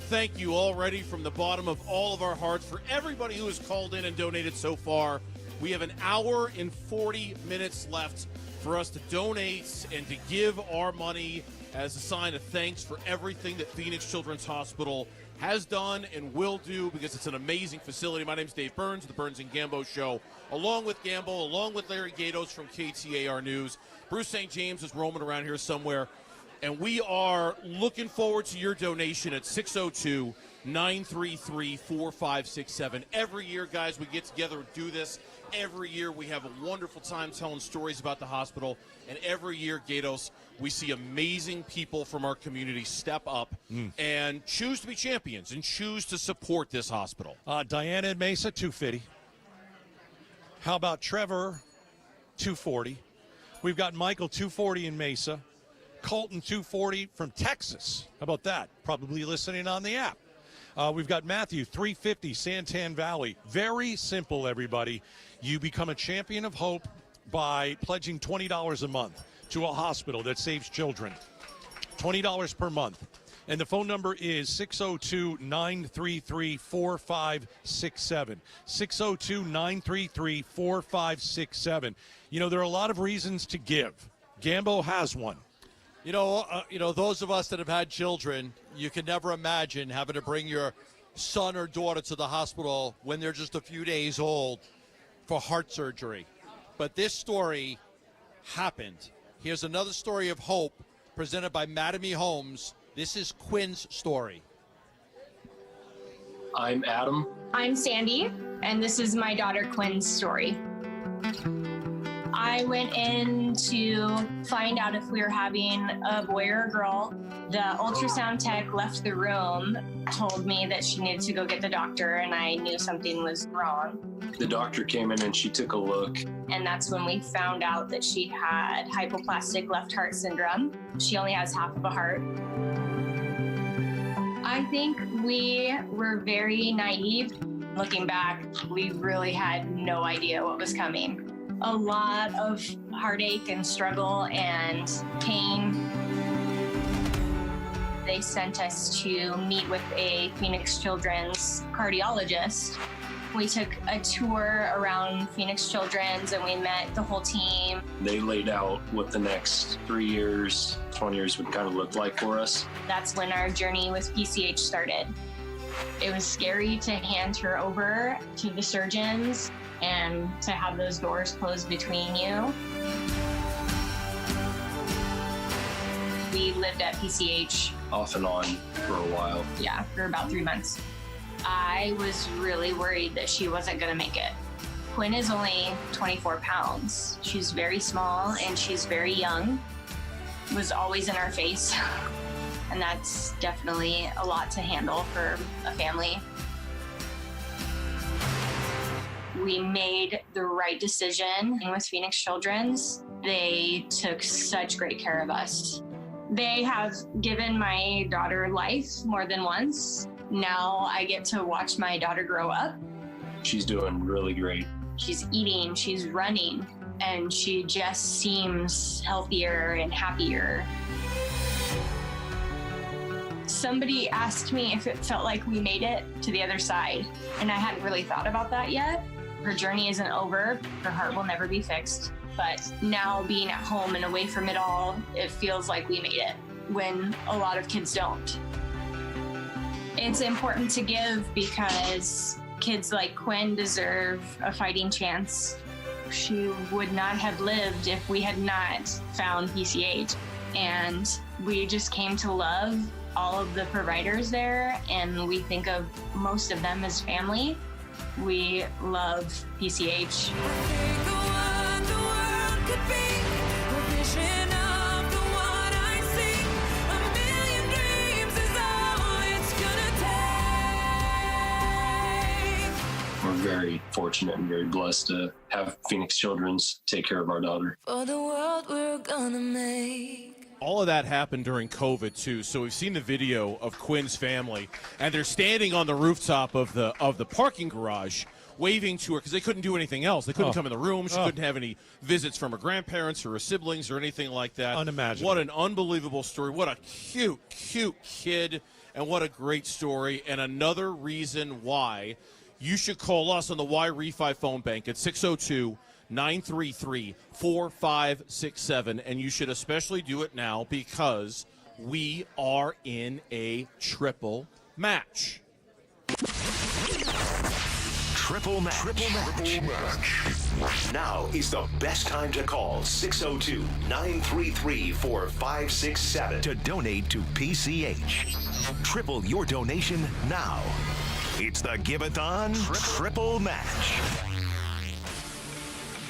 Thank you already from the bottom of all of our hearts for everybody who has called in and donated so far. We have an hour and 40 minutes left for us to donate and to give our money as a sign of thanks for everything that Phoenix Children's Hospital has done and will do, because it's an amazing facility. My name's Dave Burns, the Burns and Gambo Show, along with Gambo, along with Larry Gatos from KTAR News. Bruce St. James is roaming around here somewhere, and we are looking forward to your donation at 602-933-4567. Every year, guys, we get together and do this. Every year we have a wonderful time telling stories about the hospital, and every year, Gatos, we see amazing people from our community step up and choose to be champions and choose to support this hospital. Diana in Mesa, $250. How about Trevor, $240? We've got Michael, $240 in Mesa. Colton, $240 from Texas. How about that? Probably listening on the app. We've got Matthew, $350, Santan Valley. Very simple, everybody. You become a champion of hope by pledging $20 a month to a hospital that saves children. $20 per month. And the phone number is 602-933-4567. 602-933-4567. You know, there are a lot of reasons to give. Gambo has one. You know, those of us that have had children, you can never imagine having to bring your son or daughter to the hospital when they're just a few days old for heart surgery. But this story happened. Here's another story of hope presented by Mattamy Homes. This is Quinn's story. I'm Adam. I'm Sandy, and this is my daughter Quinn's story. I went in to find out if we were having a boy or a girl. The ultrasound tech left the room, told me that she needed to go get the doctor, and I knew something was wrong. The doctor came in and she took a look. And that's when we found out that she had hypoplastic left heart syndrome. She only has half of a heart. I think we were very naive. Looking back, we really had no idea what was coming. A lot of heartache and struggle and pain. They sent us to meet with a Phoenix Children's cardiologist. We took a tour around Phoenix Children's and we met the whole team. They laid out what the next 3 years, 20 years would kind of look like for us. That's when our journey with PCH started. It was scary to hand her over to the surgeons and to have those doors closed between you. We lived at PCH. Off and on for a while. Yeah, for about 3 months. I was really worried that she wasn't gonna make it. Quinn is only 24 pounds. She's very small and she's very young. Was always in our face. And that's definitely a lot to handle for a family. We made the right decision with Phoenix Children's. They took such great care of us. They have given my daughter life more than once. Now I get to watch my daughter grow up. She's doing really great. She's eating, she's running, and she just seems healthier and happier. Somebody asked me if it felt like we made it to the other side, and I hadn't really thought about that yet. Her journey isn't over. Her heart will never be fixed. But now being at home and away from it all, it feels like we made it, when a lot of kids don't. It's important to give because kids like Quinn deserve a fighting chance. She would not have lived if we had not found PCH. and we just came to love all of the providers there, and we think of most of them as family. We love PCH. We're very fortunate and very blessed to have Phoenix Children's take care of our daughter. For the world we're gonna make. All of that happened during COVID too. So we've seen the video of Quinn's family, and they're standing on the rooftop of the parking garage, waving to her because they couldn't do anything else. They couldn't come in the room. She couldn't have any visits from her grandparents or her siblings or anything like that. Unimaginable. What an unbelievable story. What a cute, cute kid, and what a great story. And another reason why you should call us on the Y Refi phone bank at 602-933-4567, and you should especially do it now because we are in a triple match. Triple match. Now is the best time to call 602-933-4567 to donate to PCH. Triple your donation now. It's the Give-A-Thon Triple Match.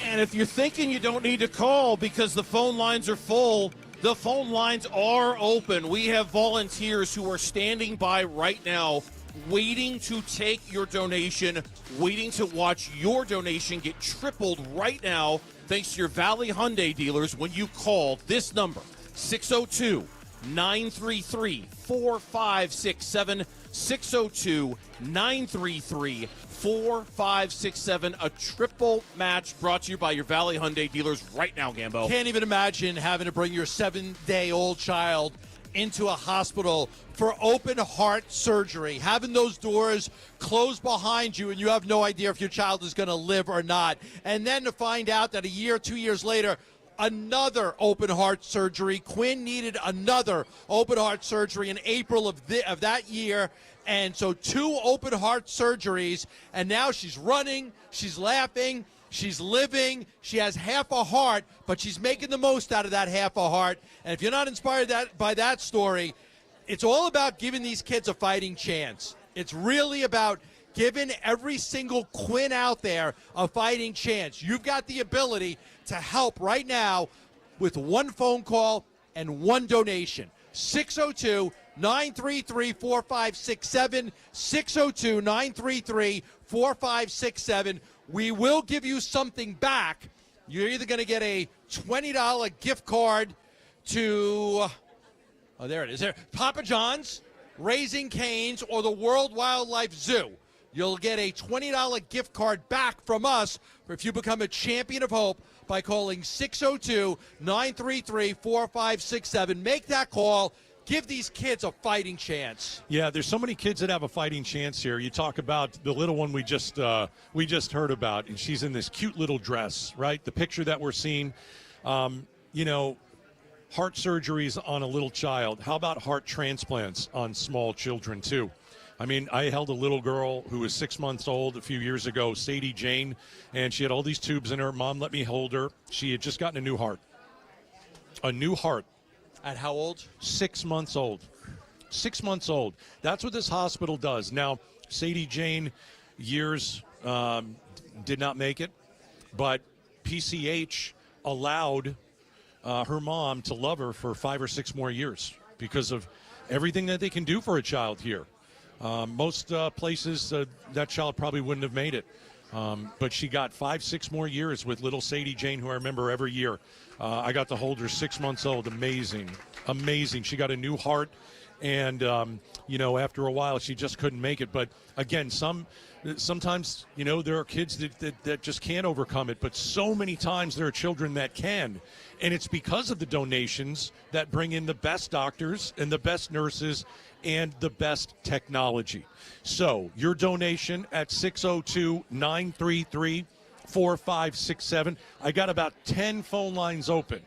And if you're thinking you don't need to call because the phone lines are full, the phone lines are open. We have volunteers who are standing by right now, waiting to take your donation, waiting to watch your donation get tripled right now, thanks to your Valley Hyundai dealers when you call this number, 602-933-4567, 602-933-4567. A triple match brought to you by your Valley Hyundai dealers right now, Gambo. Can't even imagine having to bring your 7-day-old child into a hospital for open heart surgery, having those doors closed behind you and you have no idea if your child is going to live or not. And then to find out that a year, 2 years later, another open heart surgery. Quinn needed another open heart surgery in April of that year. And so 2 open heart surgeries, and now she's running, she's laughing, she's living, she has half a heart, but she's making the most out of that half a heart. And if you're not inspired by that story, it's all about giving these kids a fighting chance. It's really about giving every single Quinn out there a fighting chance. You've got the ability to help right now with one phone call and one donation. 602-933-4567, 602-933-4567. We will give you something back. You're either going to get a $20 gift card to, oh, there it is, there, Papa John's, Raising Cane's, or the World Wildlife Zoo. You'll get a $20 gift card back from us if you become a champion of hope by calling 602-933-4567. Make that call. Give these kids a fighting chance. Yeah, there's so many kids that have a fighting chance here. You talk about the little one we just heard about, and she's in this cute little dress, right? The picture that we're seeing, heart surgeries on a little child. How about heart transplants on small children, too? I mean, I held a little girl who was 6 months old a few years ago, Sadie Jane, and she had all these tubes in her. Mom let me hold her. She had just gotten a new heart. A new heart. At how old? 6 months old. 6 months old. That's what this hospital does. Now, Sadie Jane, years did not make it, but PCH allowed her mom to love her for 5 or 6 more years because of everything that they can do for a child here. Most places, that child probably wouldn't have made it. But she got 5-6 more years with little Sadie Jane, who I remember every year. I got to hold her 6 months old. Amazing. She got a new heart. And, after a while, she just couldn't make it. But, again, sometimes, there are kids that just can't overcome it. But so many times there are children that can. And it's because of the donations that bring in the best doctors and the best nurses and the best technology. So your donation at 602-933-4567. I got about 10 phone lines open.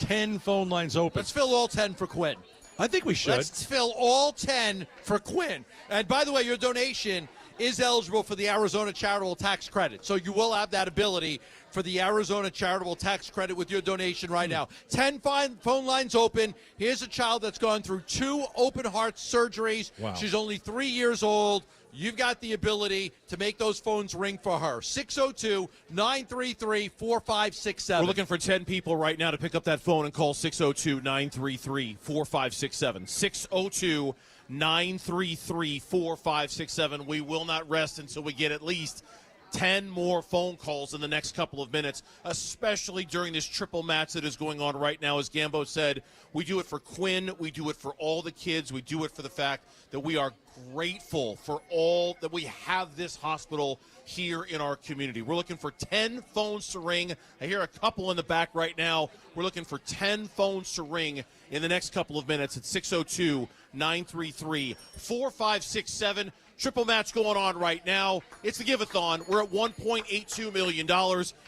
10 phone lines open. Let's fill all 10 for Quinn. I think we should. Let's fill all 10 for Quinn. And by the way, your donation is eligible for the Arizona Charitable Tax Credit. So you will have that ability for the Arizona Charitable Tax Credit with your donation right now. 10 phone lines open. Here's a child that's gone through 2 open heart surgeries. Wow. She's only 3 years old. You've got the ability to make those phones ring for her. 602-933-4567. We're looking for 10 people right now to pick up that phone and call 602-933-4567. 602-933-4567. We will not rest until we get at least 10 more phone calls in the next couple of minutes, especially during this triple match that is going on right now. As Gambo said, we do it for Quinn. We do it for all the kids. We do it for the fact that we are grateful for all that we have this hospital here in our community. We're looking for 10 phones to ring. I hear a couple in the back right now. We're looking for 10 phones to ring in the next couple of minutes at 602-933-4567. Triple match going on right now. It's the Give-A-Thon. We're at $1.82 million.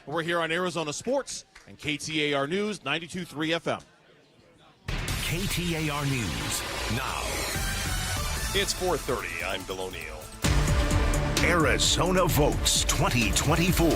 We're here on Arizona Sports and KTAR News 92.3 FM. KTAR News now. It's 4:30. I'm Bill O'Neill. Arizona votes 2024.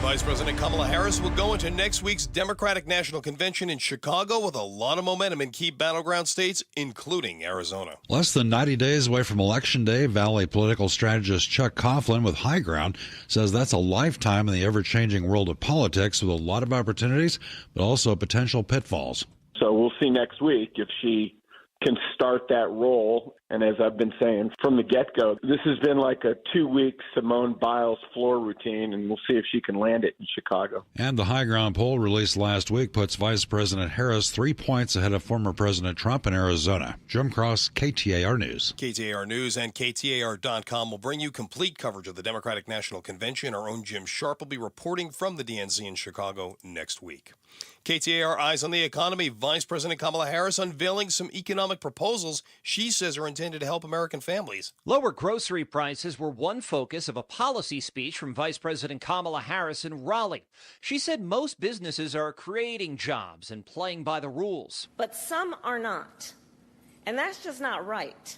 Vice President Kamala Harris will go into next week's Democratic National Convention in Chicago with a lot of momentum in key battleground states, including Arizona. Less than 90 days away from Election Day, Valley political strategist Chuck Coughlin with High Ground says that's a lifetime in the ever-changing world of politics with a lot of opportunities, but also potential pitfalls. So we'll see next week if she can start that role. And as I've been saying from the get-go, this has been like a 2-week Simone Biles floor routine, and we'll see if she can land it in Chicago. And the High Ground poll released last week puts Vice President Harris 3 points ahead of former President Trump in Arizona. Jim Cross, KTAR News. KTAR News and KTAR.com will bring you complete coverage of the Democratic National Convention. Our own Jim Sharp will be reporting from the DNC in Chicago next week. KTAR Eyes on the Economy. Vice President Kamala Harris unveiling some economic proposals she says are intended to help American families. Lower grocery prices were one focus of a policy speech from Vice President Kamala Harris in Raleigh. She said most businesses are creating jobs and playing by the rules. But some are not. And that's just not right.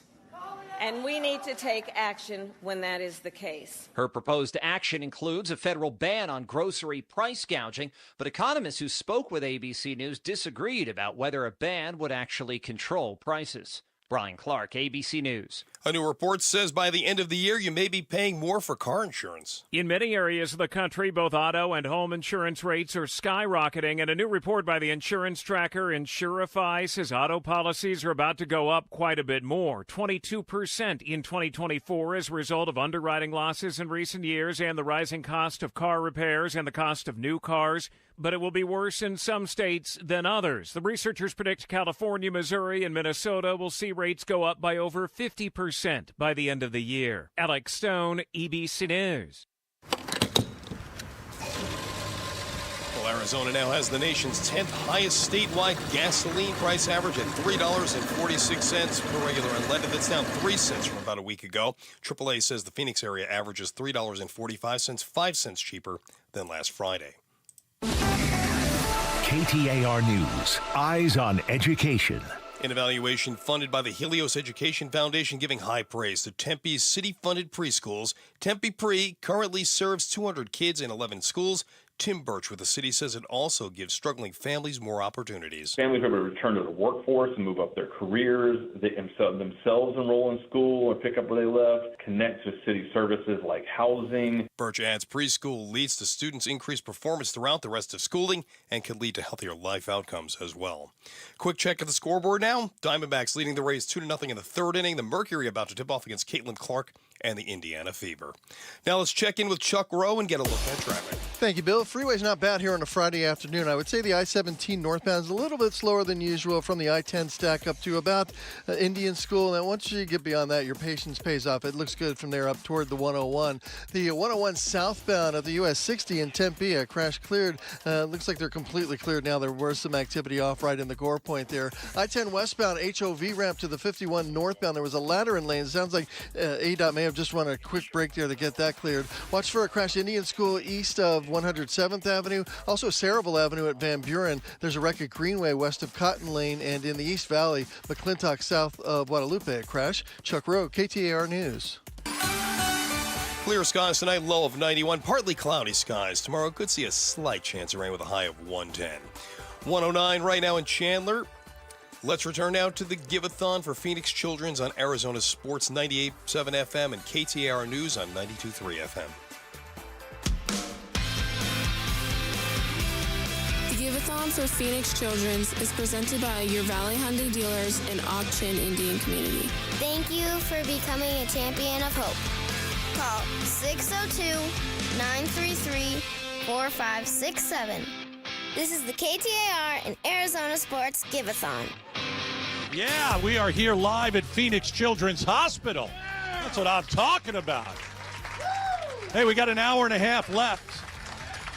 And we need to take action when that is the case. Her proposed action includes a federal ban on grocery price gouging, but economists who spoke with ABC News disagreed about whether a ban would actually control prices. Brian Clark, ABC News. A new report says by the end of the year, you may be paying more for car insurance. In many areas of the country, both auto and home insurance rates are skyrocketing, and a new report by the insurance tracker Insurify says auto policies are about to go up quite a bit more, 22% in 2024 as a result of underwriting losses in recent years and the rising cost of car repairs and the cost of new cars. But it will be worse in some states than others. The researchers predict California, Missouri, and Minnesota will see rates go up by over 50% by the end of the year. Alex Stone, ABC News. Well, Arizona now has the nation's 10th highest statewide gasoline price average at $3.46 per regular unleaded. That's down 3 cents from about a week ago. AAA says the Phoenix area averages $3.45, 5 cents cheaper than last Friday. KTAR News. Eyes on Education. An evaluation funded by the Helios Education Foundation giving high praise to Tempe's city-funded preschools. Tempe Pre currently serves 200 kids in 11 schools. Tim Birch with the city says it also gives struggling families more opportunities. Families are able to return to the workforce and move up their careers. They themselves enroll in school or pick up where they left, connect to city services like housing. Birch adds preschool leads to students' increased performance throughout the rest of schooling and can lead to healthier life outcomes as well. Quick check of the scoreboard now. Diamondbacks leading the Rays 2-0 in the third inning. The Mercury about to tip off against Caitlin Clark and the Indiana Fever. Now let's check in with Chuck Rowe and get a look at traffic. Thank you, Bill. Freeway's not bad here on a Friday afternoon. I would say the I-17 northbound is a little bit slower than usual from the I-10 stack up to about Indian School. And once you get beyond that, your patience pays off. It looks good from there up toward the 101. The 101 southbound of the US 60 in Tempe, a crash cleared. Looks like they're completely cleared now. There was some activity off right in the Gore Point there. I-10 westbound HOV ramp to the 51 northbound. There was a ladder in lane. It sounds like ADOT may have just run a quick break there to get that cleared. Watch for a crash Indian School east of 107th Avenue. Also Saraville Avenue at Van Buren. There's a wreck at Greenway west of Cotton Lane, and in the East Valley, McClintock south of Guadalupe, a crash. Chuck Rowe, KTAR News. Clear skies tonight, low of 91. Partly cloudy skies. Tomorrow could see a slight chance of rain with a high of 110. 109 right now in Chandler. Let's return now to the Give-A-Thon for Phoenix Children's on Arizona Sports 98.7 FM and KTAR News on 92.3 FM. The Give-A-Thon for Phoenix Children's is presented by your Valley Hyundai dealers and Auction Indian Community. Thank you for becoming a champion of hope. Call 602-933-4567. This is the KTAR and Arizona Sports Give-A-Thon. Yeah, we are here live at Phoenix Children's Hospital. That's what I'm talking about. Hey, we got an hour and a half left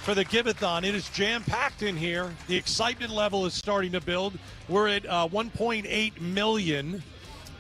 for the Give-A-Thon. It is jam-packed in here. The excitement level is starting to build. We're at 1.8 million,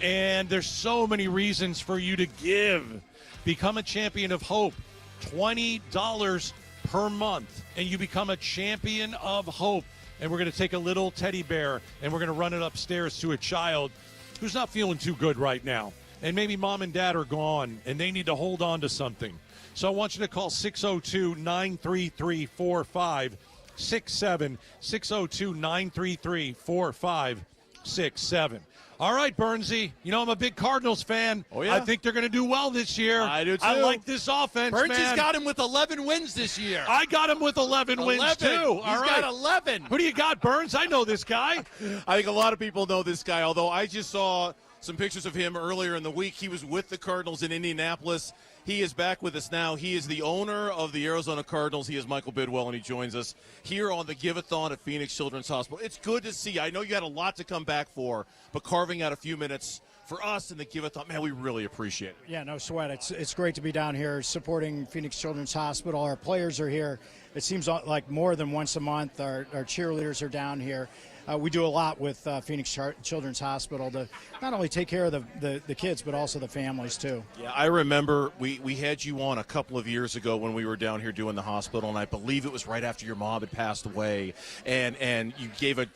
and there's so many reasons for you to give. Become a champion of hope. $20 per month, and you become a champion of hope. And we're going to take a little teddy bear, and we're going to run it upstairs to a child who's not feeling too good right now. And maybe mom and dad are gone, and they need to hold on to something. So I want you to call 602-933-4567, 602-933-4567. All right, Bernsey. You know I'm a big Cardinals fan. Oh, yeah? I think they're going to do well this year. I do, too. I like this offense, Bernsy's got him with 11 wins this year. I got him with 11 wins, too. He's got 11. Who do you got, Burns? I know this guy. I think a lot of people know this guy, although I just saw some pictures of him earlier in the week. He was with the Cardinals in Indianapolis. He is back with us now. He is the owner of the Arizona Cardinals. He is Michael Bidwell, and he joins us here on the Give-A-Thon at Phoenix Children's Hospital. It's good to see. I know you had a lot to come back for, but carving out a few minutes for us in the Give-A-Thon, man, we really appreciate it. Yeah, no sweat. It's great to be down here supporting Phoenix Children's Hospital. Our players are here. It seems like more than once a month. Our cheerleaders are down here. We do a lot with Phoenix Children's Hospital to not only take care of the kids, but also the families, too. Yeah, I remember we had you on a couple of years ago when we were down here doing the hospital, and I believe it was right after your mom had passed away, and you gave it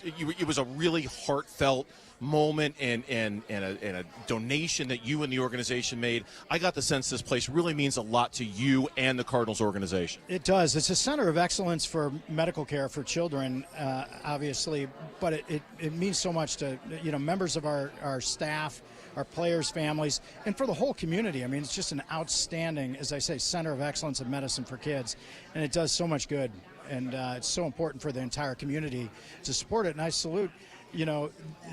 was a really heartfelt moment and a donation that you and the organization made. I got the sense this place really means a lot to you and the Cardinals organization. It does. It's a center of excellence for medical care for children, obviously, but it means so much to members of our staff, our players' families, and for the whole community. I mean, it's just an outstanding, as I say, center of excellence in medicine for kids, and it does so much good, and it's so important for the entire community to support it, and I salute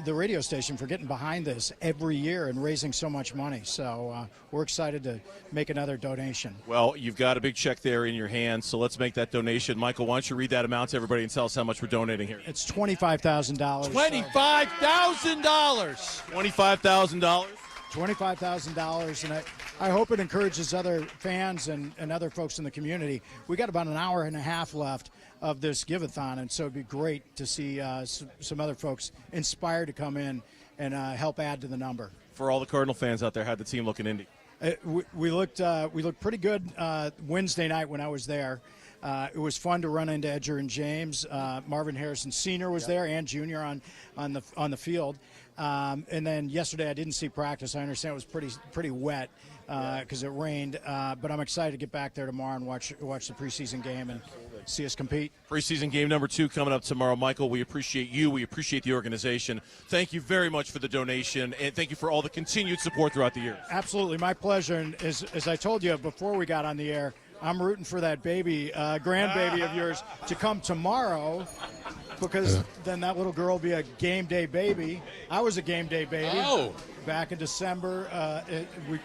the radio station for getting behind this every year and raising so much money. So we're excited to make another donation. Well, you've got a big check there in your hand, so let's make that donation. Michael, why don't you read that amount to everybody and tell us how much we're donating here? It's $25,000. $25,000. $25,000. $25,000, and I hope it encourages other fans and other folks in the community. We got about an hour and a half left of this Give-A-Thon, and so it'd be great to see some other folks inspired to come in and help add to the number. For all the Cardinal fans out there, how'd the team look in Indy? We looked pretty good Wednesday night when I was there. It was fun to run into Edger and James. Marvin Harrison Sr. was there and Jr. on the field. And then yesterday I didn't see practice. I understand it was pretty wet because it rained. But I'm excited to get back there tomorrow and watch the preseason game and see us compete. Preseason game number 2 coming up tomorrow. Michael, we appreciate you. We appreciate the organization. Thank you very much for the donation, and thank you for all the continued support throughout the years. Absolutely. My pleasure. And as I told you before we got on the air, I'm rooting for that baby, grandbaby of yours, to come tomorrow because then that little girl will be a game day baby. I was a game day baby. Oh. Back in December,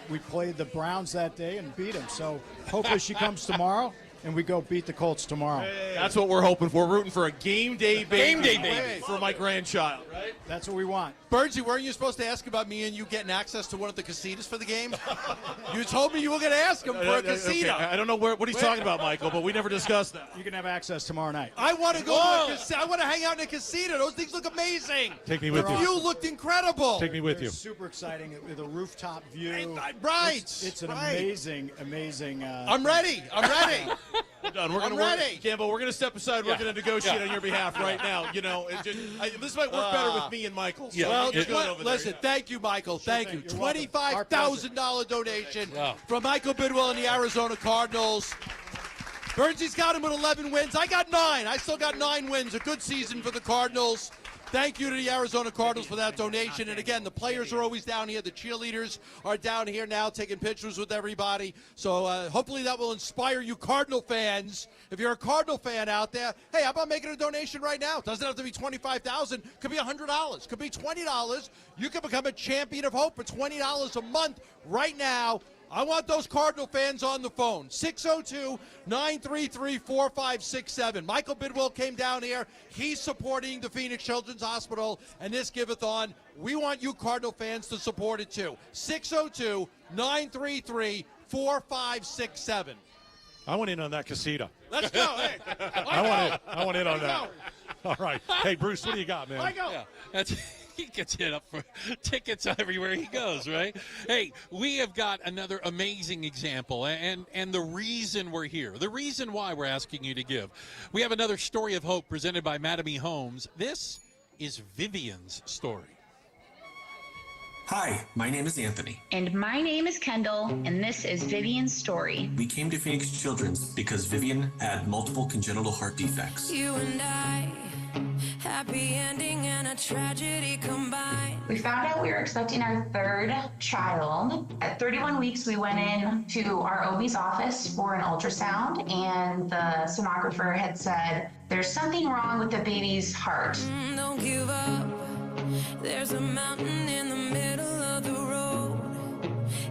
we played the Browns that day and beat them. So hopefully she comes tomorrow and we go beat the Colts tomorrow. Hey, that's what we're hoping for. We're rooting for a game day baby for my grandchild. Right? That's what we want. Bernsey, weren't you supposed to ask about me and you getting access to one of the casinos for the game? You told me you were going to ask him for a casino. Okay. I don't know what he's talking about, Michael, but we never discussed that. You can have access tomorrow night. I want to go to a casino. I want to hang out in a casino. Those things look amazing. Take me with you. The view looked incredible. Take me with you. Super exciting with a rooftop view. Right. It's an amazing. I'm ready. We're done. We're I'm gonna work, ready. Campbell, we're going to step aside. We're going to negotiate on your behalf right now. You know, this might work better with me and Michael. So Well, listen, thank you, Michael. Thank you. You're welcome. $25,000 donation from Michael Bidwell and the Arizona Cardinals. Burnsy's got him with 11 wins. I got 9. I still got 9 wins. A good season for the Cardinals. Thank you to the Arizona Cardinals for that donation. And again, the players are always down here. The cheerleaders are down here now taking pictures with everybody. So hopefully that will inspire you Cardinal fans. If you're a Cardinal fan out there, hey, how about making a donation right now? It doesn't have to be $25,000. Could be $100. Could be $20. You can become a champion of hope for $20 a month right now. I want those Cardinal fans on the phone. 602-933-4567. Michael Bidwell came down here. He's supporting the Phoenix Children's Hospital and this Give-A-Thon. We want you Cardinal fans to support it too. 602-933-4567. I went in on that casita. Let's go. Hey, I went in on that. All right. Hey, Bruce, what do you got, man? Yeah, he gets hit up for tickets everywhere he goes, right? Hey, we have got another amazing example, and the reason we're here, the reason why we're asking you to give. We have another story of hope presented by Madame Homes. This is Vivian's story. Hi, my name is Anthony. And my name is Kendall, and this is Vivian's story. We came to Phoenix Children's because Vivian had multiple congenital heart defects. You and I, happy ending and a tragedy combined. We found out we were expecting our 3rd child. At 31 weeks, we went in to our OB's office for an ultrasound, and the sonographer had said, there's something wrong with the baby's heart. Don't give up. There's a mountain in the middle of the road.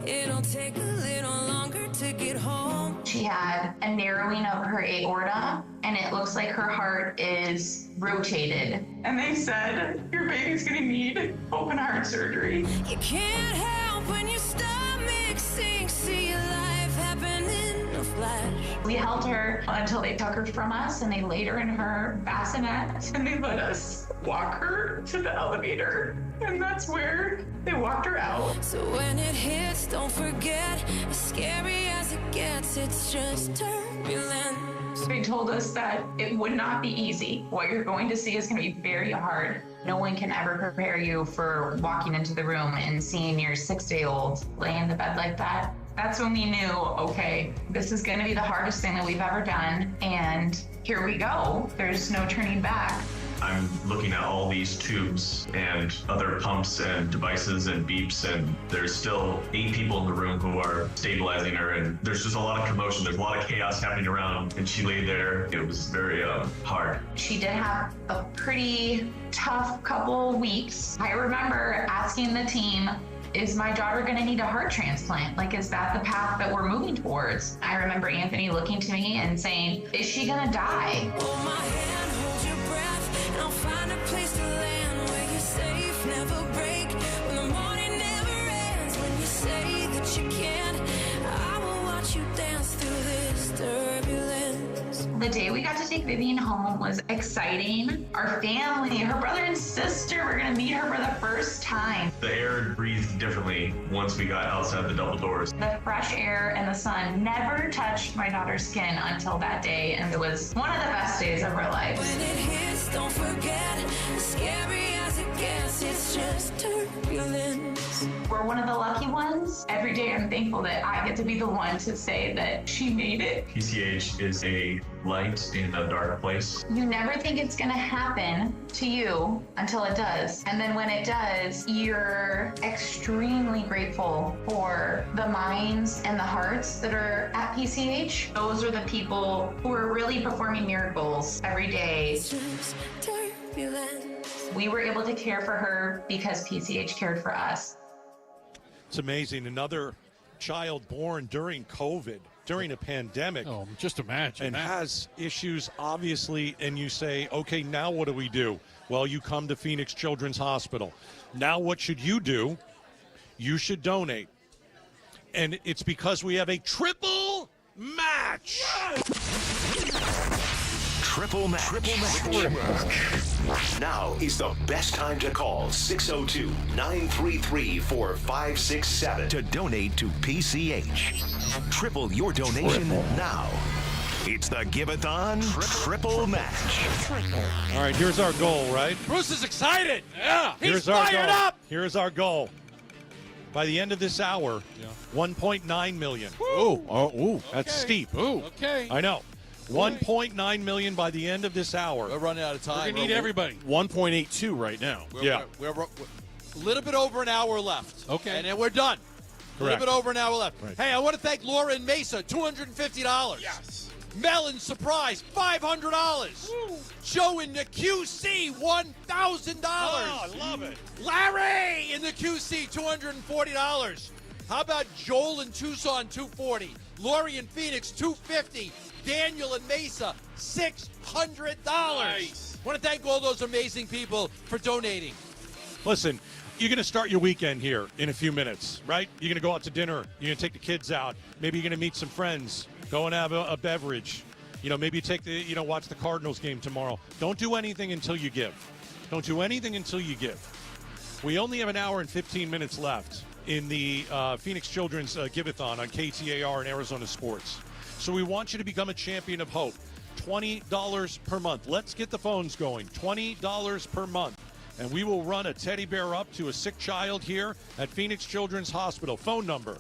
It'll take a little longer to get home. She had a narrowing of her aorta, and it looks like her heart is rotated. And they said, your baby's gonna need open heart surgery. You can't help when your stomach sinks. See your life happen in a flash. We held her until they took her from us, and they laid her in her bassinet, and they let us walk her to the elevator. And that's where they walked her out. So when it hits, don't forget, as scary as it gets, it's just turbulence. They told us that it would not be easy. What you're going to see is going to be very hard. No one can ever prepare you for walking into the room and seeing your 6-day-old lay in the bed like that. That's when we knew, okay, this is going to be the hardest thing that we've ever done. And here we go. There's no turning back. I'm looking at all these tubes and other pumps and devices and beeps, and there's still 8 people in the room who are stabilizing her, and there's just a lot of commotion. There's a lot of chaos happening around, and she lay there. It was very hard. She did have a pretty tough couple weeks. I remember asking the team, is my daughter going to need a heart transplant? Like, is that the path that we're moving towards? I remember Anthony looking to me and saying, is she going to die? Hold my hand, hold your breath, and I'll find a place to land where you're safe, never break. When the morning never ends, when you say that you can't, I will watch you dance through this turbulence. The day we got to take Vivian home was exciting. Our family, her brother and sister, were going to meet her for the first time. The air breathed differently once we got outside the double doors. The fresh air and the sun never touched my daughter's skin until that day, and it was one of the best days of her life. When it hits, don't forget, as scary as it gets, it's just turbulence. We're one of the lucky ones. Every day I'm thankful that I get to be the one to say that she made it. PCH is a light in a dark place. You never think it's gonna happen to you until it does. And then when it does, you're extremely grateful for the minds and the hearts that are at PCH. Those are the people who are really performing miracles every day. It's just turbulence. We were able to care for her because PCH cared for us. It's amazing. Another child born during COVID, during a pandemic. Oh, just imagine. And that has issues, obviously, and you say, okay, now what do we do? Well, you come to Phoenix Children's Hospital. Now what should you do? You should donate. And it's because we have a triple match. Triple match. Triple match. Now is the best time to call 602-933-4567 to donate to PCH. Triple your donation now. It's the Give-A-Thon triple match. All right, here's our goal, right? Bruce is excited. Yeah. He's Here's our fired goal. up. Here's our goal. By the end of this hour, 1.9 million. Ooh, that's steep. Ooh. Okay. I know. 1.9 million by the end of this hour. We're running out of time. We're going to need everybody. 1.82 right now. Yeah. We're a little bit over an hour left. Okay. And then we're done. A little bit over an hour left. Right. Hey, I want to thank Laura and Mesa, $250. Yes. Melon Surprise, $500. Joe in the QC, $1,000. Oh, I love it. Larry in the QC, $240. How about Joel in Tucson, $240. Lori in Phoenix, $250. Daniel in Mesa, $600. Nice. Want to thank all those amazing people for donating. Listen, you're going to start your weekend here in a few minutes, right? You're going to go out to dinner. You're going to take the kids out. Maybe you're going to meet some friends. Go and have a beverage. Maybe you take watch the Cardinals game tomorrow. Don't do anything until you give. Don't do anything until you give. We only have an hour and 15 minutes left in the Phoenix Children's Give-A-Thon on KTAR and Arizona Sports. So we want you to become a champion of hope. $20 per month. Let's get the phones going. $20 per month. And we will run a teddy bear up to a sick child here at Phoenix Children's Hospital. Phone number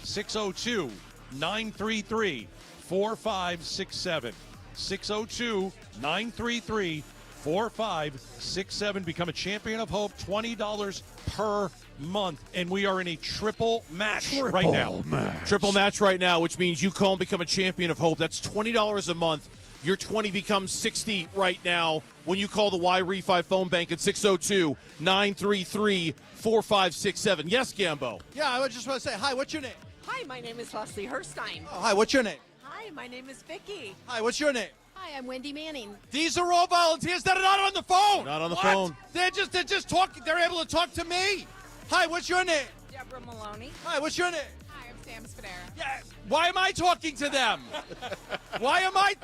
602-933-4567. 602-933-4567. Become a champion of hope. $20 per month. And we are in a triple match right now. Triple match right now, which means you call and become a champion of hope. That's $20 a month. Your 20 becomes 60 right now when you call the Y-Refi phone bank at 602-933-4567. Yes, Gambo. Yeah, I just want to say, hi, what's your name? Hi, my name is Leslie Herstein. Oh, hi, what's your name? Hi, my name is Vicky. Hi, what's your name? Hi, I'm Wendy Manning. These are all volunteers that are not on the phone. Not on the What? phone. They're just talking. They're able to talk to me. Hi, what's your name? Deborah Maloney. Hi, what's your name? Hi, I'm Sam Spadera. Yeah. Why am I talking to them? Why am I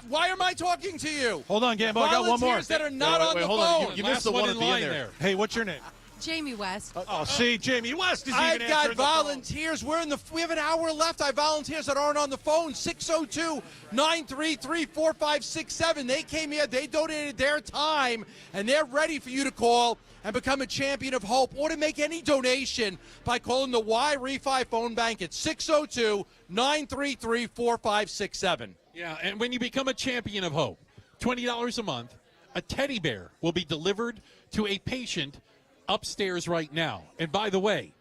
talking to you? Hold on, Gambo. I got one more. Volunteers that are not on the hold phone. on. You missed the one at the end there. Hey, what's your name? Jamie West. Oh, see, Jamie West is I've even got answering the phone. volunteers. We have an hour left. I have volunteers that aren't on the phone. 602-933-4567. They came here. They donated their time, and they're ready for you to call and become a champion of hope or to make any donation by calling the Y-Refi phone bank at 602-933-4567. Yeah, and when you become a champion of hope, $20 a month, a teddy bear will be delivered to a patient upstairs right now. And by the way,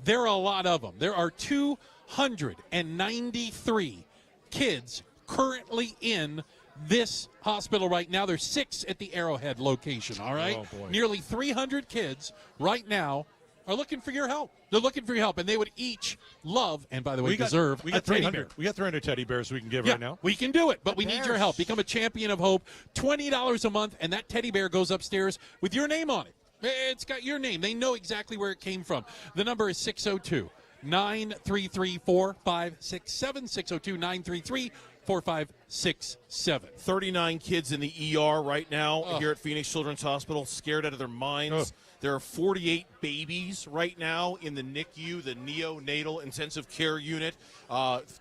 there are a lot of them. There are 293 kids currently in this hospital right now. There's 6 at the Arrowhead location, all right? Oh, boy. Nearly 300 kids right now are looking for your help. They're looking for your help, and they would each love, and by the way, deserve we a got teddy 300. bear. We got 300 teddy bears we can give Yeah, right now. we can do it, but we need your bears. help. Become a champion of hope. $20 a month, and that teddy bear goes upstairs with your name on it. It's got your name. They know exactly where it came from. The number is 602-933-4567. 602-933-4567. 39 kids in the ER right now here at Phoenix Children's Hospital, scared out of their minds. There are 48 babies right now in the NICU, the neonatal intensive care unit.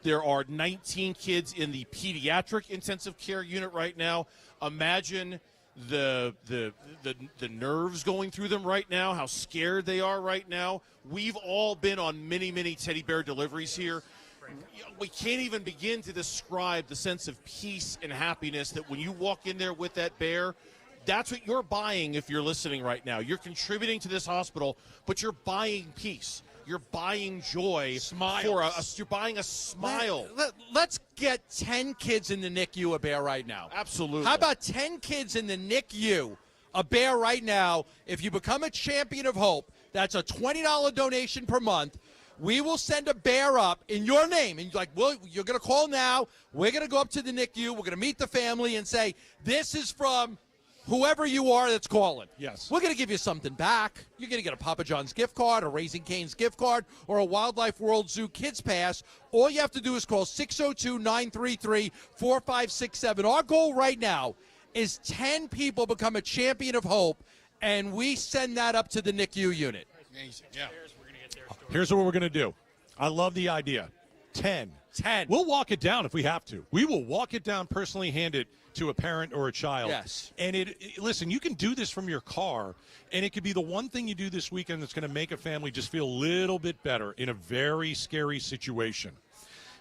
There are 19 kids in the pediatric intensive care unit right now. Imagine the nerves going through them right now, how scared they are right now. We've all been on many teddy bear deliveries here. We can't even begin to describe the sense of peace and happiness that when you walk in there with that bear, that's what you're buying if you're listening right now. You're contributing to this hospital, but you're buying peace. You're buying joy. Smiles. You're buying a smile. Let's get 10 kids in the NICU a bear right now. Absolutely. How about 10 kids in the NICU a bear right now? If you become a champion of hope, that's a $20 donation per month. We will send a bear up in your name. And you're going to call now. We're going to go up to the NICU. We're going to meet the family and say, this is from whoever you are that's calling. Yes. We're going to give you something back. You're going to get a Papa John's gift card, a Raising Cane's gift card, or a Wildlife World Zoo Kids Pass. All you have to do is call 602-933-4567. Our goal right now is 10 people become a champion of hope, and we send that up to the NICU unit. Amazing. Yeah. Here's what we're going to do. I love the idea. 10 10. We'll walk it down if we have to. We will walk it down, personally hand it to a parent or a child. Yes. And listen, you can do this from your car, and it could be the one thing you do this weekend that's going to make a family just feel a little bit better in a very scary situation.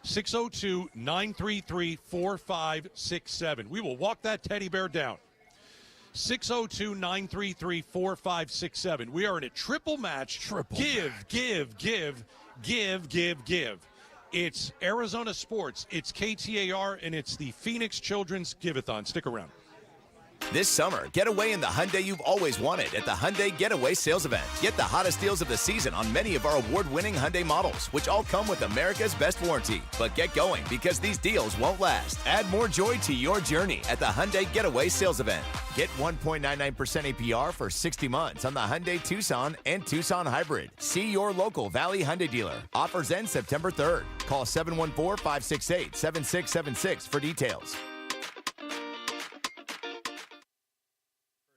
602-933-4567. We will walk that teddy bear down. 602-933-4567. We are in a triple match. Give. It's Arizona Sports, it's KTAR, and it's the Phoenix Children's Give-A-Thon. Stick around. This summer, get away in the Hyundai you've always wanted at the Hyundai Getaway Sales Event. Get the hottest deals of the season on many of our award-winning Hyundai models, which all come with America's best warranty. But get going, because these deals won't last. Add more joy to your journey at the Hyundai Getaway Sales Event. Get 1.99% APR for 60 months on the Hyundai Tucson and Tucson Hybrid. See your local Valley Hyundai dealer. Offers end September 3rd. Call 714-568-7676 for details.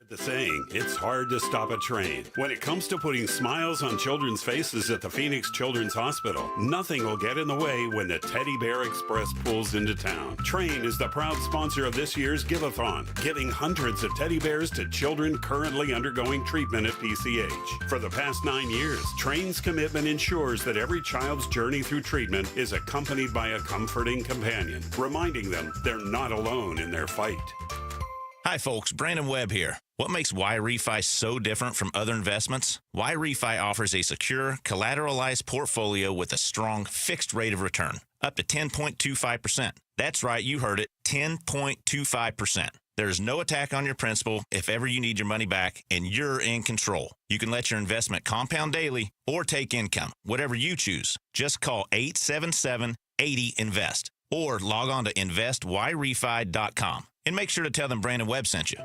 The saying, it's hard to stop a train. When it comes to putting smiles on children's faces at the Phoenix Children's Hospital, nothing will get in the way when the Teddy Bear Express pulls into town. Train is the proud sponsor of this year's Give-A-Thon, giving hundreds of teddy bears to children currently undergoing treatment at PCH. For the past 9 years, Train's commitment ensures that every child's journey through treatment is accompanied by a comforting companion, reminding them they're not alone in their fight. Hi folks, Brandon Webb here. What makes Y-Refi so different from other investments? Y-Refi offers a secure, collateralized portfolio with a strong fixed rate of return, up to 10.25%. That's right, you heard it, 10.25%. There's no attack on your principal if ever you need your money back, and you're in control. You can let your investment compound daily or take income, whatever you choose. Just call 877-80-INVEST or log on to investYRefi.com. And make sure to tell them Brandon Webb sent you.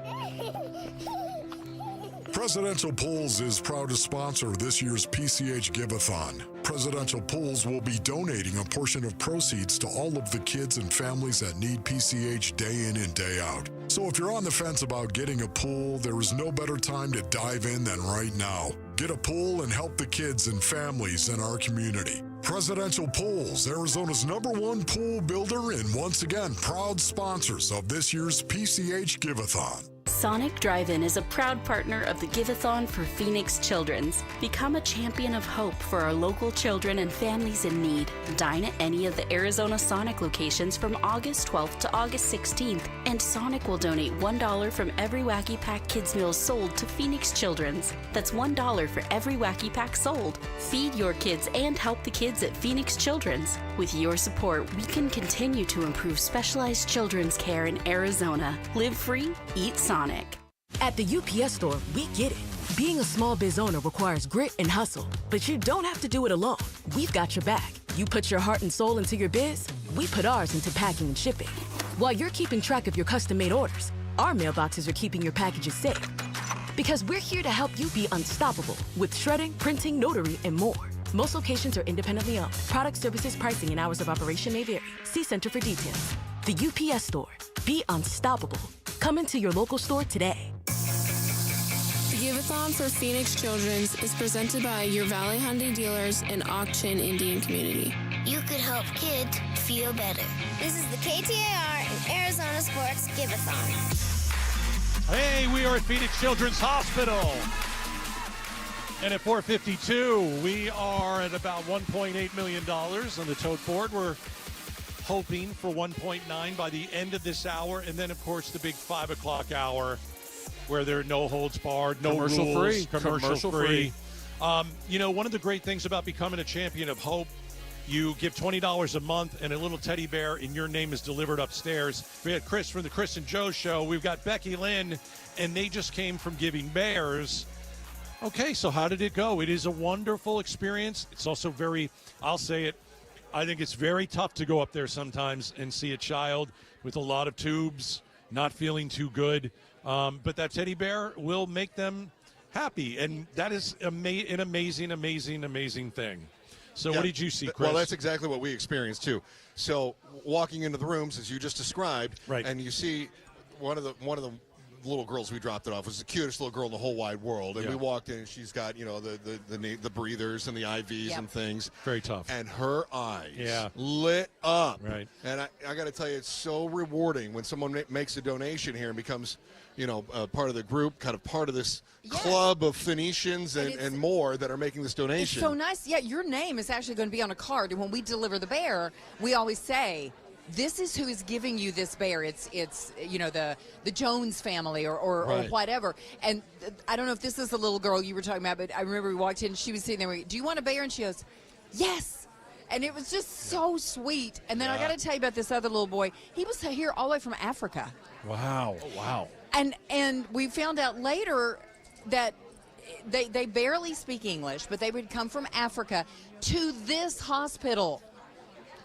Presidential Pools is proud to sponsor this year's PCH Give-A-Thon. Presidential Pools will be donating a portion of proceeds to all of the kids and families that need PCH day in and day out. So if you're on the fence about getting a pool, there is no better time to dive in than right now. Get a pool and help the kids and families in our community. Presidential Pools, Arizona's #1 pool builder, and once again, proud sponsors of this year's PCH Give-A-Thon. Sonic Drive-In is a proud partner of the Give-A-Thon for Phoenix Children's. Become a champion of hope for our local children and families in need. Dine at any of the Arizona Sonic locations from August 12th to August 16th, and Sonic will donate $1 from every Wacky Pack Kids meal sold to Phoenix Children's. That's $1 for every Wacky Pack sold. Feed your kids and help the kids at Phoenix Children's. With your support, we can continue to improve specialized children's care in Arizona. Live free, eat Sonic. At the UPS store, we get it. Being a small biz owner requires grit and hustle, but you don't have to do it alone. We've got your back. You put your heart and soul into your biz, we put ours into packing and shipping. While you're keeping track of your custom-made orders, our mailboxes are keeping your packages safe. Because we're here to help you be unstoppable with shredding, printing, notary, and more. Most locations are independently owned. Product, services, pricing, and hours of operation may vary. See Center for details. The UPS store. Be unstoppable. Come into your local store today. The Give-A-Thon for Phoenix Children's is presented by your Valley Hyundai dealers and Auction Indian community. You could help kids feel better. This is the KTAR and Arizona Sports Give-A-Thon. Hey, we are at Phoenix Children's Hospital. And at 4:52, we are at about $1.8 million on the tote board. We're hoping for 1.9 by the end of this hour. And then, of course, the big 5 o'clock hour where there are no holds barred, no Commercial rules, free. commercial free. You know, one of the great things about becoming a champion of hope, you give $20 a month and a little teddy bear, and your name is delivered upstairs. We had Chris from the Chris and Joe show. We've got Becky Lynn, and they just came from giving bears. Okay, so how did it go? It is a wonderful experience. It's also very, I'll say it, I think it's very tough to go up there sometimes and see a child with a lot of tubes, not feeling too good. But that teddy bear will make them happy, and that is an amazing, amazing, amazing thing. So yeah, what did you see, Chris? Well, that's exactly what we experienced, too. So walking into the rooms, as you just described, right, and you see one of the little girls we dropped it off was the cutest little girl in the whole wide world. And Yeah. we walked in, and she's got, the breathers and the IVs and things. Very tough. And her eyes Yeah. lit up. Right. And I got to tell you, it's so rewarding when someone makes a donation here and becomes, part of the group, kind of part of this club of Phoenicians and more that are making this donation. It's so nice. Yeah, your name is actually going to be on a card. And when we deliver the bear, we always say, this is who is giving you this bear. It's the Jones family or Right. whatever. And I don't know if this is the little girl you were talking about, but I remember we walked in, she was sitting there, do you want a bear? And she goes, yes. And it was just so sweet. And then I got to tell you about this other little boy. He was here all the way from Africa. Wow. Oh, wow. And we found out later that they barely speak English, but they would come from Africa to this hospital.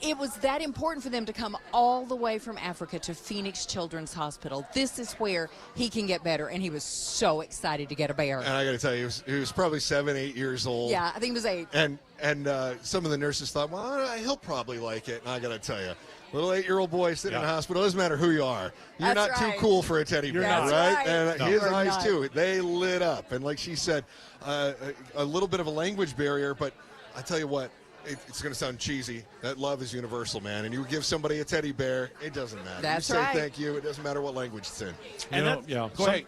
It was that important for them to come all the way from Africa to Phoenix Children's Hospital. This is where he can get better, and he was so excited to get a bear. And I got to tell you, he was probably 7, 8 years old. Yeah, I think he was 8. And some of the nurses thought, well, he'll probably like it. And I got to tell you, little 8-year-old boy sitting in a hospital, doesn't matter who you are. You're That's not too right. cool for a teddy bear, That's right? right. And No. his You're eyes, not. too, they lit up. And like she said, a little bit of a language barrier, but I tell you what, it's going to sound cheesy. That love is universal, man. And you give somebody a teddy bear, it doesn't matter. That's you say right. thank you. It doesn't matter what language it's in.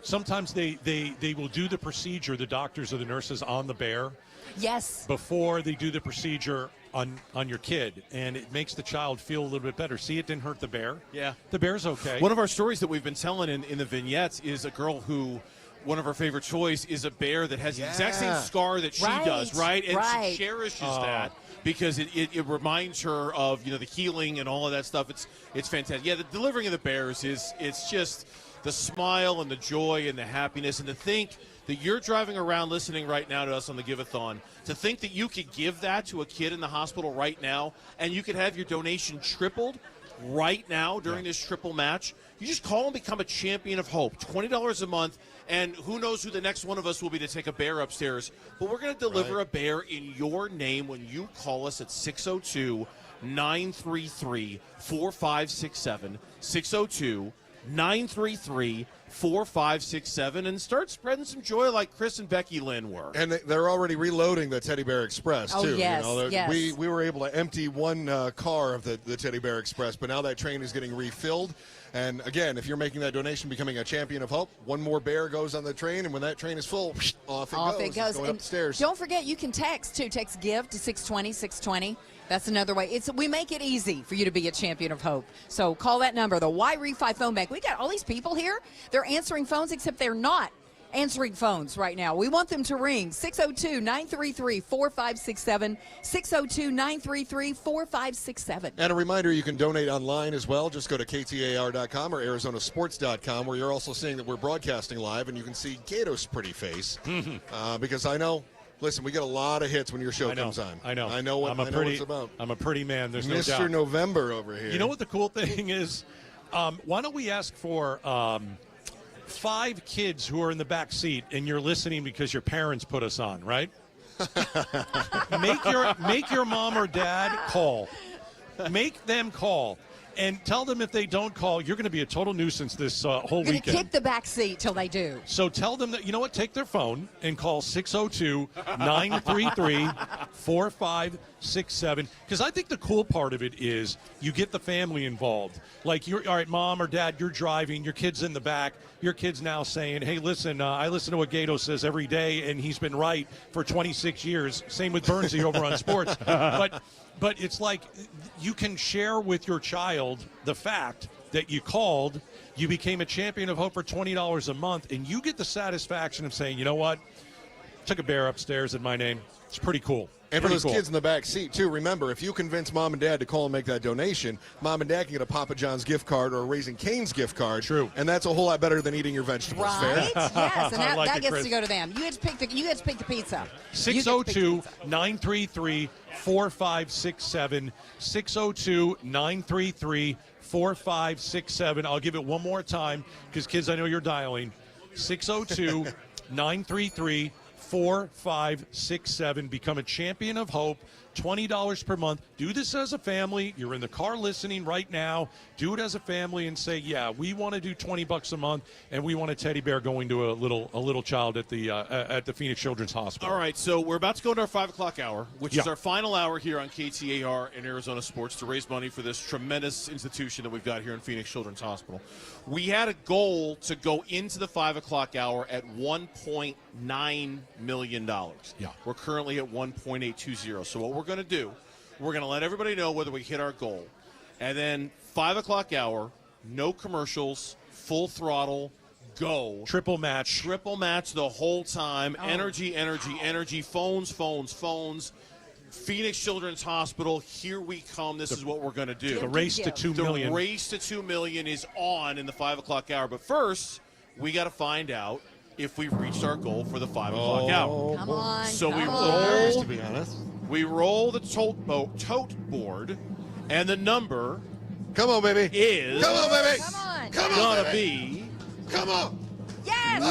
Sometimes they will do the procedure, the doctors or the nurses, on the bear Yes. before they do the procedure on your kid, and it makes the child feel a little bit better. See, it didn't hurt the bear. Yeah. The bear's okay. One of our stories that we've been telling in the vignettes is a girl who, one of her favorite toys is a bear that has the exact same scar that she does, right? And she cherishes that because it reminds her of, the healing and all of that stuff. It's fantastic. Yeah, the delivering of the bears it's just the smile and the joy and the happiness, and to think that you're driving around listening right now to us on the Give-A-Thon, to think that you could give that to a kid in the hospital right now and you could have your donation tripled right now during this triple match. You just call and become a champion of hope. $20 a month, and who knows who the next one of us will be to take a bear upstairs. But we're going to deliver a bear in your name when you call us at 602-933-4567. 602-933-4567, and start spreading some joy like Chris and Becky Lynn were. And they're already reloading the Teddy Bear Express, Oh, too. yes, yes. We were able to empty one car of the Teddy Bear Express, but now that train is getting refilled. And, again, if you're making that donation, becoming a champion of hope, one more bear goes on the train, and when that train is full, off it goes. It's going up the stairs. Don't forget, you can text, too. Text GIVE to 620-620. That's another way. We make it easy for you to be a champion of hope. So call that number, the Y-Refi phone bank. We got all these people here. They're answering phones, except they're not answering phones right now. We want them to ring 602-933-4567, 602-933-4567. And a reminder, you can donate online as well. Just go to KTAR.com or ArizonaSports.com, where you're also seeing that we're broadcasting live, and you can see Gato's pretty face. Because I know, listen, we get a lot of hits when your show comes on. I know. I know what it's about. I'm a pretty man. There's no doubt. Mr. November over here. You know what the cool thing is? Why don't we ask for 5 kids who are in the back seat and you're listening because your parents put us on, right? Make your mom or dad call. Make them call. And tell them if they don't call, you're going to be a total nuisance this whole You're going weekend. to kick the back seat till they do. So tell them that, you know what, take their phone and call 602-933-4567. Because I think the cool part of it is you get the family involved. Like, all right, mom or dad, you're driving, your kid's in the back. Your kid's now saying, hey, listen, I listen to what Gato says every day, and he's been right for 26 years. Same with Bernsey over on sports. But it's like you can share with your child the fact that you called, you became a champion of hope for $20 a month, and you get the satisfaction of saying, you know what, took a bear upstairs in my name. It's pretty cool. And for Pretty those cool. kids in the back seat, too, remember, if you convince mom and dad to call and make that donation, mom and dad can get a Papa John's gift card or a Raising Cane's gift card. True. And that's a whole lot better than eating your vegetables. Right? Fair? Yes, and I like that it, gets Chris. to go to them. You get to pick the pizza. 602-933-4567. 602-933-4567. I'll give it one more time because, kids, I know you're dialing. 602-933-4567. Become a champion of hope. $20 per month. Do this as a family. You're in the car listening right now. Do it as a family and say, yeah, we want to do $20 a month, and we want a teddy bear going to a little child at the Phoenix Children's Hospital. All right, so we're about to go into our 5 o'clock hour, which is our final hour here on KTAR and Arizona Sports to raise money for this tremendous institution that we've got here in Phoenix Children's Hospital. We had a goal to go into the 5 o'clock hour at $1.9 million. Yeah. We're currently at 1.820. So what we're going to do, we're going to let everybody know whether we hit our goal. And then 5 o'clock hour, no commercials, full throttle, go. Triple match the whole time. Energy, phones. Phoenix Children's Hospital, here we come. This is what we're going to do. The race to 2 million. The race to 2 million is on in the 5 o'clock hour. But first, we got to find out if we've reached our goal for the 5 o'clock hour. Come on. So we roll the tote board, and the number Come on, baby. Is Come on, baby. Come on. Gonna be. Come on. Yes.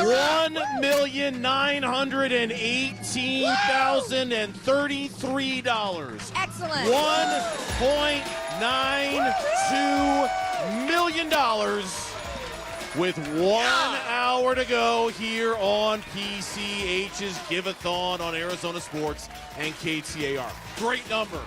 $1,918,033. Excellent. $1.92 million with 1 hour to go here on PCH's Give-A-Thon on Arizona Sports and KTAR. Great number.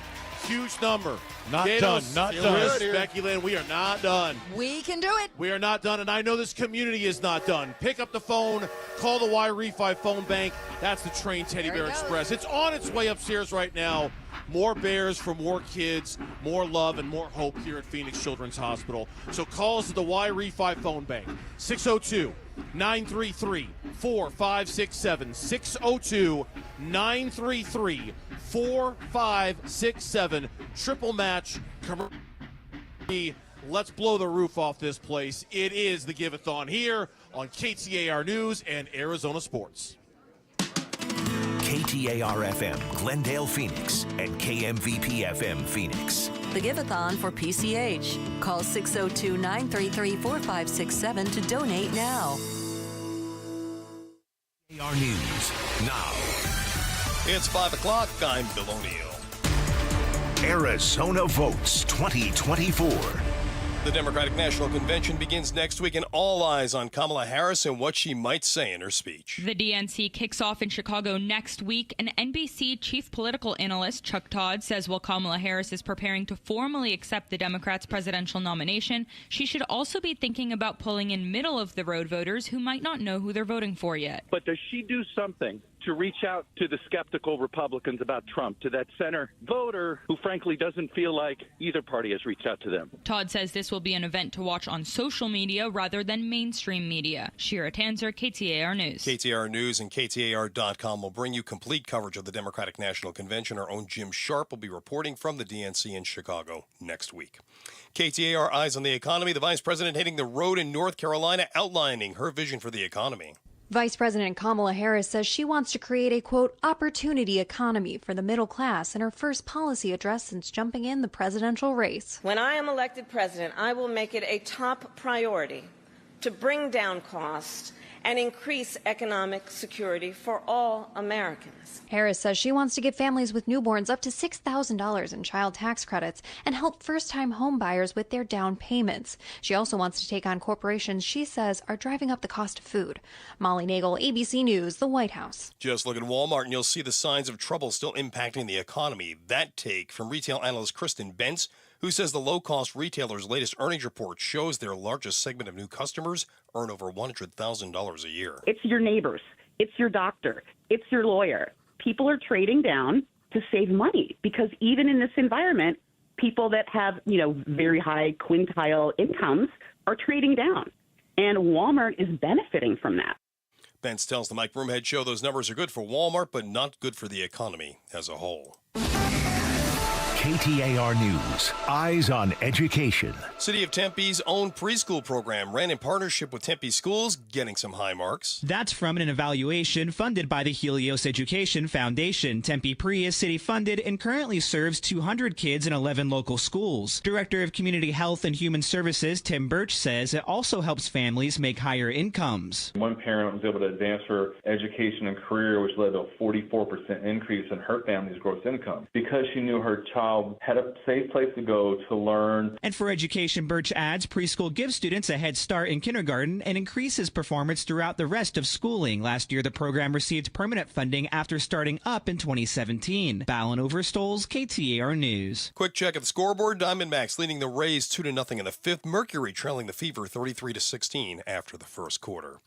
Huge number. Not done. Becky Lynn, we are not done. We can do it. We are not done, and I know this community is not done. Pick up the phone, call the Y-Refi phone bank. That's the Train Teddy Bear Express. It's on its way upstairs right now. More bears for more kids, more love, and more hope here at Phoenix Children's Hospital. So call us at the Y-Refi phone bank, 602-933-4567, 602-933-4567. Triple match. Let's blow the roof off this place. It is the Give-A-Thon here on KTAR News and Arizona Sports. KTAR-FM, Glendale, Phoenix, and KMVP-FM, Phoenix. The Give-A-Thon for PCH. Call 602-933-4567 to donate now. KTAR News, now. It's 5 o'clock. I'm Bill O'Neill. Arizona votes 2024. The Democratic National Convention begins next week, and all eyes on Kamala Harris and what she might say in her speech. The DNC kicks off in Chicago next week, and NBC chief political analyst Chuck Todd says while Kamala Harris is preparing to formally accept the Democrats' presidential nomination, she should also be thinking about pulling in middle-of-the-road voters who might not know who they're voting for yet. But does she do something to reach out to the skeptical Republicans about Trump, to that center voter who frankly doesn't feel like either party has reached out to them? Todd says this will be an event to watch on social media rather than mainstream media. Shira Tanzer, KTAR News. KTAR News and KTAR.com will bring you complete coverage of the Democratic National Convention. Our own Jim Sharp will be reporting from the DNC in Chicago next week. KTAR Eyes on the Economy. The Vice President hitting the road in North Carolina, outlining her vision for the economy. Vice President Kamala Harris says she wants to create a, quote, opportunity economy for the middle class in her first policy address since jumping in the presidential race. When I am elected president, I will make it a top priority to bring down costs and increase economic security for all Americans. Harris says she wants to give families with newborns up to $6,000 in child tax credits and help first-time home buyers with their down payments. She also wants to take on corporations she says are driving up the cost of food. Molly Nagel, ABC News, the White House. Just look at Walmart and you'll see the signs of trouble still impacting the economy. That take from retail analyst Kristen Bentz, who says the low-cost retailer's latest earnings report shows their largest segment of new customers earn over $100,000 a year. It's your neighbors. It's your doctor. It's your lawyer. People are trading down to save money because even in this environment, people that have, very high quintile incomes are trading down. And Walmart is benefiting from that. Bentz tells the Mike Broomhead Show those numbers are good for Walmart, but not good for the economy as a whole. KTAR News. Eyes on education. City of Tempe's own preschool program ran in partnership with Tempe Schools, getting some high marks. That's from an evaluation funded by the Helios Education Foundation. Tempe Pre is city-funded and currently serves 200 kids in 11 local schools. Director of Community Health and Human Services, Tim Birch, says it also helps families make higher incomes. One parent was able to advance her education and career, which led to a 44% increase in her family's gross income because she knew her child had a safe place to go to learn. And for education, Birch adds preschool gives students a head start in kindergarten and increases performance throughout the rest of schooling. Last year, the program received permanent funding after starting up in 2017. Ballin Overstoles, KTAR News. Quick check of the scoreboard. Diamondbacks leading the Rays 2-0 in the fifth. Mercury trailing the Fever 33-16 after the first quarter.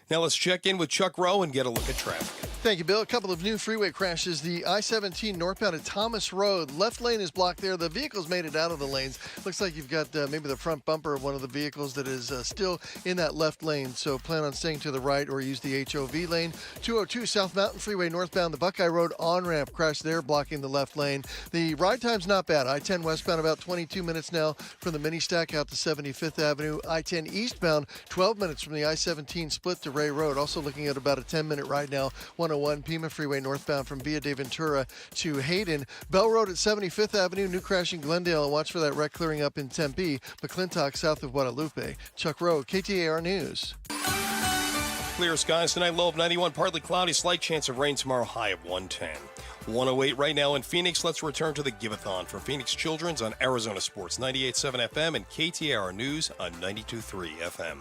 Now let's check in with Chuck Rowe and get a look at traffic. Thank you, Bill. A couple of new freeway crashes. The I-17 northbound at Thomas Road. Left lane is blocked there. The vehicles made it out of the lanes. Looks like you've got maybe the front bumper of one of the vehicles that is still in that left lane. So plan on staying to the right or use the HOV lane. 202 South Mountain Freeway northbound. The Buckeye Road on-ramp crash there, blocking the left lane. The ride time's not bad. I-10 westbound about 22 minutes now from the mini stack out to 75th Avenue. I-10 eastbound 12 minutes from the I-17 split to Ray Road. Also looking at about a 10-minute ride now. 101 Pima Freeway northbound from Via de Ventura to Hayden. Bell Road at 75th Avenue. New crash in Glendale. And watch for that wreck clearing up in Tempe. McClintock south of Guadalupe. Chuck Rowe, KTAR News. Clear skies tonight, low of 91, partly cloudy, slight chance of rain tomorrow, high of 110. 108 right now in Phoenix. Let's return to the Give-A-Thon from Phoenix Children's on Arizona Sports 98.7 FM and KTAR News on 92.3 FM.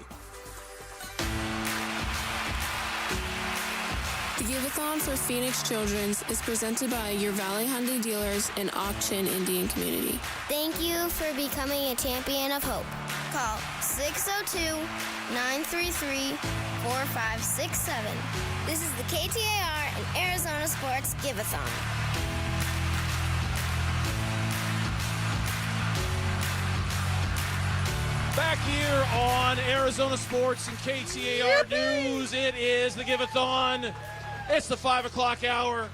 The Give-A-Thon for Phoenix Children's is presented by your Valley Hyundai dealers and Ak-Chin Indian community. Thank you for becoming a champion of hope. Call 602-933-4567. This is the KTAR and Arizona Sports Give-A-Thon. Back here on Arizona Sports and KTAR News, it is the Give-A-Thon. It's the 5 o'clock hour.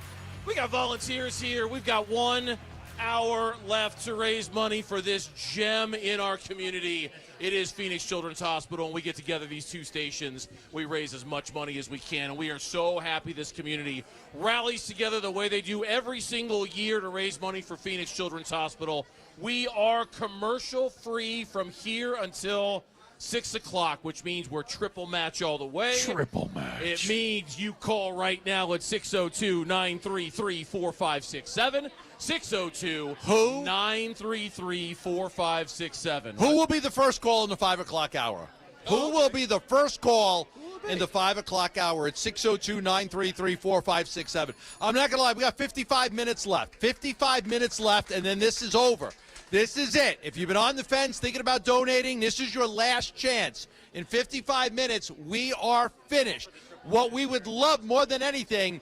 We got volunteers here. We've got 1 hour left to raise money for this gem in our community. It is Phoenix Children's Hospital, and we get together these two stations. We raise as much money as we can, and we are so happy this community rallies together the way they do every single year to raise money for Phoenix Children's Hospital. We are commercial-free from here until 6 o'clock, which means we're triple match all the way. Triple match. It means you call right now at 602-933-4567. 602-933-4567. Who will be the first call in the 5 o'clock hour? Who will be the first call in the 5 o'clock hour at 602-933-4567? I'm not going to lie. We got 55 minutes left. 55 minutes left, and then this is over. This is it. If you've been on the fence thinking about donating, this is your last chance. In 55 minutes, we are finished. What we would love more than anything,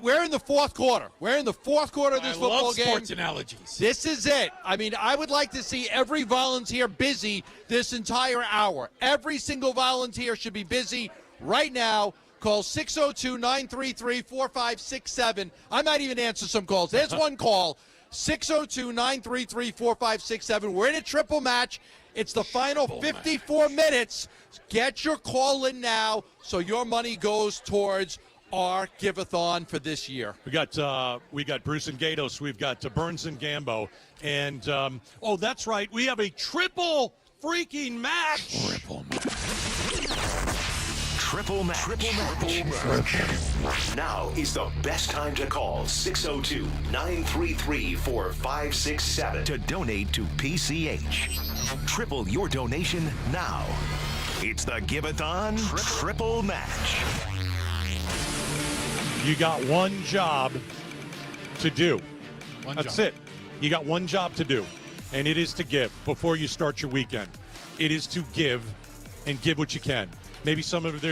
we're in the fourth quarter. We're in the fourth quarter of this football game. I love sports analogies. This is it. I mean, I would like to see every volunteer busy this entire hour. Every single volunteer should be busy right now. Call 602-933-4567. I might even answer some calls. There's one call. 602-933-4567. We're in a triple match. It's the final 54 minutes. Get your call in now so your money goes towards our Give-A-Thon for this year. We got Bruce and Gatos. We've got Burns and Gambo. And, that's right. We have a triple freaking match. Triple match. Now is the best time to call 602-933-4567 to donate to PCH. Triple your donation now. It's the Give-A-Thon Triple Match. You got one job to do. That's it. You got one job to do, and it is to give before you start your weekend. It is to give, and give what you can. Maybe some of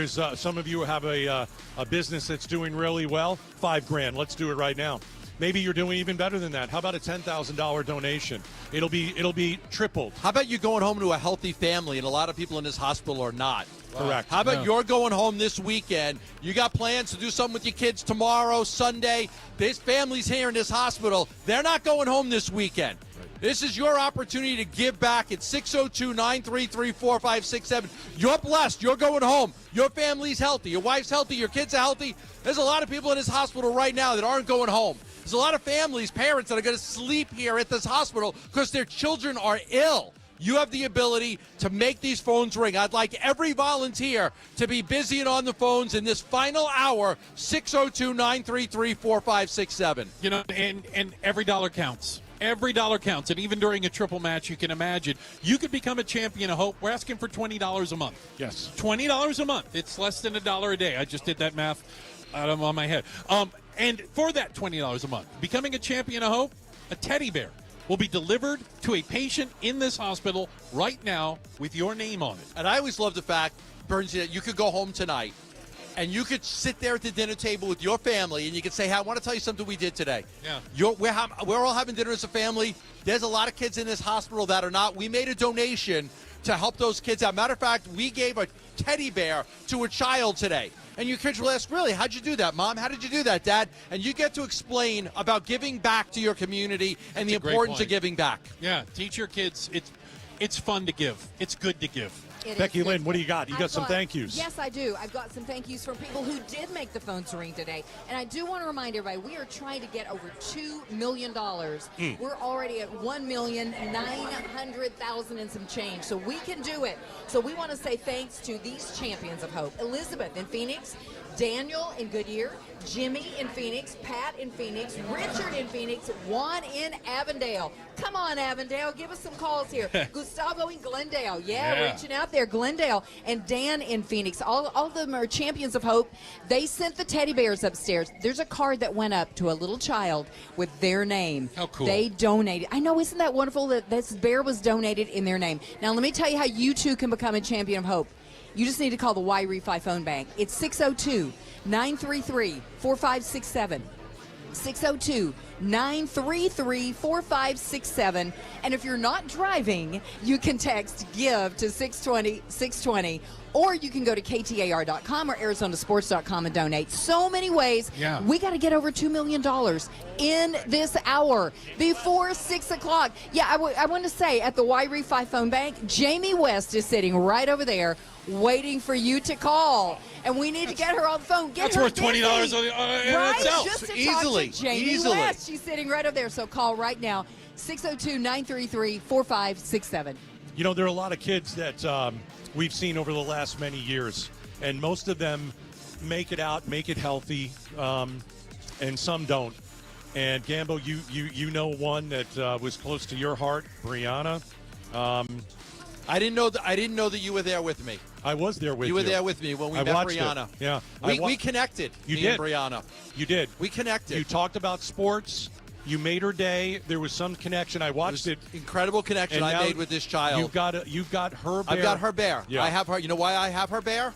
you have a business that's doing really well. $5,000. Let's do it right now. maybe you're doing even better than that. How about a $10,000 donation? It'll be tripled. How about you going home to a healthy family, and a lot of people in this hospital are not? Correct. How about you're going home this weekend? You got plans to do something with your kids tomorrow, Sunday. There's families here in this hospital. They're not going home this weekend. This is your opportunity to give back at 602-933-4567. You're blessed. You're going home. Your family's healthy. Your wife's healthy. Your kids are healthy. There's a lot of people in this hospital right now that aren't going home. There's a lot of families, parents that are going to sleep here at this hospital because their children are ill. You have the ability to make these phones ring. I'd like every volunteer to be busy and on the phones in this final hour, 602-933-4567. You know, and every dollar counts. Every dollar counts. And even during a triple match, you can imagine, you could become a champion of hope. We're asking for $20 a month. Yes. $20 a month. It's less than $1 a day. I just did that math out of my head. And for that $20 a month, becoming a champion of hope, a teddy bear will be delivered to a patient in this hospital right now with your name on it. And I always love the fact, Burns, that you could go home tonight and you could sit there at the dinner table with your family and you could say, hey, I want to tell you something we did today. Yeah. We're all having dinner as a family. There's a lot of kids in this hospital that are not. We made a donation to help those kids out. Matter of fact, we gave a teddy bear to a child today. And your kids will ask, really, how'd you do that, Mom? How did you do that, Dad? And you get to explain about giving back to your community and the importance of giving back. Yeah, teach your kids it's fun to give. It's good to give. Becky Lynn, what do you got? You got some thank yous. Yes, I do. I've got some thank yous from people who did make the phones ring today. And I do want to remind everybody, we are trying to get over $2 million. We're already at $1,900,000 and some change. So we can do it. So we want to say thanks to these champions of hope. Elizabeth in Phoenix, Daniel in Goodyear, Jimmy in Phoenix, Pat in Phoenix, Richard in Phoenix, Juan in Avondale. Come on, Avondale, give us some calls here. Gustavo in Glendale, reaching out there, Glendale, and Dan in Phoenix. All of them are champions of hope. They sent the teddy bears upstairs. There's a card that went up to a little child with their name. How cool. They donated. I know, isn't that wonderful that this bear was donated in their name? Now, let me tell you how you too can become a champion of hope. You just need to call the Y-Refi phone bank. It's 602-933-4567. 602-933-4567. And if you're not driving, you can text GIVE to 620-620. Or you can go to KTAR.com or ArizonaSports.com and donate. So many ways. Yeah. We got to get over $2 million in this hour before 6 o'clock. Yeah, I want to say at the Y-Refi phone bank, Jamie West is sitting right over there waiting for you to call. And we need to get her on the phone. Get That's her worth $20 busy. Right? itself. Just to Easily. talk to Jamie West. She's sitting right over there. So call right now, 602-933-4567. You know, there are a lot of kids that we've seen over the last many years, and most of them make it out, make it healthy, and some don't. And Gambo, you know one that was close to your heart, Brianna. I didn't know that you were there with me. I was there with you. You were there with me when we met Brianna. It. Yeah, we connected. You me did, and Brianna. You did. We connected. You talked about sports. You made her day. There was some connection. I watched it. Incredible connection I made with this child. You've got her bear. I've got her bear. Yeah. I have her. You know why I have her bear?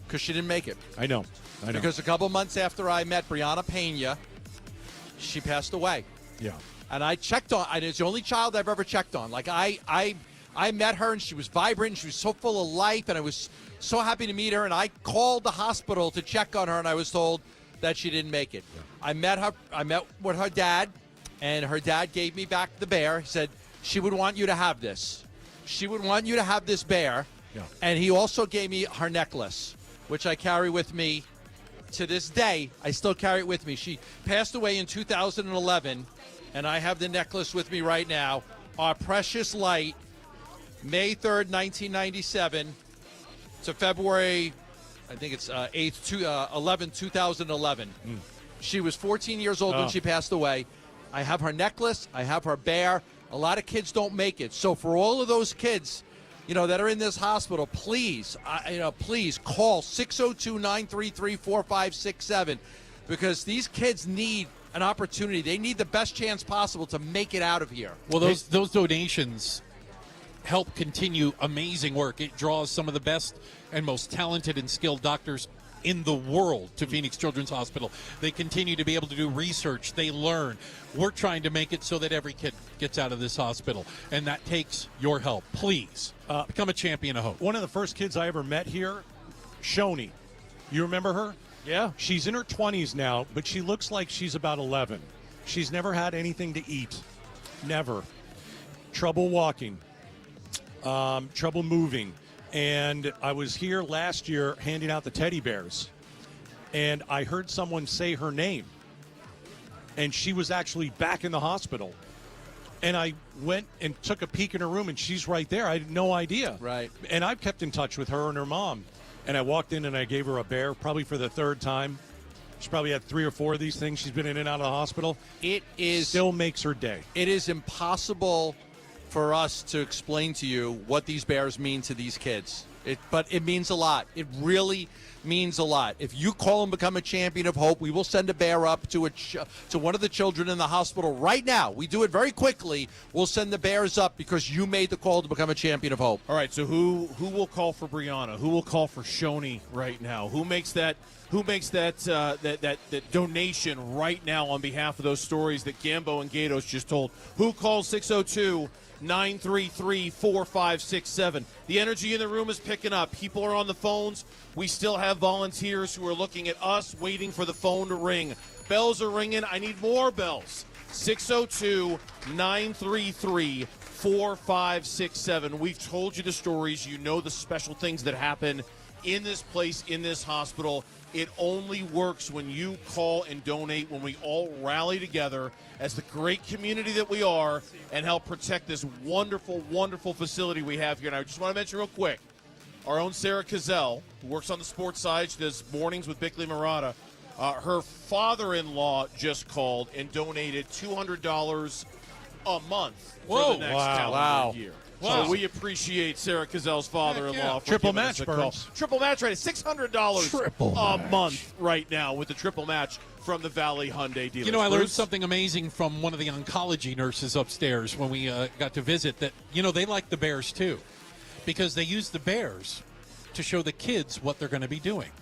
Because she didn't make it. I know. Because a couple months after I met Brianna Pena, she passed away. Yeah. And I checked on. And it's the only child I've ever checked on. Like I met her and she was vibrant. And she was so full of life, and I was so happy to meet her. And I called the hospital to check on her, and I was told that she didn't make it. Yeah. I met with her dad, and her dad gave me back the bear. He said she would want you to have this. She would want you to have this bear. Yeah. And he also gave me her necklace, which I carry with me to this day. I still carry it with me. She passed away in 2011, and I have the necklace with me right now. Our precious light, May 3rd, 1997 to February, I think it's 11, 2011. She was 14 years old when she passed away. I have her necklace. I have her bear. A lot of kids don't make it. So for all of those kids, that are in this hospital, please, please call 602-933-4567 because these kids need an opportunity. They need the best chance possible to make it out of here. Well, those donations help continue amazing work. It draws some of the best and most talented and skilled doctors in the world to Phoenix Children's Hospital. They continue to be able to do research. They learn. We're trying to make it so that every kid gets out of this hospital, and that takes your help. Please become a champion of hope. One of the first kids I ever met here, Shoni. You remember her? Yeah. She's in her 20s now, but she looks like she's about 11. She's never had anything to eat. Never. Trouble walking. Trouble moving. And I was here last year handing out the teddy bears, and I heard someone say her name, and she was actually back in the hospital. And I went and took a peek in her room, and she's right there. I had no idea. Right. And I've kept in touch with her and her mom. And I walked in and I gave her a bear, probably for the third time. She's probably had 3 or 4 of these things. She's been in and out of the hospital. It is still makes her day. It is impossible for us to explain to you what these bears mean to these kids. But it means a lot. It really means a lot. If you call and become a champion of hope, we will send a bear up to one of the children in the hospital right now. We do it very quickly. We'll send the bears up because you made the call to become a champion of hope. All right, so who will call for Brianna? Who will call for Shoni right now? Who makes that donation right now on behalf of those stories that Gambo and Gatos just told? Who calls 602-933-4567? The energy in the room is picking up. People are on the phones. We still have volunteers who are looking at us, waiting for the phone to ring. Bells are ringing. I need more bells. 602-933-4567. We've told you the stories. You know the special things that happen in this place, in this hospital. It only works when you call and donate, when we all rally together as the great community that we are and help protect this wonderful, wonderful facility we have here. And I just want to mention real quick, our own Sarah Cazell, who works on the sports side, she does mornings with Bickley Murata. Her father-in-law just called and donated $200 a month for the next calendar year. Wow. So we appreciate Sarah Cazell's father-in-law. For Triple giving us match, a call. Burns. Triple match, right? $600 a month right now with the triple match from the Valley Hyundai dealers. You know, I learned Bruce? something amazing from one of the oncology nurses upstairs when we got to visit that, they like the bears too, because they use the bears to show the kids what they're going to be doing.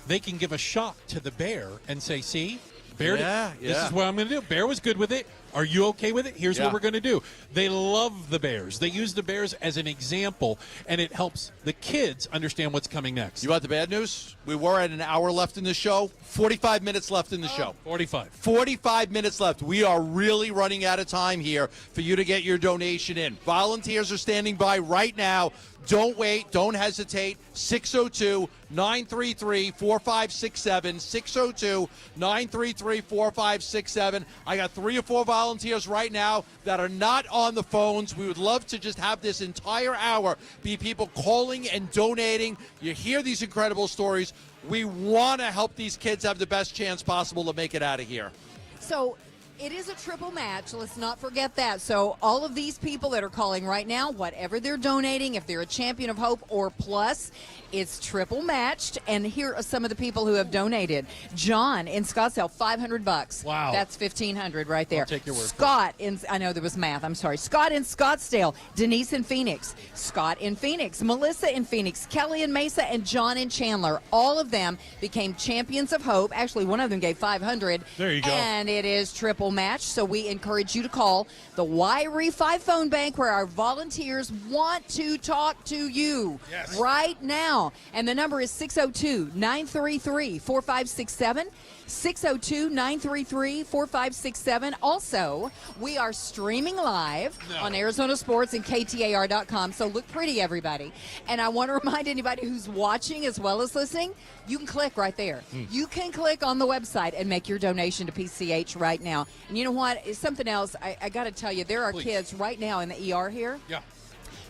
They can give a shot to the bear and say, see, bear, this is what I'm going to do. Bear was good with it. Are you okay with it? Here's what we're going to do. They love the bears. They use the bears as an example, and it helps the kids understand what's coming next. You want the bad news? We were at an hour left in the show. 45 minutes left in the show. 45 minutes left. We are really running out of time here for you to get your donation in. Volunteers are standing by right now. Don't wait. Don't hesitate. 602-933-4567. 602-933-4567. I got 3 or 4 volunteers right now that are not on the phones. We would love to just have this entire hour be people calling and donating. You hear these incredible stories. We want to help these kids have the best chance possible to make it out of here. So it is a triple match. Let's not forget that. So all of these people that are calling right now, whatever they're donating, if they're a champion of hope or plus, it's triple matched. And here are some of the people who have donated. John in Scottsdale, $500. Wow. That's $1,500 right there. I'll take your word for it. Scott in, I know there was math. I'm sorry. Scott in Scottsdale. Denise in Phoenix. Scott in Phoenix. Melissa in Phoenix. Kelly in Mesa, and John in Chandler. All of them became champions of hope. Actually, one of them gave $500. There you go. And it is triple match. So we encourage you to call the Y-Refi phone bank, where our volunteers want to talk to you right now. And the number is 602-933-4567. 602-933-4567. Also, we are streaming live on Arizona Sports and KTAR.com. So look pretty, everybody. And I want to remind anybody who's watching as well as listening, you can click right there. You can click on the website and make your donation to PCH right now. And you know what? It's something else. I got to tell you, there are kids right now in the ER here.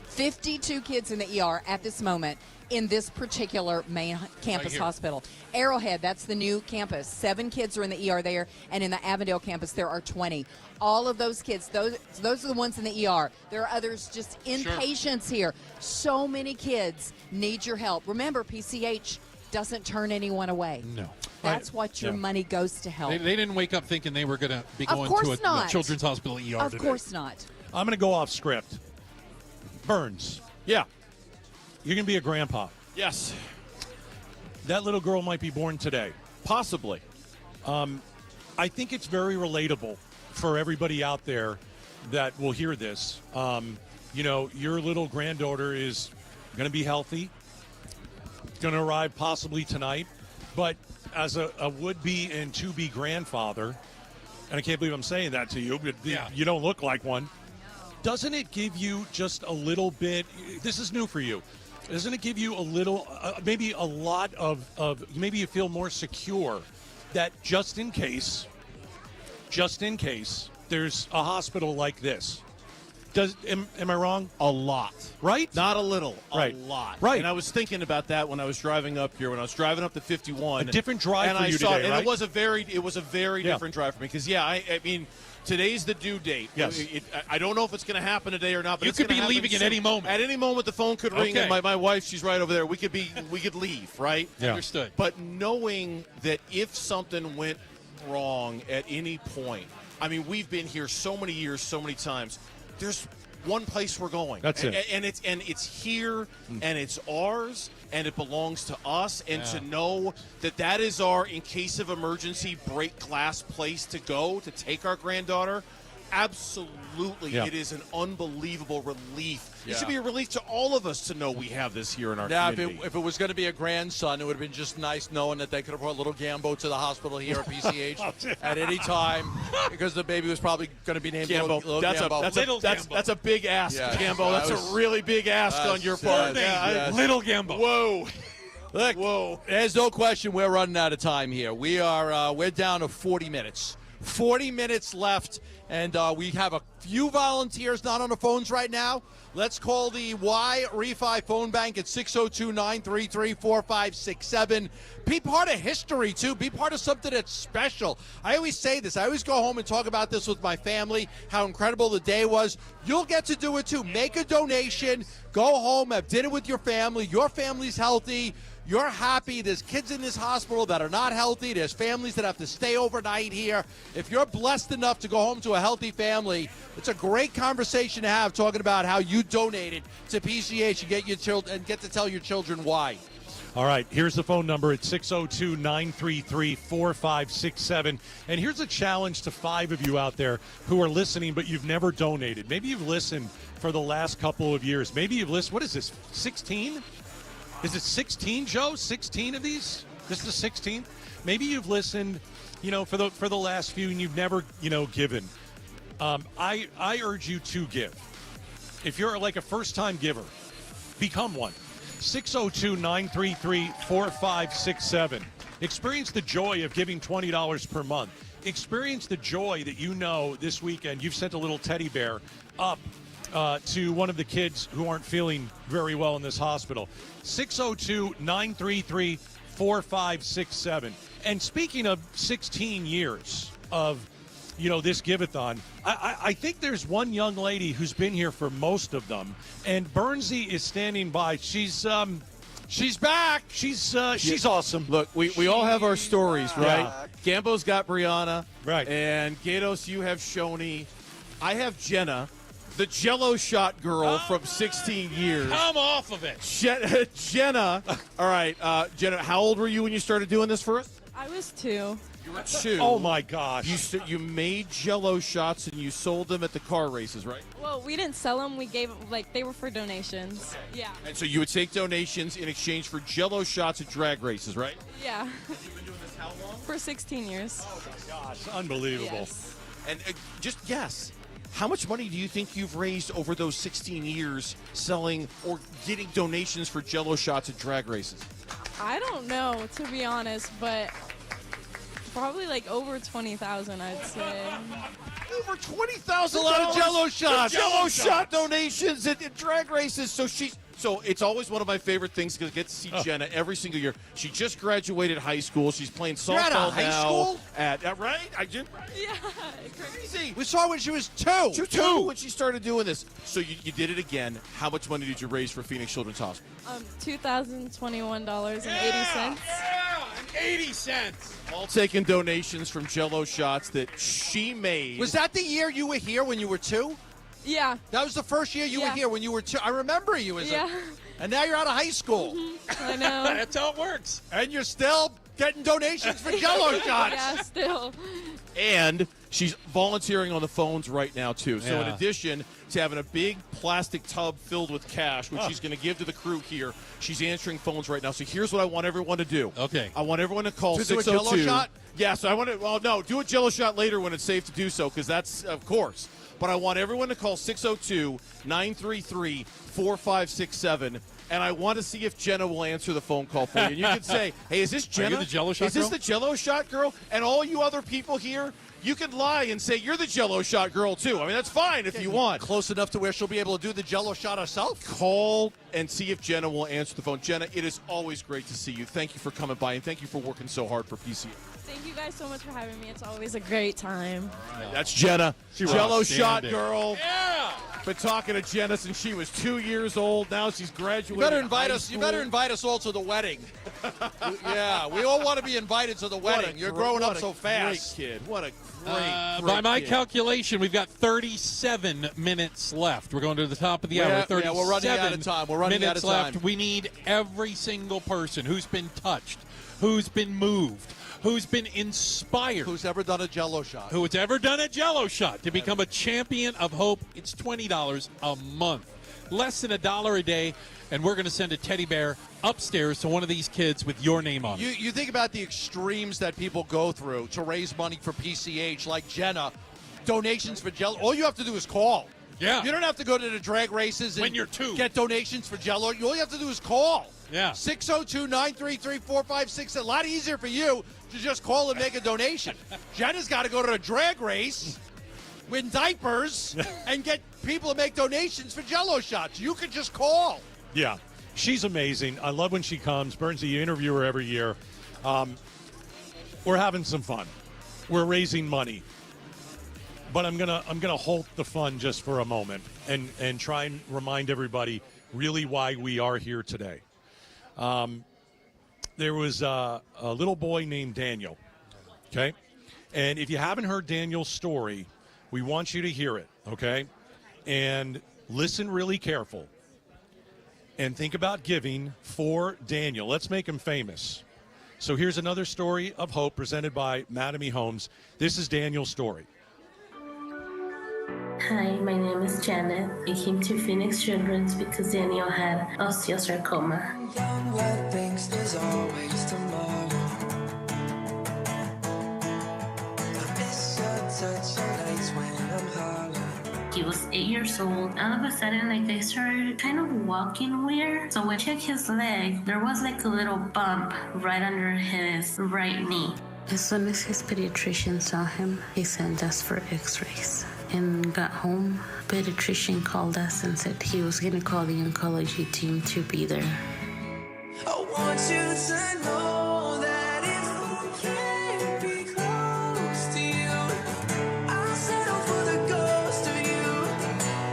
52 kids in the ER at this moment in this particular main campus hospital. Arrowhead, that's the new campus. 7 kids are in the ER there, and in the Avondale campus there are 20. All of those kids, those are the ones in the ER. There are others just inpatients here. So many kids need your help. Remember, PCH doesn't turn anyone away. No. That's what your money goes to help. They didn't wake up thinking they were going to be going to a children's hospital ER Of today. course not. I'm going to go off script. Burns. Yeah. You're going to be a grandpa. Yes. that little girl might be born today. Possibly. I think it's very relatable for everybody out there that will hear this. Your little granddaughter is going to be healthy, going to arrive possibly tonight, but as a would-be and to-be grandfather, and I can't believe I'm saying that to you, but you don't look like one, doesn't it give you just a little bit, this is new for you, doesn't it give you a little, maybe a lot of maybe you feel more secure that just in case there's a hospital like this? Am I wrong? A lot. Right? Not a little. A Right. lot. Right. And I was thinking about that when I was driving up here, when I was driving up to 51. A different drive and for I you saw today, it, right? And it was a very different drive for me. Because, I mean, today's the due date. Yes. I don't know if it's going to happen today or not. But You it's could gonna be happen leaving at soon. any moment. At any moment, the phone could ring, Okay. and my wife, she's right over there. We could leave, right? Yeah. Understood. But knowing that if something went wrong at any point, I mean, we've been here so many years, so many times. There's one place we're going. That's it. And it's here, and it's ours, and it belongs to us. And to know that is our, in case of emergency, break glass place to go to take our granddaughter. Absolutely, Yeah. it is an unbelievable relief. Yeah. It should be a relief to all of us to know we have this here in our Now, community. if it was going to be a grandson, it would have been just nice knowing that they could have brought little Gambo to the hospital here at PCH at any time, because the baby was probably going to be named Gambo, Little that's Gambo. that's a big ask, Yes. Gambo. That's a really big ask on your part. Yes. Little Gambo. Whoa. Look, Whoa. There's no question we're running out of time here. We're down to 40 minutes. 40 minutes left, and we have a few volunteers not on the phones right now. Let's call the Y Refi phone bank at 602-933-4567. Be part of history, too. Be part of something that's special. I always say this. I always go home and talk about this with my family, how incredible the day was. You'll get to do it, too. Make a donation. Go home, have dinner with your family. Your family's healthy. You're happy. There's kids in this hospital that are not healthy. There's families that have to stay overnight here. If you're blessed enough to go home to a healthy family, it's a great conversation to have, talking about how you donated to PCH and get to tell your children why. All right, here's the phone number at 602-933-4567. And here's a challenge to 5 of you out there who are listening, but you've never donated. Maybe you've listened for the last couple of years. Maybe you've listened, what is this, 16? Is it 16, Joe? 16 of these? This is the 16th? Maybe you've listened, for the last few, and you've never, given. I urge you to give. If you're like a first-time giver, become one. 602-933-4567. Experience the joy of giving $20 per month. Experience the joy that this weekend you've sent a little teddy bear up to one of the kids who aren't feeling very well in this hospital. 602-933-4567. And speaking of 16 years of, this Give-A-Thon, I think there's one young lady who's been here for most of them, and Bernsey is standing by. She's back. She's awesome. Look, we all have our stories, right? Yeah. Gambo's got Brianna. Right. And Gatos, you have Shoni. I have Jenna, the Jell-O shot girl from 16 years. Come off of it. Jenna. All right. Jenna, how old were you when you started doing this for us? I was 2. You were 2. Oh, my gosh. You made Jell-O shots and you sold them at the car races, right? Well, we didn't sell them. We gave, they were for donations. Yeah. And so you would take donations in exchange for Jell-O shots at drag races, right? Yeah. And you've been doing this how long? For 16 years. Oh, my gosh. Unbelievable. Yes. And just guess, how much money do you think you've raised over those 16 years selling or getting donations for Jell-O shots at drag races? I don't know, to be honest, but probably over 20,000, I'd say. Over 20,000. A lot of Jell-O shots. Jell-O shot donations at drag races. So it's always one of my favorite things to get to see Jenna every single year. She just graduated high school. She's playing softball You're at a high now. school? Right? I did. Right? Yeah. Crazy. We saw when she was 2. Two when she started doing this. So you did it again. How much money did you raise for Phoenix Children's Hospital? $2,021.80. 80 cents. All taking donations from Jell-O shots that she made. Was that the year you were here when you were 2? Yeah. That was the first year you were here when you were 2. I remember you as And now you're out of high school. I know. That's how it works. And you're still getting donations for Jell-O shots. Yeah, still. And she's volunteering on the phones right now, too. So in Yeah. addition to having a big plastic tub filled with cash, which she's going to give to the crew here, she's answering phones right now. So here's what I want everyone to do. Okay. I want everyone to call To do a 602. Jell-O shot? Yeah, so I want to, well, no, do a Jell-O shot later when it's safe to do so, because that's, of course. But I want everyone to call 602-933-4567. And I want to see if Jenna will answer the phone call for you. And you can say, hey, is this Jenna? Are you the Jell-O shot Is this girl? the Jell-O shot girl? And all you other people here, you can lie and say you're the Jell-O shot girl, too. I mean, that's fine if you want. Close enough to where she'll be able to do the Jell-O shot herself? Call and see if Jenna will answer the phone. Jenna, it is always great to see you. Thank you for coming by, and thank you for working so hard for PCA. Thank you guys so much for having me. It's always a great time. That's Jenna, Jell-O shot outstanding. girl. Yeah. Been talking to Jenna since she was 2 years old. Now she's graduating. You better invite high us. You school. better invite us all to the wedding. Yeah, we all want to be invited to the wedding. You're growing up so fast. Great kid. What a By my calculation, we've got 37 minutes left. We're going to the top of the hour. 37 yeah, we're running out of time. We're running minutes out of time. left. We need every single person who's been touched, who's been moved, who's been inspired, Who's ever done a Jell-O shot? who's ever done a Jell-O shot to become a champion of hope. It's $20 a month, less than $1 a day, and we're going to send a teddy bear upstairs to one of these kids with your name on it. You think about the extremes that people go through to raise money for PCH, like Jenna, donations for Jell-O. All you have to do is call. Yeah. You don't have to go to the drag races and When you're two. get donations for Jell-O. All you have to do is call. Yeah. 602-933-4567. A lot easier for you to just call and make a donation. Jenna's got to go to a drag race with diapers and get people to make donations for Jell-O shots. You can just call. Yeah. She's amazing. I love when she comes. Burnsy, you interview her every year. We're having some fun. We're raising money. But I'm gonna halt the fun just for a moment and try and remind everybody really why we are here today. There was a little boy named Daniel, okay? And if you haven't heard Daniel's story, we want you to hear it, okay? And listen really careful. And think about giving for Daniel. Let's make him famous. So here's another story of hope presented by Mattamy Homes. This is Daniel's story. Hi, my name is Janet. I came to Phoenix Children's because Daniel had osteosarcoma. Young blood thinks there's always tomorrow. I miss your touch on nights when I'm hollow. He was 8 years old. All of a sudden, I started kind of walking weird. So when I checked his leg, there was a little bump right under his right knee. As soon as his pediatrician saw him, he sent us for x-rays. And got home, pediatrician called us and said he was going to call the oncology team to be there. I want you to know that if I can't be close to you, I'll settle for the ghost of you.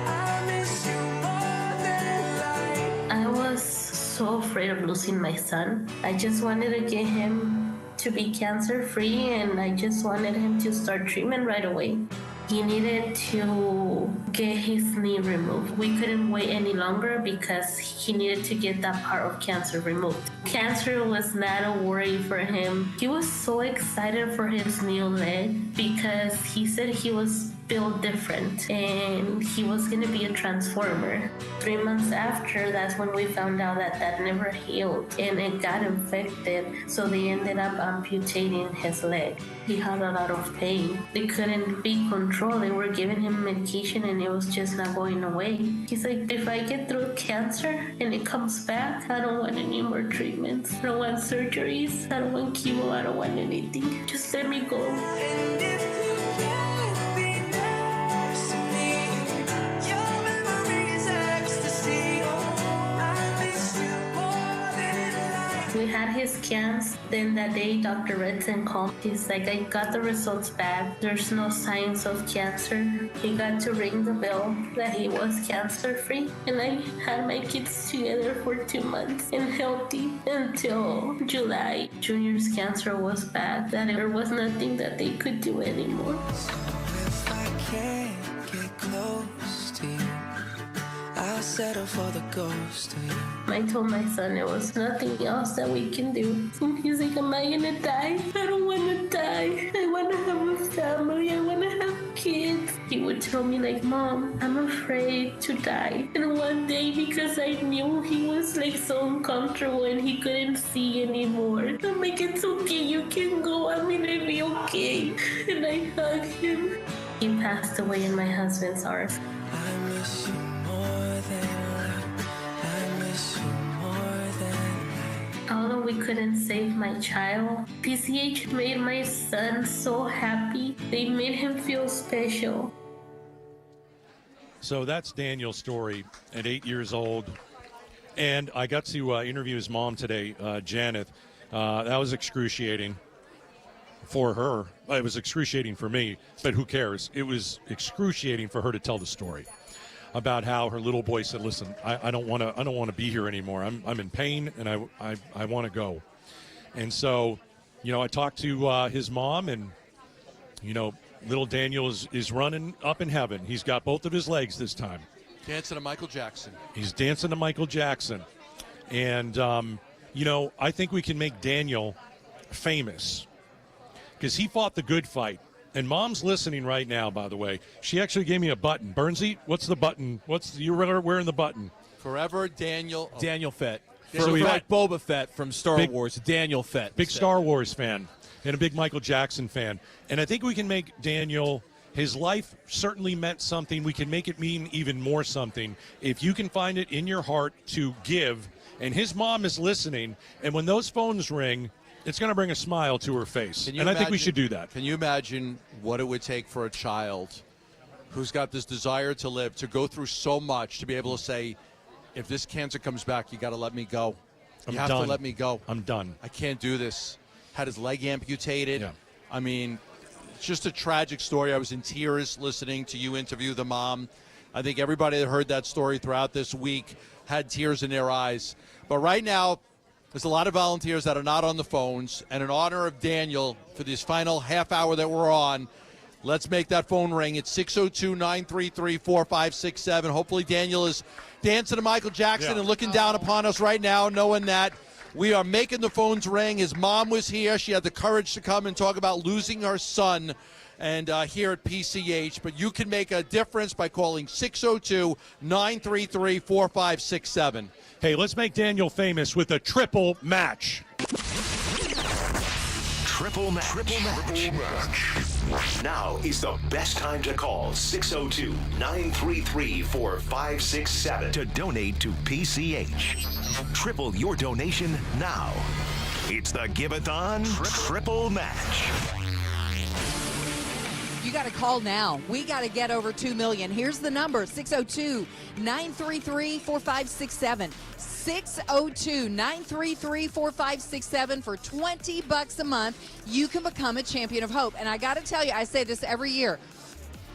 I miss you more than life. I was so afraid of losing my son. I just wanted to get him to be cancer-free, and I just wanted him to start treatment right away. He needed to get his knee removed. We couldn't wait any longer because he needed to get that part of cancer removed. Cancer was not a worry for him. He was so excited for his new leg because he said he was built different and he was going to be a transformer. 3 months after, that's when we found out that never healed and it got infected, so they ended up amputating his leg. He had a lot of pain. They couldn't be controlled. They were giving him medication and it was just not going away. He's like, if I get through cancer and it comes back, I don't want any more treatments. I don't want surgeries. I don't want chemo. I don't want anything. Just let me go. And if you can't be next to me, your memory is ecstasy. I miss you more than life. We had his scans. Then that day, Dr. Redson called. He's like, I got the results back. There's no signs of cancer. He got to ring the bell that he was cancer-free. And I had my kids together for 2 months and healthy until July. Junior's cancer was bad, that there was nothing that they could do anymore. So if I can't get close to you, I'll settle for the ghost of you. I told my son there was nothing else that we can do. He's like, am I gonna die? I don't want to die. I want to have a family. I want to have kids. He would tell me like, Mom, I'm afraid to die. And one day, because I knew he was like so uncomfortable and he couldn't see anymore, I'm like, it's okay, you can go. I'm gonna be okay. And I hugged him. He passed away in my husband's arms. I miss you more than life. I miss you more than life. Although we couldn't save my child, PCH made my son so happy. They made him feel special. So that's Daniel's story at 8 years old. And I got to interview his mom today, Janet. That was excruciating for her. It was excruciating for me, but who cares? It was excruciating for her to tell the story about how her little boy said, "Listen, I don't want to be here anymore. I'm in pain, and I want to go." And so, I talked to his mom, and little Daniel is running up in heaven. He's got both of his legs this time. Dancing to Michael Jackson. He's dancing to Michael Jackson. And, I think we can make Daniel famous because he fought the good fight. And Mom's listening right now, by the way. She actually gave me a button. Bernsey, what's the button? You're wearing the button. Forever Daniel. Daniel Fett. So we like Boba Fett from Star Wars. Daniel Fett. Big Star Wars fan and a big Michael Jackson fan. And I think we can make Daniel, his life certainly meant something. We can make it mean even more something if you can find it in your heart to give. And his mom is listening. And when those phones ring, it's going to bring a smile to her face. And I think we should do that. Can you imagine what it would take for a child who's got this desire to live, to go through so much, to be able to say, if this cancer comes back, you got to let me go. You have to let me go. I'm done. I can't do this. Had his leg amputated. Yeah. I mean, it's just a tragic story. I was in tears listening to you interview the mom. I think everybody that heard that story throughout this week had tears in their eyes. But right now, there's a lot of volunteers that are not on the phones. And in honor of Daniel, for this final half hour that we're on, let's make that phone ring. It's 602-933-4567. Hopefully Daniel is dancing to Michael Jackson and looking down upon us right now, knowing that we are making the phones ring. His mom was here. She had the courage to come and talk about losing her son and here at PCH. But you can make a difference by calling 602-933-4567. Hey, let's make Daniel famous with a triple match. Triple match. Triple match. Now is the best time to call 602-933-4567 to donate to PCH. Triple your donation now. It's the Give-A-Thon Triple Match. You got to call now. We got to get over 2 million. Here's the number, 602-933-4567. 602-933-4567 for $20 a month. You can become a champion of hope. And I got to tell you, I say this every year.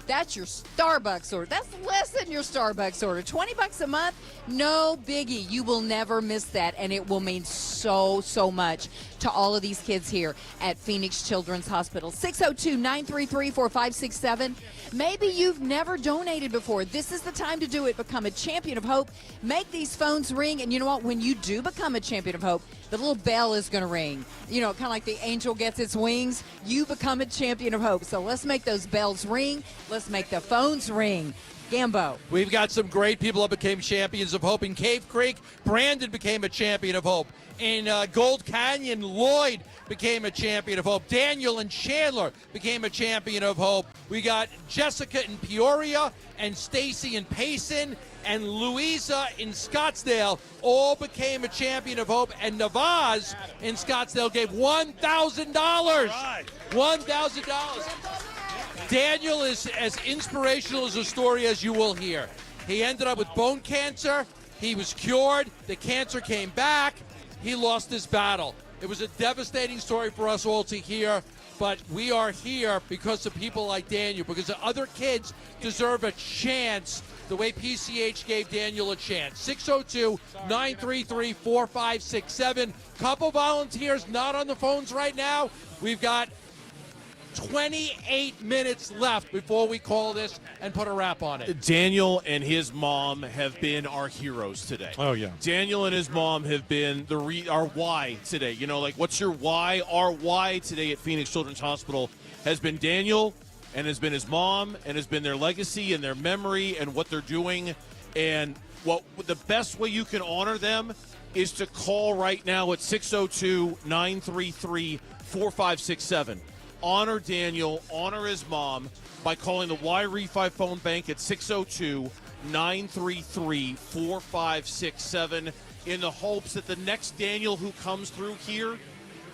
That's your Starbucks order. That's less than your Starbucks order. $20 a month, no biggie. You will never miss that, and it will mean so much to all of these kids here at Phoenix Children's Hospital. 602-933-4567. Maybe you've never donated before. This is the time to do it. Become a champion of hope. Make these phones ring, and you know what? When you do become a champion of hope, the little bell is going to ring. Kind of like the angel gets its wings. You become a champion of hope. So let's make those bells ring. Let's make the phones ring. Gambo. We've got some great people that became champions of hope. In Cave Creek, Brandon became a champion of hope. In Gold Canyon, Lloyd became a champion of hope. Daniel and Chandler became a champion of hope. We got Jessica in Peoria and Stacy in Payson and Louisa in Scottsdale all became a champion of hope. And Navaz in Scottsdale gave $1,000. $1,000. Daniel is as inspirational as a story as you will hear. He ended up with bone cancer. He was cured. The cancer came back. He lost his battle. It was a devastating story for us all to hear, but we are here because of people like Daniel, because the other kids deserve a chance the way PCH gave Daniel a chance. 602-933-4567. Couple volunteers not on the phones right now. We've got 28 minutes left before we call this and put a wrap on it. Daniel and his mom have been our heroes today. Oh, yeah. Daniel and his mom have been our why today. You know, like, what's your why? Our why today at Phoenix Children's Hospital has been Daniel and has been his mom and has been their legacy and their memory and what they're doing. And the best way you can honor them is to call right now at 602-933-4567. Honor Daniel, honor his mom by calling the Y-Refi phone bank at 602-933-4567 in the hopes that the next Daniel who comes through here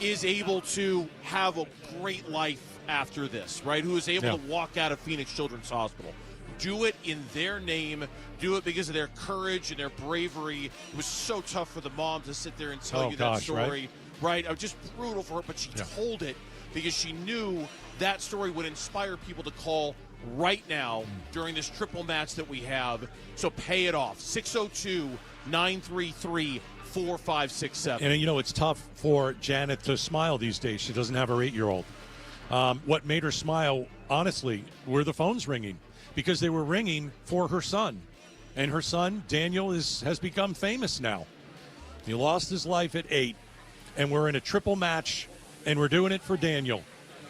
is able to have a great life after this, right? Who is able to walk out of Phoenix Children's Hospital. Do it in their name. Do it because of their courage and their bravery. It was so tough for the mom to sit there and tell you that story. Right? It was just brutal for her, but she told it because she knew that story would inspire people to call right now during this triple match that we have. So pay it off. 602-933-4567. And, you know, it's tough for Janet to smile these days. She doesn't have her 8-year-old. What made her smile, honestly, were the phones ringing because they were ringing for her son. And her son, Daniel, has become famous now. He lost his life at 8, and we're in a triple match, and we're doing it for Daniel.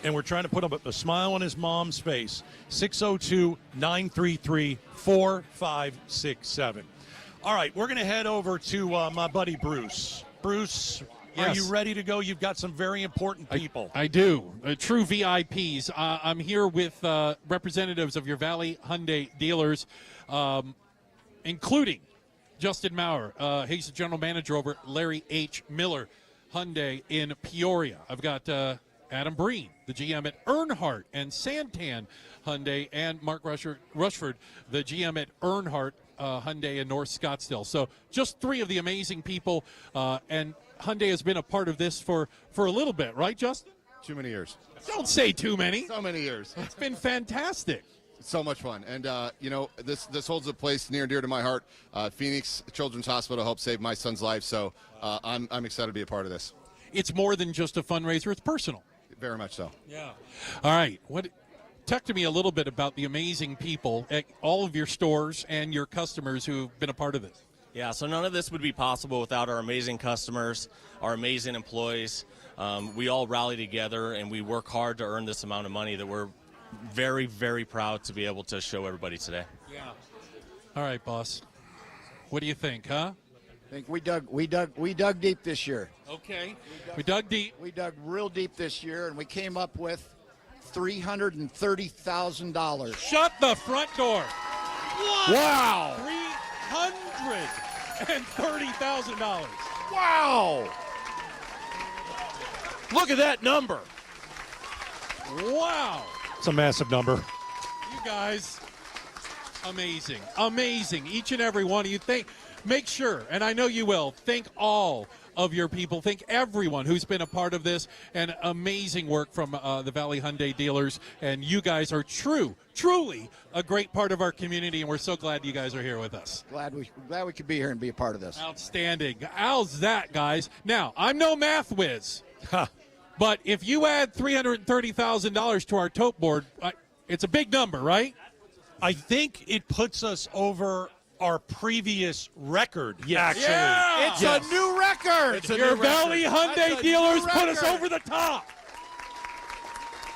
And we're trying to put a smile on his mom's face. 602-933-4567. All right, we're going to head over to my buddy Bruce. Bruce, are you ready to go? You've got some very important people. I do. True VIPs. I'm here with representatives of your Valley Hyundai dealers, including Justin Maurer. He's the general manager over at Larry H. Miller Hyundai in Peoria. I've got Adam Breen, the GM at Earnhardt and Santan Hyundai, and Mark Rushford, the GM at Earnhardt Hyundai in North Scottsdale. So just three of the amazing people, and Hyundai has been a part of this for a little bit, right, Justin? Too many years. Don't say too many. So many years. It's been fantastic. It's so much fun. And, you know, this holds a place near and dear to my heart. Phoenix Children's Hospital helped save my son's life, so I'm excited to be a part of this. It's more than just a fundraiser. It's personal. Very much so. Yeah. All right. Talk to me a little bit about the amazing people at all of your stores and your customers who've been a part of this. Yeah, so none of this would be possible without our amazing customers, our amazing employees. We all rally together, and we work hard to earn this amount of money that we're very, very proud to be able to show everybody today. Yeah. All right, boss. What do you think, huh? I think we dug deep this year. Okay. We dug deep. We dug real deep this year, and we came up with $330,000. Shut the front door. What? Wow. $330,000. Wow. Look at that number. Wow. It's a massive number. You guys, amazing. Amazing. Each and every one of you. Make sure, and I know you will, thank all of your people. Thank everyone who's been a part of this, and amazing work from the Valley Hyundai dealers. And you guys are truly a great part of our community, and we're so glad you guys are here with us. Glad we could be here and be a part of this. Outstanding. How's that, guys? Now, I'm no math whiz, but if you add $330,000 to our tote board, it's a big number, right? I think it puts us over our previous record, actually. Yeah! It's a new record. Your Valley Hyundai dealers put us over the top.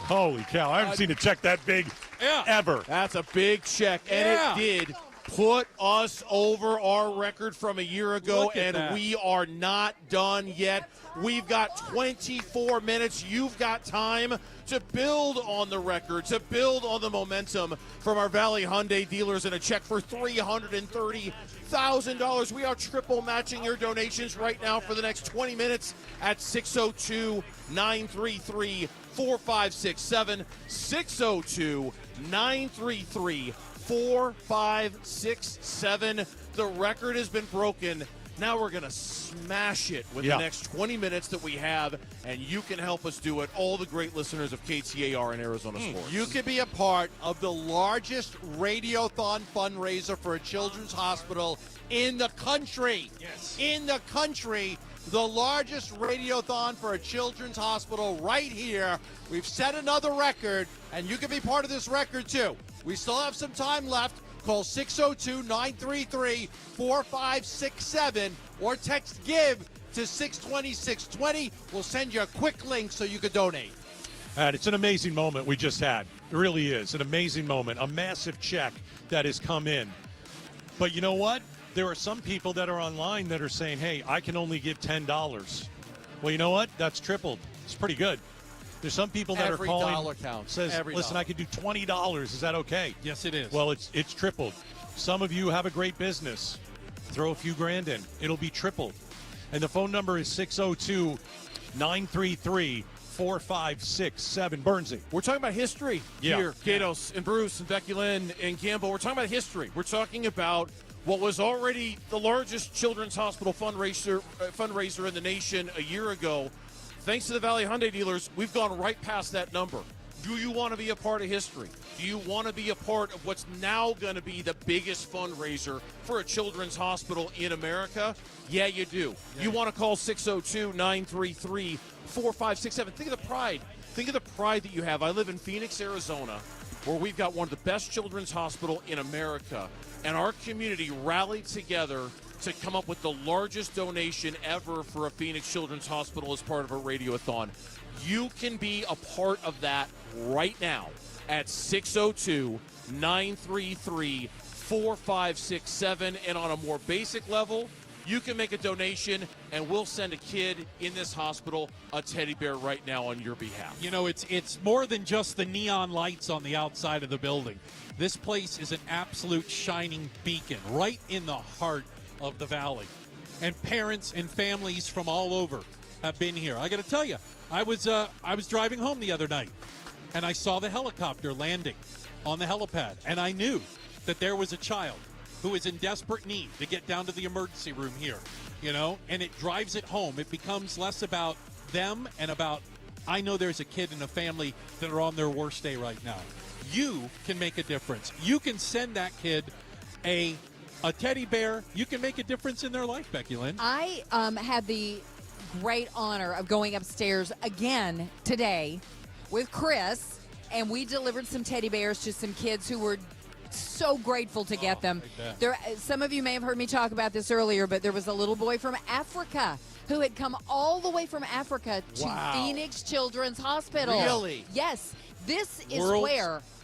Holy cow, I haven't seen a check that big ever. That's a big check, and it did put us over our record from a year ago, and we are not done yet. We've got 24 minutes. You've got time to build on the record, to build on the momentum from our Valley Hyundai dealers, and a check for $330,000. We are triple matching your donations right now for the next 20 minutes at 602-933-4567, 602-933-4567. The record has been broken. Now we're going to smash it with the next 20 minutes that we have, and you can help us do it, all the great listeners of KTAR and Arizona Sports. You can be a part of the largest Radiothon fundraiser for a children's hospital in the country. Yes. In the country. the largest radiothon for a children's hospital right here. We've set another record, and you can be part of this record too. We still have some time left. Call 602-933-4567 or text GIVE to 620-620. We'll send you a quick link so you can donate. And it's an amazing moment we just had. It really is an amazing moment. A massive check that has come in. But you know what? There are some people that are online that are saying, hey, I can only give $10. Well, you know what? That's tripled. It's pretty good. There's some people that Every are calling. dollar counts. Says, Every listen, dollar. I could do $20. Is that okay? Yes, it is. Well, it's tripled. Some of you have a great business. Throw a few grand in. It'll be tripled. And the phone number is 602-933-4567. Burnsy. We're talking about history Yeah. here, Gatos and Bruce and Becky Lynn and Gamble. We're talking about history. We're talking about what was already the largest children's hospital fundraiser in the nation a year ago. Thanks to the Valley Hyundai dealers, we've gone right past that number. Do you want to be a part of history? Do you want to be a part of what's now going to be the biggest fundraiser for a children's hospital in America? Yeah, you do. You want to call 602-933-4567. Think of the pride. Think of the pride that you have. I live in Phoenix, Arizona, where we've got one of the best children's hospital in America, and our community rallied together to come up with the largest donation ever for a Phoenix Children's Hospital as part of a radiothon. You can be a part of that right now at 602-933-4567. And on a more basic level, you can make a donation, and we'll send a kid in this hospital a teddy bear right now on your behalf. You know, it's more than just the neon lights on the outside of the building. This place is an absolute shining beacon right in the heart of the valley. And parents and families from all over have been here. I got to tell you, I was driving home the other night, and I saw the helicopter landing on the helipad, and I knew that there was a child who is in desperate need to get down to the emergency room here, you know, and it drives it home. It becomes less about them and about, I know there's a kid in a family that are on their worst day right now. You can make a difference. You can send that kid a teddy bear. You can make a difference in their life, Becky Lynn. I had the great honor of going upstairs again today with Chris, and we delivered some teddy bears to some kids who were so grateful to get them. There, some of you may have heard me talk about this earlier, but there was a little boy from Africa who had come all the way from Africa to Phoenix Children's Hospital. Really? Yes. This is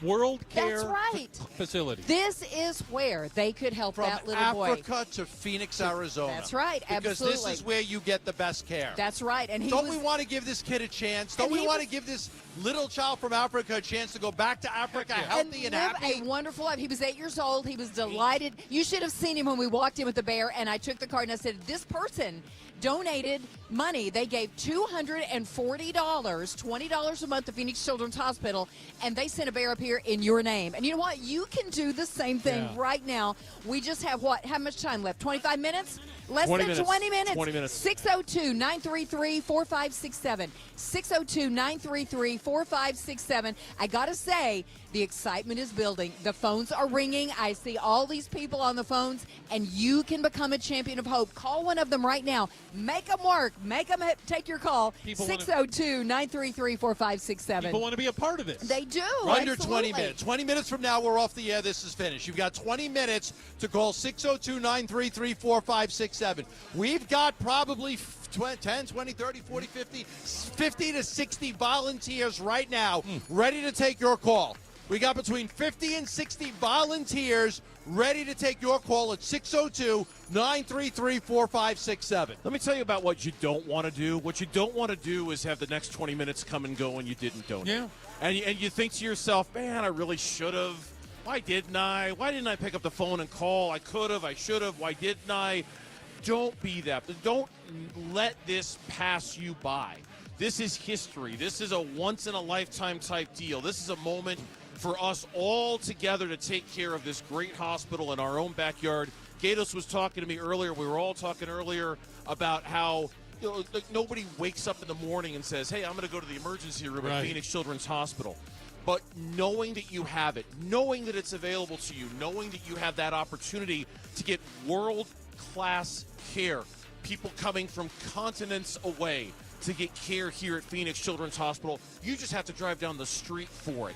World Care That's right. Facility. This is where they could help that little boy. From Africa to Phoenix, Arizona. That's right, absolutely. Because this is where you get the best care. That's right. And Don't we want to give this kid a chance? Don't we want to give this little child from Africa a chance to go back to Africa healthy and live happy? a wonderful life. He was 8 years old. He was delighted. You should have seen him when we walked in with the bear, and I took the card and I said, this person donated money. They gave $240, $20 a month to Phoenix Children's Hospital, and they sent a bear up here in your name. And you know what? You can do the same thing right now. We just have how much time left? 25 minutes? Less than 20 minutes. 20 minutes. 602-933-4567. 602-933-4567. I got to say, the excitement is building. The phones are ringing. I see all these people on the phones, and you can become a champion of hope. Call one of them right now. Make them work. Make them take your call. 602-933-4567. People want to be a part of this. They do. Under absolutely. 20 minutes. 20 minutes from now, we're off the air. This is finished. You've got 20 minutes to call 602-933-4567. We've got probably 10, 20, 30, 40, 50 to 60 volunteers right now ready to take your call. We got between 50 and 60 volunteers ready to take your call at 602-933-4567. Let me tell you about what you don't want to do. What you don't want to do is have the next 20 minutes come and go and you didn't donate. Yeah. And you think to yourself, man, I really should have. Why didn't I? Why didn't I pick up the phone and call? I could have. I should have. Why didn't I? Don't be that. Don't let this pass you by. This is history. This is a once-in-a-lifetime type deal. This is a moment for us all together to take care of this great hospital in our own backyard. Gatos was talking to me earlier. We were all talking earlier about how nobody wakes up in the morning and says, hey, I'm going to go to the emergency room at Phoenix Children's Hospital. But knowing that you have it, knowing that it's available to you, knowing that you have that opportunity to get world-class care, people coming from continents away to get care here at Phoenix Children's Hospital. You just have to drive down the street for it.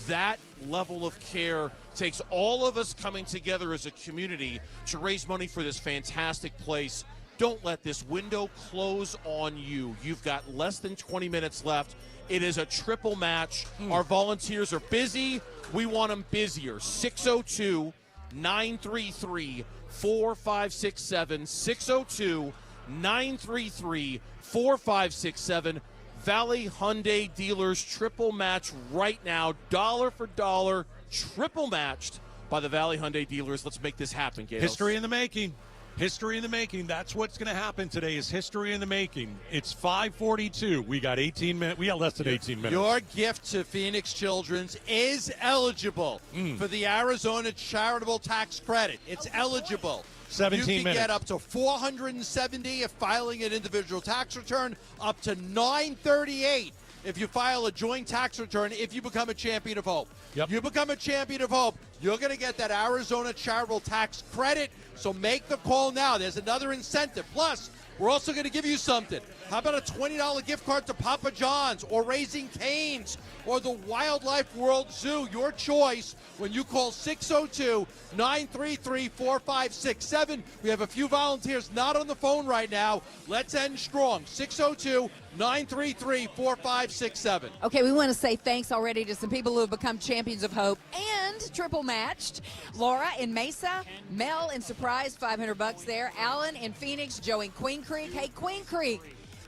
That level of care takes all of us coming together as a community to raise money for this fantastic place. Don't let this window close on you. You've got less than 20 minutes left. It is a triple match. Our volunteers are busy. We want them busier. 602-933-4567. 602-933-4567. Valley Hyundai Dealers triple match right now. Dollar for dollar, triple matched by the Valley Hyundai Dealers. Let's make this happen, Gatos. History in the making. History in the making. That's what's going to happen today is history in the making. It's 5:42. We got 18 minutes. We got less than 18 minutes. Your gift to Phoenix Children's is eligible for the Arizona Charitable Tax Credit. It's eligible. 17 minutes. You can minutes. get up to $470 if filing an individual tax return, up to $938 if you file a joint tax return if you become a Champion of Hope. You become a Champion of Hope, you're going to get that Arizona Charitable Tax Credit, so make the call now. There's another incentive. Plus, we're also going to give you something. How about a $20 gift card to Papa John's or Raising Cane's or the Wildlife World Zoo? Your choice when you call 602-933-4567. We have a few volunteers not on the phone right now. Let's end strong. 602-933-4567. Okay, we want to say thanks already to some people who have become Champions of Hope and triple matched. Laura in Mesa, Mel in Surprise, $500 there. Alan in Phoenix, Joe in Queen Creek. Hey, Queen Creek,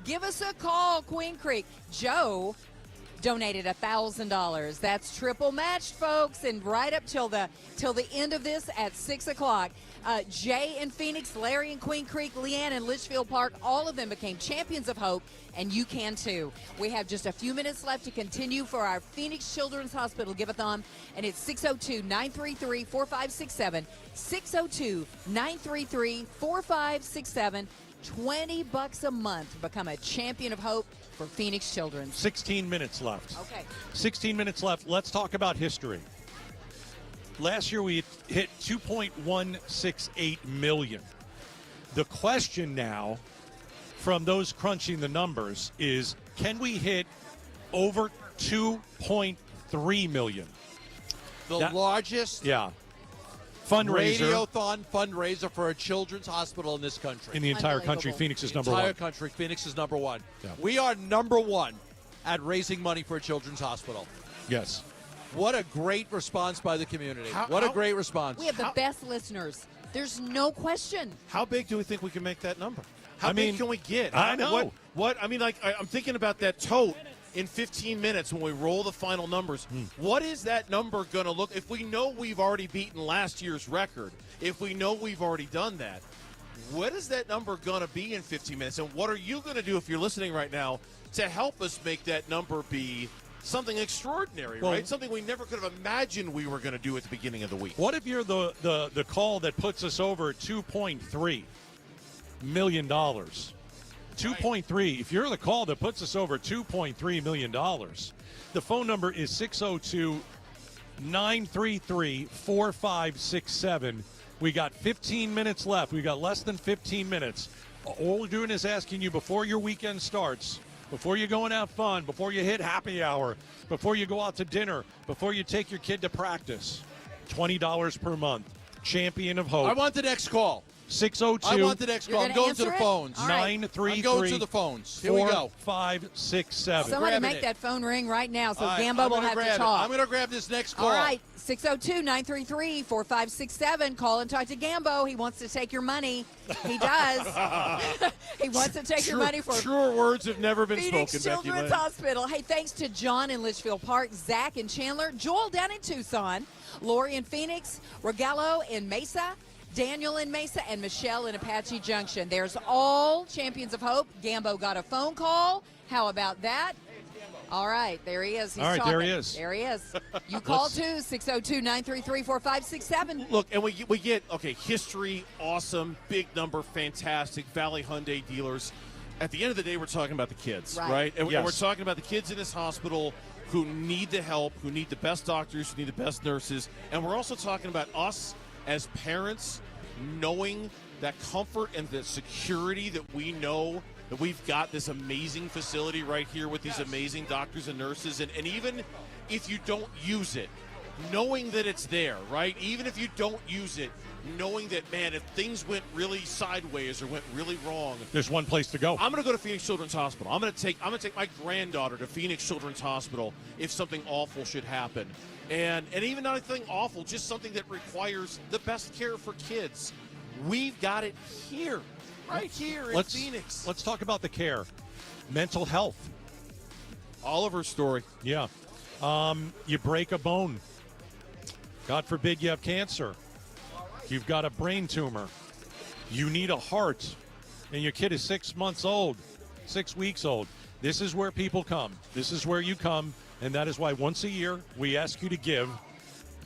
give us a call, Queen Creek. Joe donated $1,000. That's triple matched, folks, and right up till the end of this at 6 o'clock. Jay in Phoenix, Larry in Queen Creek, Leanne in Litchfield Park, all of them became Champions of Hope, and you can too. We have just a few minutes left to continue for our Phoenix Children's Hospital Give-A-Thon, and it's 602-933-4567, 602-933-4567. $20 a month to become a Champion of Hope for Phoenix Children. 16 minutes left. Okay. 16 minutes left. Let's talk about history. Last year we hit 2.168 million. The question now from those crunching the numbers is, can we hit over 2.3 million? The largest fundraiser. Radiothon fundraiser for a children's hospital in this country. In the entire country, Phoenix is number one. Entire country, Phoenix is number one. Yeah. We are number one at raising money for a children's hospital. Yes. What a great response by the community. What a great response. We have the best listeners. There's no question. How big do we think we can make that number? How big can we get? I know. What I mean, like, I'm thinking about that tote in 15 minutes when we roll the final numbers. What is that number going to look? If we know we've already beaten last year's record, if we know we've already done that, what is that number going to be in 15 minutes? And what are you going to do if you're listening right now to help us make that number be something extraordinary, right? Something we never could have imagined we were going to do at the beginning of the week. What if you're the call that puts us over $2.3 million? 2.3. If you're the call that puts us over $2.3 million, the phone number is 602-933-4567. We got 15 minutes left. We got less than 15 minutes. All we're doing is asking you before your weekend starts, before you go and have fun, before you hit happy hour, before you go out to dinner, before you take your kid to practice, $20 per month. Champion of Hope. I want the next call. 602. I want the next call. I'm going to the phones. 933. I'm going to the phones. Here we go. 4567. Somebody make that phone ring right now so Gambo will have to talk. I'm going to grab this next call. All right, 602-933-4567. Call and talk to Gambo. He wants to take your money. He does. He wants to take your money for Truer words have never been Phoenix spoken, Becky Children's Lynn. Hospital. Hey, thanks to John in Litchfield Park, Zach in Chandler, Joel down in Tucson, Lori in Phoenix, Rogello in Mesa, Daniel in Mesa, and Michelle in Apache Junction. There's all Champions of Hope. Gambo got a phone call. How about that? All right, there he is. He's all right, talking. there he is. There he is. You call too, 602-933-4567. Look, and we get, history, awesome, big number, fantastic, Valley Hyundai Dealers. At the end of the day, we're talking about the kids, right? And we're talking about the kids in this hospital who need the help, who need the best doctors, who need the best nurses. And we're also talking about us as parents knowing that comfort and the security that we know that we've got this amazing facility right here with these amazing doctors and nurses. And even if you don't use it, knowing that it's there, right? Even if you don't use it, knowing that, man, if things went really sideways or went really wrong, There's one place to go. I'm going to go to Phoenix Children's Hospital. I'm going to take my granddaughter to Phoenix Children's Hospital if something awful should happen. And even not anything awful, just something that requires the best care for kids. We've got it here, right here in Phoenix. Let's talk about the care. Mental health. Oliver's story. Yeah. You break a bone. God forbid you have cancer. You've got a brain tumor. You need a heart. And your kid is 6 months old, 6 weeks old. This is where people come. This is where you come. And that is why once a year we ask you to give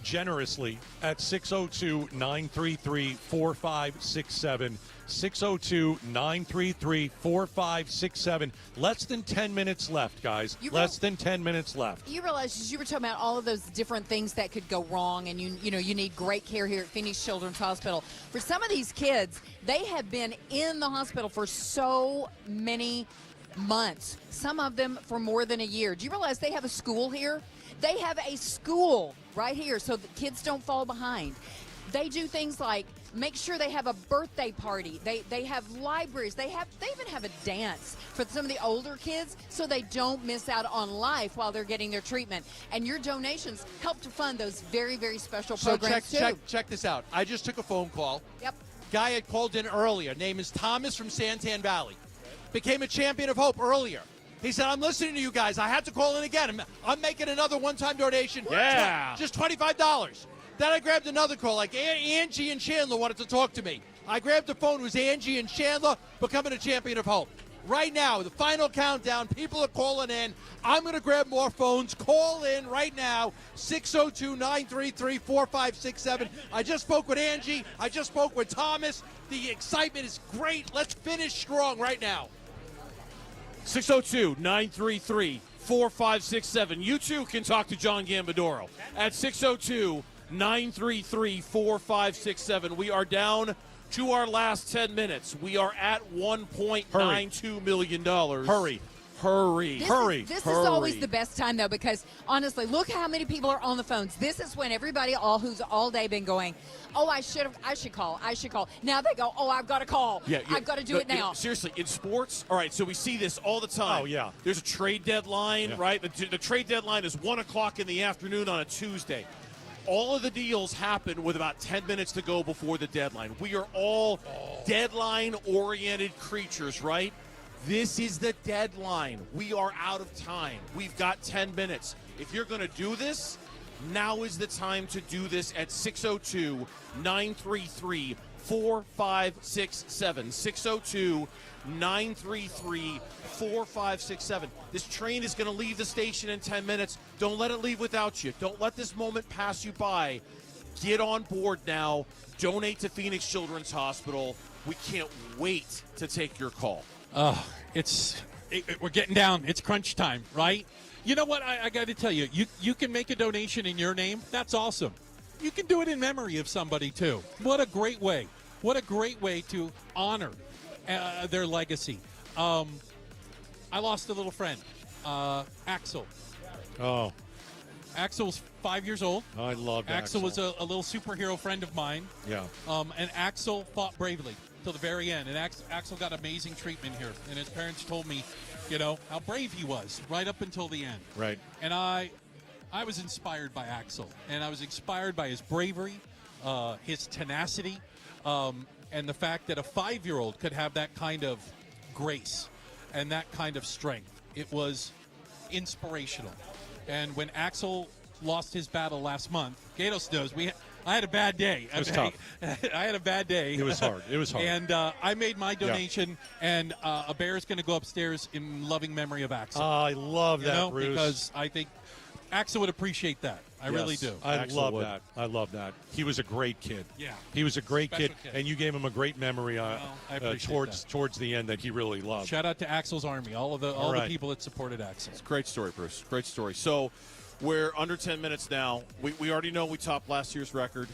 generously at 602-933-4567. 602-933-4567. Less than 10 minutes left, guys. Less than 10 minutes left. You realize, as you were talking about all of those different things that could go wrong, and you need great care here at Phoenix Children's Hospital. For some of these kids, they have been in the hospital for so many months, some of them for more than a year. Do you realize they have a school here? They have a school right here so the kids don't fall behind. They do things like make sure they have a birthday party. They have libraries. They even have a dance for some of the older kids so they don't miss out on life while they're getting their treatment. And your donations help to fund those very, very special programs too. Check this out. I just took a phone call. Yep. Guy had called in earlier. Name is Thomas from Santan Valley. Became a champion of hope earlier. He said, I'm listening to you guys. I had to call in again. I'm making another one-time donation. Yeah. Just $25. Then I grabbed another call, like Angie and Chandler wanted to talk to me. I grabbed the phone. It was Angie and Chandler becoming a champion of hope. Right now, the final countdown, people are calling in. I'm going to grab more phones. Call in right now, 602-933-4567. I just spoke with Angie. I just spoke with Thomas. The excitement is great. Let's finish strong right now. 602-933-4567. You too can talk to John Gambadoro at 602-933-4567. We are down to our last 10 minutes. We are at $1.92 million. Hurry. This is always the best time, though, because honestly, look how many people are on the phones. This is when everybody who's all day been going, oh, I should call. Now they go, oh, I've got to call. I've got to do it now. Seriously, in sports, all right, so we see this all the time. Oh, yeah. There's a trade deadline, right? The trade deadline is 1 o'clock in the afternoon on a Tuesday. All of the deals happen with about 10 minutes to go before the deadline. We are all deadline-oriented creatures, right? This is the deadline. We are out of time. We've got 10 minutes. If you're going to do this, now is the time to do this at 602-933-4567. 602-933-4567. This train is going to leave the station in 10 minutes. Don't let it leave without you. Don't let this moment pass you by. Get on board now. Donate to Phoenix Children's Hospital. We can't wait to take your call. We're getting down. It's crunch time, right? You know what? I got to tell you, you can make a donation in your name. That's awesome. You can do it in memory of somebody, too. What a great way. What a great way to honor their legacy. I lost a little friend, Axel. Oh. Axel was 5 years old. I loved Axel. Axel was a little superhero friend of mine. Yeah. And Axel fought bravely till the very end. And Axel got amazing treatment here. And his parents told me, how brave he was right up until the end. Right. And I was inspired by Axel. And I was inspired by his bravery, his tenacity, and the fact that a 5-year-old could have that kind of grace and that kind of strength. It was inspirational. And when Axel lost his battle last month, Gatos knows, I had a bad day. It was tough. I had a bad day. It was hard. And I made my donation, and a bear is going to go upstairs in loving memory of Axel. I love that, Bruce. Because I think Axel would appreciate that. I really do. I love that. He was a great kid. Yeah. He was a great kid, kid, and you gave him a great memory towards the end that he really loved. Shout out to Axel's Army, all the people that supported Axel. It's a great story, Bruce. Great story. So we're under 10 minutes now. We already know we topped last year's record.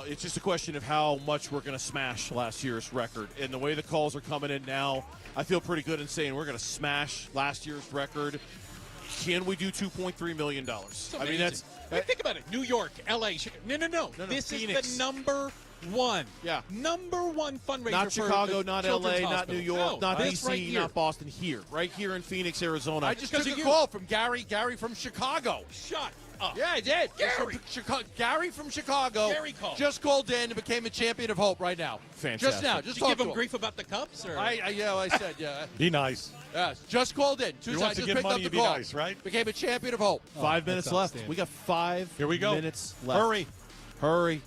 It's just a question of how much we're going to smash last year's record. And the way the calls are coming in now, I feel pretty good in saying we're going to smash last year's record. Can we do $2.3 million? I mean, that's... think about it. New York, L.A. No. This Phoenix. is the number one. Yeah. Number one fundraiser Not for Chicago, the not Children's L.A., not Hospital. New York, No, not this D.C., right here. not Boston. Here. Right here in Phoenix, Arizona. I just took a call from Gary from Chicago. Shut up. Yeah, I did. Gary. Gary from Chicago. Gary called. Just called in and became a champion of hope right now. Fantastic. Just now. Did Just you give talked him to grief about the Cubs? Or? I said, yeah. Be nice. Yes, just called in. You want to just give picked money, up the you be call. nice, right? Became a champion of hope. 5 minutes that's left. outstanding. We got 5 Here we go. minutes left. Hurry.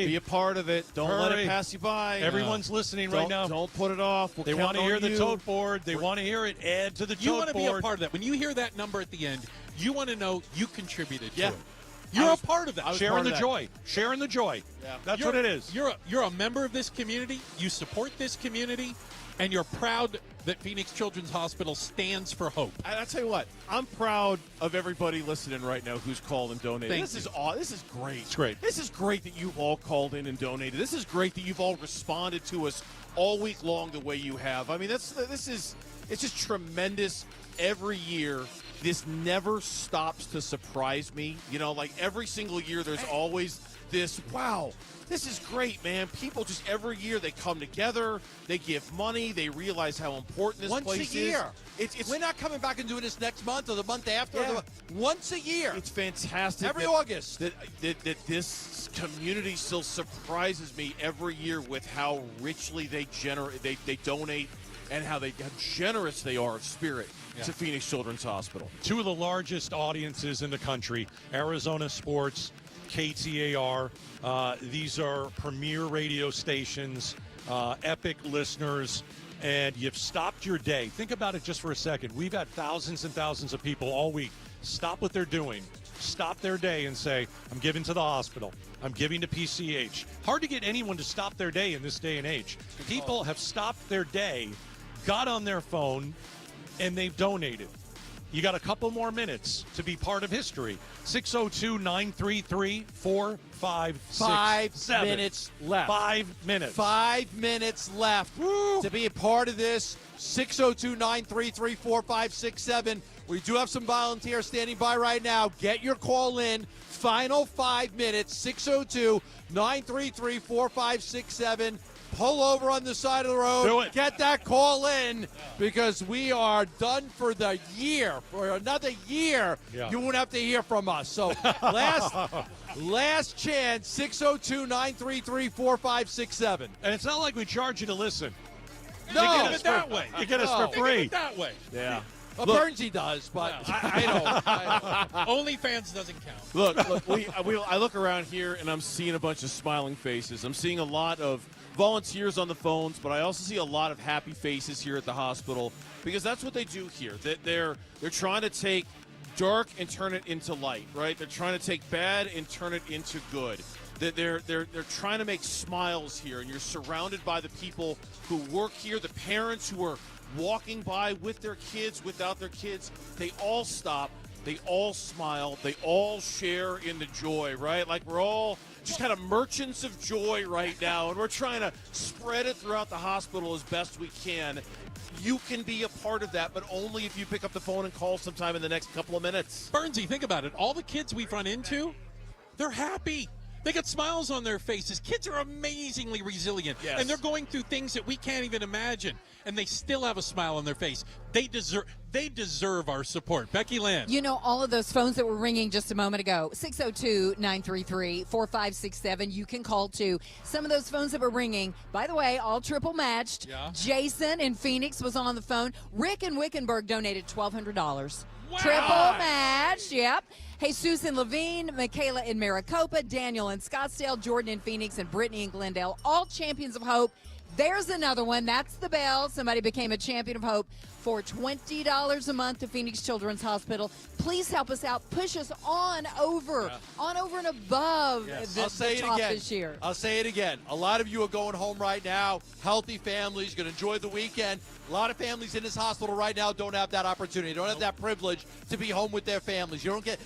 Be a part of it. Don't let Hurry. it pass you by. Everyone's listening right now. Don't put it off. They want to hear the tote board. They want to hear it. Add to the You tote want to be board. a part of that. When you hear that number at the end, you want to know you contributed Yeah. to it. You're a part of that. Sharing the joy. Sharing the joy. Yeah. That's what it is. You're a member of this community. You support this community, and you're proud that Phoenix Children's Hospital stands for hope. I'll tell you what. I'm proud of everybody listening right now who's called and donated. This is great. It's great. This is great that you've all called in and donated. This is great that you've all responded to us all week long the way you have. I mean, it's just tremendous every year. This never stops to surprise me. You know, like every single year there's always this, wow, this is great, man. People just every year they come together, they give money, they realize how important this Once place a year. is. We're not coming back and doing this next month or the month after. Yeah. Once a year. It's fantastic. Every that- August. That this community still surprises me every year with how richly they donate and how generous they are of spirit to Phoenix Children's Hospital. Two of the largest audiences in the country, Arizona Sports, KTAR. These are premier radio stations, epic listeners, and you've stopped your day. Think about it just for a second. We've had thousands and thousands of people all week stop what they're doing, stop their day and say, I'm giving to the hospital. I'm giving to PCH. Hard to get anyone to stop their day in this day and age. People have stopped their day, got on their phone, and they've donated. You got a couple more minutes to be part of history. 602-933-4567. 5 minutes left. 5 minutes. 5 minutes left to be a part of this. 602-933-4567. We do have some volunteers standing by right now. Get your call in. Final 5 minutes. 602-933-4567. Pull over on the side of the road. Do it. Get that call in because we are done for the year. For another year, you won't have to hear from us. So last chance, 602-933-4567. And it's not like we charge you to listen. No. You get us that way. You get us for free. That way. Yeah. Well, Bernsey does, but I don't. OnlyFans doesn't count. Look, I look around here and I'm seeing a bunch of smiling faces. I'm seeing a lot of volunteers on the phones, but I also see a lot of happy faces here at the hospital because that's what they do here. They're trying to take dark and turn it into light, right? They're trying to take bad and turn it into good. They're trying to make smiles here, and you're surrounded by the people who work here, the parents who are walking by with their kids, without their kids. They all stop. They all smile. They all share in the joy, right? Like we're all just kind of merchants of joy right now, and we're trying to spread it throughout the hospital as best we can. You can be a part of that, but only if you pick up the phone and call sometime in the next couple of minutes. Bernsey, think about it. All the kids we've run into, they're happy. They got smiles on their faces. Kids are amazingly resilient, and they're going through things that we can't even imagine, and they still have a smile on their face. They deserve our support. Becky Lynn. You know, all of those phones that were ringing just a moment ago, 602-933-4567, you can call too. Some of those phones that were ringing, by the way, all triple matched. Yeah. Jason in Phoenix was on the phone. Rick in Wickenburg donated $1,200. Wow. Triple match, yep. Jesus in Levine, Michaela in Maricopa, Daniel in Scottsdale, Jordan in Phoenix, and Brittany in Glendale, all champions of hope. There's another one. That's the bell. Somebody became a champion of hope for $20 a month to Phoenix Children's Hospital. Please help us out. Push us on over and above I'll say the it top again. this year. I'll say it again. A lot of you are going home right now. Healthy families, going to enjoy the weekend. A lot of families in this hospital right now don't have that opportunity. Don't have that privilege to be home with their families. You don't get.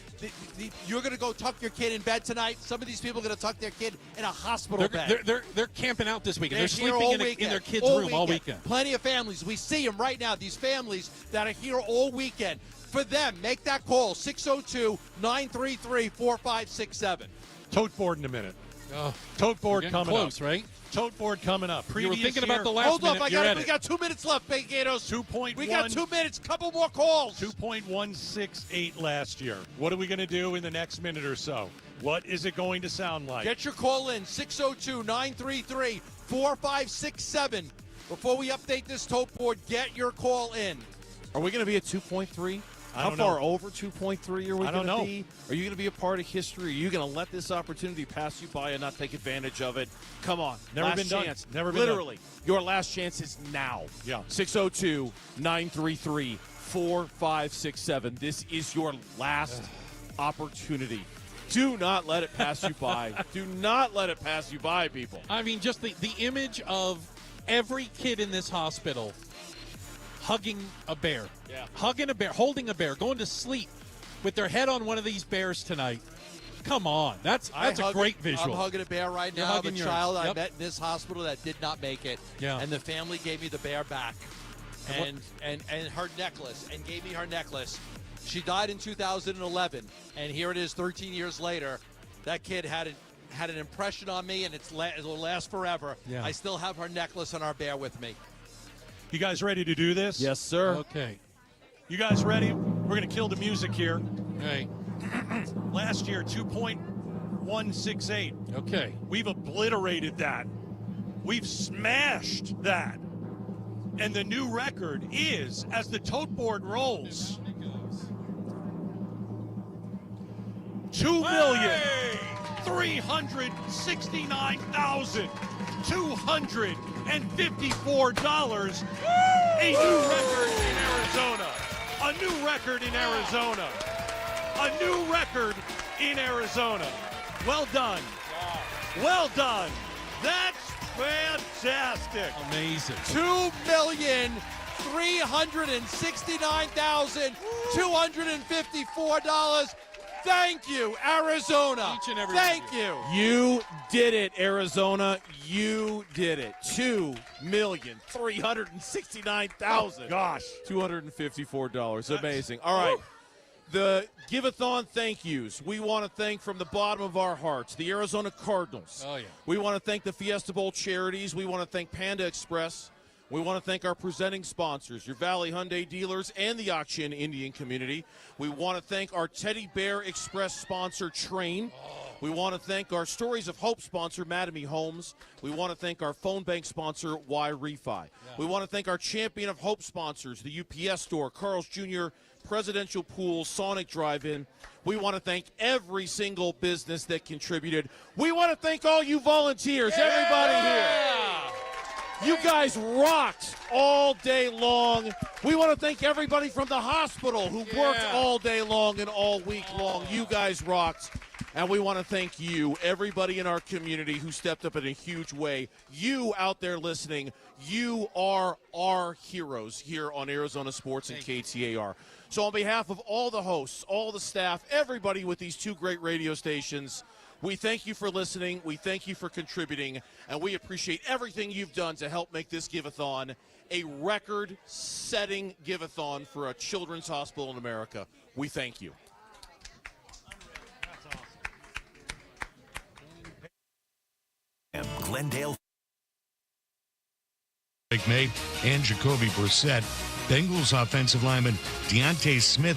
You're going to go tuck your kid in bed tonight. Some of these people are going to tuck their kid in a hospital bed. They're camping out this weekend. They're here sleeping all in their kids' room all weekend. Plenty of families. We see them right now. These families that are here all weekend. For them, make that call, 602-933-4567. Tote board in a minute. Oh, Tote board we're getting coming close, up. right? Tote board coming up. You were Previous thinking about year- the last Hold minute. up, we got 2 minutes left, Big Gatos. 2.1. We got 2 minutes, couple more calls. 2.168 last year. What are we going to do in the next minute or so? What is it going to sound like? Get your call in, 602-933-4567. Before we update this tote board, get your call in. Are we going to be at 2.3? How don't far know. over 2.3 are we I don't going to know. be? Are you going to be a part of history? Are you going to let this opportunity pass you by and not take advantage of it? Come on. Never last been done. chance. Never been Literally, your last chance is now. Yeah. 602-933-4567. This is your last opportunity. Do not let it pass you by. Do not let it pass you by, people. I mean, just the image of every kid in this hospital hugging a bear. Yeah. Hugging a bear, holding a bear, going to sleep with their head on one of these bears tonight. Come on. That's a great visual. I'm hugging a bear right You're now. hugging The yours. child I Yep. met in this hospital that did not make it. Yeah. And the family gave me the bear back. And her necklace, and gave me her necklace. She died in 2011, and here it is 13 years later. That kid had an impression on me, and it'll last forever. Yeah. I still have her necklace and our bear with me. You guys ready to do this? Yes, sir. Okay. You guys ready? We're going to kill the music here. Hey. Last year, 2.168. Okay. We've obliterated that. We've smashed that. And the new record is, as the tote board rolls, 2,369,254. A new record in Arizona. A new record in Arizona. A new record in Arizona. Well done. Well done. That's fantastic. Amazing. $2,369,254. Thank you, Arizona. Each and every Thank one of you. You did it, Arizona. You did it. $2,369,000. Oh, gosh. $254. Amazing. All right. The Give-A-Thon thank yous. We want to thank from the bottom of our hearts the Arizona Cardinals. Oh, yeah. We want to thank the Fiesta Bowl charities. We want to thank Panda Express. We want to thank our presenting sponsors, your Valley Hyundai dealers and the Ak-Chin Indian community. We want to thank our Teddy Bear Express sponsor, Train. We want to thank our Stories of Hope sponsor, Mattamy Homes. We want to thank our phone bank sponsor, Y Refi. We want to thank our Champion of Hope sponsors, the UPS Store, Carl's Jr., Presidential Pool, Sonic Drive-In. We want to thank every single business that contributed. We want to thank all you volunteers, everybody here. You guys rocked all day long. We want to thank everybody from the hospital who worked all day long and all week long. You guys rocked. And we want to thank you, everybody in our community who stepped up in a huge way. You out there listening, you are our heroes here on Arizona Sports and KTAR. So on behalf of all the hosts, all the staff, everybody with these two great radio stations, we thank you for listening, we thank you for contributing, and we appreciate everything you've done to help make this Give-A-Thon a record-setting Give-A-Thon for a children's hospital in America. We thank you. Glendale. May and Jacoby Brissett. Bengals offensive lineman Deontay Smith